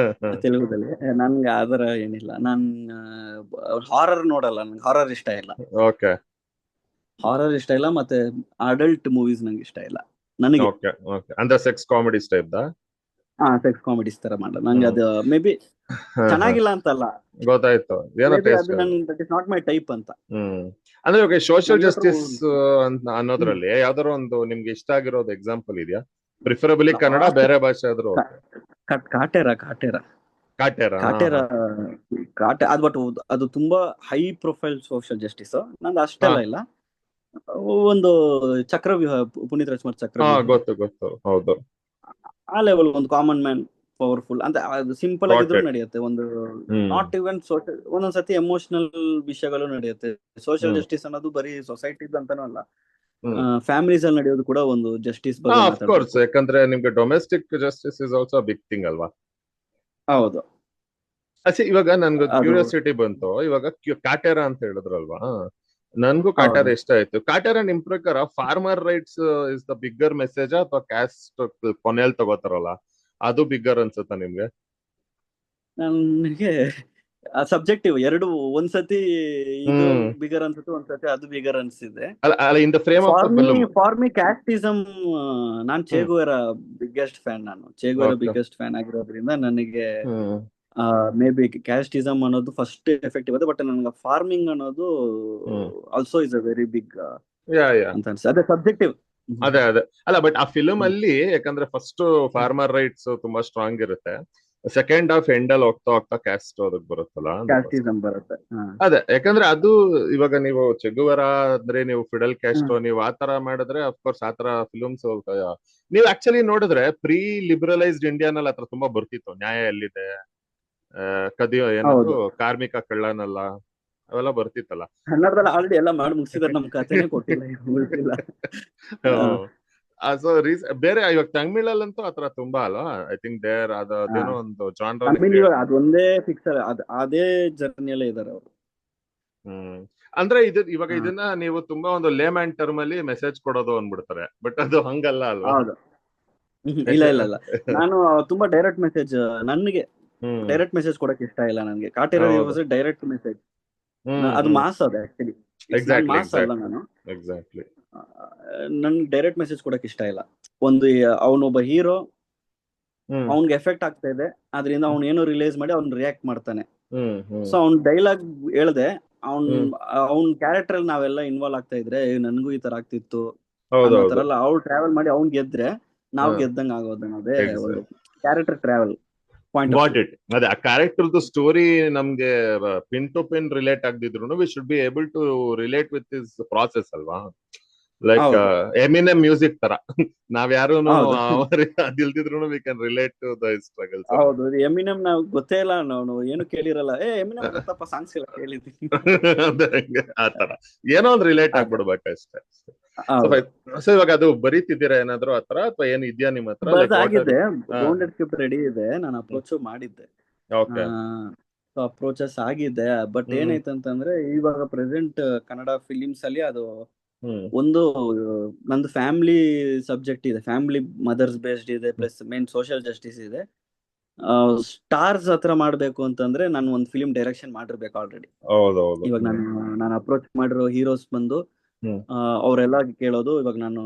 Speaker 2: ತೆಲುಗುದಲ್ಲಿ. ನನ್ಗೆ ಆತರ ಏನಿಲ್ಲ, ನಾನ್ ಹಾರರ್ ನೋಡಲ್ಲ, ನನ್ಗೆ ಹಾರರ್ ಇಷ್ಟ ಇಲ್ಲ. ಹಾರರ್ ಇಷ್ಟ ಇಲ್ಲ, ಮತ್ತೆ ಅಡಲ್ಟ್ ಮೂವೀಸ್ ನಂಗೆ ಇಷ್ಟ ಇಲ್ಲ. ನನಗೆ
Speaker 1: ಅಂದ್ರೆ sex comedies type
Speaker 2: sex comedies ತರ ಮಾಡಲ್ಲ ನಂಗೆ. ಅದು ಮೇ ಬಿ ಚೆನ್ನಾಗಿಲ್ಲ ಅಂತಲ್ಲ,
Speaker 1: ಗೊತ್ತಾಯ್ತು,
Speaker 2: that is not my type ಅಂತ.
Speaker 1: ಅಂದ್ರೆ ಓಕೆ, ಸೋಷಿಯಲ್ ಜಸ್ಟಿಸ್ ಅನ್ನೋದ್ರಲ್ಲಿ ಯಾವ್ದಾರು ಒಂದು ನಿಮ್ಗೆ ಇಷ್ಟ ಆಗಿರೋದು ಎಕ್ಸಾಂಪಲ್ ಇದೆಯಾ? ಪ್ರಿಫರಬಲಿ ಕನ್ನಡ, ಬೇರೆ ಭಾಷೆ ಆದ್ರೂ?
Speaker 2: ಕಾಟೇರ ಬಟ್ ಅದು ತುಂಬಾ ಹೈ ಪ್ರೊಫೈಲ್ ಸೋಷಿಯಲ್ ಜಸ್ಟಿಸ್. ನಂದು ಅಷ್ಟೆಲ್ಲ ಇಲ್ಲ. ಒಂದು ಚಕ್ರವ್ಯೂಹ, ಪುನೀತ್ ರಾಜ್ಕುಮಾರ್ ಚಕ್ರವ್ಯೂಹ,
Speaker 1: ಗೊತ್ತು. ಹೌದು.
Speaker 2: ಆ ಲೆವೆಲ್ ಒಂದು ಕಾಮನ್ ಮ್ಯಾನ್ ಪವರ್ಫುಲ್ ಅಂತ, ಅದು ಸಿಂಪಲ್ ಆಗಿದ್ರು ನಡೆಯುತ್ತೆ. ಒಂದು ನಾಟ್ ಇವನ್ ಸೋಷಿಯಲ್, ಒಂದೊಂದ್ಸತಿ ಎಮೋಷನಲ್ ವಿಷಯಗಳು ನಡೆಯುತ್ತೆ. ಸೋಷಿಯಲ್ ಜಸ್ಟಿಸ್ ಅನ್ನೋದು ಬರೀ ಸೊಸೈಟಿ ಅಂತಾನೂ ಅಲ್ಲ, ಫ್ಯಾಮಿಲೀಸ್ ಅಲ್ಲಿ ನಡೆಯೋದು ಕೂಡ ಒಂದು ಜಸ್ಟಿಸ್ ಬಗ್ಗೆ ಮಾತಾಡೋದು.
Speaker 1: ಯಾಕಂದ್ರೆ ನಿಮ್ಗೆ domestic justice is also big thing ಅಲ್ವಾ?
Speaker 2: ಹೌದು.
Speaker 1: ಇವಾಗ ನನ್ಗೆ ಕ್ಯೂರಿಯಾಸಿಟಿ ಬಂತು, ಇವಾಗ ಕಾಟೇರ ಅಂತ ಹೇಳಿದ್ರಲ್ವಾ, ನನ್ಗೂ ಕಾಟಾರ
Speaker 2: ಹೌದು.
Speaker 1: ಇಷ್ಟ ಆಯ್ತು. ಕಾಟಾರ ನಿಮ್ ಪ್ರಕಾರ farmer rights is the bigger message ಅಥವಾ ಕ್ಯಾಸ್ಟ್ ಕೊನೆಯಲ್ಲಿ ತಗೋತಾರಲ್ಲ ಅದು ಬಿಗ್ಗರ್ ಅನ್ಸುತ್ತಾ ನಿಮ್ಗೆ?
Speaker 2: ನನಗೆ ಸಬ್ಜೆಕ್ಟಿವ್ ಎರಡು. ಒಂದ್ಸತಿ ಇದು
Speaker 1: ಹ್ಮ್.
Speaker 2: ಬಿಗರ್ ಅನ್ಸುತ್ತೆ, ಒಂದ್ಸತಿ ಅದು ಬಿಗರ್ ಅನ್ಸಿದೆ.
Speaker 1: ಅಲ್ಲ ಅಲ್ಲ, in the frame of the
Speaker 2: for me
Speaker 1: film.
Speaker 2: For me castism, ನಾನ್
Speaker 1: ಹ್ಮ್.
Speaker 2: Che Guevara biggest fan. ನಾನು ಚೇಗುವೆರ
Speaker 1: ಓಕೆ.
Speaker 2: ಬಿಗ್ಗೆಸ್ಟ್ ಫ್ಯಾನ್ ಆಗಿರೋದ್ರಿಂದ ನನಗೆ
Speaker 1: ಹ್ಮ್.
Speaker 2: ಮೇ ಬಿ ಕ್ಯಾಸ್ಟಿಸಮ್ ಅನ್ನೋದು ಫಸ್ಟ್ ಎಫೆಕ್ಟಿವ್ ಇದೆ. ಬಟ್ ನನಗೆ ಫಾರ್ಮಿಂಗ್ ಅನ್ನೋದು
Speaker 1: hmm.
Speaker 2: Also is a very big
Speaker 1: yeah yeah
Speaker 2: ಅಂತ ಅನ್ಸುತ್ತೆ. ಅದೇ ಸಬ್ಜೆಕ್ಟಿವ್.
Speaker 1: ಅದೇ ಅದೇ ಅಲ್ಲ, ಬಟ್ ಆ ಫಿಲ್ಮ್ ಅಲ್ಲಿ ಯಾಕಂದ್ರೆ ಫಸ್ಟ್ ಫಾರ್ಮರ್ ರೈಟ್ಸ್ ತುಂಬಾ ಸ್ಟ್ರಾಂಗ್ ಇರುತ್ತೆ. ಸೆಕೆಂಡ್ ಹಾಫ್ ಎಂಡ್ ಅಲ್ಲಿ ಹೋಗ್ತಾ ಹೋಗ್ತಾ ಕ್ಯಾಸ್ಟ್ ಅದಕ್ಕೆ ಬರುತ್ತಲ್ಲ ಅದಕ್ಕೋಸ್ಕರ.
Speaker 2: ಕ್ಯಾಸ್ಟಿಸಮ್ ಬರುತ್ತೆ.
Speaker 1: ಅದೇ ಯಾಕಂದ್ರೆ ಅದು ಇವಾಗ ನೀವು ಚೆಗುವರ ಅಂದ್ರೆ ನೀವು ಫಿಡಲ್ ಕ್ಯಾಸ್ಟ್ರೋ ನೀವು ಆತರ ಮಾಡಿದ್ರೆ ಅಫ್ಕೋರ್ಸ್ ಆತರ ಫಿಲ್ಮ್ಸ್ ನೀವು ಆಕ್ಚುಲಿ ನೋಡಿದ್ರೆ ಪ್ರೀ ಲಿಬರಲೈಸ್ಡ್ ಇಂಡಿಯಾನಲ್ಲಿ ಆತರ ತುಂಬಾ ಬರ್ತಿತ್ತು. ನ್ಯಾಯ ಎಲ್ಲಿದೆ, ಕದಿಯೋ ಏನದು
Speaker 2: ಹೌದು.
Speaker 1: ಕಾರ್ಮಿಕ ಕಳ್ಳನಲ್ಲ, ಅವೆಲ್ಲ ಬರ್ತಿತ್ತಲ್ಲ.
Speaker 2: ಕನ್ನಡದಲ್ಲಿ ಆಲ್ರೆಡಿ ಎಲ್ಲ ಮಾಡಿ ಮುಗಿಸಿದಾರೆ, ನಮ್ ಕಥೆನೇ ಕೊಟ್ಟಿಲ್ಲ, ಉಳಿಸಿಲ್ಲ.
Speaker 1: ಸೊ ಬೇರೆ ಇವಾಗ ತಮಿಳಲ್ಲಂತೂ ಆತರ ತುಂಬಾ ಅಲ್ವಾ. ಐ ಥಿಂಕ್ ದೇರ್ ಅದೇನೋ ಒಂದು ಜಾನ್ರಲ್ಲಿ
Speaker 2: ತಮಿಳ್
Speaker 1: ಕ್ರಿಯೇಟ್.
Speaker 2: ಇವಾಗ ಅದೊಂದೇ ಫಿಕ್ಸ್, ಅದೇ ಜರ್ನಿಯಲ್ಲೇ ಇದಾರೆ ಅವರು.
Speaker 1: ಹ್ಮ್. ಅಂದ್ರೆ ಇವಾಗ ಇದನ್ನ ನೀವು ತುಂಬಾ ಒಂದು ಲೇಮ್ಯಾನ್ ಟರ್ಮ್ ಅಲ್ಲಿ ಮೆಸೇಜ್ ಕೊಡೋದು ಅಂದ್ಬಿಡ್ತಾರೆ, ಬಟ್ ಅದು ಹಂಗಲ್ಲ ಅಲ್ವಾ.
Speaker 2: ಹೌದು. ಇಲ್ಲ ಇಲ್ಲ ಇಲ್ಲ, ನಾನು ತುಂಬಾ ಡೈರೆಕ್ಟ್ ಮೆಸೇಜ್, ನನಗೆ
Speaker 1: ಹ್ಮ್.
Speaker 2: ಡೈರೆಕ್ಟ್ ಮೆಸೇಜ್ ಕೊಡಕ್ ಇಷ್ಟ ಇಲ್ಲ. ನನಗೆ ಕಾಟಿರೋ
Speaker 1: ಹೌದು.
Speaker 2: Direct message.
Speaker 1: ಹ್ಮ್.
Speaker 2: ಅದು
Speaker 1: ಹ್ಮ್.
Speaker 2: ಮಾಸ್, ಅದು ಆಕ್ಚುಲಿ ನಾನ್
Speaker 1: ಎಕ್ಸಾಕ್ಟ್ಲಿ
Speaker 2: ಮಾಸ್ ಅಲ್ಲ.
Speaker 1: ಎಕ್ಸಾಕ್ಟ್ಲಿ
Speaker 2: ನಾನು
Speaker 1: ಎಕ್ಸಾಕ್ಟ್ಲಿ.
Speaker 2: ನನ್ಗೆ ಡೈರೆಕ್ಟ್ ಮೆಸೇಜ್ ಕೊಡಕ್ ಇಷ್ಟ ಇಲ್ಲ. ಒಂದು ಅವನೊಬ್ಬ ಹೀರೋ,
Speaker 1: ಹ್ಮ್.
Speaker 2: ಅವ್ನ್ಗೆ ಎಫೆಕ್ಟ್ ಆಗ್ತಾ ಇದೆ, ಅದರಿಂದ ಅವ್ನು ಏನೋ ರಿಲೈಸ್ ಮಾಡಿ ಅವ್ನು ರಿಯಾಕ್ಟ್ ಮಾಡ್ತಾನೆ.
Speaker 1: ಹ್ಮ್. ಹ್ಮ್.
Speaker 2: ಸೊ ಅವ್ನ್ ಡೈಲಾಗ್ ಹೇಳ್ದೆ,
Speaker 1: ಹ್ಮ್.
Speaker 2: ಅವ್ನ್ ಕ್ಯಾರೆಕ್ಟರ್ ಅಲ್ಲಿ ನಾವೆಲ್ಲ ಇನ್ವಾಲ್ವ್ ಆಗ್ತಾ ಇದ್ರೆ ನನ್ಗೂ ಈ ತರ ಆಗ್ತಿತ್ತು ಅನ್ನೋ ತರ
Speaker 1: ಹೌದೌದು.
Speaker 2: ಎಲ್ಲ ಅವ್ರು ಟ್ರಾವೆಲ್ ಮಾಡಿ ಅವ್ನ್ ಗೆದ್ರೆ ನಾವು
Speaker 1: ಹಾ.
Speaker 2: ಗೆದ್ದಂಗ ಆಗೋದು ಅನ್ನೋದೇ ಒಂದು
Speaker 1: exact.
Speaker 2: Character travel point of
Speaker 1: got
Speaker 2: view.
Speaker 1: It. ಅದೇ ಆ ಕ್ಯಾರೆಕ್ಟರ್ದು ಸ್ಟೋರಿ ನಮ್ಗೆ ಪಿನ್ ಟು ಪಿನ್ ರಿಲೇಟ್ ಆಗದಿದ್ರು we should be able to relate with this process ಅಲ್ವಾ. ಲೈಕ್
Speaker 2: ಹೌದು
Speaker 1: ಎಮಿನೆಮ್ ಮ್ಯೂಸಿಕ್ ತರ ನಾವ್ ಯಾರೂನು
Speaker 2: ಹೌದು
Speaker 1: ಅದಿಲ್ದಿದ್ರು we can relate to the struggles.
Speaker 2: ಹೌದು. ಎಮಿನಮ್ ನಾವು ಗೊತ್ತೇ ಇಲ್ಲ, ನಾವು ಏನು ಕೇಳಿರಲ್ಲ. ಎಮಿನಮ್ ಗೊತ್ತಪ್ಪ, ಸಾಂಗ್ಸ್ ಎಲ್ಲ ಕೇಳಿದ್ದೀನಿ.
Speaker 1: ಆತರ ಏನೋ ಒಂದು ರಿಲೇಟ್
Speaker 2: ಆತರ.
Speaker 1: ಆಗ್ಬಿಡ್ಬೇಕಷ್ಟೇ.
Speaker 2: ಹೌದು.
Speaker 1: ಸೊ ಇವಾಗ ಅದು ಬರೀತಿದ್ದೀರಾ ಏನಾದ್ರು ಆತರ, ಅಥವಾ ಏನ್ ಇದೆಯಾ ನಿಮ್ಮ ಹತ್ರ? Like what are.
Speaker 2: ಬರ್ದಾಗಿದೆ, ಬೌಂಡೆಡ್ ಸ್ಕ್ರಿಪ್ಟ್ ರೆಡಿ ಇದೆ. ನಾನು ಅಪ್ರೋಚ್ ಮಾಡಿದ್ದೆ.
Speaker 1: ಓಕೆ.
Speaker 2: ಸೊ ಅಪ್ರೋಚಸ್ ಆಗಿದೆ. But
Speaker 1: hmm.
Speaker 2: ಏನಾಯ್ತು ಅಂತಂದ್ರೆ, ಇವಾಗ ಪ್ರೆಸೆಂಟ್ ಕನ್ನಡ ಫಿಲಿಮ್ಸ್ ಅಲ್ಲಿ ಅದು
Speaker 1: ಹ್ಮ್.
Speaker 2: ಒಂದು ನಂದು ಫ್ಯಾಮಿಲಿ ಸಬ್ಜೆಕ್ಟ್ ಇದೆ, ಫ್ಯಾಮಿಲಿ ಮದರ್ಸ್ ಬೇಸ್ಡ್ ಇದೆ, ಪ್ಲಸ್ ಮೇನ್ ಸೋಷಿಯಲ್ ಜಸ್ಟಿಸ್ ಇದೆ. ಸ್ಟಾರ್ಸ್ ಹತ್ರ ಮಾಡ್ಬೇಕು ಅಂತಂದ್ರೆ ನಾನು ಒಂದು ಫಿಲಿಂ ಡೈರೆಕ್ಷನ್ ಮಾಡಿರ್ಬೇಕು ಆಲ್ರೆಡಿ.
Speaker 1: ಹೌದೌದು.
Speaker 2: ಇವಾಗ ನಾನು ಅಪ್ರೋಚ್ ಮಾಡಿರೋ ಹೀರೋಸ್ ಬಂದು
Speaker 1: ಹ್ಮ್.
Speaker 2: ಅವರೆಲ್ಲ ಕೇಳೋದು. ಇವಾಗ ನಾನು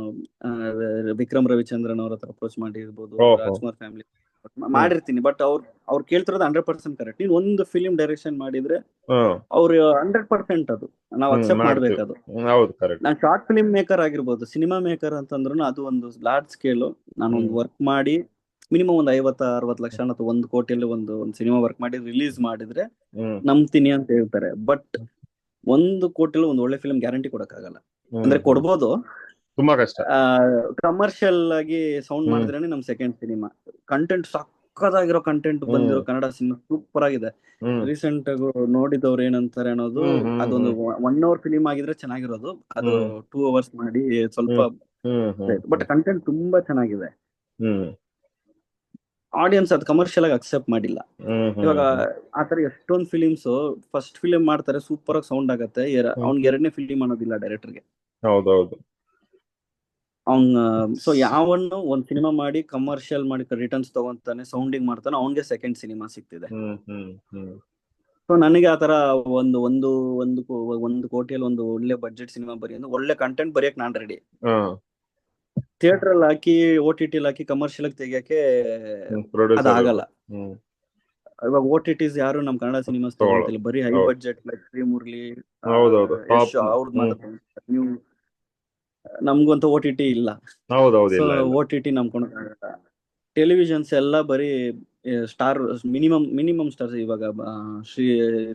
Speaker 2: ವಿಕ್ರಮ್ ರವಿಚಂದ್ರನ್ ಅವ್ರ ಹತ್ರ ಅಪ್ರೋಚ್ ಮಾಡಿರ್ಬೋದು,
Speaker 1: ಓಹೋ.
Speaker 2: ರಾಜ್ಕುಮಾರ್ ಫ್ಯಾಮಿಲಿ ಮಾಡಿರ್ತೀನಿ. ಬಟ್ ಅವ್ರು ಕೇಳ್ತಿರೋದು 100% ಕರೆಕ್ಟ್. ನೀನ್ ಒಂದು ಫಿಲಿಂ ಡೈರೆಕ್ಷನ್ ಮಾಡಿದ್ರೆ
Speaker 1: ಹ್ಮ್.
Speaker 2: ಅವ್ರು 100% ಅದು ನಾವು ಅಕ್ಸೆಪ್ಟ್
Speaker 1: ಮಾಡ್ತೀವಿ.
Speaker 2: ಮಾಡ್ಬೇಕದು.
Speaker 1: ಹೌದು, ಕರೆಕ್ಟ್.
Speaker 2: ನಾನು ಶಾರ್ಟ್ ಫಿಲಿಂ ಮೇಕರ್ ಆಗಿರ್ಬೋದು, ಸಿನಿಮಾ ಮೇಕರ್ ಅಂತಂದ್ರು ಅದು ಒಂದು ಲಾರ್ಜ್ ಸ್ಕೇಲ್. ನಾನು ಒಂದು ವರ್ಕ್ ಮಾಡಿ ಮಿನಿಮಮ್ ಒಂದು 50-60 ಲಕ್ಷ ಅಥವಾ 1 ಕೋಟಿಯಲ್ಲಿ ಒಂದು ಸಿನಿಮಾ ವರ್ಕ್ ಮಾಡಿ ರಿಲೀಸ್ ಮಾಡಿದ್ರೆ ನಂಬ್ತೀನಿ ಅಂತ ಹೇಳ್ತಾರೆ. ಬಟ್ 1 ಕೋಟಿಯಲ್ಲಿ ಒಂದು ಒಳ್ಳೆ ಫಿಲ್ಮ್ ಗ್ಯಾರಂಟಿ ಕೊಡಕ್ಕಾಗಲ್ಲ. ಅಂದ್ರೆ ಕೊಡ್ಬೋದು,
Speaker 1: ತುಂಬಾ ಕಷ್ಟ.
Speaker 2: ಕಮರ್ಷಿಯಲ್ ಆಗಿ ಸೌಂಡ್ ಮಾಡಿದ್ರೇನೆ ನಮ್ ಸೆಕೆಂಡ್ ಸಿನಿಮಾ. ಕಂಟೆಂಟ್ ಸಕ್ಕದಾಗಿರೋ ಕಂಟೆಂಟ್ ಬಂದಿರೋ ಕನ್ನಡ ಸಿನಿಮಾ ಸೂಪರ್ ಆಗಿದೆ. ರೀಸೆಂಟ್ ಆಗಿ ನೋಡಿದವ್ರು ಏನಂತಾರೆ ಅನ್ನೋದು, ಅದೊಂದು 1 hour ಫಿಲಿಂ ಆಗಿದ್ರೆ ಚೆನ್ನಾಗಿರೋದು, ಅದು 2 hours ಮಾಡಿ ಸ್ವಲ್ಪ. ಬಟ್ ಕಂಟೆಂಟ್ ತುಂಬಾ ಚೆನ್ನಾಗಿದೆ. ಆಡಿಯನ್ಸ್ ಅದು ಕಮರ್ಷಿಯಲ್ ಆಗಿ ಅಕ್ಸೆಪ್ಟ್ ಮಾಡಿಲ್ಲ. ಇವಾಗ ಆತರ ಎಷ್ಟೊಂದು ಫಿಲಿಮ್ಸ್ ಫಸ್ಟ್ ಫಿಲಿಂ ಮಾಡ್ತಾರೆ, ಸೂಪರ್ ಆಗಿ ಸೌಂಡ್ ಆಗತ್ತೆ, ಅವ್ನ್ಗೆ 2ನೇ ಫಿಲಿಂ ಅನ್ನೋದಿಲ್ಲ ಡೈರೆಕ್ಟರ್ಗೆ.
Speaker 1: ಹೌದೌದು.
Speaker 2: ಸೊ ಯಾವನ್ನು ಒಂದ್ ಸಿನಿಮಾ ಮಾಡಿ ಕಮರ್ಷಿಯಲ್ ಮಾಡಿ ರಿಟರ್ನ್ಸ್ ತಗೊಂತಾನೆ, ಸೌಂಡಿಂಗ್ ಮಾಡ್ತಾನೆ, ಅವ್ನ್ಗೆ ಸೆಕೆಂಡ್ ಸಿನಿಮಾ ಸಿಗ್ತಿದೆ. ಸೊ ನನಗೆ ಆತರ ಒಂದು ಕೋಟಿಯಲ್ಲಿ ಒಂದು ಒಳ್ಳೆ ಬಡ್ಜೆಟ್ ಸಿನಿಮಾ ಬರೀ ಅಂದ್ರೆ ಒಳ್ಳೆ ಕಂಟೆಂಟ್ ಬರೆಯಕ್ ನಾನ್ ರೆಡಿ. ಥಿಯೇಟರ್ ಅಲ್ಲಿ ಹಾಕಿ OTT ಹಾಕಿ ಕಮರ್ಷಿಯಲ್ ಆಗಿ ತೆಗಿಯಕ್ಕೆ ಅದಾಗಲ್ಲ. ಇವಾಗ OTTs ಯಾರು ನಮ್ ಕನ್ನಡ ಸಿನಿಮಾಸ್ ತಗೊಳ್ತಿಲ್ಲ, ಬರೀ high budget like Srimurali, Yash ಅವ್ರದ್ದು ಮಾತ್ರ. ನೀವು ನಮ್ಗಂತ OTT ಇಲ್ಲ. ಸೊ OTT ನಂಬ್ಕೊಂಡು ಟೆಲಿವಿಷನ್ಸ್ ಎಲ್ಲ ಬರೀ ಸ್ಟಾರ್ ಮಿನಿಮಮ್ ಸ್ಟಾರ್ಸ್. ಇವಾಗ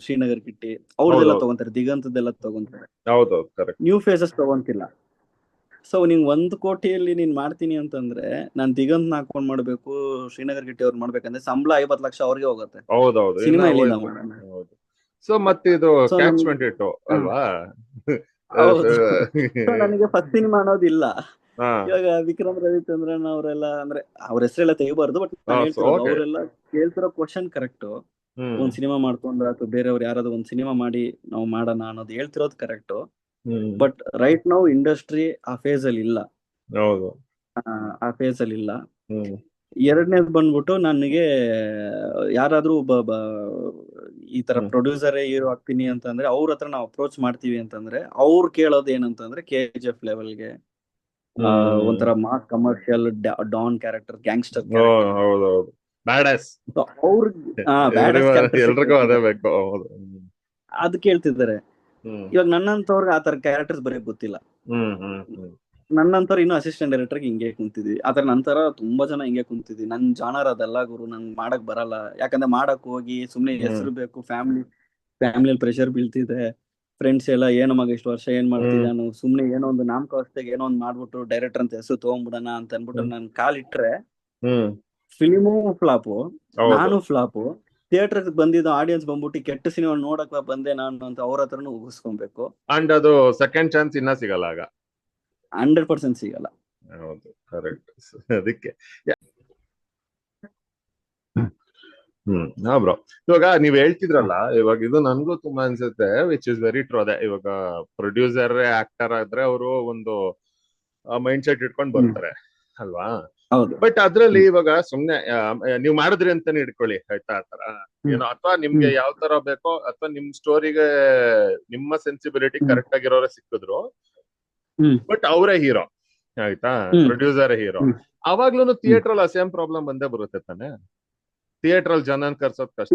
Speaker 2: ಶ್ರೀನಗರ್ ಕಿಟ್ಟಿ ಅವ್ರದ್ದೆಲ್ಲ ತಗೊಂತಾರೆ, ದಿಗಂತದೆಲ್ಲ ತಗೊಂತಾರೆ, ನ್ಯೂ ಫೇಸಸ್ ತಗೊಂತಿಲ್ಲ. ಸೊ ನೀನ್ 1 ಕೋಟಿಯಲ್ಲಿ ನೀನ್ ಮಾಡ್ತೀನಿ ಅಂತಂದ್ರೆ ನಾನ್ ದಿಗಂತ್ ಹಾಕೊಂಡ್ ಮಾಡ್ಬೇಕು, ಶ್ರೀನಗರ್ ಗಿಟ್ಟಿ ಅವ್ರು ಮಾಡ್ಬೇಕಂದ್ರೆ ಸಂಬಳ 50 ಲಕ್ಷ ಅವ್ರಿಗೆ ಹೋಗುತ್ತೆ. ಸಿನಿಮಾ ಎಲ್ಲಿಂದ ಮಾಡೋಣ?
Speaker 1: ಸೊ ಮತ್ತೆ ಇದು ಕ್ಯಾಚ್ 22 ಅಲ್ವಾ?
Speaker 2: ಹೌದು. ನನಗೆ ಫಸ್ಟ್ ಸಿನಿಮಾ ಅನ್ನೋದಿಲ್ಲ. ಇವಾಗ ವಿಕ್ರಮ್ ರವಿಚಂದ್ರನ್ ಅವರೆಲ್ಲ, ಅಂದ್ರೆ ಅವ್ರ ಹೆಸರೆಲ್ಲ ತೆಗಿಬಾರ್ದು, ಬಟ್ ನಾನು ಹೇಳ್ತಿರೋದು ಅವರೆಲ್ಲ ಕೇಳ್ತಿರೋ ಕ್ವಶನ್ ಕರೆಕ್ಟ್. ಒಂದ್ ಸಿನಿಮಾ ಮಾಡ್ಕೊಂಡ್ರೆ ಅಥವಾ ಬೇರೆಯವ್ರು ಯಾರಾದ್ರೂ ಒಂದ್ ಸಿನಿಮಾ ಮಾಡಿ ನಾವು ಮಾಡೋಣ ಅನ್ನೋದು ಹೇಳ್ತಿರೋದು correct.
Speaker 1: Hmm
Speaker 2: but right now industry ಆ ಫೇಸ್ ಅಲ್ಲಿ ಇಲ್ಲ.
Speaker 1: ಹೌದು.
Speaker 2: ಆ ಫೇಸ್ ಅಲ್ಲಿ ಇಲ್ಲ.
Speaker 1: ಹ್ಮ್
Speaker 2: ಎರಡನೇದು ಬಂದ್ಬಿಟ್ಟು ನನಗೆ ಯಾರಾದ್ರೂ ಈ ತರ
Speaker 1: ಹ್ಮ್
Speaker 2: ಪ್ರೊಡ್ಯೂಸರೇ ಹೀರೋ ಆಗ್ತೀನಿ ಅಂತಂದ್ರೆ ಅವ್ರ ಹತ್ರ ನಾವು ಅಪ್ರೋಚ್ ಮಾಡ್ತೀವಿ ಅಂತಂದ್ರೆ ಅವ್ರು ಕೇಳೋದು ಏನಂತಂದ್ರೆ KGF ಲೆವೆಲ್ಗೆ
Speaker 1: ಹ್ಮ್
Speaker 2: ಒಂಥರ mass commercial don character, gangster
Speaker 1: oh
Speaker 2: character.
Speaker 1: ಹೌದೌದು. ಬ್ಯಾಡಸ್.
Speaker 2: ಅವ್ರ ಬ್ಯಾಡಸ್ ಕ್ಯಾರೆಕ್ಟರ್
Speaker 1: ಎಲ್ರಿಗೂ ಅದೇ ಬೇಕು. ಹೌದು.
Speaker 2: ಅದು ಕೇಳ್ತಿದ್ದಾರೆ.
Speaker 1: ಹ್ಮ್
Speaker 2: ಇವಾಗ ನನ್ನಂತವ್ರಿಗೆ ಆ ತರ ಕ್ಯಾರೆಕ್ಟರ್ಸ್ ಬರೆಯಕ್ ಗೊತ್ತಿಲ್ಲ.
Speaker 1: ಹ್ಮ್ ಹ್ಮ್ ಹ್ಮ್
Speaker 2: ನನ್ನಂತರ ಇನ್ನೂ ಅಸಿಸ್ಟೆಂಟ್ ಡೈರೆಕ್ಟರ್ಗೆ ಹಿಂಗೆ ಕುಂತಿದ್ವಿ. ಆತರ ನಂತರ ತುಂಬಾ ಜನ ಹಿಂಗೆ ಕುಂತಿದ್ವಿ. ನನ್ ಜಾನರ್ ಅದೆಲ್ಲ ಗುರು, ನಂಗೆ ಮಾಡಕ್ ಬರಲ್ಲ. ಯಾಕಂದ್ರೆ ಮಾಡಕ್ ಹೋಗಿ ಸುಮ್ನೆ
Speaker 1: ಹ್ಮ್
Speaker 2: ಹೆಸರು ಬೇಕು, ಫ್ಯಾಮಿಲಿಯಲ್ಲಿ ಪ್ರೆಷರ್ ಬೀಳ್ತಿದೆ. ಫ್ರೆಂಡ್ಸ್ ಎಲ್ಲ ಏನೋ ಮಗ ಇಷ್ಟು ವರ್ಷ ಏನ್ ಮಾಡ್ತಿದ್ದೆ,
Speaker 1: ಹ್ಮ್
Speaker 2: ನಾನು ಸುಮ್ನೆ ಏನೋ ಒಂದು ನಾಮಕಾವಸ್ಥೆಗೆ ಏನೋ ಒಂದು ಮಾಡ್ಬಿಟ್ಟು ಡೈರೆಕ್ಟರ್ ಅಂತ ಹೆಸರು ತಗೊಂಡ್ಬಿಡೋಣ ಅಂತ ಅನ್ಬಿಟ್ಟು
Speaker 1: ಹ್ಮ್
Speaker 2: ನನ್ ಕಾಲಿಟ್ರೆ
Speaker 1: ಹ್ಮ್
Speaker 2: ಫಿಲಿಮು ಫ್ಲಾಪು,
Speaker 1: ಹೌದು.
Speaker 2: ನಾನು ಫ್ಲಾಪು. ಥಿಯೇಟರ್ ಬಂದಿದ್ದು ಆಡಿಯನ್ಸ್ ಬಂದ್ಬಿಟ್ಟು ಕೆಟ್ಟ ಸಿನಿಮಾ ನೋಡಕ್ ಬಂದೆ ನಾನು ಅಂತ ಅವ್ರ ಹತ್ರನು ಉಗಿಸ್ಕೊಬೇಕು.
Speaker 1: ಅಂಡ್ ಅದು ಸೆಕೆಂಡ್ ಚಾನ್ಸ್ ಇನ್ನ ಸಿಗಲ್ಲ ಆಗ.
Speaker 2: 100% ಸಿಗಲ್ಲ.
Speaker 1: ಹೌದು, ಕರೆಕ್ಟ್. ಅದಕ್ಕೆ ಹಾ ಬ್ರೋ, ಇವಾಗ ನೀವ್ ಹೇಳ್ತಿದ್ರಲ್ಲ, ಇವಾಗ ಇದು ನನ್ಗೂ ತುಂಬಾ ಅನ್ಸುತ್ತೆ, ವಿಚ್ ಇಸ್ ವೆರಿ ಟ್ರೂ. ಅದೇ ಇವಾಗ ಪ್ರೊಡ್ಯೂಸರ್ ಆಕ್ಟರ್ ಆದ್ರೆ ಅವರು ಒಂದು ಮೈಂಡ್ ಸೆಟ್ ಇಟ್ಕೊಂಡ್ ಬರ್ತಾರೆ ಅಲ್ವಾ.
Speaker 2: ಹೌದು.
Speaker 1: ಬಟ್ ಅದ್ರಲ್ಲಿ ಇವಾಗ ಸುಮ್ನೆ ನೀವ್ ಮಾಡಿದ್ರಿ ಅಂತಾನೆ ಇಟ್ಕೊಳ್ಳಿ, ಆಯ್ತಾ, ಆತರ ಏನೋ, ಅಥವಾ ನಿಮ್ಗೆ ಯಾವ ತರ ಬೇಕೋ, ಅಥವಾ ನಿಮ್ ಸ್ಟೋರಿಗೆ ನಿಮ್ಮ ಸೆನ್ಸಿಬಿಲಿಟಿ ಕರೆಕ್ಟ್ ಆಗಿರೋರೆ ಸಿಕ್ಕಿದ್ರು, ಬಟ್ ಅವರೇ ಹೀರೋ, ಆಯ್ತಾ, ಪ್ರೊಡ್ಯೂಸರ್ ಹೀರೋ, ಅವಾಗ್ಲೂ ಥಿಯೇಟರ್ ಅಲ್ಲಿ ಸೇಮ್ ಪ್ರಾಬ್ಲಮ್ ಬಂದೇ ಬರುತ್ತೆ ತಾನೆ. ಥಿಯೇಟರ್ ಅಲ್ಲಿ ಜನನ್ ಕರ್ಸೋದ್ ಕಷ್ಟ.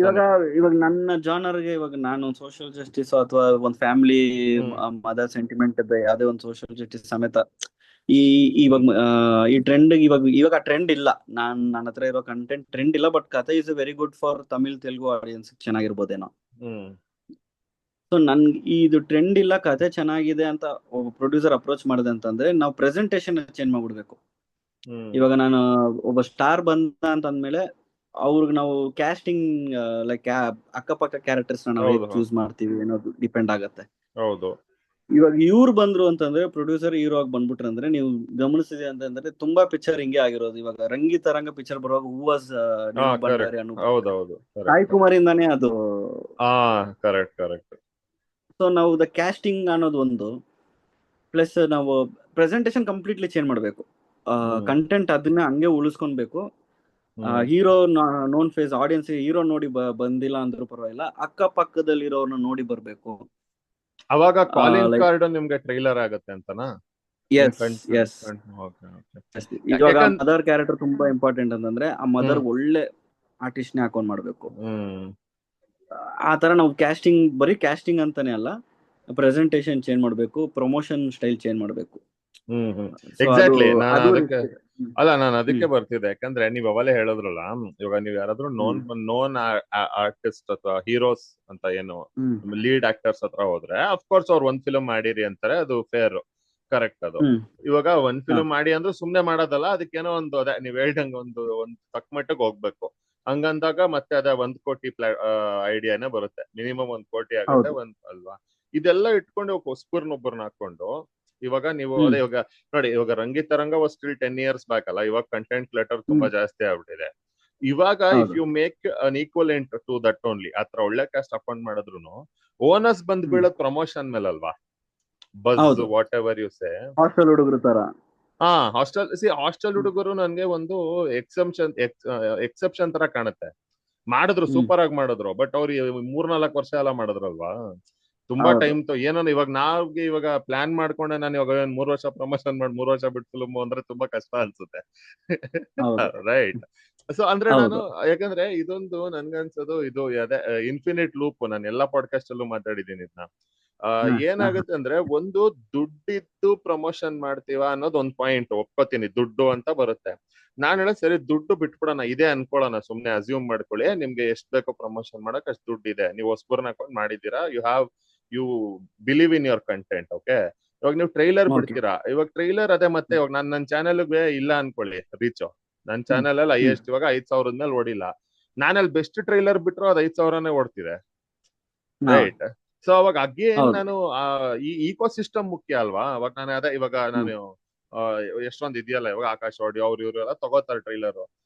Speaker 2: ಇವಾಗ ನನ್ನ ಜಾನರ್ಗೆ ಇವಾಗ ನಾನು ಸೋಷಿಯಲ್ ಜಸ್ಟಿಸ್ ಅಥವಾ ಒಂದು ಫ್ಯಾಮಿಲಿ ಮದರ್ ಸೆಂಟಿಮೆಂಟ್ ಯಾವ್ದೇ ಒಂದು ಸೋಷಿಯಲ್ ಜಸ್ಟಿಸ್ ಸಮೇತ ಇವಾಗ ಈ ಟ್ರೆಂಡ್ ಇವಾಗ ಆ ಟ್ರೆಂಡ್ ಇಲ್ಲ. ನನ್ನ ಹತ್ರ ಇರೋ ಕಂಟೆಂಟ್ ಟ್ರೆಂಡ್ ಇಲ್ಲ. ಬಟ್ ಕಥೆ is very good for Tamil Telugu audience, ಚೆನ್ನಾಗಿರ್ಬೋದೇನೋ. ಸೊ ನನ್ಗೆ ಇದು ಟ್ರೆಂಡ್ ಇಲ್ಲ, ಕಥೆ ಚೆನ್ನಾಗಿದೆ ಅಂತ ಒಬ್ಬ ಪ್ರೊಡ್ಯೂಸರ್ ಅಪ್ರೋಚ್ ಮಾಡಿದೆ ಅಂತಂದ್ರೆ ನಾವು ಪ್ರೆಸೆಂಟೇಶನ್ ಚೇಂಜ್ ಮಾಡ್ಬಿಡ್ಬೇಕು. ಇವಾಗ ನಾನು ಒಬ್ಬ ಸ್ಟಾರ್ ಬಂದ ಅಂತ ಅಂದ್ಮೇಲೆ ಅವ್ರಿಗೆ ನಾವು ಕ್ಯಾಸ್ಟಿಂಗ್ ಲೈಕ್ ಅಕ್ಕಪಕ್ಕ ಕ್ಯಾರೆಕ್ಟರ್ಸ್ ನಾವು ಚೂಸ್ ಮಾಡ್ತೀವಿ ಅನ್ನೋದು ಡಿಪೆಂಡ್ ಆಗತ್ತೆ.
Speaker 1: ಹೌದು.
Speaker 2: ಇವಾಗ ಇವ್ರು ಬಂದ್ರು ಅಂತಂದ್ರೆ ಪ್ರೊಡ್ಯೂಸರ್ ಹೀರೋ ಆಗಿ ಬಂದ್ಬಿಟ್ರೆ ಅಂದ್ರೆ ನೀವು ಗಮನಿಸಿದೆ ಅಂತಂದ್ರೆ ತುಂಬಾ ಪಿಕ್ಚರ್ ಹಿಂಗೆ ಆಗಿರೋದು. ಇವಾಗ ರಂಗಿತರಂಗ ಪಿಕ್ಚರ್ ಬರುವಾಗ ಹೂವಾಸ್ ಭಂಡಾರಿ
Speaker 1: ಹೌದೌದು,
Speaker 2: ಸಾಯಿ ಕುಮಾರಿಂದಾನೇ ಅದು.
Speaker 1: Correct correct.
Speaker 2: ಸೊ ನಾವು ದ ಕ್ಯಾಸ್ಟಿಂಗ್ ಅನ್ನೋದು ಒಂದು, ಪ್ಲಸ್ ನಾವು ಪ್ರೆಸೆಂಟೇಶನ್ ಕಂಪ್ಲೀಟ್ಲಿ ಚೇಂಜ್ ಮಾಡ್ಬೇಕು. ಕಂಟೆಂಟ್ ಅದನ್ನ ಹಂಗೆ ಉಳಿಸ್ಕೊಳ್ಬೇಕು. Hero known face audience hero ನೋಡಿ ಬಂದಿಲ್ಲ ಅಂದ್ರೂ ಪರವಾಗಿಲ್ಲ, ಅಕ್ಕಪಕ್ಕದಲ್ಲಿರೋರ್ನ ನೋಡಿ ಬರ್ಬೇಕು.
Speaker 1: ಅವಾಗ ಕಾಲಿಂಗ್ ಕಾರ್ಡ್ ನಿಮ್ಗೆ ಟ್ರೈಲರ್ ಆಗುತ್ತೆ ಅಂತನಾ?
Speaker 2: ಇವಾಗ ಮದರ್ ಕ್ಯಾರೆಕ್ಟರ್ ತುಂಬಾ ಇಂಪಾರ್ಟೆಂಟ್ ಅಂತಂದ್ರೆ ಆ ಮದರ್ ಒಳ್ಳೆ ಆರ್ಟಿಸ್ಟ್ ನೇ ಹಾಕೊಂಡ್ ಮಾಡ್ಬೇಕು. ಆತರ ನಾವು ಬರೀ ಕ್ಯಾಸ್ಟಿಂಗ್ ಅಂತಾನೆ ಅಲ್ಲ, ಪ್ರೆಸೆಂಟೇಶನ್ ಚೇಂಜ್ ಮಾಡ್ಬೇಕು, ಪ್ರಮೋಷನ್ ಸ್ಟೈಲ್ ಚೇಂಜ್ ಮಾಡ್ಬೇಕು.
Speaker 1: ಎಕ್ಸಾಕ್ಟ್ಲಿ. ನಾನು ಅದಕ್ಕೆ ಬರ್ತಿದ್ದೆ, ಯಾಕಂದ್ರೆ ನೀವ್ ಅವಾಗಲೇ ಹೇಳೋದ್ರಲ್ಲ, ಇವಾಗ ನೀವ್ ಯಾರಾದ್ರೂ ನೋನ್ ಆರ್ಟಿಸ್ಟ್ ಅಥವಾ ಹೀರೋಸ್ ಅಂತ ಏನು ಲೀಡ್ ಆಕ್ಟರ್ಸ್ ಹತ್ರ ಹೋದ್ರೆ ಅಫ್ಕೋರ್ಸ್ ಅವ್ರು ಒಂದ್ ಫಿಲ್ಮ್ ಮಾಡಿರಿ ಅಂತಾರೆ, ಅದು ಫೇರ್, ಕರೆಕ್ಟ್. ಅದು ಇವಾಗ ಒಂದ್ ಫಿಲ್ಮ್ ಮಾಡಿ ಅಂದ್ರೆ ಸುಮ್ನೆ ಮಾಡೋದಲ್ಲ, ಅದಕ್ಕೇನೋ ಒಂದು ಅದೇ ನೀವ್ ಹೇಳ್ದಂಗ ಒಂದು ತಕ್ಕ ಮಟ್ಟಿಗೆ ಹೋಗ್ಬೇಕು. ಹಂಗಂದಾಗ ಮತ್ತೆ ಅದ 1 ಕೋಟಿ ಐಡಿಯಾನೇ ಬರುತ್ತೆ. ಮಿನಿಮಮ್ 1 ಕೋಟಿ ಆಗುತ್ತೆ ಅಲ್ವಾ. ಇದೆಲ್ಲ ಇಟ್ಕೊಂಡು ಹೊಸಬರ್ನೊಬ್ಬರನ್ನ ಹಾಕೊಂಡು ಇವಾಗ ನೀವು ಅದೇ ಇವಾಗ ನೋಡಿ, ಇವಾಗ Rangitaranga was still 10 years back ಅಲ್ಲ. ಇವಾಗ ಕಂಟೆಂಟ್ ಕ್ಲಟರ್ ತುಂಬಾ ಜಾಸ್ತಿ ಆಗ್ಬಿಟ್ಟಿದೆ. ಇವಾಗ if you make an equivalent to that only, ಆತರ ಒಳ್ಳೆ ಕಾಸ್ಟ್ ಅಪಾಯಿಂಟ್ ಮಾಡಿದ್ರು ಓನರ್ಸ್ ಬಂದ್ ಬೀಳೋದ್ ಪ್ರಮೋಷನ್ ಮೇಲೆ ಅಲ್ವಾ. But whatever you say,
Speaker 2: hostel ಹುಡುಗರು ತರ.
Speaker 1: ಹಾಸ್ಟೆಲ್ ಹುಡುಗರು ನನ್ಗೆ ಒಂದು ಎಕ್ಸೆಪ್ಷನ್ ತರ ಕಾಣುತ್ತೆ. ಮಾಡಿದ್ರು, ಸೂಪರ್ ಆಗಿ ಮಾಡಿದ್ರು, ಬಟ್ ಅವ್ರು 3-4 ವರ್ಷ ಎಲ್ಲ ಮಾಡಿದ್ರಲ್ವಾ. ತುಂಬಾ ಟೈಮ್ ಏನೋ ಇವಾಗ ಪ್ಲಾನ್ ಮಾಡ್ಕೊಂಡೆ ನಾನು ಇವಾಗ 3 ವರ್ಷ ಪ್ರಮೋಷನ್ ಮಾಡಿ 3 ವರ್ಷ ಬಿಟ್ಟು ಫಿಲ್ಮ್ ಅಂದ್ರೆ ತುಂಬಾ ಕಷ್ಟ ಅನ್ಸುತ್ತೆ, ರೈಟ್? ಸೊ ಅಂದ್ರೆ ನಾನು ಯಾಕಂದ್ರೆ ಇದೊಂದು ನನ್ಗನ್ಸೋದು, ಇದು ಅದೇ ಇನ್ಫಿನಿಟ್ ಲೂಪ್. ನಾನು ಎಲ್ಲಾ ಪಾಡ್ಕಾಸ್ಟ್ ಅಲ್ಲೂ ಮಾತಾಡಿದೀನಿ ಇದನ್ನ. ಏನಾಗುತ್ತೆ ಅಂದ್ರೆ, ಒಂದು ದುಡ್ಡಿದ್ದು ಪ್ರಮೋಷನ್ ಮಾಡ್ತೀವ ಅನ್ನೋದು ಒಂದ್ ಪಾಯಿಂಟ್, ಒಪ್ಕೋತೀನಿ, ದುಡ್ಡು ಅಂತ ಬರುತ್ತೆ. ನಾನ್ ಹೇಳೋದು ಸರಿ, ದುಡ್ಡು ಬಿಟ್ಬಿಡೋಣ, ಇದೆ ಅನ್ಕೊಳ್ಳೋಣ, ಸುಮ್ನೆ ಅಸ್ಯೂಮ್ ಮಾಡ್ಕೊಳ್ಳಿ, ನಿಮ್ಗೆ ಎಷ್ಟ್ ಬೇಕೋ ಪ್ರಮೋಷನ್ ಮಾಡಕ್ ಅಷ್ಟು ದುಡ್ಡು ಇದೆ, ನೀವು ಹೊಸಬರ್ನ ಹಾಕೊಂಡು ಮಾಡಿದೀರಾ, you believe in your content, okay. ಇವಾಗ ನೀವು ಟ್ರೈಲರ್ ಬಿಡ್ತೀರಾ, ಇವಾಗ ಟ್ರೈಲರ್ ಅದೇ ಮತ್ತೆ ಇವಾಗ ನನ್ನ ಚಾನೆಲ್ಗೆ ಇಲ್ಲ ಅನ್ಕೊಳ್ಳಿ ರೀಚ್, ನನ್ನ ಚಾನೆಲ್ ಅಲ್ಲಿ ಹೈಯೆಸ್ಟ್ ಇವಾಗ 5,000 ಮೇಲೆ ಓಡಿಲ್ಲ. ನಾನಲ್ಲಿ ಬೆಸ್ಟ್ ಟ್ರೈಲರ್ ಬಿಟ್ರು ಅದು 5,000ನೇ ಓಡ್ತಿದೆ, ರೈಟ್? ಸೊ ಅವಾಗ ಅಗೇನ್ ನಾನು ಈ ಈಕೋ ಸಿಸ್ಟಮ್ ಮುಖ್ಯ ಅಲ್ವಾ. ಅವಾಗ ನಾನು ಎಷ್ಟೊಂದು ಇದೆಯಲ್ಲ, ಇವಾಗ ಆಕಾಶ್ ಆಡಿಯೋ ಅವ್ರು ಇವ್ರು ಎಲ್ಲ ತಗೋತಾರೆ ಟ್ರೈಲರ್.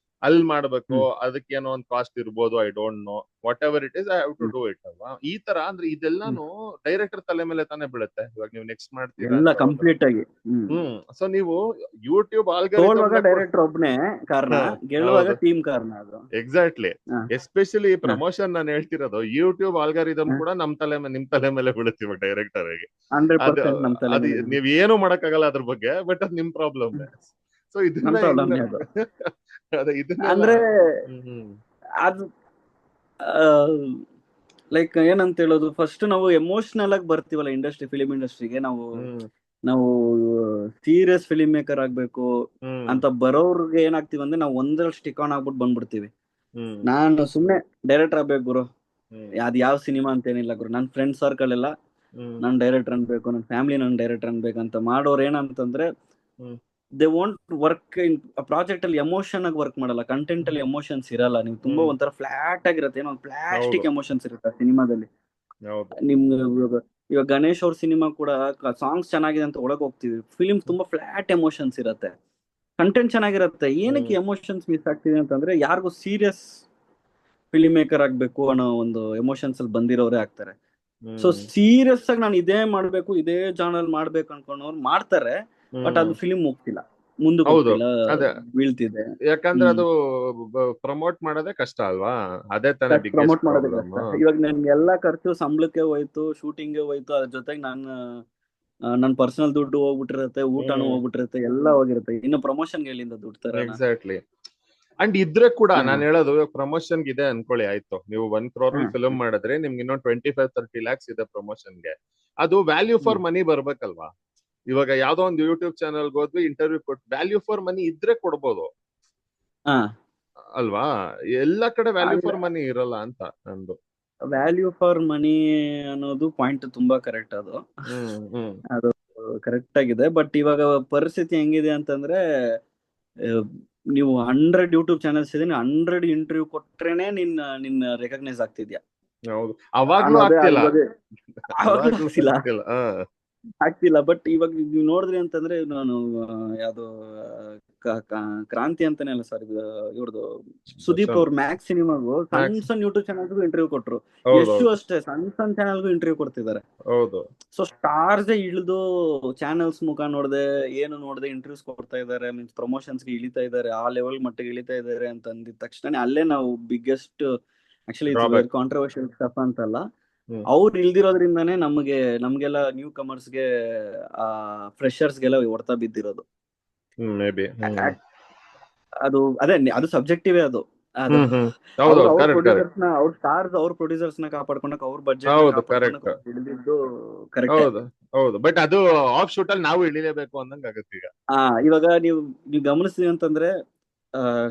Speaker 1: ಅಲ್ಲಿ ಮಾಡ್ಬೇಕು,
Speaker 2: ಹ್ಮ್
Speaker 1: ಅದಕ್ಕೆ ಏನೋ ಒಂದು ಕಾಸ್ಟ್ ಇರ್ಬೋದು, I don't know, whatever it is I have to
Speaker 2: hmm
Speaker 1: do it ಅಲ್ವಾ. ಈ ತರ ಅಂದ್ರೆ
Speaker 2: ಹ್ಮ್
Speaker 1: ಇದೆಲ್ಲಾನು ಡೈರೆಕ್ಟರ್ ತಲೆ ಮೇಲೆ ತಾನೇ ಬೀಳುತ್ತೆ. ಇವಾಗ ನೀವು ನೆಕ್ಸ್ಟ್ ಮಾಡ್ತೀರಾ
Speaker 2: ಎಲ್ಲ
Speaker 1: ಅಂತ ಹೋದ್ರೆ
Speaker 2: ಕಂಪ್ಲೀಟ್ ಆಗಿ.
Speaker 1: ಸೊ ನೀವು ಯೂಟ್ಯೂಬ್ ಆಲ್ಗರಿದಮ್
Speaker 2: ಸೋಲ್ವಾಗ ಡೈರೆಕ್ಟರ್ ಒಬ್ನೇ ಕಾರಣ, ಗೆಲ್ಲುವಾಗ
Speaker 1: ಹೌದು,
Speaker 2: ಟೀಮ್ ಕಾರಣ ಅದು.
Speaker 1: ಎಕ್ಸಾಕ್ಟ್ಲಿ.
Speaker 2: ಹ,
Speaker 1: ಎಸ್ಪೆಷಲಿ
Speaker 2: ಹ,
Speaker 1: ಪ್ರಮೋಷನ್ ನಾನು ಹೇಳ್ತಿರೋದು, ಯೂಟ್ಯೂಬ್ ಆಲ್ಗಾರಿದಮ್
Speaker 2: ಹ.
Speaker 1: ಕೂಡ ನಿಮ್ ತಲೆ ಮೇಲೆ ಬೀಳುತ್ತೆ ಇವಾಗ ಡೈರೆಕ್ಟರ್ ಆಗಿ. ಅದು
Speaker 2: 100% ನಮ್ ತಲೆ
Speaker 1: ಅದು
Speaker 2: ಮೇಲೆ
Speaker 1: ನೀವ್
Speaker 2: ಬೀಳುತ್ತೆ.
Speaker 1: ಏನು ಮಾಡಕ್ಕಾಗಲ್ಲ ಅದ್ರ ಬಗ್ಗೆ, ಬಟ್ ಅದು ನಿಮ್ ಪ್ರಾಬ್ಲಮ್. ಸೊ
Speaker 2: ನಮ್
Speaker 1: ಇದನ್ನ ಹೆಂಗ್
Speaker 2: ಪ್ರಾಬ್ಲಮ್ನೇ ಅದು.
Speaker 1: ಅದೇ ಇದನ್ನೆಲ್ಲ
Speaker 2: ಅಂದ್ರೆ
Speaker 1: ಹ್ಮ್ ಹ್ಮ್
Speaker 2: ಅದು ಲೈಕ್ ಏನಂತ ಹೇಳೋದು, ಫಸ್ಟ್ ನಾವು ಎಮೋಷನಲ್ ಆಗಿ ಬರ್ತೀವಲ್ಲ ಇಂಡಸ್ಟ್ರಿ, ಫಿಲಿಂ ಇಂಡಸ್ಟ್ರಿಗೆ. ನಾವು
Speaker 1: ಹ್ಮ್
Speaker 2: ನಾವು ಸೀರಿಯಸ್ ಫಿಲಿಂ ಮೇಕರ್ ಆಗ್ಬೇಕು
Speaker 1: ಹ್ಮ್
Speaker 2: ಅಂತ ಬರೋರ್ಗೆ ಏನಾಗ್ತೀವಿ ಅಂದ್ರೆ, ನಾವು ಒಂದ್ರಲ್ಲಿ ಸ್ಟಿಕ್ ಆನ್ ಆಗ್ಬಿಟ್ಟು ಬಂದ್ಬಿಡ್ತೀವಿ.
Speaker 1: ಹ್ಮ್
Speaker 2: ನಾನು ಸುಮ್ನೆ ಡೈರೆಕ್ಟರ್ ಆಗ್ಬೇಕು ಗುರು,
Speaker 1: ಹ್ಮ್
Speaker 2: ಅದ್ ಯಾವ ಸಿನಿಮಾ ಅಂತ ಏನಿಲ್ಲ ಗುರು, ನನ್ನ ಫ್ರೆಂಡ್ ಸರ್ಕಲ್ ಎಲ್ಲ
Speaker 1: ಹ್ಮ್
Speaker 2: ನನ್ ಡೈರೆಕ್ಟರ್ ಅನ್ಬೇಕು, ನನ್ನ ಫ್ಯಾಮಿಲಿ ನನ್ ಡೈರೆಕ್ಟರ್ ಅನ್ಬೇಕಂತ ಮಾಡೋರು ಏನಂತಂದ್ರೆ,
Speaker 1: ಹ್ಮ್
Speaker 2: they want work in project ಅಲ್ಲಿ ಎಮೋಷನ್ ಆಗಿ ವರ್ಕ್ ಮಾಡಲ್ಲ, ಕಂಟೆಂಟ್ ಅಲ್ಲಿ ಎಮೋಷನ್ಸ್ ಇರಲ್ಲ. ನೀವು ತುಂಬಾ
Speaker 1: ಹ್ಮ್
Speaker 2: ಒಂಥರ ಫ್ಲಾಟ್ ಆಗಿರುತ್ತೆ, ಏನೋ
Speaker 1: ಹೌದು
Speaker 2: ಪ್ಲಾಸ್ಟಿಕ್ ಎಮೋಷನ್ಸ್ ಇರುತ್ತೆ ಸಿನಿಮಾದಲ್ಲಿ.
Speaker 1: ಹೌದು
Speaker 2: ನಿಮ್ಗೆ ಇವಾಗ ಗಣೇಶ್ ಅವ್ರ ಸಿನಿಮಾ ಕೂಡ ಸಾಂಗ್ಸ್ ಚೆನ್ನಾಗಿದೆ ಅಂತ ಒಳಗೆ ಹೋಗ್ತೀವಿ, ಫಿಲಿಮ್ ತುಂಬಾ ಫ್ಲಾಟ್ ಎಮೋಷನ್ಸ್ ಇರುತ್ತೆ, ಕಂಟೆಂಟ್ ಚೆನ್ನಾಗಿರುತ್ತೆ. ಏನಕ್ಕೆ
Speaker 1: ಹ್ಮ್
Speaker 2: ಎಮೋಷನ್ಸ್ ಮಿಸ್ ಆಗ್ತಿದೆ ಅಂತಂದ್ರೆ, ಯಾರಿಗೂ ಸೀರಿಯಸ್ ಫಿಲಿಂ ಮೇಕರ್ ಆಗ್ಬೇಕು ಅನ್ನೋ ಒಂದು ಎಮೋಷನ್ಸ್ ಅಲ್ಲಿ ಬಂದಿರೋರೇ ಆಗ್ತಾರೆ. ಸೊ
Speaker 1: ಹ್ಮ್
Speaker 2: ಸೀರಿಯಸ್ ಆಗಿ ನಾನು ಇದೇ ಮಾಡ್ಬೇಕು, ಇದೇ ಜಾನಲ್ ಮಾಡ್ಬೇಕು ಅನ್ಕೊಂಡವ್ರು ಮಾಡ್ತಾರೆ, ಬಟ್
Speaker 1: ಹ್ಮ್
Speaker 2: ಅದು ಫಿಲಿಂ ಹೋಗ್ತಿಲ್ಲ, ಮುಂದಕ್ಕೆ
Speaker 1: ಹೌದು
Speaker 2: ಹೋಗ್ತಿಲ್ಲ,
Speaker 1: ಅದೇ,
Speaker 2: ಬೀಳ್ತಿದೆ.
Speaker 1: ಯಾಕಂದ್ರೆ
Speaker 2: ಹ್ಮ್
Speaker 1: ಅದು ಪ್ರಮೋಟ್ ಮಾಡೋದೇ ಕಷ್ಟ ಅಲ್ವಾ, ಅದೇ ತಾನೇ
Speaker 2: ಕಷ್ಟ,
Speaker 1: ಬಿಗ್ಗೆಸ್ಟ್
Speaker 2: ಪ್ರಮೋಟ್ ಮಾಡೋದೇ
Speaker 1: ಪ್ರಾಬ್ಲಮ್.
Speaker 2: ಕಷ್ಟ. ಇವಾಗ ನನ್ ಎಲ್ಲಾ ಖರ್ಚು ಸಂಬಳಕ್ಕೆ ಹೋಯ್ತು, ಶೂಟಿಂಗ್ಗೆ ಹೋಯ್ತು, ಅದ್ರ ಜೊತೆಗೆ ನನ್ನ ಪರ್ಸನಲ್ ದುಡ್ಡು ಹೋಗ್ಬಿಟ್ಟಿರುತ್ತೆ, ಊಟನೂ
Speaker 1: ಹ್ಮ್
Speaker 2: ಹೋಗ್ಬಿಟ್ಟಿರುತ್ತೆ, ಎಲ್ಲ ಹೋಗಿರುತ್ತೆ. ಇನ್ನು ಪ್ರಮೋಷನ್ಗೆ ಎಲ್ಲಿಂದ ದುಡ್ಡು ತರೋಣ?
Speaker 1: ಎಕ್ಸಾಕ್ಟ್ಲಿ. ಅಂಡ್ ಇದ್ರೆ ಕೂಡ
Speaker 2: ಹಾ,
Speaker 1: ನಾನು ಹೇಳೋದು, ಪ್ರಮೋಷನ್ ಇದೆ ಅನ್ಕೊಳ್ಳಿ, ಆಯ್ತು, ನೀವು 1 crore
Speaker 2: ಹಾ,
Speaker 1: ಫಿಲ್ಮ್ ಮಾಡಿದ್ರೆ ನಿಮ್ಗೆ ಇನ್ನೊಂದು 25-30 lakhs ಇದೆ ಪ್ರಮೋಷನ್ಗೆ. ಅದು ವ್ಯಾಲ್ಯೂ ಫಾರ್
Speaker 2: ಹ್ಮ್,
Speaker 1: ಮನಿ ಬರ್ಬೇಕಲ್ವಾ. ಇವಾಗ ಯಾವ್ದೋ ಒಂದು ಯೂಟ್ಯೂಬ್ ಚಾನಲ್ ಹೋದ್ವಿ, ಇಂಟರ್ವ್ಯೂ ಕೊಟ್ಟು ವ್ಯಾಲ್ಯೂ ಫಾರ್ ಮನಿ ಇದ್ರೆ ಕೊಡ್ಬೋದು
Speaker 2: ಹಾ.
Speaker 1: ಅಲ್ವಾ. ಎಲ್ಲ ಕಡೆ ವ್ಯಾಲ್ಯೂ
Speaker 2: ಅಂದ್ರೆ
Speaker 1: ಫಾರ್ ಮನಿ ಇರಲ್ಲ ಅಂತ ನಂದು.
Speaker 2: ವ್ಯಾಲ್ಯೂ ಫಾರ್ ಮನಿ ಅನ್ನೋದು ಪಾಯಿಂಟ್ ತುಂಬಾ ಕರೆಕ್ಟ್ ಅದು.
Speaker 1: ಹ್ಮ್
Speaker 2: ಅದು ಕರೆಕ್ಟ್ ಆಗಿದೆ. ಬಟ್ ಇವಾಗ ಪರಿಸ್ಥಿತಿ ಹೆಂಗಿದೆ ಅಂತಂದ್ರೆ, ಆ, ನೀವು 100 ಯೂಟ್ಯೂಬ್ ಚಾನಲ್ಸ್ ಇದೆ, 100 ಇಂಟರ್ವ್ಯೂ ಕೊಟ್ರೇನೆ ನಿನ್ನ ರೆಕಗ್ನೈಸ್ ಆಗ್ತಿದ್ಯಾ
Speaker 1: ಹೌದು, ಅವಾಗ್ಲೂ
Speaker 2: ಅನ್ನೋದೇ
Speaker 1: ಆಗ್ತಿಲ್ಲ.
Speaker 2: ಇವಾಗ. ಆವಾಗ್ಲೂ
Speaker 1: ಅವಾಗ್ಲೂ
Speaker 2: ಆಗ್ತಿಲ್ಲ,
Speaker 1: ಆಗ್ತಿಲ್ಲ.
Speaker 2: ಆಗ್ತಿಲ್ಲ. ಬಟ್ ಇವಾಗ ನೀವು ನೋಡಿದ್ರಿ ಅಂತಂದ್ರೆ, ನಾನು ಯಾವ್ದು ಕ್ರಾಂತಿ ಅಂತಾನೆ ಅಲ್ಲ ಸರ್, ಇವ್ರದ್ದು ಸುದೀಪ್ ಅವ್ರ ಮ್ಯಾಕ್ಸ್ ಸಿನಿಮಾಗೂ ಸಣ್ಣ
Speaker 1: ಮ್ಯಾಕ್ಸ್.
Speaker 2: ಸಣ್ಣ ಯೂಟ್ಯೂಬ್ ಚಾನಲ್ಗೂ ಇಂಟರ್ವ್ಯೂ ಕೊಟ್ರು. ಯಶು
Speaker 1: ಹೌದೌದು
Speaker 2: ಅಷ್ಟೇ ಸಣ್ಣ ಸಣ್ಣ ಚಾನಲ್ಗೂ ಇಂಟರ್ವ್ಯೂ ಕೊಡ್ತಿದ್ದಾರೆ.
Speaker 1: ಹೌದು
Speaker 2: ಸೊ ಸ್ಟಾರ್ಸ್ ಇಳಿದು ಚಾನಲ್ಸ್ ಮುಖ ನೋಡದೆ, ಏನು ನೋಡದೆ ಇಂಟರ್ವ್ಯೂಸ್ ಕೊಡ್ತಾ ಇದಾರೆ, ಮೀನ್ಸ್ ಪ್ರಮೋಷನ್ಸ್ಗೆ ಇಳಿತಾ ಇದಾರೆ, ಆ ಲೆವೆಲ್ ಮಟ್ಟಿಗೆ ಇಳಿತಾ ಇದಾರೆ ಅಂತ ಅಂದಿದ ತಕ್ಷಣ ಅಲ್ಲೇ ನಾವು biggest, actually it's very
Speaker 1: drawback.
Speaker 2: Controversial stuff ಅಂತಲ್ಲ,
Speaker 1: ಹ್ಮ್
Speaker 2: ಅವ್ರು ಇಲ್ದಿರೋದ್ರಿಂದಾನೇ ನಮ್ಗೆಲ್ಲ ನ್ಯೂ ಕಮರ್ಸ್ಗೆ, ಆ ಫ್ರೆಶರ್ಸ್ಗೆಲ್ಲ ಹೊಡ್ತಾ ಬಿದ್ದಿರೋದು.
Speaker 1: May be.
Speaker 2: ಅದು ಅದೇ, ಅದು ಸಬ್ಜೆಕ್ಟಿವೇ ಅದು. ಅದು
Speaker 1: ಹ್ಮ್
Speaker 2: ಅವ್ರು
Speaker 1: ಹೌದೌದು,
Speaker 2: ಅವ್ರ
Speaker 1: ಕರೆಕ್ಟ್ ಕರೆಕ್ಟ್.
Speaker 2: ಪ್ರೊಡ್ಯೂಸರ್ಸ್ ನ, ಅವ್ರ ಸ್ಟಾರ್ಸ್ ಅವ್ರ ಪ್ರೊಡ್ಯೂಸರ್ಸ್ ನ ಕಾಪಾಡ್ಕೊಳಕ್, ಅವ್ರ ಬಜೆಟ್ ನ
Speaker 1: ಹೌದು
Speaker 2: ಕಾಪಾಡ್ಕೊಳಕ್
Speaker 1: ಕರೆಕ್ಟ್.
Speaker 2: ಹಿಡಿದಿದ್ದು ಕರೆಕ್ಟೇ.
Speaker 1: ಹೌದು ಹೌದು, ಬಟ್ ಅದು ಆಫ್ ಶೂಟ್ ಅಲ್ಲಿ ನಾವು ಇಳಿಲೇಬೇಕು ಅಂದಂಗ ಆಗತ್ತೆ ಈಗ.
Speaker 2: ಆ ಇವಾಗ ನೀವು ಗಮನಿಸ್ತೀವಿ ಅಂತಂದ್ರೆ,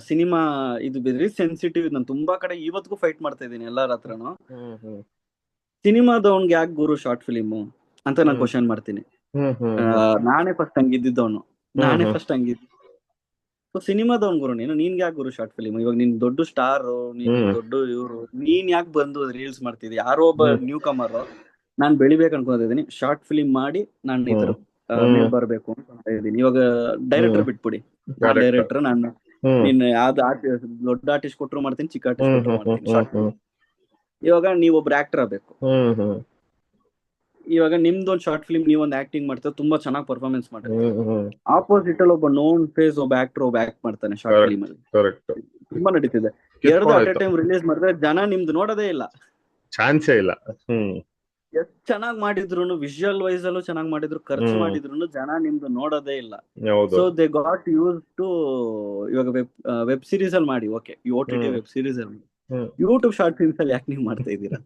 Speaker 2: ಸಿನಿಮಾ ಇದು ವೆರಿ ಸೆನ್ಸಿಟಿವ್. ನಾನು ತುಂಬಾ ಕಡೆ ಇವತ್ತಿಗೂ ಫೈಟ್ ಮಾಡ್ತಾ ಇದ್ದೀನಿ ಎಲ್ಲಾರ ಹತ್ರನು.
Speaker 1: ಹ್ಮ್
Speaker 2: ಸಿನಿಮಾದವನ್ಗೆ ಯಾಕೆ ಗುರು ಶಾರ್ಟ್ ಫಿಲಿಮು ಅಂತ ನಾನು
Speaker 1: ಹ್ಮ್
Speaker 2: ಕ್ವಶನ್ ಮಾಡ್ತೀನಿ.
Speaker 1: ಹ್ಮ್ ಹ್ಮ್ ಹ್ಮ್
Speaker 2: ನಾನೇ ಫಸ್ಟ್ ಹಂಗಿದ್ದವನು,
Speaker 1: ಹ್ಮ್
Speaker 2: ನಾನೇ
Speaker 1: ಹ್ಮ್
Speaker 2: ಫಸ್ಟ್ ಹಂಗಿದ್ದು. ಸೊ ಸಿನಿಮಾದವನ್ ಗುರು ನಿನ್ಗೆ ಯಾಕೆ ಗುರು ಶಾರ್ಟ್ ಫಿಲಿಮ್? ಇವಾಗ ನೀನ್ ದೊಡ್ಡ ಸ್ಟಾರ್, ನೀನ್
Speaker 1: ಹ್ಮ್
Speaker 2: ದೊಡ್ಡ ಇವ್ರು, ನೀನ್ ಯಾಕೆ ಬಂದು ರೀಲ್ಸ್ ಮಾಡ್ತಿದ್ದಿ? ಯಾರೋ ಒಬ್ಬ
Speaker 1: ಹ್ಮ್
Speaker 2: ನ್ಯೂ ಕಮರ್, ನಾನ್ ಬೆಳಿಬೇಕು ಅನ್ಕೊಂಡಿದ್ದೀನಿ, ಶಾರ್ಟ್ ಫಿಲಿಮ್ ಮಾಡಿ ನಾನು ಈ ತರ
Speaker 1: ಹ್ಮ್
Speaker 2: ಮೇಲ್
Speaker 1: ಹ್ಮ್
Speaker 2: ಬರ್ಬೇಕು ಅಂತ ಇದ್ದೀನಿ. ಇವಾಗ
Speaker 1: ಹ್ಮ್
Speaker 2: ಡೈರೆಕ್ಟರ್ ಬಿಟ್ಬಿಡಿ, ನಾನ್
Speaker 1: ಕರೆಕ್ಟ್.
Speaker 2: ಡೈರೆಕ್ಟರ್, ನಾನು
Speaker 1: ಹ್ಮ್
Speaker 2: ನೀನ್ ಯಾವ್ದು ದೊಡ್ಡ ಆರ್ಟಿಸ್ಟ್ ಕೊಟ್ರು ಮಾಡ್ತೀನಿ, ಚಿಕ್ಕ ಆರ್ಟಿಸ್ಟ್
Speaker 1: ಹ್ಮ್
Speaker 2: ಕೊಟ್ರು
Speaker 1: ಹ್ಮ್ ಹ್ಮ್
Speaker 2: ಮಾಡ್ತೀನಿ
Speaker 1: ಹ್ಮ್
Speaker 2: ಶಾರ್ಟ್
Speaker 1: ಹ್ಮ್
Speaker 2: ಫಿಲಿಮ್. ಇವಾಗ ನೀವೊಬ್ರು ಆಕ್ಟರ್ ಆಗ್ಬೇಕು.
Speaker 1: ಹ್ಮ್
Speaker 2: ಇವಾಗ ನಿಮ್ದೊಂದು ಶಾರ್ಟ್ ಫಿಲಿಮ್, ನೀವೊಂದು ಆಕ್ಟಿಂಗ್ ಮಾಡ್ತೀರಾ, ತುಂಬಾ ಚೆನ್ನಾಗಿ ಪರ್ಫಾರ್ಮೆನ್ಸ್ ಮಾಡಿರ್ತೀರಾ.
Speaker 1: ಹ್ಮ್
Speaker 2: ಆಪೋಸಿಟ್ ಅಲ್ಲಿ ಒಬ್ಬ ನೋನ್ ಫೇಸ್ ಒಬ್ಬ ಆಕ್ಟ್ ಮಾಡ್ತಾನೆ ಶಾರ್ಟ್
Speaker 1: ಕರೆಕ್ಟ್
Speaker 2: ಫಿಲಿಮ್ ಅಲ್ಲಿ.
Speaker 1: ಕರೆಕ್ಟ್.
Speaker 2: ತುಂಬಾ ನಡೀತಿದೆ. ಎರಡು ಅಟ್ ಎ
Speaker 1: ಕಿತ್ಕೊಂಡೋಯ್ತು,
Speaker 2: ಟೈಮ್ ರಿಲೀಸ್ ಮಾಡಿದ್ರೆ ಜನ ನಿಮ್ದು ನೋಡೋದೇ ಇಲ್ಲ.
Speaker 1: ಚಾನ್ಸೇ ಇಲ್ಲ. ಹ್ಮ್
Speaker 2: ಎಷ್ಟ್ ಚೆನ್ನಾಗಿ ಮಾಡಿದ್ರು, ವಿಜುವಲ್ ವೈಸ್ ಅಲ್ಲೂ ಚೆನ್ನಾಗಿ ಮಾಡಿದ್ರು, ಖರ್ಚು
Speaker 1: ಹ್ಮ್
Speaker 2: ಮಾಡಿದ್ರು ಜನ ನಿಮ್ದು ನೋಡೋದೇ ಇಲ್ಲ.
Speaker 1: ಹೌದು.
Speaker 2: So they got used to, ಇವಾಗ ವೆಬ್ ಸೀರೀಸ್ ಅಲ್ಲಿ ಮಾಡಿ, okay, OTT
Speaker 1: hmm
Speaker 2: web series ಅಲ್ಲಿ,
Speaker 1: ಹ್ಮ್
Speaker 2: ಯೂಟ್ಯೂಬ್ ಶಾರ್ಟ್ ಫಿಲ್ಮ್ಸ್ ಅಲ್ಲಿ ಯಾಕೆ ನೀವು ಮಾಡ್ತಾ ಇದ್ದೀರಾ?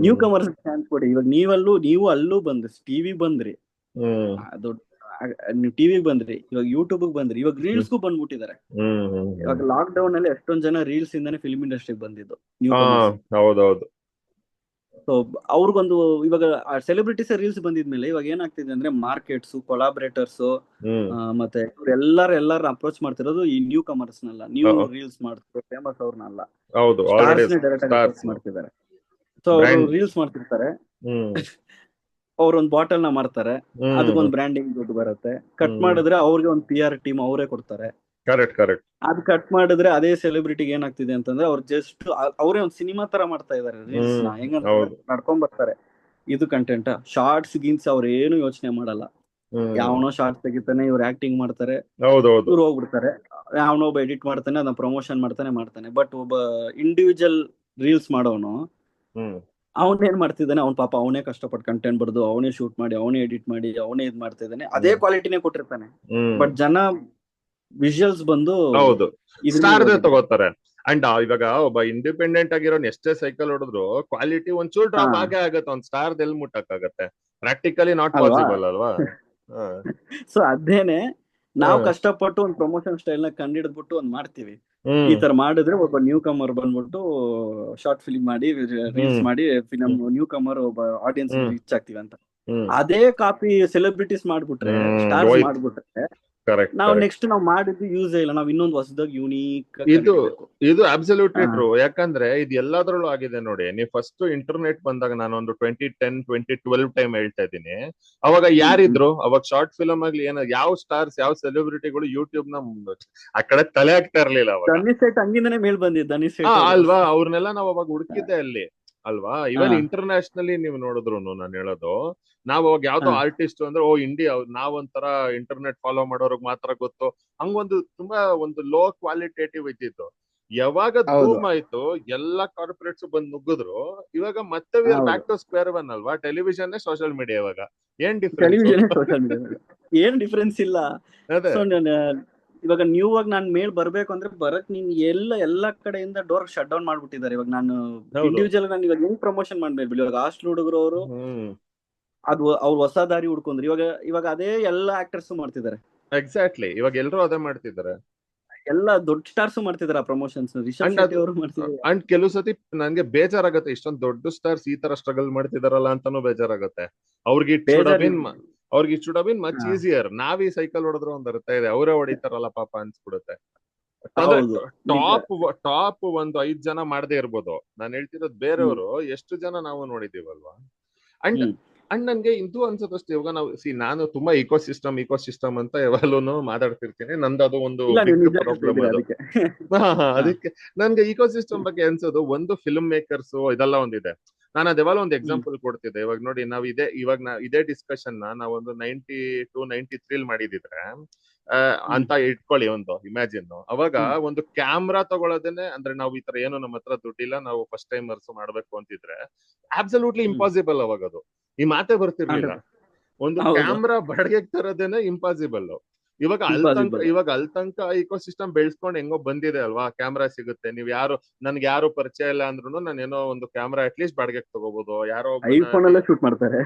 Speaker 2: ನ್ಯೂ
Speaker 1: ಹ್ಮ್
Speaker 2: ಕಮರ್ಸ್ ಚಾನ್ಸ್ ಕೊಡಿ. ಇವಾಗ ನೀವು ಅಲ್ಲೂ ಬಂದ್ರಿ, ಟಿವಿ ಬಂದ್ರಿ,
Speaker 1: ಹ್ಮ್
Speaker 2: ದೊಡ್ಡ ನೀವು ಟಿವಿಗೆ ಬಂದ್ರಿ, ಇವಾಗ ಯೂಟ್ಯೂಬ್ ಬಂದ್ರಿ, ಇವಾಗ ರೀಲ್ಸ್ಗೂ ಬಂದ್ಬಿಟ್ಟಿದ್ದಾರೆ. ಇವಾಗ ಲಾಕ್ ಡೌನ್ ಅಲ್ಲಿ ಎಷ್ಟೊಂದ್ ಜನ ರೀಲ್ಸ್ ಇಂದಾನೆ ಫಿಲ್ಮ್ ಇಂಡಸ್ಟ್ರಿಗೆ ಬಂದಿದ್ದು, ನ್ಯೂ
Speaker 1: ಹಾ
Speaker 2: ಕಮರ್ಸ್.
Speaker 1: ಹೌದೌದು.
Speaker 2: ಸೊ ಅವ್ರಿಗೊಂದು, ಇವಾಗ ಸೆಲೆಬ್ರಿಟೀಸ್ ರೀಲ್ಸ್ ಬಂದಿದ್ಮೇಲೆ ಇವಾಗ ಏನಾಗ್ತಿದೆ ಅಂದ್ರೆ, ಮಾರ್ಕೆಟ್ಸ್, ಕೊಲಾಬ್ರೇಟರ್ಸ್,
Speaker 1: ಹ್ಮ್
Speaker 2: ಮತ್ತೆ ಎಲ್ಲಾರು ಅಪ್ರೋಚ್ ಮಾಡ್ತಿರೋದು ಈ ನ್ಯೂ ಕಮರ್ಸ್ ನಲ್ಲ, ನ್ಯೂ ರೀಲ್ಸ್ ಮಾಡ್ತಿರೋ ಫೇಮಸ್ ಅವ್ರನ್ನಲ್ಲ,
Speaker 1: ಹೌದು, ಆಲ್ರೆಡಿ
Speaker 2: ಸ್ಟಾರ್ಸ್ ನೇ ಡೈರೆಕ್ಟ್ ಆಗಿ ಅಪ್ರೋಚ್
Speaker 1: ಸ್ಟಾರ್ಸ್
Speaker 2: ಮಾಡ್ತಿದ್ದಾರೆ. ಸೊ ಅವರು
Speaker 1: ಬ್ರ್ಯಾಂಡ್.
Speaker 2: ರೀಲ್ಸ್ ಮಾಡ್ತಿರ್ತಾರೆ,
Speaker 1: ಹ್ಮ್
Speaker 2: ಅವ್ರೊಂದ್ ಬಾಟಲ್ ನ ಮಾರ್ತಾರೆ,
Speaker 1: ಹ್ಮ್
Speaker 2: ಅದಕ್ಕೊಂದು ಬ್ರ್ಯಾಂಡಿಂಗ್ ದುಡ್ಡು ಬರುತ್ತೆ, ಕಟ್
Speaker 1: ಹ್ಮ್
Speaker 2: ಮಾಡಿದ್ರೆ ಅವ್ರಿಗೆ ಒಂದು PR ಟೀಮ್ ಅವರೇ ಕೊಡ್ತಾರೆ.
Speaker 1: Correct correct.
Speaker 2: ಅದು ಕಟ್ ಮಾಡಿದ್ರೆ ಅದೇ ಸೆಲೆಬ್ರಿಟಿಗೆ ಏನಾಗ್ತಿದೆ ಅಂತಂದ್ರೆ ಅವ್ರು ಜಸ್ಟ್ ಅವರೇ ಒಂದು ಸಿನಿಮಾ ತರ ಮಾಡ್ತಾ ಇದಾರೆ ರೀಲ್ಸ್ ನ. ಹೆಂಗಂತಂದ್ರೆ
Speaker 1: ಹೌದು.
Speaker 2: ನಡ್ಕೊಂಡ್ ಬರ್ತಾರೆ, ಇದು ಕಂಟೆಂಟ್, ಶಾರ್ಟ್ಸ್ ಗಿನ್ಸ್ ಅವ್ರು ಏನು ಯೋಚನೆ ಮಾಡಲ್ಲ. ಯಾವನೋ ಶಾರ್ಟ್ಸ್ ತೆಗಿತಾನೆ, ಇವ್ರು ಆಕ್ಟಿಂಗ್ ಮಾಡ್ತಾರೆ,
Speaker 1: ಹೌದೌದು.
Speaker 2: ಇವ್ರು ಹೋಗ್ಬಿಡ್ತಾರೆ. ಯಾವನೋ ಒಬ್ಬ ಎಡಿಟ್ ಮಾಡ್ತಾನೆ, ಅದನ್ನ ಪ್ರಮೋಷನ್ ಮಾಡ್ತಾನೆ. ಬಟ್ ಒಬ್ಬ ಇಂಡಿವಿಜುವಲ್ ರೀಲ್ಸ್ ಮಾಡೋನು ಅವನೇನ್ ಮಾಡ್ತಿದ್ದಾನೆ, ಅವ್ನ್ ಪಾಪ ಅವನೇ ಕಷ್ಟಪಟ್ಟು ಕಂಟೆಂಟ್ ಬರ್ದು, ಅವನೇ ಶೂಟ್ ಮಾಡಿ, ಅವನೇ ಎಡಿಟ್ ಮಾಡಿ, ಅವನೇ ಇದ್ ಮಾಡ್ತಾ ಇದ್ದಾನೆ, ಅದೇ ಕ್ವಾಲಿಟಿನೇ ಕೊಟ್ಟಿರ್ತಾನೆ. ಬಟ್ ಜನ ವಿಜುವಲ್ಸ್ ಬಂದು
Speaker 1: ಹೌದು
Speaker 2: ಇದನ್ನೇ
Speaker 1: ಸ್ಟಾರ್
Speaker 2: ಇರೋದಿಲ್ಲ.
Speaker 1: ತಗೋತಾರೆ. ಅಂಡ್ ಇವಾಗ ಒಬ್ಬ ಇಂಡಿಪೆಂಡೆಂಟ್ ಆಗಿರೋನ್ ಎಷ್ಟೇ ಸೈಕಲ್ ಹೊಡೆದ್ರು ಕ್ವಾಲಿಟಿ ಒಂಚೂರು ಡ್ರಾಪ್ ಆಗೇ ಆಗತ್ತೆ. ಒಂದ್ ಸ್ಟಾರ್ ಎಲ್ ಮುಟ್ಟಕ್ ಆಗತ್ತೆ? ಪ್ರಾಕ್ಟಿಕಲಿ ನಾಟ್
Speaker 2: ಅಲ್ವಾ?
Speaker 1: ಪಾಸಿಬಲ್ ಅಲ್ವಾ?
Speaker 2: ಸೊ ಅದೇನೆ ನಾವು ಕಷ್ಟಪಟ್ಟು ಒಂದು ಪ್ರಮೋಷನ್ ಸ್ಟೈಲ್ ನ ಕಂಡಿಡ್ಬಿಟ್ಟು ಒಂದ್ ಮಾಡ್ತೀವಿ. ಈ ತರ ಮಾಡಿದ್ರೆ ಒಬ್ಬ ನ್ಯೂ ಕಮರ್ ಬಂದ್ಬಿಟ್ಟು ಶಾರ್ಟ್ ಫಿಲ್ಮ್ ಮಾಡಿ, ರೀಲ್ಸ್ ಮಾಡಿ, ಫಿಲಮ್ ನ್ಯೂ ಕಮರ್ ಒಬ್ಬ ಆಡಿಯನ್ಸ್ ರೀಚ್ ಆಗ್ತೀವಿ ಅಂತ. ಅದೇ ಕಾಪಿ ಸೆಲೆಬ್ರಿಟೀಸ್ ಮಾಡ್ಬಿಟ್ರೆ, ಸ್ಟಾರ್ಸ್ ಮಾಡ್ಬಿಟ್ರೆ, ನಾವು ನೆಕ್ಸ್ಟ್ ನಾವು ಮಾಡಿದ್ದು ಯೂಸ್ ಇಲ್ಲ. ನಾವು ಇನ್ನೊಂದು ಹೊಸದಾಗಿ ಯೂನಿಕ್
Speaker 1: ಇದು ಅಬ್ಸಲ್ಯೂಟ್ಲಿ ಟ್ರೂ. ಯಾಕಂದ್ರೆ ಇದು ಎಲ್ಲಾದ್ರಲ್ಲೂ ಆಗಿದೆ ನೋಡಿ. ನೀವು ಫಸ್ಟ್ ಇಂಟರ್ನೆಟ್ ಬಂದಾಗ, ನಾನೊಂದು 2010 2012 ಟೈಮ್ ಹೇಳ್ತಾ ಇದ್ದೀನಿ. ಅವಾಗ ಯಾರಿದ್ರು? ಅವಾಗ ಶಾರ್ಟ್ ಫಿಲಮ್ ಆಗ್ಲಿ ಯಾವ ಸ್ಟಾರ್ಸ್, ಯಾವ ಸೆಲೆಬ್ರಿಟಿಗಳು ಯೂಟ್ಯೂಬ್ ನ ಆ ಕಡೆ ತಲೆ ಹಾಕ್ತಾ ಇರ್ಲಿಲ್ಲ ಅವಾಗ.
Speaker 2: ಹಂಗಿಂದಾನೆ ಮೇಲ್ ಬಂದಿದ್ದ
Speaker 1: ಅಲ್ವಾ? ಅವ್ರನ್ನೆಲ್ಲ ನಾವು ಅವಾಗ ಹುಡುಕಿದ್ದೆ ಅಲ್ಲಿ ಅಲ್ವಾ? ಇವನ್ ಇಂಟರ್ನ್ಯಾಷನಲಿ ನೀವು ನೋಡಿದ್ರು, ನಾನು ಹೇಳೋದು, ನಾವ್ ಅವಾಗ ಯಾವ್ದೋ ಆರ್ಟಿಸ್ಟ್ ಅಂದ್ರೆ ಇಂಡಿಯಾ, ನಾವೊಂಥರ ಇಂಟರ್ನೆಟ್ ಫಾಲೋ ಮಾಡೋರ್ಗ್ ಮಾತ್ರ ಗೊತ್ತು, ಹಂಗೊಂದು ತುಂಬಾ ಒಂದು ಲೋ ಕ್ವಾಲಿಟೇಟಿವ್ ಇದ್ದಿತ್ತು. ಯಾವಾಗ ಧೂಮ್ ಆಯ್ತು, ಎಲ್ಲಾ ಕಾರ್ಪೊರೇಟ್ಸ್ ಬಂದ್ ನುಗ್ಗಿದ್ರು. ಇವಾಗ ಮತ್ತೆ we are back to square one ಅಲ್ವಾ? Television social media. ಇವಾಗ ಏನ್
Speaker 2: ಡಿಫರೆನ್ಸ್ ಇಲ್ಲ. ಇವಾಗ ನ್ಯೂ ಆಗಿ ನಾನ್ ಮೇಲ್ ಬರ್ಬೇಕು ಅಂದ್ರೆ ಬರಕ್ ನೀನ್ ಎಲ್ಲಾ ಕಡೆಯಿಂದ ಡೋರ್ ಶಟ್ ಡೌನ್ ಮಾಡ್ಬಿಟ್ಟಿದ್ದಾರೆ. ಇವಾಗ ನಾನು ಇಂಡಿವಿಜುವಲ್ ನಾನು ಇವಾಗ ಹೆಂಗ್ ಪ್ರಮೋಷನ್ ಮಾಡ್ಬೇಕು? ಇವಾಗ ಹಾಸ್ಟೆಲ್ ಹುಡುಗರು ಅವರು ಅದು ಅವ್ರು ಹೊಸ ದಾರಿ ಹುಡ್ಕೊಂಡ್ರು. ಇವಾಗ ಅದೇ ಎಲ್ಲಾ ಆಕ್ಟರ್ಸ್ ಮಾಡ್ತಿದ್ದಾರೆ.
Speaker 1: ಎಕ್ಸಾಕ್ಟ್ಲಿ, ಇವಾಗ ಎಲ್ರು ಅದೇ ಮಾಡ್ತಿದ್ದಾರೆ.
Speaker 2: ಎಲ್ಲ ದೊಡ್ಡ ಸ್ಟಾರ್ಸ್ ಮಾಡ್ತಿದಾರ ಪ್ರಮೋಷನ್ಸ್. ರಿಷಬ್ ಶೆಟ್ಟಿ ಅವರು ಮಾಡ್ತಿದ್ದಾರೆ.
Speaker 1: ಅಂಡ್ ಕೆಲವು ಸತಿ ನನ್ಗೆ ಬೇಜಾರಾಗತ್ತೆ, ಇಷ್ಟೊಂದು ದೊಡ್ಡ ಸ್ಟಾರ್ಸ್ ಈ ತರ ಸ್ಟ್ರಗಲ್ ಮಾಡ್ತಿದಾರಲ್ಲ ಅಂತಾನು ಬೇಜಾರಾಗತ್ತೆ. ಅವ್ರಿಗೆ it should been much easier. ನಾವ್ ಈ ಸೈಕಲ್ ಹೊಡೆದ್ರು ಒಂದ್ ಅರ್ಥ ಇದೆ, ಅವರೇ ಹೊಡಿತಾರಲ್ಲ ಪಾಪ ಅನ್ಸ್ಬಿಡುತ್ತೆ. ಟಾಪ್ ಒಂದು 5 ಜನ ಮಾಡದೇ ಇರ್ಬೋದು. ನಾನು ಹೇಳ್ತಿರೋದು ಬೇರೆಯವರು ಎಷ್ಟು ಜನ ನಾವು ನೋಡಿದೀವಲ್ವಾ? ಅಂಡ್ ನನ್ಗೆ ಇದು ಅನ್ಸದಷ್ಟೇ. ಇವಾಗ ನಾನು ತುಂಬಾ ಇಕೋ ಸಿಸ್ಟಮ್ ಅಂತ ಯಾವಾಗಲೂ ಮಾತಾಡ್ತಿರ್ತೀನಿ. ನಂದು ಅದು ಒಂದು ಪ್ರಾಬ್ಲಮ್ ಅದು. ಅದಕ್ಕೆ ನನ್ಗೆ ಇಕೋ ಸಿಸ್ಟಮ್ ಬಗ್ಗೆ ಅನ್ಸೋದು, ಒಂದು ಫಿಲ್ಮ್ ಮೇಕರ್ಸ್ ಇದೆಲ್ಲ ಒಂದಿದೆ. ನಾನು ಅದೆಲ್ಲ ಒಂದು ಎಕ್ಸಾಂಪಲ್ ಕೊಡ್ತಿದ್ದೆ. ಇವಾಗ ನೋಡಿ, ನಾವ್ ಇದೇ ಡಿಸ್ಕಷನ್ ನಾವೊಂದು 92 93 ಮಾಡಿದಿದ್ರೆ ಅಂತ ಇಟ್ಕೊಳ್ಳಿ, ಒಂದು ಇಮ್ಯಾಜಿನ್. ಅವಾಗ ಒಂದು ಕ್ಯಾಮ್ರಾ ತಗೊಳ್ಳೋದೇನೆ ಅಂದ್ರೆ, ನಾವು ಈ ತರ ಏನು ನಮ್ಮ ಹತ್ರ ದುಡ್ಡಿಲ್ಲ, ನಾವು ಫಸ್ಟ್ ಟೈಮರ್ಸ್ ಮಾಡ್ಬೇಕು ಅಂತಿದ್ರೆ ಅಬ್ಸಲ್ಯೂಟ್ಲಿ ಇಂಪಾಸಿಬಲ್. ಅವಾಗ ಅದು ಈ ಮಾತೇ ಬರ್ತಿರ್ಲಿಲ್ಲ. ಒಂದು ಕ್ಯಾಮ್ರಾ ಬಾಡಿಗೆಗೆ ತರೋದೇನೆ ಇಂಪಾಸಿಬಲ್. ಇವಾಗ ಅಲ್ಲಿ ತನಕ ಇಕೋ ಸಿಸ್ಟಮ್ ಬೆಳೆಸ್ಕೊಂಡು ಹೆಂಗೋ ಬಂದಿದೆ ಅಲ್ವಾ? ಕ್ಯಾಮ್ರಾ ಸಿಗುತ್ತೆ, ನೀವ್ ನನ್ಗೆ ಯಾರು ಪರಿಚಯ ಇಲ್ಲ ಅಂದ್ರೂ ನಾನು ಏನೋ ಒಂದು ಕ್ಯಾಮ್ರಾ ಅಟ್ಲೀಸ್ಟ್ ಬಾಡಿಗೆಗೆ ತಗೋಬಹುದು. ಯಾರೋ
Speaker 2: ಶೂಟ್ ಮಾಡ್ತಾರೆ,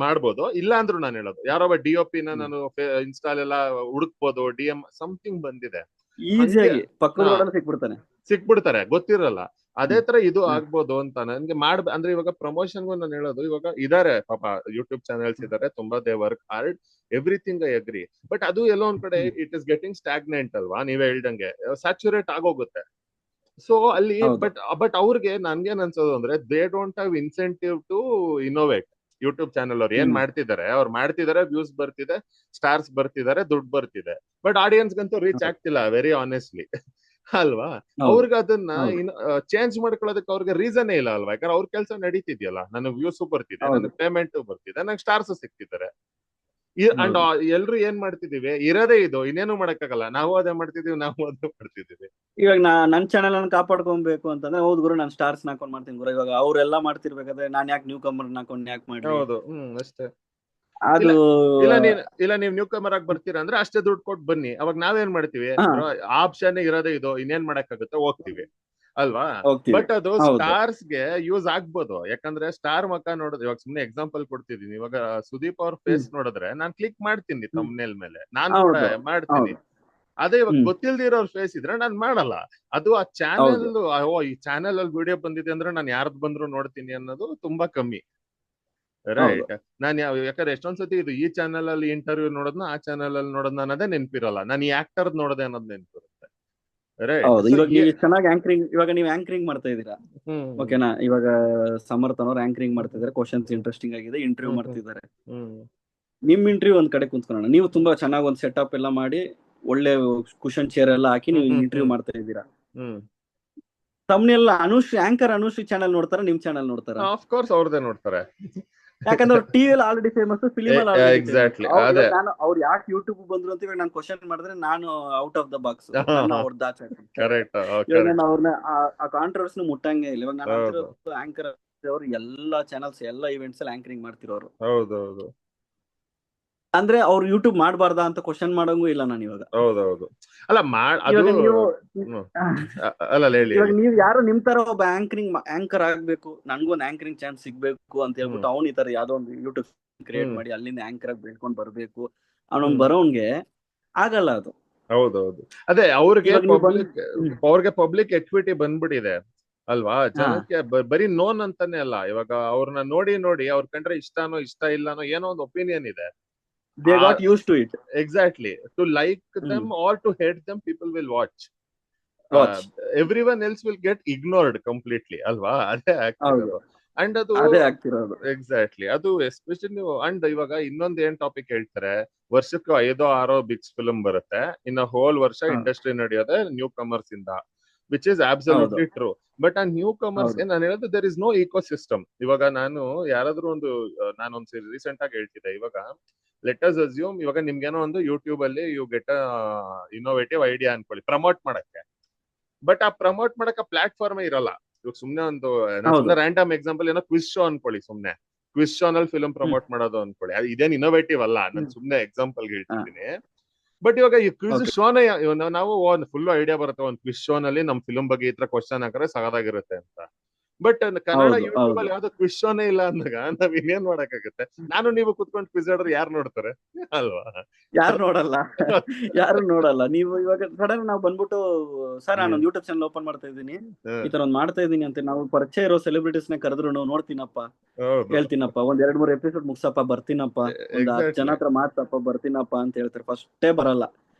Speaker 1: ಮಾಡ್ಬೋದು. ಇಲ್ಲ ಅಂದ್ರೂ ನಾನು ಹೇಳೋದು, ಯಾರೋ DOP ನ ನಾನು ಇನ್ಸ್ಟಾಲ್ ಎಲ್ಲ ಹುಡುಕ್ಬೋದು. DM ಸಮಥಿಂಗ್ ಬಂದಿದೆ,
Speaker 2: ಈಸಿಯಾಗಿ
Speaker 1: ಸಿಕ್ಬಿಡ್ತಾರೆ, ಗೊತ್ತಿರಲ್ಲ. ಅದೇ ತರ ಇದು ಆಗ್ಬೋದು ಅಂತ ನನ್ಗೆ ಅಂದ್ರೆ ಇವಾಗ ಪ್ರಮೋಷನ್ಗೂ ನಾನು ಹೇಳೋದು, ಇವಾಗ ಇದಾರೆ ಪಾಪ ಯೂಟ್ಯೂಬ್ ಚಾನೆಲ್ಸ್ ಇದಾರೆ, ತುಂಬಾ they work hard, everything I agree. But ಅದು ಎಲ್ಲೋ ಒಂದ್ ಕಡೆ ಇಟ್ ಇಸ್ ಗೆಟಿಂಗ್ ಸ್ಟಾಗ್ನೆಂಟ್ ಅಲ್ವಾ? ನೀವೇ ಹೇಳ್ದಂಗೆ ಸ್ಯಾಚುರೇಟ್ ಆಗೋಗುತ್ತೆ. ಸೊ ಅಲ್ಲಿ ಬಟ್ ಅವ್ರಿಗೆ ನನ್ಗೇನ್ ಅನ್ಸೋದು ಅಂದ್ರೆ, they don't have incentive to innovate. YouTube channel ಅವ್ರು ಏನ್ ಮಾಡ್ತಿದ್ದಾರೆ, ವ್ಯೂಸ್ ಬರ್ತಿದೆ, ಸ್ಟಾರ್ಸ್ ಬರ್ತಿದ್ದಾರೆ, ದುಡ್ಡು ಬರ್ತಿದೆ. ಬಟ್ ಆಡಿಯನ್ಸ್ ಗಂತೂ ರೀಚ್ ಆಗ್ತಿಲ್ಲ, ವೆರಿ ಆನೆಸ್ಟ್ಲಿ ಅಲ್ವಾ? ಅವ್ರಿಗೆ ಅದನ್ನ ಚೇಂಜ್ ಮಾಡ್ಕೊಳ್ಳೋದಕ್ಕೆ ಅವ್ರಿಗೆ ರೀಸನ್ ಇಲ್ಲ ಅಲ್ವಾ? ಯಾಕಂದ್ರೆ ಅವ್ರ ಕೆಲಸ ನಡೀತಿದ್ಯಲ್ಲ, ನನಗ್ ವ್ಯೂಸ್ ಬರ್ತಿದೆ, ನನಗ್ ಪೇಮೆಂಟ್ ಬರ್ತಿದೆ, ನಂಗೆ ಸ್ಟಾರ್ಸ್ ಸಿಗ್ತಿದ್ದಾರೆ. ಅಂಡ್ ಎಲ್ರು ಏನ್ ಮಾಡ್ತಿದೀವಿ, ಇರೋದೇ ಇದು, ಇನ್ನೇನು ಮಾಡಕ್ಕಾಗಲ್ಲ. ನಾವು ಅದೇ ಮಾಡ್ತಿದೀವಿ.
Speaker 2: ಇವಾಗ ನನ್ ಚಾನೆಲ್ ಅನ್ನು ಕಾಪಾಡ್ಕೊಬೇಕು ಅಂತಂದ್ರೆ, ಹೌದು ಗುರು, ನಾನು ಸ್ಟಾರ್ಸ್ ಹಾಕೊಂಡ್ ಮಾಡ್ತೀನಿ ಗುರು. ಇವಾಗ ಅವ್ರೆಲ್ಲ ಮಾಡ್ತಿರ್ಬೇಕಾದ್ರೆ ನಾನ್ ಯಾಕೆ ನ್ಯೂ ಕಮರ್ ಹಾಕೊಂಡ್ ಯಾಕೆ ಮಾಡಿ?
Speaker 1: ಹೌದು, ಅಷ್ಟೇ.
Speaker 2: ಅದು
Speaker 1: ಇಲ್ಲ ನೀವ್ ನ್ಯೂ ಕಮರ್ ಆಗಿ ಬರ್ತೀರಾ ಅಂದ್ರೆ ಅಷ್ಟೇ ದುಡ್ಡು ಕೊಟ್ಟು ಬನ್ನಿ. ಅವಾಗ ನಾವೇನ್ ಮಾಡ್ತೀವಿ, ಆಪ್ಷನ್ ಇರೋದೇ ಇದು, ಇನ್ನೇನ್ ಮಾಡಕ್ಕಾಗುತ್ತೆ, ಹೋಗ್ತೀವಿ ಅಲ್ವಾ? ಬಟ್ ಅದು ಸ್ಟಾರ್ಸ್ ಗೆ ಯೂಸ್ ಆಗ್ಬೋದು. ಯಾಕಂದ್ರೆ ಸ್ಟಾರ್ ಮಕ್ಕ ನೋಡಿದ್ರೆ, ಇವಾಗ ಸುಮ್ನೆ ಎಕ್ಸಾಂಪಲ್ ಕೊಡ್ತಿದೀನಿ, ಇವಾಗ ಸುದೀಪ್ ಅವ್ರ ಫೇಸ್ ನೋಡಿದ್ರೆ ನಾನ್ ಕ್ಲಿಕ್ ಮಾಡ್ತೀನಿ ಥಂಬ್ನೇಲ್ ಮೇಲೆ, ನಾನು ಕೂಡ ಮಾಡ್ತೀನಿ. ಅದೇ ಇವಾಗ ಗೊತ್ತಿಲ್ದಿರೋರ್ ಫೇಸ್ ಇದ್ರೆ ನಾನ್ ಮಾಡಲ್ಲ. ಅದು ಆ ಚಾನೆಲ್, ಈ ಚಾನೆಲ್ ಅಲ್ಲಿ ವಿಡಿಯೋ ಬಂದಿದೆ ಅಂದ್ರೆ ನಾನು ಯಾರ್ದು ಬಂದ್ರು ನೋಡ್ತೀನಿ ಅನ್ನೋದು ತುಂಬಾ ಕಮ್ಮಿ, ರೈಟ್? ನಾನ್ ಯಾಕಂದ್ರೆ ಎಷ್ಟೊಂದ್ಸತಿ ಇದು ಈ ಚಾನೆಲ್ ಅಲ್ಲಿ ಇಂಟರ್ವ್ಯೂ ನೋಡೋದ್ನ, ಆ ಚಾನೆಲ್ ಅಲ್ಲಿ ನೋಡೋದ್ನ ಅನ್ನೋದೇ ನೆನ್ಪಿರಲ್ಲ. ನಾನು ಈ ಆಕ್ಟರ್ ನೋಡೋದೇ ಅನ್ನೋದು ನೆನ್ಪಿರುತ್ತೆ, ರೈಟ್?
Speaker 2: ಚೆನ್ನಾಗಿ ಆಂಕರಿಂಗ್, ಇವಾಗ ನೀವು ಆಂಕರಿಂಗ್ ಮಾಡ್ತಾ ಇದೀರಾ, ಓಕೆನಾ? ಇವಾಗ ಸಮರ್ಥ್ ಅವ್ರು ಆಂಕರಿಂಗ್ ಮಾಡ್ತಾ ಇದಾರೆ, ಕ್ವಶನ್ಸ್ ಇಂಟ್ರೆಸ್ಟಿಂಗ್ ಆಗಿದೆ, ಇಂಟರ್ವ್ಯೂ ಮಾಡ್ತಿದ್ದಾರೆ. ನಿಮ್ ಇಂಟರ್ವ್ಯೂ ಒಂದ್ ಕಡೆ ಕುಂತ್ಕೊಳ್ಳೋಣ, ನೀವು ತುಂಬಾ ಚೆನ್ನಾಗಿ ಒಂದ್ ಸೆಟಪ್ ಎಲ್ಲ ಮಾಡಿ ಒಳ್ಳೆ ಕುಶನ್ ಚೇರ್ ಎಲ್ಲ ಹಾಕಿ ನೀವು
Speaker 1: ಹ್ಮ್
Speaker 2: ಇಂಟರ್ವ್ಯೂ
Speaker 1: ಹ್ಮ್
Speaker 2: ಮಾಡ್ತಾ ಇದ್ದೀರಾ.
Speaker 1: ಹ್ಮ್
Speaker 2: ತಮ್ಮನೆಲ್ಲ ಆಂಕರ್ ಅನುಶ್ರೀ ಚಾನಲ್ ನೋಡ್ತಾರ, ನಿಮ್ ಚಾನಲ್ ನೋಡ್ತಾರ?
Speaker 1: ಆಫ್ ಕೋರ್ಸ್ ಅವ್ರದೇ ನೋಡ್ತಾರೆ.
Speaker 2: ಯಾಕಂದ್ರೆ ಅವ್ರು ಟಿವಿಯಲ್ಲಿ ಆಲ್ರೆಡಿ ಫೇಮಸ್, ಫಿಲಿಮ್ ಅಲ್ಲಿ ಆಲ್ರೆಡಿ ಫೇಮಸ್.
Speaker 1: ಎಕ್ಸಾಕ್ಟ್ಲಿ
Speaker 2: ಅವ್ರು
Speaker 1: ಅದೇ.
Speaker 2: ಇವಾಗ ನಾನು ಅವ್ರು ಯಾಕೆ ಯೂಟ್ಯೂಬ್ ಬಂದ್ರು ಅಂತ ಇವಾಗ ನಾನು ಕ್ವಶನ್ ಮಾಡಿದ್ರೆ ನಾನು ಔಟ್ ಆಫ್ ದ ಬಾಕ್ಸ್, ನಾನು ಅವ್ರದ್ದು ಆಚೆ.
Speaker 1: ಕರೆಕ್ಟ್
Speaker 2: ಇವಾಗ
Speaker 1: ಕರೆಕ್ಟ್.
Speaker 2: ನಾನು ಅವ್ರನ್ನ ಆ ಕಾಂಟ್ರವರ್ಸಿನ ಮುಟ್ಟಂಗೆ ಇಲ್ಲ. ಇವಾಗ ನಾನು
Speaker 1: ಹೌದು
Speaker 2: ಅಂತಿರೋದು ಆಂಕರ್ ಅವ್ರು ಎಲ್ಲಾ ಚಾನಲ್ಸ್ ಎಲ್ಲಾ ಇವೆಂಟ್ಸ್ ಅಲ್ಲಿ ಆಂಕರಿಂಗ್ ಮಾಡ್ತಿರೋರು.
Speaker 1: ಹೌದೌದು
Speaker 2: ಅಂದ್ರೆ ಅವ್ರು ಯೂಟ್ಯೂಬ್ ಮಾಡಬಾರ್ದಾ ಅಂತ ಕ್ವಶನ್ ಮಾಡಂಗೂ ಇಲ್ಲ ನಾನು ಇವಾಗ.
Speaker 1: ಹೌದೌದು. ಅಲ್ಲ ಅದು
Speaker 2: ಇವಾಗ ನೀವು
Speaker 1: ಅಲ್ಲ ಹೇಳಿ
Speaker 2: ಇವಾಗ
Speaker 1: ಹೇಳಿ.
Speaker 2: ನೀವು ಯಾರು ನಿಮ್ ತರ ಒಬ್ಬ ಆಂಕರ್ ಆಗ್ಬೇಕು, ನನ್ಗೂ ಒಂದು ಆಂಕರಿಂಗ್ ಚಾನ್ಸ್ ಸಿಗ್ಬೇಕು ಅಂತ ಹೇಳ್ಬಿಟ್ಟು ಅವ್ನು ಈ ತರ ಯಾವ್ದೋ ಒಂದು ಯೂಟ್ಯೂಬ್ ಕ್ರಿಯೇಟ್ ಮಾಡಿ ಅಲ್ಲಿಂದ ಆಂಕರ್ ಆಗಿ ಬೆಳ್ಕೊಂಡ್ ಬರ್ಬೇಕು ಅವನೊಂದ್ ಬರೋನ್ಗೆ ಆಗಲ್ಲ ಅದು.
Speaker 1: ಹೌದೌದು ಅದೇ. ಅವ್ರಿಗೆ
Speaker 2: ಇವಾಗ ನೀವು
Speaker 1: ಪಬ್ಲಿಕ್ ಎಕ್ವಿಟಿ ಬಂದ್ಬಿಟ್ಟಿದೆ ಅಲ್ವಾ ಜನಕ್ಕೆ. ಬರೀ ನೋನ್ ಅಂತಾನೆ ಅಲ್ಲ, ಇವಾಗ ಅವ್ರನ್ನ ನೋಡಿ ನೋಡಿ ಅವ್ರ ಕಂಡ್ರೆ ಇಷ್ಟನೋ ಇಷ್ಟ ಇಲ್ಲನೋ ಏನೋ ಒಂದು ಒಪಿನಿಯನ್ ಇದೆ.
Speaker 2: they got used to it.
Speaker 1: Exactly. To like them or to hate them, people will watch. Everyone else will get ignored completely alva. ಅದೇ ಆಗ್ತಿರೋದು. ಅಂಡ್ ಅದು
Speaker 2: ಅದೇ ಆಗ್ತಿರೋದು.
Speaker 1: ಎಕ್ಸಾಕ್ಟ್ಲಿ ಅದು ಎಸ್ಪೆಷಲಿ ನೀವು. ಅಂಡ್ ಇವಾಗ ಇನ್ನೊಂದ್ ಏನ್ ಟಾಪಿಕ್ ಹೇಳ್ತಾರೆ, ವರ್ಷಕ್ಕೆ 5-6 ಬಿಗ್ ಫಿಲ್ಮ್ ಬರುತ್ತೆ, ಇನ್ನ ಹೋಲ್ ವರ್ಷ ಇಂಡಸ್ಟ್ರಿ ನಡೆಯೋದೆ ನ್ಯೂ ಕಮರ್ಸ್ ಇಂದ, which is absolutely true. But ಆ ನ್ಯೂ ಕಮರ್ಸ್ ನಾನು ಹೇಳೋದು there is no ecosystem. ಇವಾಗ ನಾನು ಯಾರಾದ್ರೂ ನಾನೊಂದು ರೀಸೆಂಟ್ ಆಗಿ ಹೇಳ್ತಿದ್ದೆ, ಇವಾಗ ಲೆಟ್ ಅಸ್ ಅಸ್ಯೂಮ್ ಇವಾಗ ನಿಮ್ಗೇನೋ ಒಂದು ಯೂಟ್ಯೂಬ್ ಅಲ್ಲಿ ಯು ಗೆಟ್ ಇನ್ನೋವೇಟಿವ್ ಐಡಿಯಾ ಅನ್ಕೊಳ್ಳಿ ಪ್ರಮೋಟ್ ಮಾಡಕ್ಕೆ. ಬಟ್ ಆ ಪ್ರಮೋಟ್ ಮಾಡಕ್ಕೆ ಪ್ಲಾಟ್ಫಾರ್ಮೇ ಇರಲ್ಲ. ಇವಾಗ ಸುಮ್ನೆ ಒಂದು ರ್ಯಾಂಡಮ್ ಎಕ್ಸಾಂಪಲ್ ಏನೋ ಕ್ವಿಜ್ ಶೋ ಅನ್ಕೊಳ್ಳಿ, ಸುಮ್ನೆ ಕ್ವಿಜ್ ಶೋ ನಲ್ಲಿ ಫಿಲ್ಮ್ ಪ್ರಮೋಟ್ ಮಾಡೋದು ಅನ್ಕೊಳ್ಳಿ, ಅದು ಇದೇನ್ ಇನ್ನೋವೇಟಿವ್ ಅಲ್ಲ, ನಾನು ಸುಮ್ನೆ ಎಕ್ಸಾಂಪಲ್ ಹೇಳ್ತಿದ್ದೀನಿ. ಬಟ್ ಇವಾಗ ಈ ಕ್ವಿಜ್ ಶೋನೇ ನಾವು ಒಂದು ಫುಲ್ ಐಡಿಯಾ ಬರುತ್ತೆ, ಒಂದು ಕ್ವಿಜ್ ಶೋ ನಲ್ಲಿ ನಮ್ ಫಿಲ್ಮ್ ಬಗ್ಗೆ ಈ ತರ ಕ್ವಶನ್ ಹಾಕಿದ್ರೆ ಸಗದಾಗಿರುತ್ತೆ ಅಂತ. ಬಟ್ ಕನ್ನಡ ಯೂಟ್ಯೂಬ್ ಅಲ್ಲಿ ಯಾವ್ದು ಕ್ವಿಜ್ ಶೋನೇ ಇಲ್ಲ ಅಂದಾಗ ನಾವ್ ಇನ್ನೇನ್ ಮಾಡಕ್ಕಾಗತ್ತೆ? ನಾನು ನೀವು ಕುತ್ಕೊಂಡು ಕ್ವಿಜ್ ಆಡಿದ್ರೆ ಯಾರು ನೋಡ್ತಾರೆ ಅಲ್ವಾ?
Speaker 2: ಯಾರು ನೋಡಲ್ಲ. ನೀವು ಇವಾಗ ಸಡನ್ ನಾವು ಬಂದ್ಬಿಟ್ಟು ಸರ್ ನಾನು ಯೂಟ್ಯೂಬ್ ಚಾನಲ್ ಓಪನ್ ಮಾಡ್ತಾ ಇದ್ದೀನಿ, ಈ ತರ ಒಂದ್ ಮಾಡ್ತಾ ಇದೀನಿ ಅಂತ ನಾವು ಪರಿಚಯ ಇರೋ ಸೆಲೆಬ್ರಿಟೀಸ್ ನ ಕರೆದ್ರು ನೋಡ್ತೀನಪ್ಪ, ಹೇಳ್ತೀನಪ್ಪ, ಒಂದ್ 2-3 ಎಪಿಸೋಡ್ ಮುಗ್ಸಪ್ಪ ಬರ್ತೀನಪ್ಪ, ಒಂದ್ 10 ಜನ ಹತ್ರ ಮಾತಪ್ಪ ಬರ್ತೀನಪ್ಪ ಅಂತ ಹೇಳ್ತಾರೆ. ಫಸ್ಟೇ ಬರಲ್ಲ.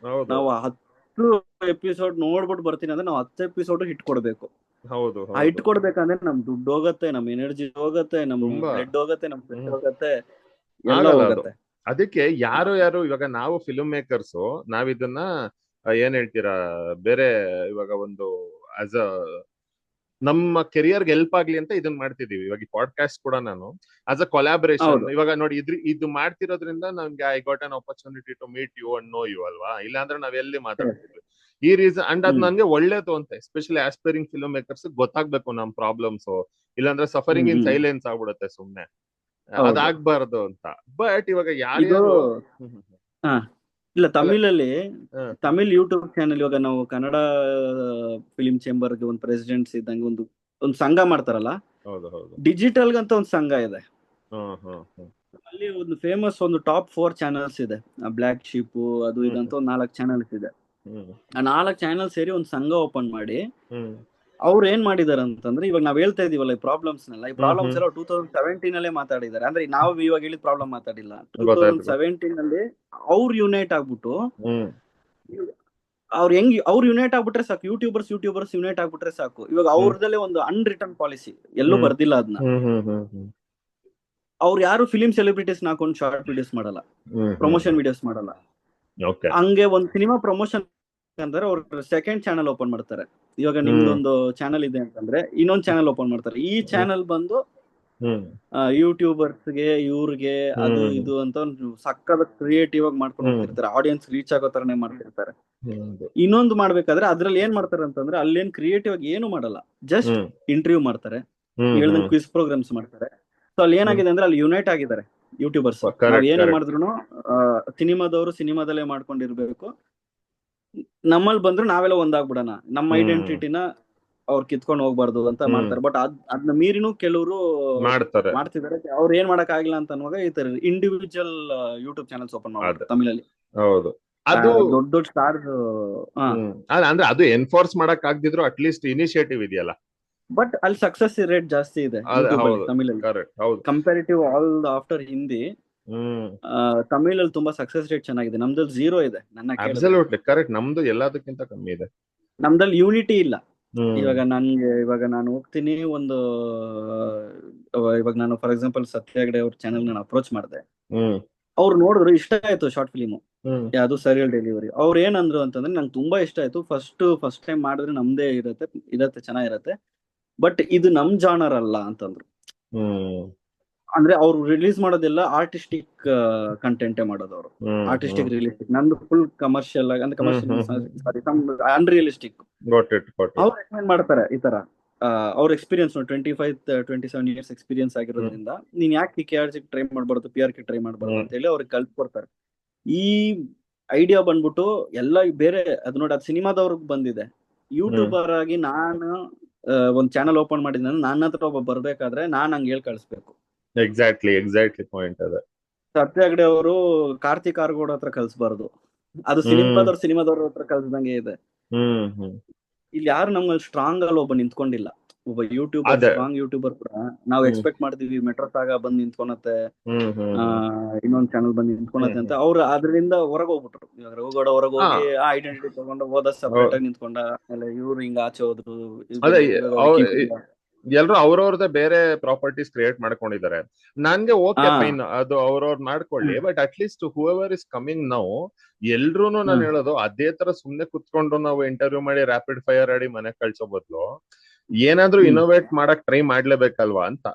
Speaker 2: ನಾವು 10 ಎಪಿಸೋಡ್ ನೋಡ್ಬಿಟ್ಟು ಬರ್ತೀನಿ ಅಂದ್ರೆ ನಾವು 10 ಎಪಿಸೋಡ್ ಹಿಟ್ ಕೊಡ್ಬೇಕು. ಹಿಟ್ ಕೊಡ್ಬೇಕಂದ್ರೆ ನಮ್ ದುಡ್ಡು ಹೋಗತ್ತೆ, ನಮ್ ಎನರ್ಜಿ ಹೋಗತ್ತೆ, ನಮ್ ಬ್ಲಡ್ ಹೋಗತ್ತೆ, ನಮ್ ಸ್ವೆಟ್ ಹೋಗತ್ತೆ, ಎಲ್ಲ ಹೋಗತ್ತೆ.
Speaker 1: ಅದಕ್ಕೆ ಯಾರು ಇವಾಗ ನಾವು ಫಿಲ್ಮ್ ಮೇಕರ್ಸ್ ನಾವ್ ಇದನ್ನ ಏನ್ ಹೇಳ್ತೀರಾ, ಬೇರೆ ಇವಾಗ ಒಂದು ಆಸ್ ಅ ನಮ್ಮ ಕೆರಿಯರ್ಗೆ ಹೆಲ್ಪ್ ಆಗ್ಲಿ ಅಂತ ಇದನ್ನ ಮಾಡ್ತಿದೀವಿ. ಇವಾಗ ಈ ಪಾಡ್ಕಾಸ್ಟ್ ಕೂಡ ನಾನು ಆಸ್ ಅ ಕೊಲಾಬರೇಷನ್ ಇವಾಗ ನೋಡಿ ಇದು ಮಾಡ್ತಿರೋದ್ರಿಂದ ನಮ್ಗೆ I got an opportunity to meet you and know you ಅಲ್ವಾ. ಇಲ್ಲಾಂದ್ರೆ ನಾವ್ ಎಲ್ಲಿ ಮಾತಾಡ್ತಿದ್ವಿ ಈ ರೀಸನ್. ಅಂಡ್ ಅದ್ ನನ್ಗೆ ಒಳ್ಳೇದು ಅಂತ, ಎಸ್ಪೆಷಲಿ ಆಸ್ಪೈರಿಂಗ್ ಫಿಲ್ಮ್ ಮೇಕರ್ಸ್ ಗೊತ್ತಾಗ್ಬೇಕು ನಮ್ ಪ್ರಾಬ್ಲಮ್ಸ್, ಇಲ್ಲಾಂದ್ರೆ ಸಫರಿಂಗ್ ಇನ್ ಸೈಲೆನ್ಸ್ ಆಗ್ಬಿಡುತ್ತೆ ಸುಮ್ನೆ, ಅದಾಗ್ಬಾರ್ದು ಅಂತ. ಬಟ್ ಇವಾಗ ಯಾರ್ಯಾರು
Speaker 2: ಇಲ್ಲ ತಮಿಳ್ ಯೂಟ್ಯೂಬ್ ಚಾನೆಲ್, ಇವಾಗ ನಾವು ಕನ್ನಡ ಫಿಲಿಂ ಚೇಂಬರ್ ಒಂದು ಪ್ರೆಸಿಡೆಂಟ್ಸ್ ಇದ್ದಂಗೆ ಒಂದು ಸಂಘ ಮಾಡ್ತಾರಲ್ಲ, ಡಿಜಿಟಲ್ ಗಂತ ಒಂದು ಸಂಘ ಇದೆ. ಅಲ್ಲಿ ಒಂದು ಫೇಮಸ್ ಒಂದು ಟಾಪ್ 4 ಚಾನೆಲ್ಸ್ ಇದೆ, ಬ್ಲ್ಯಾಕ್ ಶೀಪ್ ಅದು ಇದಂತ ಒಂದು 4 ಚಾನೆಲ್ಸ್ ಇದೆ. ಆ 4 ಚಾನೆಲ್ ಸೇರಿ ಒಂದು ಸಂಘ ಓಪನ್ ಮಾಡಿ ಅವ್ರು ಏನ್ ಮಾಡಿದಾರೆ ಅಂತಂದ್ರೆ, ಇವಾಗ ನಾವ್ ಹೇಳ್ತಾ ಇದೀವಲ್ಲ ಈ ಪ್ರಾಬ್ಲಮ್ಸ್ ಎಲ್ಲ 2017 ಅಲ್ಲೇ ಮಾತಾಡಿದ್ದಾರೆ. ಅಂದ್ರೆ ನಾವು ಇವಾಗ ಹೇಳಿದ ಪ್ರಾಬ್ಲಮ್ ಮಾತಾಡಿಲ್ಲ. 2017 ಅಲ್ಲಿ ಅವ್ರು ಯುನೈಟ್ ಆಗ್ಬಿಟ್ಟು, ಅವ್ರು ಯುನೈಟ್ ಆಗ್ಬಿಟ್ರೆ ಸಾಕು, ಯೂಟ್ಯೂಬರ್ಸ್ ಯುನೈಟ್ ಆಗ್ಬಿಟ್ರೆ ಸಾಕು. ಇವಾಗ ಅವ್ರದಲ್ಲೇ ಒಂದು ಅನ್ರಿಟನ್ ಪಾಲಿಸಿ, ಎಲ್ಲೂ ಬರ್ದಿಲ್ಲ ಅದನ್ನ. ಅವ್ರು ಯಾರು ಫಿಲಿಂ ಸೆಲೆಬ್ರಿಟೀಸ್ ಹಾಕೊಂಡು ಶಾರ್ಟ್ ವಿಡಿಯೋಸ್ ಮಾಡಲ್ಲ, ಪ್ರಮೋಷನ್ ವಿಡಿಯೋಸ್ ಮಾಡಲ್ಲ. ಹಂಗೆ ಒಂದು ಸಿನಿಮಾ ಪ್ರಮೋಷನ್ ಅಂದ್ರೆ ಅವ್ರು ಸೆಕೆಂಡ್ ಚಾನಲ್ ಓಪನ್ ಮಾಡ್ತಾರೆ. ಇವಾಗ ನಿಮ್ದೊಂದು ಚಾನಲ್ ಇದೆ ಅಂತಂದ್ರೆ ಇನ್ನೊಂದ್ ಚಾನಲ್ ಓಪನ್ ಮಾಡ್ತಾರೆ. ಈ ಚಾನಲ್ ಬಂದು ಯೂಟ್ಯೂಬರ್ಸ್ಗೆ ಇವ್ರಿಗೆ ಅದು ಇದು ಅಂತ ಸಕ್ಕದ ಕ್ರಿಯೇಟಿವ್ ಆಗಿ ಮಾಡ್ಕೊಂಡು ಹೋಗ್ತಿರ್ತಾರೆ, ಆಡಿಯನ್ಸ್ ರೀಚ್ ಆಗೋ ತರನೇ ಮಾಡ್ತಿರ್ತಾರೆ. ಇನ್ನೊಂದು ಮಾಡ್ಬೇಕಾದ್ರೆ ಅದ್ರಲ್ಲಿ ಏನ್ ಮಾಡ್ತಾರೆ ಅಂತಂದ್ರೆ, ಅಲ್ಲೇನ್ ಕ್ರಿಯೇಟಿವ್ ಆಗಿ ಏನು ಮಾಡಲ್ಲ, ಜಸ್ಟ್ ಇಂಟರ್ವ್ಯೂ ಮಾಡ್ತಾರೆ, ಹೇಳ್ದಂಗೆ ಕ್ವಿಜ್ ಪ್ರೋಗ್ರಾಮ್ಸ್ ಮಾಡ್ತಾರೆ. ಸೊ ಅಲ್ಲಿ ಏನಾಗಿದೆ ಅಂದ್ರೆ ಅಲ್ಲಿ ಯುನೈಟ್ ಆಗಿದ್ದಾರೆ ಯೂಟ್ಯೂಬರ್ಸ್. ನಾವ್ ಏನೇ ಮಾಡಿದ್ರು ಸಿನಿಮಾದವರು ಸಿನಿಮಾದಲ್ಲೇ ಮಾಡ್ಕೊಂಡಿರ್ಬೇಕು, ನಮ್ಮಲ್ಲಿ ಬಂದ್ರು ನಾವೆಲ್ಲ ಒಂದಾಗ್ಬಿಡೋಣ, ನಮ್ಮ ಐಡೆಂಟಿಟಿನ ಅವ್ರು ಕಿತ್ಕೊಂಡು ಹೋಗ್ಬಾರ್ದು ಅಂತ ಮಾಡ್ತಾರೆ. ಬಟ್ ಅದನ್ನ ಮೀರಿನೂ ಕೆಲವರು ಮಾಡ್ತಿದ್ದಾರೆ. ಅವ್ರು ಏನ್ ಮಾಡಕ್ ಆಗಿಲ್ಲ ಅಂತ ಅನ್ನುವಾಗ ಈ ತರ ಇಂಡಿವಿಜುವಲ್ ಯೂಟ್ಯೂಬ್ ಚಾನಲ್ಸ್ ಓಪನ್ ಮಾಡ್ತಾರೆ ತಮಿಳಲ್ಲಿ. ಅದು ದೊಡ್ಡ ಸ್ಟಾರ್
Speaker 1: ಅಂದ್ರೆ ಅದು ಎನ್ಫೋರ್ಸ್ ಮಾಡಕ್ ಆಗದಿದ್ರು ಅಟ್ಲೀಸ್ಟ್ ಇನಿಷಿಯೇಟಿವ್ ಇದೆಯಲ್ಲ.
Speaker 2: ಬಟ್ ಅಲ್ಲಿ ಸಕ್ಸಸ್ ರೇಟ್ ಜಾಸ್ತಿ ಇದೆ ತಮಿಳಲ್ಲಿ ಕಂಪ್ಯಾರಿಟಿವ್ ಆಲ್ ಆಫ್ಟರ್ ಹಿಂದಿ. ತಮಿಳಲ್ಲಿ ತುಂಬಾ ಸಕ್ಸಸ್ ರೇಟ್ ಚೆನ್ನಾಗಿದೆ, ನಮ್ದಲ್ಲಿ 0 ಇದೆ.
Speaker 1: ಕರೆಕ್ಟ್, ನಮ್ದು ಎಲ್ಲದಕ್ಕಿಂತ ಕಮ್ಮಿ ಇದೆ.
Speaker 2: ನಮ್ದಲ್ಲಿ ಯೂನಿಟಿ ಇಲ್ಲ. ಇವಾಗ ನಾನು ಹೋಗ್ತೀನಿ ಇವಾಗ ನಾನು ಫಾರ್ ಎಕ್ಸಾಂಪಲ್ ಸತ್ಯ ಹೆಗ್ಡೆ ಅವ್ರ ಚಾನೆಲ್ ನಾನು ಅಪ್ರೋಚ್ ಮಾಡಿದೆ, ಅವ್ರು ನೋಡಿದ್ರು, ಇಷ್ಟ ಆಯ್ತು ಶಾರ್ಟ್ ಫಿಲಿಮು,
Speaker 1: ಹ್ಮ್
Speaker 2: ಯಾವುದು ಸೀರಿಯಲ್ ಡೆಲಿವರಿ. ಅವ್ರು ಏನಂದ್ರು ಅಂತಂದ್ರೆ ನಂಗೆ ತುಂಬಾ ಇಷ್ಟ ಆಯ್ತು. ಫಸ್ಟ್ ಟೈಮ್ ಮಾಡಿದ್ರೆ ನಮ್ದೇ ಇರತ್ತೆ ಚೆನ್ನಾಗಿರತ್ತೆ. ಬಟ್ ಇದು ನಮ್ ಜಾನರ್ ಅಲ್ಲ ಅಂತಂದ್ರು.
Speaker 1: ಹ್ಮ್
Speaker 2: ಅಂದ್ರೆ ಅವ್ರು ರಿಲೀಸ್ ಮಾಡೋದೆಲ್ಲ ಆರ್ಟಿಸ್ಟಿಕ್ ಕಂಟೆಂಟೇ ಮಾಡೋದು ಅವರು.
Speaker 1: Hmm
Speaker 2: artistic
Speaker 1: hmm
Speaker 2: realistic. ನಂದು ಫುಲ್ ಕಮರ್ಷಿಯಲ್ ಆಗಿ, ಅಂದ್ರೆ
Speaker 1: hmm
Speaker 2: commercial
Speaker 1: hmm hmm
Speaker 2: sorry unrealistic.
Speaker 1: got it got it.
Speaker 2: ಅವ್ರು ರೆಕಮೆಂಡ್ ಮಾಡ್ತಾರೆ ಈ ತರ. ಅವ್ರ ಎಕ್ಸ್ಪೀರಿಯನ್ಸ್ 25-27 ಇಯರ್ಸ್ ಎಕ್ಸ್ಪೀರಿಯನ್ಸ್
Speaker 1: ಹ್ಮ್
Speaker 2: ಆಗಿರೋದ್ರಿಂದ ನೀನ್ ಯಾಕೆ KRC ಟ್ರೈ ಮಾಡ್ಬಾರ್ದು, PRK ಟ್ರೈ ಮಾಡ್ಬಾರ್ದು
Speaker 1: ಹ್ಮ್
Speaker 2: ಅಂತ ಹೇಳಿ ಅವ್ರಿಗೆ ಕಲ್ಸ್ಕೊಡ್ತಾರೆ. ಈ ಐಡಿಯಾ ಬಂದ್ಬಿಟ್ಟು ಎಲ್ಲ ಬೇರೆ ಅದು ನೋಡಿ, ಅದು ಸಿನಿಮಾದವ್ರಿಗೆ ಬಂದಿದೆ.
Speaker 1: ಹ್ಮ್
Speaker 2: ಯೂಟ್ಯೂಬರ್ ಆಗಿ ನಾನು ಒಂದ್ ಚಾನಲ್ ಓಪನ್ ಮಾಡಿದ್ರೆ ನನ್ನ ಹತ್ರ ಒಬ್ಬ ಬರ್ಬೇಕಾದ್ರೆ ನಾನ್ ಹಂಗೆ ಹೇಳಿ ಕಳಿಸ್ಬೇಕು.
Speaker 1: ಎಕ್ಸಾಕ್ಟ್ಲಿ ಪಾಯಿಂಟ್ ಅದ.
Speaker 2: ಸತ್ಯ ಹೆಗ್ಡೆ ಅವರು ಕಾರ್ತಿಕ್ ಆರ್ಗೋಡ್ ಹತ್ರ ಕಲ್ಸ್ಬಾರ್ದು. ಅದು
Speaker 1: ಹ್ಮ್
Speaker 2: ಸಿನಿಮಾದವ್ರ ಹತ್ರ ಕಲ್ಸ್ದಂಗೆ ಇದೆ.
Speaker 1: ಹ್ಮ್
Speaker 2: ಇಲ್ಲಿ ಯಾರು ನಮ್ಮಲ್ಲಿ ಸ್ಟ್ರಾಂಗ್ ಅಲ್ಲಿ ಒಬ್ಬ ನಿಂತ್ಕೊಂಡಿಲ್ಲ. ಒಬ್ಬ ಯೂಟ್ಯೂಬರ್,
Speaker 1: ಅದೇ.
Speaker 2: ಸ್ಟ್ರಾಂಗ್ ಯೂಟ್ಯೂಬರ್ ಕೂಡ ನಾವು
Speaker 1: ಹ್ಮ್
Speaker 2: ಎಕ್ಸ್ಪೆಕ್ಟ್ ಮಾಡ್ತೀವಿ ಮೆಟ್ರೋ ಸಾಗ ಬಂದ್ ನಿಂತ್ಕೊಳತ್ತೆ,
Speaker 1: ಹ್ಮ್ ಹ್ಮ್
Speaker 2: ಆ
Speaker 1: ಹ್ಮ್
Speaker 2: ಇನ್ನೊಂದ್ ಚಾನಲ್ ಬಂದ್
Speaker 1: ಹ್ಮ್
Speaker 2: ನಿಂತ್ಕೊಳತ್ತೆ ಅಂತ.
Speaker 1: ಹ್ಮ್
Speaker 2: ಅವ್ರು ಅದರಿಂದ ಹೊರಗೆ ಹೋಗ್ಬಿಟ್ರು. ಇವಾಗ ರಘುಗೌಡ ಹೊರಗೆ
Speaker 1: ಹಾ
Speaker 2: ಹೋಗಿ ಆ ಐಡೆಂಟಿಟಿ ತಗೊಂಡು ಹೋದ ಸಪರೇಟ್ ಆಗಿ ನಿಂತ್ಕೊಂಡ. ಆಮೇಲೆ ಇವ್ರು ಹಿಂಗ ಆಚೆ ಹೋದ್ರು.
Speaker 1: ಅದೇ
Speaker 2: ಇವಾಗ
Speaker 1: ಅವ್-
Speaker 2: ವಿಕಿಪೀಡಿಯಾ.
Speaker 1: ಎಲ್ರು ಅವ್ರವ್ರದೇ ಬೇರೆ ಪ್ರಾಪರ್ಟೀಸ್ ಕ್ರಿಯೇಟ್ ಮಾಡ್ಕೊಂಡಿದ್ದಾರೆ. ನನ್ಗೆ
Speaker 2: ಹಾ
Speaker 1: ಓಕೆ ಫೈನ್, ಅದು ಅವ್ರವ್ರು ಮಾಡ್ಕೊಳ್ಳಿ. But at least whoever is coming ನಾವು ಎಲ್ರೂನು ನಾನು ಹೇಳೋದು ಅದೇ ತರ ಸುಮ್ನೆ ಕುತ್ಕೊಂಡು ನಾವು ಇಂಟರ್ವ್ಯೂ ಮಾಡಿ ರ್ಯಾಪಿಡ್ ಫೈರ್ ಆಡಿ ಮನೆಗ್ ಕಳ್ಸೋ ಬದಲು ಏನಾದ್ರೂ
Speaker 2: ಹ್ಮ್
Speaker 1: ಇನೋವೇಟ್ ಮಾಡಕ್ ಟ್ರೈ ಮಾಡ್ಲೇಬೇಕಲ್ವಾ ಅಂತ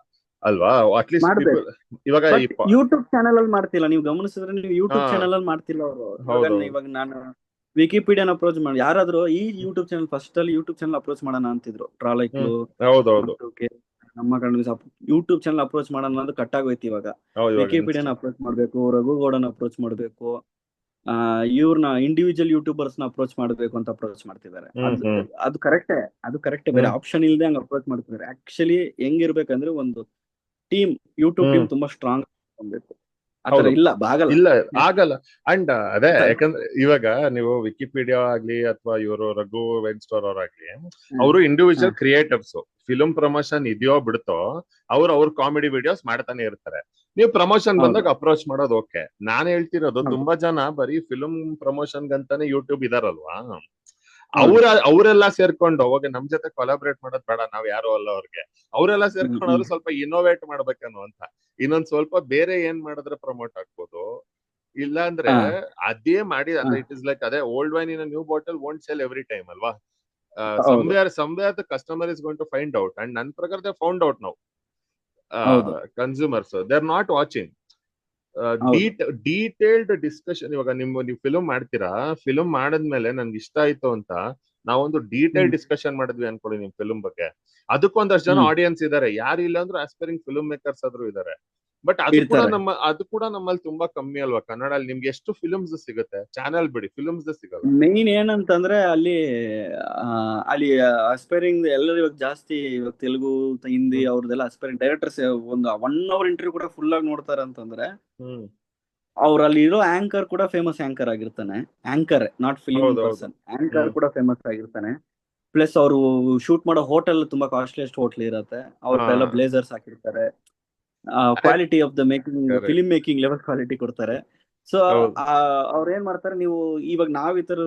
Speaker 1: ಅಲ್ವಾ. ಅಟ್ಲೀಸ್ಟ್ ಪೀಪಲ್
Speaker 2: ಮಾಡ್ಬೇಕು.
Speaker 1: ಇವಾಗ
Speaker 2: ಬಟ್ ಯೂಟ್ಯೂಬ್ ಚಾನಲ್ ಅಲ್ಲಿ ಮಾಡ್ತಿಲ್ಲ. ನೀವು ಗಮನಿಸಿದ್ರೆ ನೀವು
Speaker 1: ಹಾ
Speaker 2: ಯೂಟ್ಯೂಬ್ ಚಾನಲ್ ಅಲ್ಲಿ ಮಾಡ್ತಿಲ್ಲ ಅವರು.
Speaker 1: ಹೌದು
Speaker 2: ಇವಾಗ ನಾನು ವಿಕಿಪೀಡಿಯಾನ ಅಪ್ರೋಚ್ ಮಾಡಿ ಯಾರಾದ್ರೂ ಈ ಯೂಟ್ಯೂಬ್ ಚಾನಲ್ ಫಸ್ಟ್ ಅಲ್ಲಿ ಯೂಟ್ಯೂಬ್ ಚಾನಲ್ ಅಪ್ರೋಚ್ ಮಾಡೋಣ ಅಂತಿದ್ರು.
Speaker 1: ಹ್ಮ್
Speaker 2: ಟ್ರಾಲೈಕ್ಲು
Speaker 1: ಹೌದೌದು
Speaker 2: ಮತ್ತು ನಮ್ಮ ಕಡೆ ಯೂಟ್ಯೂಬ್ ಚಾನಲ್ ಅಪ್ರೋಚ್ ಮಾಡೋಣ ಅನ್ನೋದು ಕಟ್ ಆಗೋಯ್ತು ಇವಾಗ.
Speaker 1: ಹೌದು ಇವಾಗ
Speaker 2: ವಿಕಿಪೀಡಿಯಾನ ಅಪ್ರೋಚ್ ಮಾಡ್ಬೇಕು, ರಘುಗೌಡನ ಅಪ್ರೋಚ್ ಮಾಡ್ಬೇಕು, ಇವ್ರನ್ನ ಇಂಡಿವಿಜುವಲ್ ಯೂಟ್ಯೂಬರ್ಸ್ ನ ಅಪ್ರೋಚ್ ಮಾಡ್ಬೇಕು ಅಂತ ಅಪ್ರೋಚ್ ಮಾಡ್ತಿದ್ದಾರೆ.
Speaker 1: ಹ್ಮ್ ಹ್ಮ್
Speaker 2: ಅದು ಕರೆಕ್ಟೇ ಬೇರೆ
Speaker 1: ಹ್ಮ್
Speaker 2: ಆಪ್ಷನ್ ಇಲ್ಲದೆ ಹಂಗ ಅಪ್ರೋಚ್ ಮಾಡ್ತಿದ್ದಾರೆ. ಆಕ್ಚುಲಿ ಹೆಂಗಿರ್ಬೇಕಂದ್ರೆ ಒಂದು ಯೂಟ್ಯೂಬ್
Speaker 1: ಹ್ಮ್
Speaker 2: ಟೀಮ್ ತುಂಬಾ ಸ್ಟ್ರಾಂಗ್ ಆಗ್ಬೇಕು. ಆತರ
Speaker 1: ಹೌದು
Speaker 2: ಇಲ್ಲ, ಆಗಲ್ಲ.
Speaker 1: ಇಲ್ಲ ಆಗಲ್ಲ. ಅಂಡ್ ಅದೇ
Speaker 2: ಆಗಲ್ಲ.
Speaker 1: ಯಾಕಂದ್ರೆ ಇವಾಗ ನೀವು ವಿಕಿಪೀಡಿಯಾ ಆಗ್ಲಿ ಅಥವಾ ಇವರು ರಘು ವೆಬ್ ಸ್ಟೋರ್ ಅವ್ರಾಗ್ಲಿ
Speaker 2: ಹ್ಮ್.
Speaker 1: ಅವರು ಇಂಡಿವಿಜುವಲ್
Speaker 2: ಹ್ಮ್.
Speaker 1: ಕ್ರಿಯೇಟರ್ಸ್. ಫಿಲ್ಮ್ ಪ್ರಮೋಷನ್ ಇದೆಯೋ ಬಿಡ್ತೋ ಅವ್ರ ಕಾಮಿಡಿ ವಿಡಿಯೋಸ್ ಮಾಡ್ತಾನೆ ಇರ್ತಾರೆ. ನೀವು ಪ್ರಮೋಷನ್
Speaker 2: ಹೌದು.
Speaker 1: ಬಂದಾಗ ಅಪ್ರೋಚ್ ಮಾಡೋದು ಓಕೆ. ನಾನ್ ಹೇಳ್ತಿರೋದು
Speaker 2: ಹೌದು.
Speaker 1: ತುಂಬಾ ಜನ ಬರೀ ಫಿಲ್ಮ್ ಪ್ರಮೋಷನ್ ಗಂತಾನೆ ಯೂಟ್ಯೂಬ್ ಇದಾರಲ್ವಾ,
Speaker 2: ಹೌದು.
Speaker 1: ಅವರೆಲ್ಲ ಸೇರ್ಕೊಂಡು ಹೋಗಿ ನಮ್ ಜೊತೆ ಕೊಲಾಬ್ರೇಟ್ ಮಾಡೋದ್ ಬೇಡ, ನಾವ್ ಯಾರು ಅಲ್ಲ ಅವ್ರಿಗೆ. ಅವರೆಲ್ಲ ಸೇರ್ಕೊಂಡ್ರು ಸ್ವಲ್ಪ ಇನೋವೇಟ್ ಮಾಡ್ಬೇಕನ್ನು ಅಂತ. ಇನ್ನೊಂದ್ ಸ್ವಲ್ಪ ಬೇರೆ ಏನ್ ಮಾಡಿದ್ರೆ ಪ್ರಮೋಟ್ ಆಗ್ಬೋದು. ಇಲ್ಲ ಅಂದ್ರೆ
Speaker 2: ಹಾ.
Speaker 1: ಅದೇ ಮಾಡಿ
Speaker 2: ಹಾ.
Speaker 1: ಅಂದ್ರೆ ಇಟ್ ಇಸ್ ಲೈಕ್ ಅದೇ old wine in new bottle won't sell every time ಅಲ್ವಾ.
Speaker 2: ಹೌದು.
Speaker 1: somewhere the customer is going to find out, and ನನ್ನ ಪ್ರಕಾರ they found out now.
Speaker 2: ಹೌದು.
Speaker 1: Consumers they're not watching
Speaker 2: ಹೌದು.
Speaker 1: Detailed discussion. ಇವಾಗ ನೀವು film ಮಾಡ್ತೀರಾ, ಫಿಲ್ಮ್ ಮಾಡಿದ್ಮೇಲೆ ನನ್ಗೆ ಇಷ್ಟ ಆಯ್ತು ಅಂತ ನಾವೊಂದು ಡೀಟೇಲ್
Speaker 2: ಹ್ಮ್.
Speaker 1: ಡಿಸ್ಕಷನ್ ಮಾಡಿದ್ವಿ ಅನ್ಕೊಳ್ಳಿ ನಿಮ್ ಫಿಲ್ಮ್ ಬಗ್ಗೆ, ಅದಕ್ಕೊಂದಷ್ಟು ಜನ
Speaker 2: ಹ್ಮ್.
Speaker 1: ಆಡಿಯನ್ಸ್ ಇದಾರೆ. ಯಾರು ಇಲ್ಲ ಅಂದ್ರೂ ಆಸ್ಪೈರಿಂಗ್ ಫಿಲ್ಮ್ ಮೇಕರ್ಸ್ ಆದ್ರೂ ಇದಾರೆ. ಬಟ್ ಅದು
Speaker 2: ಇರ್ತಾರೆ.
Speaker 1: ಕೂಡ ನಮ್ಮಲ್ಲಿ ತುಂಬಾ ಕಮ್ಮಿ ಅಲ್ವಾ. ಕನ್ನಡಲ್ಲಿ ನಿಮ್ಗೆ ಎಷ್ಟು ಫಿಲ್ಮ್ಸ್ ಸಿಗುತ್ತೆ, ಚಾನಲ್ ಬಿಡಿ ಫಿಲ್ಮ್ಸ್ ಸಿಗಲ್ಲ.
Speaker 2: ಮೇನ್ ಏನಂತಂದ್ರೆ ಆ, ಅಲ್ಲಿ ಅಸ್ಪೈರಿಂಗ್ ಎಲ್ಲರೂ ಇವಾಗ ಜಾಸ್ತಿ ಇವಾಗ ತೆಲುಗು, ಹಿಂದಿ
Speaker 1: ಹ್ಮ್
Speaker 2: ಅವ್ರದ್ದೆಲ್ಲ ಅಸ್ಪೈರಿಂಗ್ ಡೈರೆಕ್ಟರ್ಸ್ ಒಂದು 1 hour ಇಂಟರ್ವ್ಯೂ ಕೂಡ ಫುಲ್ ಆಗಿ ನೋಡ್ತಾರೆ ಅಂತಂದ್ರೆ
Speaker 1: ಹ್ಮ್
Speaker 2: ಅವ್ರಲ್ಲಿ ಇರೋ ಆಂಕರ್ ಕೂಡ ಫೇಮಸ್ ಆಂಕರ್ ಆಗಿರ್ತಾನೆ. ಆಂಕರ್ ನಾಟ್ ಫಿಲಿಂ
Speaker 1: ಹೌದೌದು.
Speaker 2: ಪರ್ಸನ್. ಆಂಕರ್
Speaker 1: ಹ್ಮ್
Speaker 2: ಕೂಡ ಫೇಮಸ್ ಆಗಿರ್ತಾನೆ. ಪ್ಲಸ್ ಅವರು ಶೂಟ್ ಮಾಡೋ ಹೋಟೆಲ್ ತುಂಬಾ ಕಾಸ್ಟ್ಲಿಯಸ್ಟ್ ಹೋಟ್ಲ್ ಇರತ್ತೆ.
Speaker 1: ಹಾ
Speaker 2: ಅವ್ರೆಲ್ಲ ಬ್ಲೇಸರ್ಸ್ ಹಾಕಿರ್ತಾರೆ. Quality of the making, film making level quality ಕೊಡ್ತಾರೆ. ಸೊ
Speaker 1: ಹೌದು.
Speaker 2: ಅವ್ರ ಏನ್ ಮಾಡ್ತಾರೆ, ನೀವು ಇವಾಗ ನಾವ್ ಈ ತರ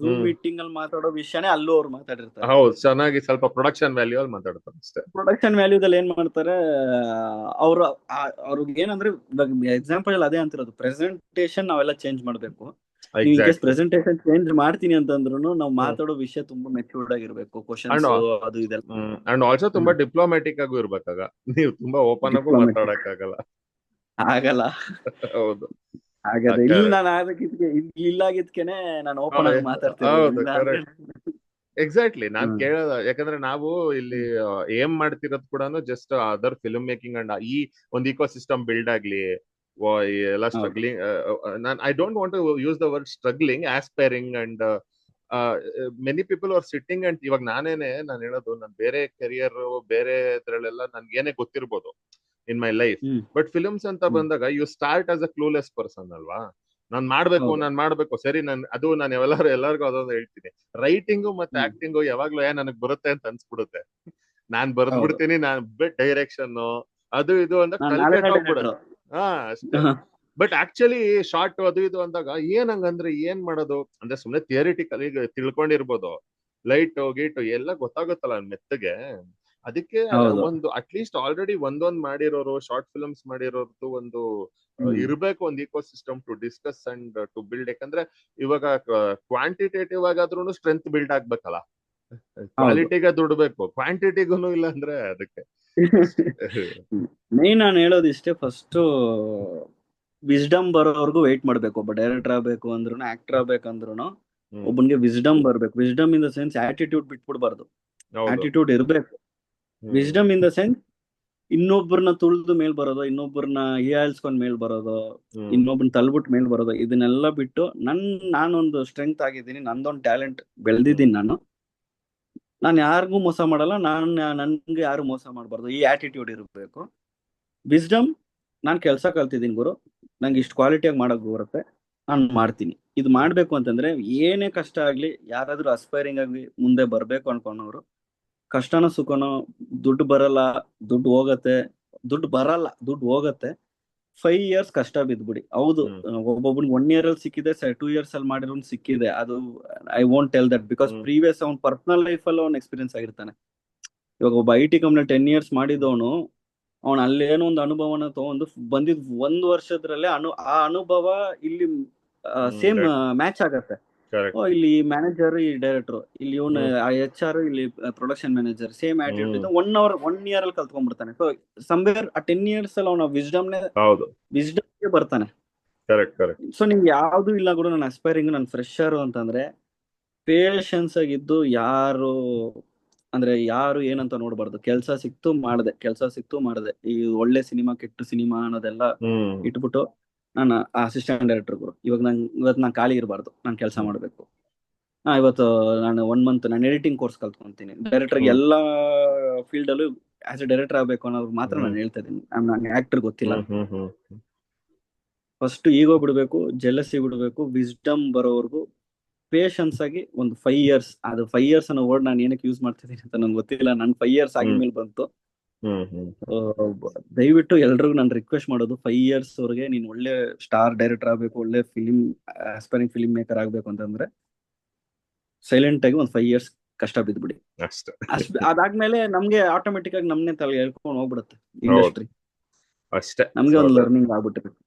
Speaker 2: ಝೂಮ್
Speaker 1: ಹ್ಮ್
Speaker 2: ಮೀಟಿಂಗ್ ಅಲ್ಲಿ ಮಾತಾಡೋ ವಿಷಯನೇ ಅಲ್ಲೂ ಅವ್ರು ಮಾತಾಡಿರ್ತಾರೆ.
Speaker 1: ಹೌದು, ಚೆನ್ನಾಗಿ ಸ್ವಲ್ಪ ಪ್ರೊಡಕ್ಷನ್ ವ್ಯಾಲ್ಯೂ ಅಲ್ಲಿ ಮಾತಾಡ್ತಾರೆ ಅಷ್ಟೇ.
Speaker 2: ಪ್ರೊಡಕ್ಷನ್ ವ್ಯಾಲ್ಯೂದಲ್ಲಿ ಏನ್ ಮಾಡ್ತಾರೆ ಅವ್ರು, ಅವ್ರಿಗೆ ಏನಂದ್ರೆ ಎಕ್ಸಾಂಪಲ್ ಅದೇ ಅಂತಿರೋದು, ಪ್ರೆಸೆಂಟೇಶನ್ ನಾವೆಲ್ಲ ಚೇಂಜ್ ಮಾಡ್ಬೇಕು. ನೀವು in case
Speaker 1: exactly.
Speaker 2: Presentation change ಮಾಡ್ತೀನಿ ಅಂತಂದ್ರು ನಾವು
Speaker 1: ಹ್ಮ್
Speaker 2: ಮಾತಾಡೋ ವಿಷಯ ತುಂಬಾ ಮೆಚೂರ್ಡ್ ಆಗಿರ್ಬೇಕು.
Speaker 1: ಅಂಡ್
Speaker 2: ಕ್ವಶನ್ಸ್ ಅದು ಇದೆಲ್ಲ
Speaker 1: ಅಂಡ್ ಆಲ್ಸೋ ತುಂಬಾ ಡಿಪ್ಲೊಮ್ಯಾಟಿಕ್ ಆಗು ಇರ್ಬೇಕಾಗ. ನೀವು ತುಂಬಾ ಓಪನ್ ಆಗು
Speaker 2: ಡಿಪ್ಲೊಮೆಟಿಕ್
Speaker 1: ಮಾತಾಡಕ್ ಆಗಲ್ಲ.
Speaker 2: ಆಗಲ್ಲ.
Speaker 1: ಹೌದು
Speaker 2: ಹಾಗಾದ್ರೆ ಇಲ್ಲಿ
Speaker 1: correct.
Speaker 2: ನಾನು ಅದಕ್ಕೆ ಇಲ್ಲಾಗಿದ್ಕೇನೆ ನಾನು ಓಪನ್ ಆಗಿ ಮಾತಾಡ್ತಿರೋದು.
Speaker 1: ಹೌದು
Speaker 2: ಇಲ್ಲ ಅಂದ್ರೆ
Speaker 1: ಕರೆಕ್ಟ್. ಎಕ್ಸಾಕ್ಟ್ಲಿ ನಾನ್
Speaker 2: ಹ್ಮ್.
Speaker 1: ಕೇಳೋದ ಯಾಕಂದ್ರೆ ನಾವು ಇಲ್ಲಿ ಏನ್ ಮಾಡ್ತಿರೋದು ಕೂಡ just other film making and ಈ ಒಂದು ಇಕೋ ಸಿಸ್ಟಮ್ ಬಿಲ್ಡ್ ಆಗ್ಲಿ ಎಲ್ಲ
Speaker 2: ಹೌದು.
Speaker 1: ಸ್ಟ್ರಗ್ಲಿಂಗ್. ನಾನ್ I don't want to use the word struggling, aspiring and many people are sitting. And ಇವಾಗ ನಾನು ಹೇಳೋದು ನನ್ ಬೇರೆ ಕೆರಿಯರ್ ಬೇರೆ ಇದ್ರಲ್ಲೆಲ್ಲ ನನ್ಗೆ ಏನೇ ಗೊತ್ತಿರ್ಬೋದು in my life.
Speaker 2: Hmm.
Speaker 1: But films ಅಂತ
Speaker 2: ಹ್ಮ್.
Speaker 1: ಬಂದಾಗ you start as a clueless person ಅಲ್ವಾ. ನಾನ್
Speaker 2: ಹೌದು.
Speaker 1: ಮಾಡ್ಬೇಕು ಸರಿ. ನಾನು ಎಲ್ಲರಿಗೂ ಅದೊಂದು ಹೇಳ್ತೀನಿ, ರೈಟಿಂಗು ಮತ್ತೆ
Speaker 2: ಹ್ಮ್.
Speaker 1: ಆಕ್ಟಿಂಗು ಯಾವಾಗ್ಲೂ ನನಗ್ ಬರುತ್ತೆ ಅಂತ ಅನ್ಸ್ಬಿಡುತ್ತೆ. ನಾನ್
Speaker 2: ಹೌದು.
Speaker 1: ಬರ್ದ್ಬಿಡ್ತೀನಿ, ನಾನ್ ಡೈರೆಕ್ಷನ್ ಅದು ಇದು ಅಂತ
Speaker 2: ನಾನು ನಾಳೆ
Speaker 1: ಕಲ್ಪೆಟ್
Speaker 2: ಡೈರೆಕ್ಟರ್.
Speaker 1: ಹೋಗ್ಬಿಡುತ್ತೆ. ಹಾ ಅಷ್ಟೇ. ಬಟ್ ಆಕ್ಚುಲಿ ಶಾರ್ಟ್ ಅದು ಇದು ಅಂದಾಗ ಹಂಗಂದ್ರೆ ಏನ್ ಮಾಡೋದು ಅಂದ್ರೆ ಸುಮ್ನೆ ಥಿಯರಿಟಿಕಲ್ ಈಗ ತಿಳ್ಕೊಂಡಿರ್ಬೋದು, ಲೈಟ್ ಗೀಟು ಎಲ್ಲ ಗೊತ್ತಾಗುತ್ತಲ್ಲ ಮೆತ್ತಗೆ. ಅದಕ್ಕೆ
Speaker 2: ಹೌದು.
Speaker 1: ಒಂದು ಅಟ್ಲೀಸ್ಟ್ ಆಲ್ರೆಡಿ ಒಂದೊಂದ್ ಮಾಡಿರೋರು ಶಾರ್ಟ್ ಫಿಲ್ಮ್ಸ್ ಮಾಡಿರೋರ್ದು ಒಂದು ಇರ್ಬೇಕು ಒಂದು ecosystem to discuss and to build. ಯಾಕಂದ್ರೆ ಇವಾಗ ಕ್ವಾಂಟಿಟೇಟಿವ್ ಆಗಾದ್ರೂ ಸ್ಟ್ರೆಂತ್ ಬಿಲ್ಡ್ ಆಗ್ಬೇಕಲ್ಲ, ಕ್ವಾಲಿಟಿಗೆ ದುಡ್ಬೇಕು, ಕ್ವಾಂಟಿಟಿಗೂ ಇಲ್ಲ ಅಂದ್ರೆ ಅದಕ್ಕೆ
Speaker 2: ಮೇನ್ ನಾನು ಹೇಳೋದು ಇಷ್ಟೇ, ಫಸ್ಟ್ ವಿಸ್ಡಮ್ ಬರೋವರೆಗೂ ವೆಯ್ಟ್ ಮಾಡ್ಬೇಕು. ಒಬ್ಬ ಡೈರೆಕ್ಟರ್ ಆಗ್ಬೇಕು ಅಂದ್ರೂ, ಆಕ್ಟರ್ ಆಗ್ಬೇಕಂದ್ರು ಒಬ್ಬನಿಗೆ ವಿಸ್ಡಮ್ ಬರ್ಬೇಕು. Wisdom in the sense attitude ಬಿಟ್ಬಿಡ್ಬಾರ್ದು, ಆಟಿಟ್ಯೂಡ್ ಇರ್ಬೇಕು. ವಿಸ್ಡಮ್ ಇನ್ ದ ಸೆನ್ಸ್ ಇನ್ನೊಬ್ಬರನ್ನ ತುಳಿದು ಮೇಲ್ ಬರೋದು, ಇನ್ನೊಬ್ಬರನ್ನ ಹೀಯಾಳ್ಸ್ಕೊಂಡ್ ಮೇಲ್ ಬರೋದು, ಇನ್ನೊಬ್ಬರನ್ನ ತಳ್ಬಿಟ್ಟು ಮೇಲ್ ಬರೋದು, ಇದನ್ನೆಲ್ಲ ಬಿಟ್ಟು ನಾನೊಂದು ಸ್ಟ್ರೆಂತ್ ಆಗಿದ್ದೀನಿ, ನಂದೊಂದು ಟ್ಯಾಲೆಂಟ್ ಬೆಳೆದಿದ್ದೀನಿ, ನಾನು ಯಾರಿಗೂ ಮೋಸ ಮಾಡಲ್ಲ, ನನ್ಗೆ ಯಾರು ಮೋಸ ಮಾಡಬಾರ್ದು, ಈ ಆಟಿಟ್ಯೂಡ್ ಇರಬೇಕು. ವಿಸ್ಡಮ್, ನಾನು ಕೆಲಸ ಕಲ್ತಿದ್ದೀನಿ ಗುರು, ನಂಗೆ ಇಷ್ಟು ಕ್ವಾಲಿಟಿಯಾಗಿ ಮಾಡಕ್ ಬರುತ್ತೆ, ನಾನು ಮಾಡ್ತೀನಿ. ಇದು ಮಾಡ್ಬೇಕು ಅಂತಂದ್ರೆ ಏನೇ ಕಷ್ಟ ಆಗ್ಲಿ, ಯಾರಾದ್ರೂ ಅಸ್ಪೈರಿಂಗ್ ಆಗಿ ಮುಂದೆ ಬರ್ಬೇಕು ಅನ್ಕೊಂಡವ್ರು, ಕಷ್ಟನೋ ಸುಖನೋ, ದುಡ್ಡು ಬರಲ್ಲ, ದುಡ್ಡು ಹೋಗತ್ತೆ, ದುಡ್ಡು ಹೋಗತ್ತೆ, 5 years ಕಷ್ಟ ಬಿದ್ಬಿಡಿ. ಹೌದು, ಒಬ್ಬೊಬ್ಬನಿಗೆ 1 year ಅಲ್ಲಿ ಸಿಕ್ಕಿದೆ, 2 years ಅಲ್ಲಿ ಮಾಡಿರೋ ಸಿಕ್ಕಿದೆ, ಅದು I won't tell that, because previous ಅವ್ನ ಪರ್ಸನಲ್ ಲೈಫ್ ಅಲ್ಲಿ ಅವ್ನ ಎಕ್ಸ್ಪೀರಿಯನ್ಸ್ ಆಗಿರ್ತಾನೆ. ಇವಾಗ ಒಬ್ಬ IT ಕಂಪ್ನಿ 10 years ಮಾಡಿದವನು, ಅವನು ಅಲ್ಲೇನೋ ಒಂದು ಅನುಭವನ ತಗೊಂಡು ಬಂದಿದ್ 1 ವರ್ಷದ್ರಲ್ಲೇ ಆ ಅನುಭವ ಇಲ್ಲಿ ಸೇಮ್ ಮ್ಯಾಚ್ ಆಗತ್ತೆ. ಇಲ್ಲಿ ಮ್ಯಾನೇಜರ್, ಈ ಡೈರೆಕ್ಟರ್, ಇಲ್ಲಿ ಇವನು HR, ಇಲ್ಲಿ ಪ್ರೊಡಕ್ಷನ್ ಮ್ಯಾನೇಜರ್, ಸೇಮ್ ಆಟಿಟ್ಯೂಡ್ ಇದೆ. 1 year ಅಲ್ಲಿ ಕಲ್ತ್ಕೊಂಡ್ಬಿಡ್ತಾನೆ. ಸೊ ಸಮ್ವೇರ್ ಆ 10 years ಅಲ್ಲಿ ಅವನ ವಿಸ್ಡಮ್ಗೆ ಬರ್ತಾನೆ. ಸೊ ನಿಮ್ಗೆ ಯಾವ್ದು ಇಲ್ಲ ಕೂಡ, ನಾನು ಅಸ್ಪೈರಿಂಗ್, ನಾನು ಫ್ರೆಶರ್ ಅಂತಂದ್ರೆ ಪೇಷನ್ಸ್ ಆಗಿದ್ದು, ಯಾರು ಏನಂತ ನೋಡ್ಬಾರ್ದು. ಕೆಲಸ ಸಿಕ್ತು ಮಾಡ್ದೆ, ಈ ಒಳ್ಳೆ ಸಿನಿಮಾ ಕೆಟ್ಟ ಸಿನಿಮಾ ಅನ್ನೋದೆಲ್ಲ ಇಟ್ಬಿಟ್ಟು, ನಾನು ಅಸಿಸ್ಟೆಂಟ್ ಡೈರೆಕ್ಟರ್ ಗುರು, ಇವತ್ತು ನಾನು ಖಾಲಿ ಇರಬಾರ್ದು, ನಾನು ಕೆಲಸ ಮಾಡ್ಬೇಕು. ಇವತ್ತು ನಾನು 1 month ನಾನು ಎಡಿಟಿಂಗ್ ಕೋರ್ಸ್ ಕಲ್ತ್ಕೊಂತೀನಿ. ಡೈರೆಕ್ಟರ್ಗೆ ಎಲ್ಲಾ ಫೀಲ್ಡ್ ಅಲ್ಲೂ ಆಸ್ ಎ ಡೈರೆಕ್ಟರ್ ಆಗ್ಬೇಕು ಅನ್ನೋದು ಮಾತ್ರ ನಾನು ಹೇಳ್ತಾ ಇದ್ದೀನಿ. ನಾನು ಆಕ್ಟರ್ ಗೊತ್ತಿಲ್ಲ. ಫಸ್ಟ್ ಈಗೋ ಬಿಡ್ಬೇಕು, ಜೆಲಸಿ ಬಿಡ್ಬೇಕು, ವಿಸ್ಡಮ್ ಬರೋವರೆಗೂ ಪೇಷನ್ಸ್ ಆಗಿ ಒಂದು 5 years. ಅದು 5 years ಅನ್ನೋ ವರ್ಡ್ ನಾನು ಏನಕ್ಕೆ ಯೂಸ್ ಮಾಡ್ತಿದ್ದೀನಿ ಅಂತ ನಂಗೆ ಗೊತ್ತಿಲ್ಲ. ನನ್ 5 years ಆಗಿದ್ಮೇಲೆ ಬಂತು. ದಯವಿಟ್ಟು ಎಲ್ರಿಗೂ ನಾನು ರಿಕ್ವೆಸ್ಟ್ ಮಾಡೋದು, 5 years ವರೆಗೆ ನೀನ್ ಒಳ್ಳೆ ಸ್ಟಾರ್ ಡೈರೆಕ್ಟರ್ ಆಗ್ಬೇಕು, ಒಳ್ಳೆ ಆಸ್ಪೈರಿಂಗ್ ಫಿಲ್ಮ್ ಮೇಕರ್ ಆಗ್ಬೇಕು ಅಂತಂದ್ರೆ ಸೈಲೆಂಟ್ ಆಗಿ ಒಂದು 5 years ಕಷ್ಟ ಬಿದ್ಬಿಡಿ. ಅದಾದ್ಮೇಲೆ ನಮ್ಗೆ ಆಟೋಮೆಟಿಕ್ ಆಗಿ ನಮ್ನೆ ತಲೆ ಹೇಳ್ಕೊಂಡು ಹೋಗ್ಬಿಡುತ್ತೆ ಇಂಡಸ್ಟ್ರಿ,
Speaker 1: ಅಷ್ಟೇ.
Speaker 2: ನಮ್ಗೆ ಒಂದು ಲರ್ನಿಂಗ್ ಆಗ್ಬಿಟ್ಟಿರುತ್ತೆ.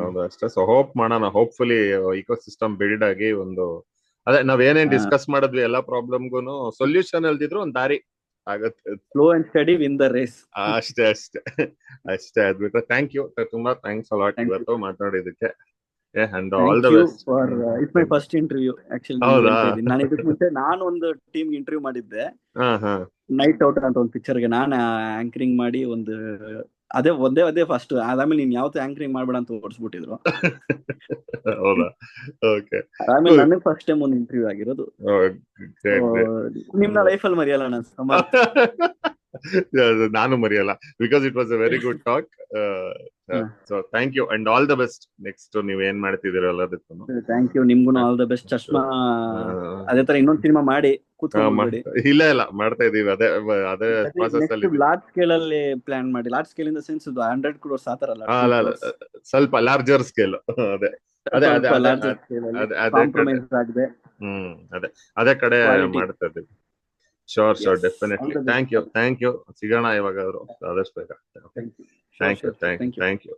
Speaker 1: ಹೌದು, ಅಷ್ಟೇ. ಸೊ ಹೋಪ್ ಮಾಡೋಣ, ಹೋಪ್ಫುಲಿ ಇಕೋ ಸಿಸ್ಟಮ್ ಬಿಲ್ಡ್ ಆಗಿ ಒಂದು, ಅದೇ ನಾವ್ ಏನೇನ್ ಡಿಸ್ಕಸ್ ಮಾಡಿದ್ವಿ ಎಲ್ಲಾ ಪ್ರಾಬ್ಲಮ್ಗೂ ಸೊಲ್ಯೂಷನ್ ಅಲ್ದಿದ್ರು ಒಂದ್ ದಾರಿ ಆಗತ್ತೆ.
Speaker 2: Slow and steady win the race.
Speaker 1: ಅಷ್ಟೇ ಅದ್ಬಿಟ್ರೆ ಥ್ಯಾಂಕ್ ಯು, ತುಂಬಾ ಥ್ಯಾಂಕ್ಸ್ ಅಲಾಟ್ ಇವತ್ತು ಮಾತಾಡಿದಕ್ಕೆ. And all the best.
Speaker 2: It's my first interview actually. ನಾನು ಇದಕ್ಕೆ ಮುಂಚೆ ನಾನು ಒಂದು ಟೀಮ್ ಇಂಟರ್ವ್ಯೂ ಮಾಡಿದ್ದೆ, ನೈಟ್ ಔಟ್ ಅಂತ ಒಂದು ಪಿಕ್ಚರ್ಗೆ ನಾನು ಆಂಕರಿಂಗ್ ಮಾಡಿ ಅದೇ ಫಸ್ಟ್. ಅದಾದ್ಮೇಲೆ ನೀನ್ ಯಾವತ್ತೂ ಆಂಕರಿಂಗ್ ಮಾಡ್ಬೇಡ ಅಂತ ಓಡಿಸ್ಬಿಟ್ಟಿದ್ರು. ಆಮೇಲೆ ನನಗೆ ಫಸ್ಟ್ ಟೈಮ್ ಒಂದು ಇಂಟರ್ವ್ಯೂ ಆಗಿರೋದು. ನಿಮ್ನ ಲೈಫಲ್ಲಿ ಮರೆಯಲ್ಲ ನಾನು.
Speaker 1: ನಾನು ಮರೆಯಲ್ಲ, because it was a very good talk. So thank you and all the best. Next ನೀವ್ ಏನ್ ಮಾಡ್ತಿದ್ದೀರಲ್ಲ ಅದಕ್ಕೂ
Speaker 2: ಥ್ಯಾಂಕ್ ಯು. ನಿಮ್ಗೂ ಆಲ್ ದ ಬೆಸ್ಟ್. ಚಶ್ಮಾ ಅದೇ ತರ ಇನ್ನೊಂದು ಸಿನಿಮಾ ಮಾಡಿ ಕೂತ್ಕೊಂಡ್ಬಿಡಿ.
Speaker 1: ಇಲ್ಲ ಮಾಡ್ತಾ ಇದೀವಿ, ಅದೇ ಪ್ರಾಸೆಸ್ ಅಲ್ಲಿ.
Speaker 2: ಲಾರ್ಜ್ ಸ್ಕೇಲ್ ಅಲ್ಲಿ ಪ್ಲಾನ್ ಮಾಡಿ. Large scale in the sense 100 crores ಆ ತರ ಅಲ್ಲ,
Speaker 1: ಸ್ವಲ್ಪ ಲಾರ್ಜರ್ ಸ್ಕೇಲ್. ಅದೇ ಕಡೆ ಮಾಡ್ತಾ ಇದೀವಿ. Sure definitely. Thank you. ಸಿಗೋಣ ಇವಾಗ ಆದಷ್ಟು ಬೇಗ. Thank you.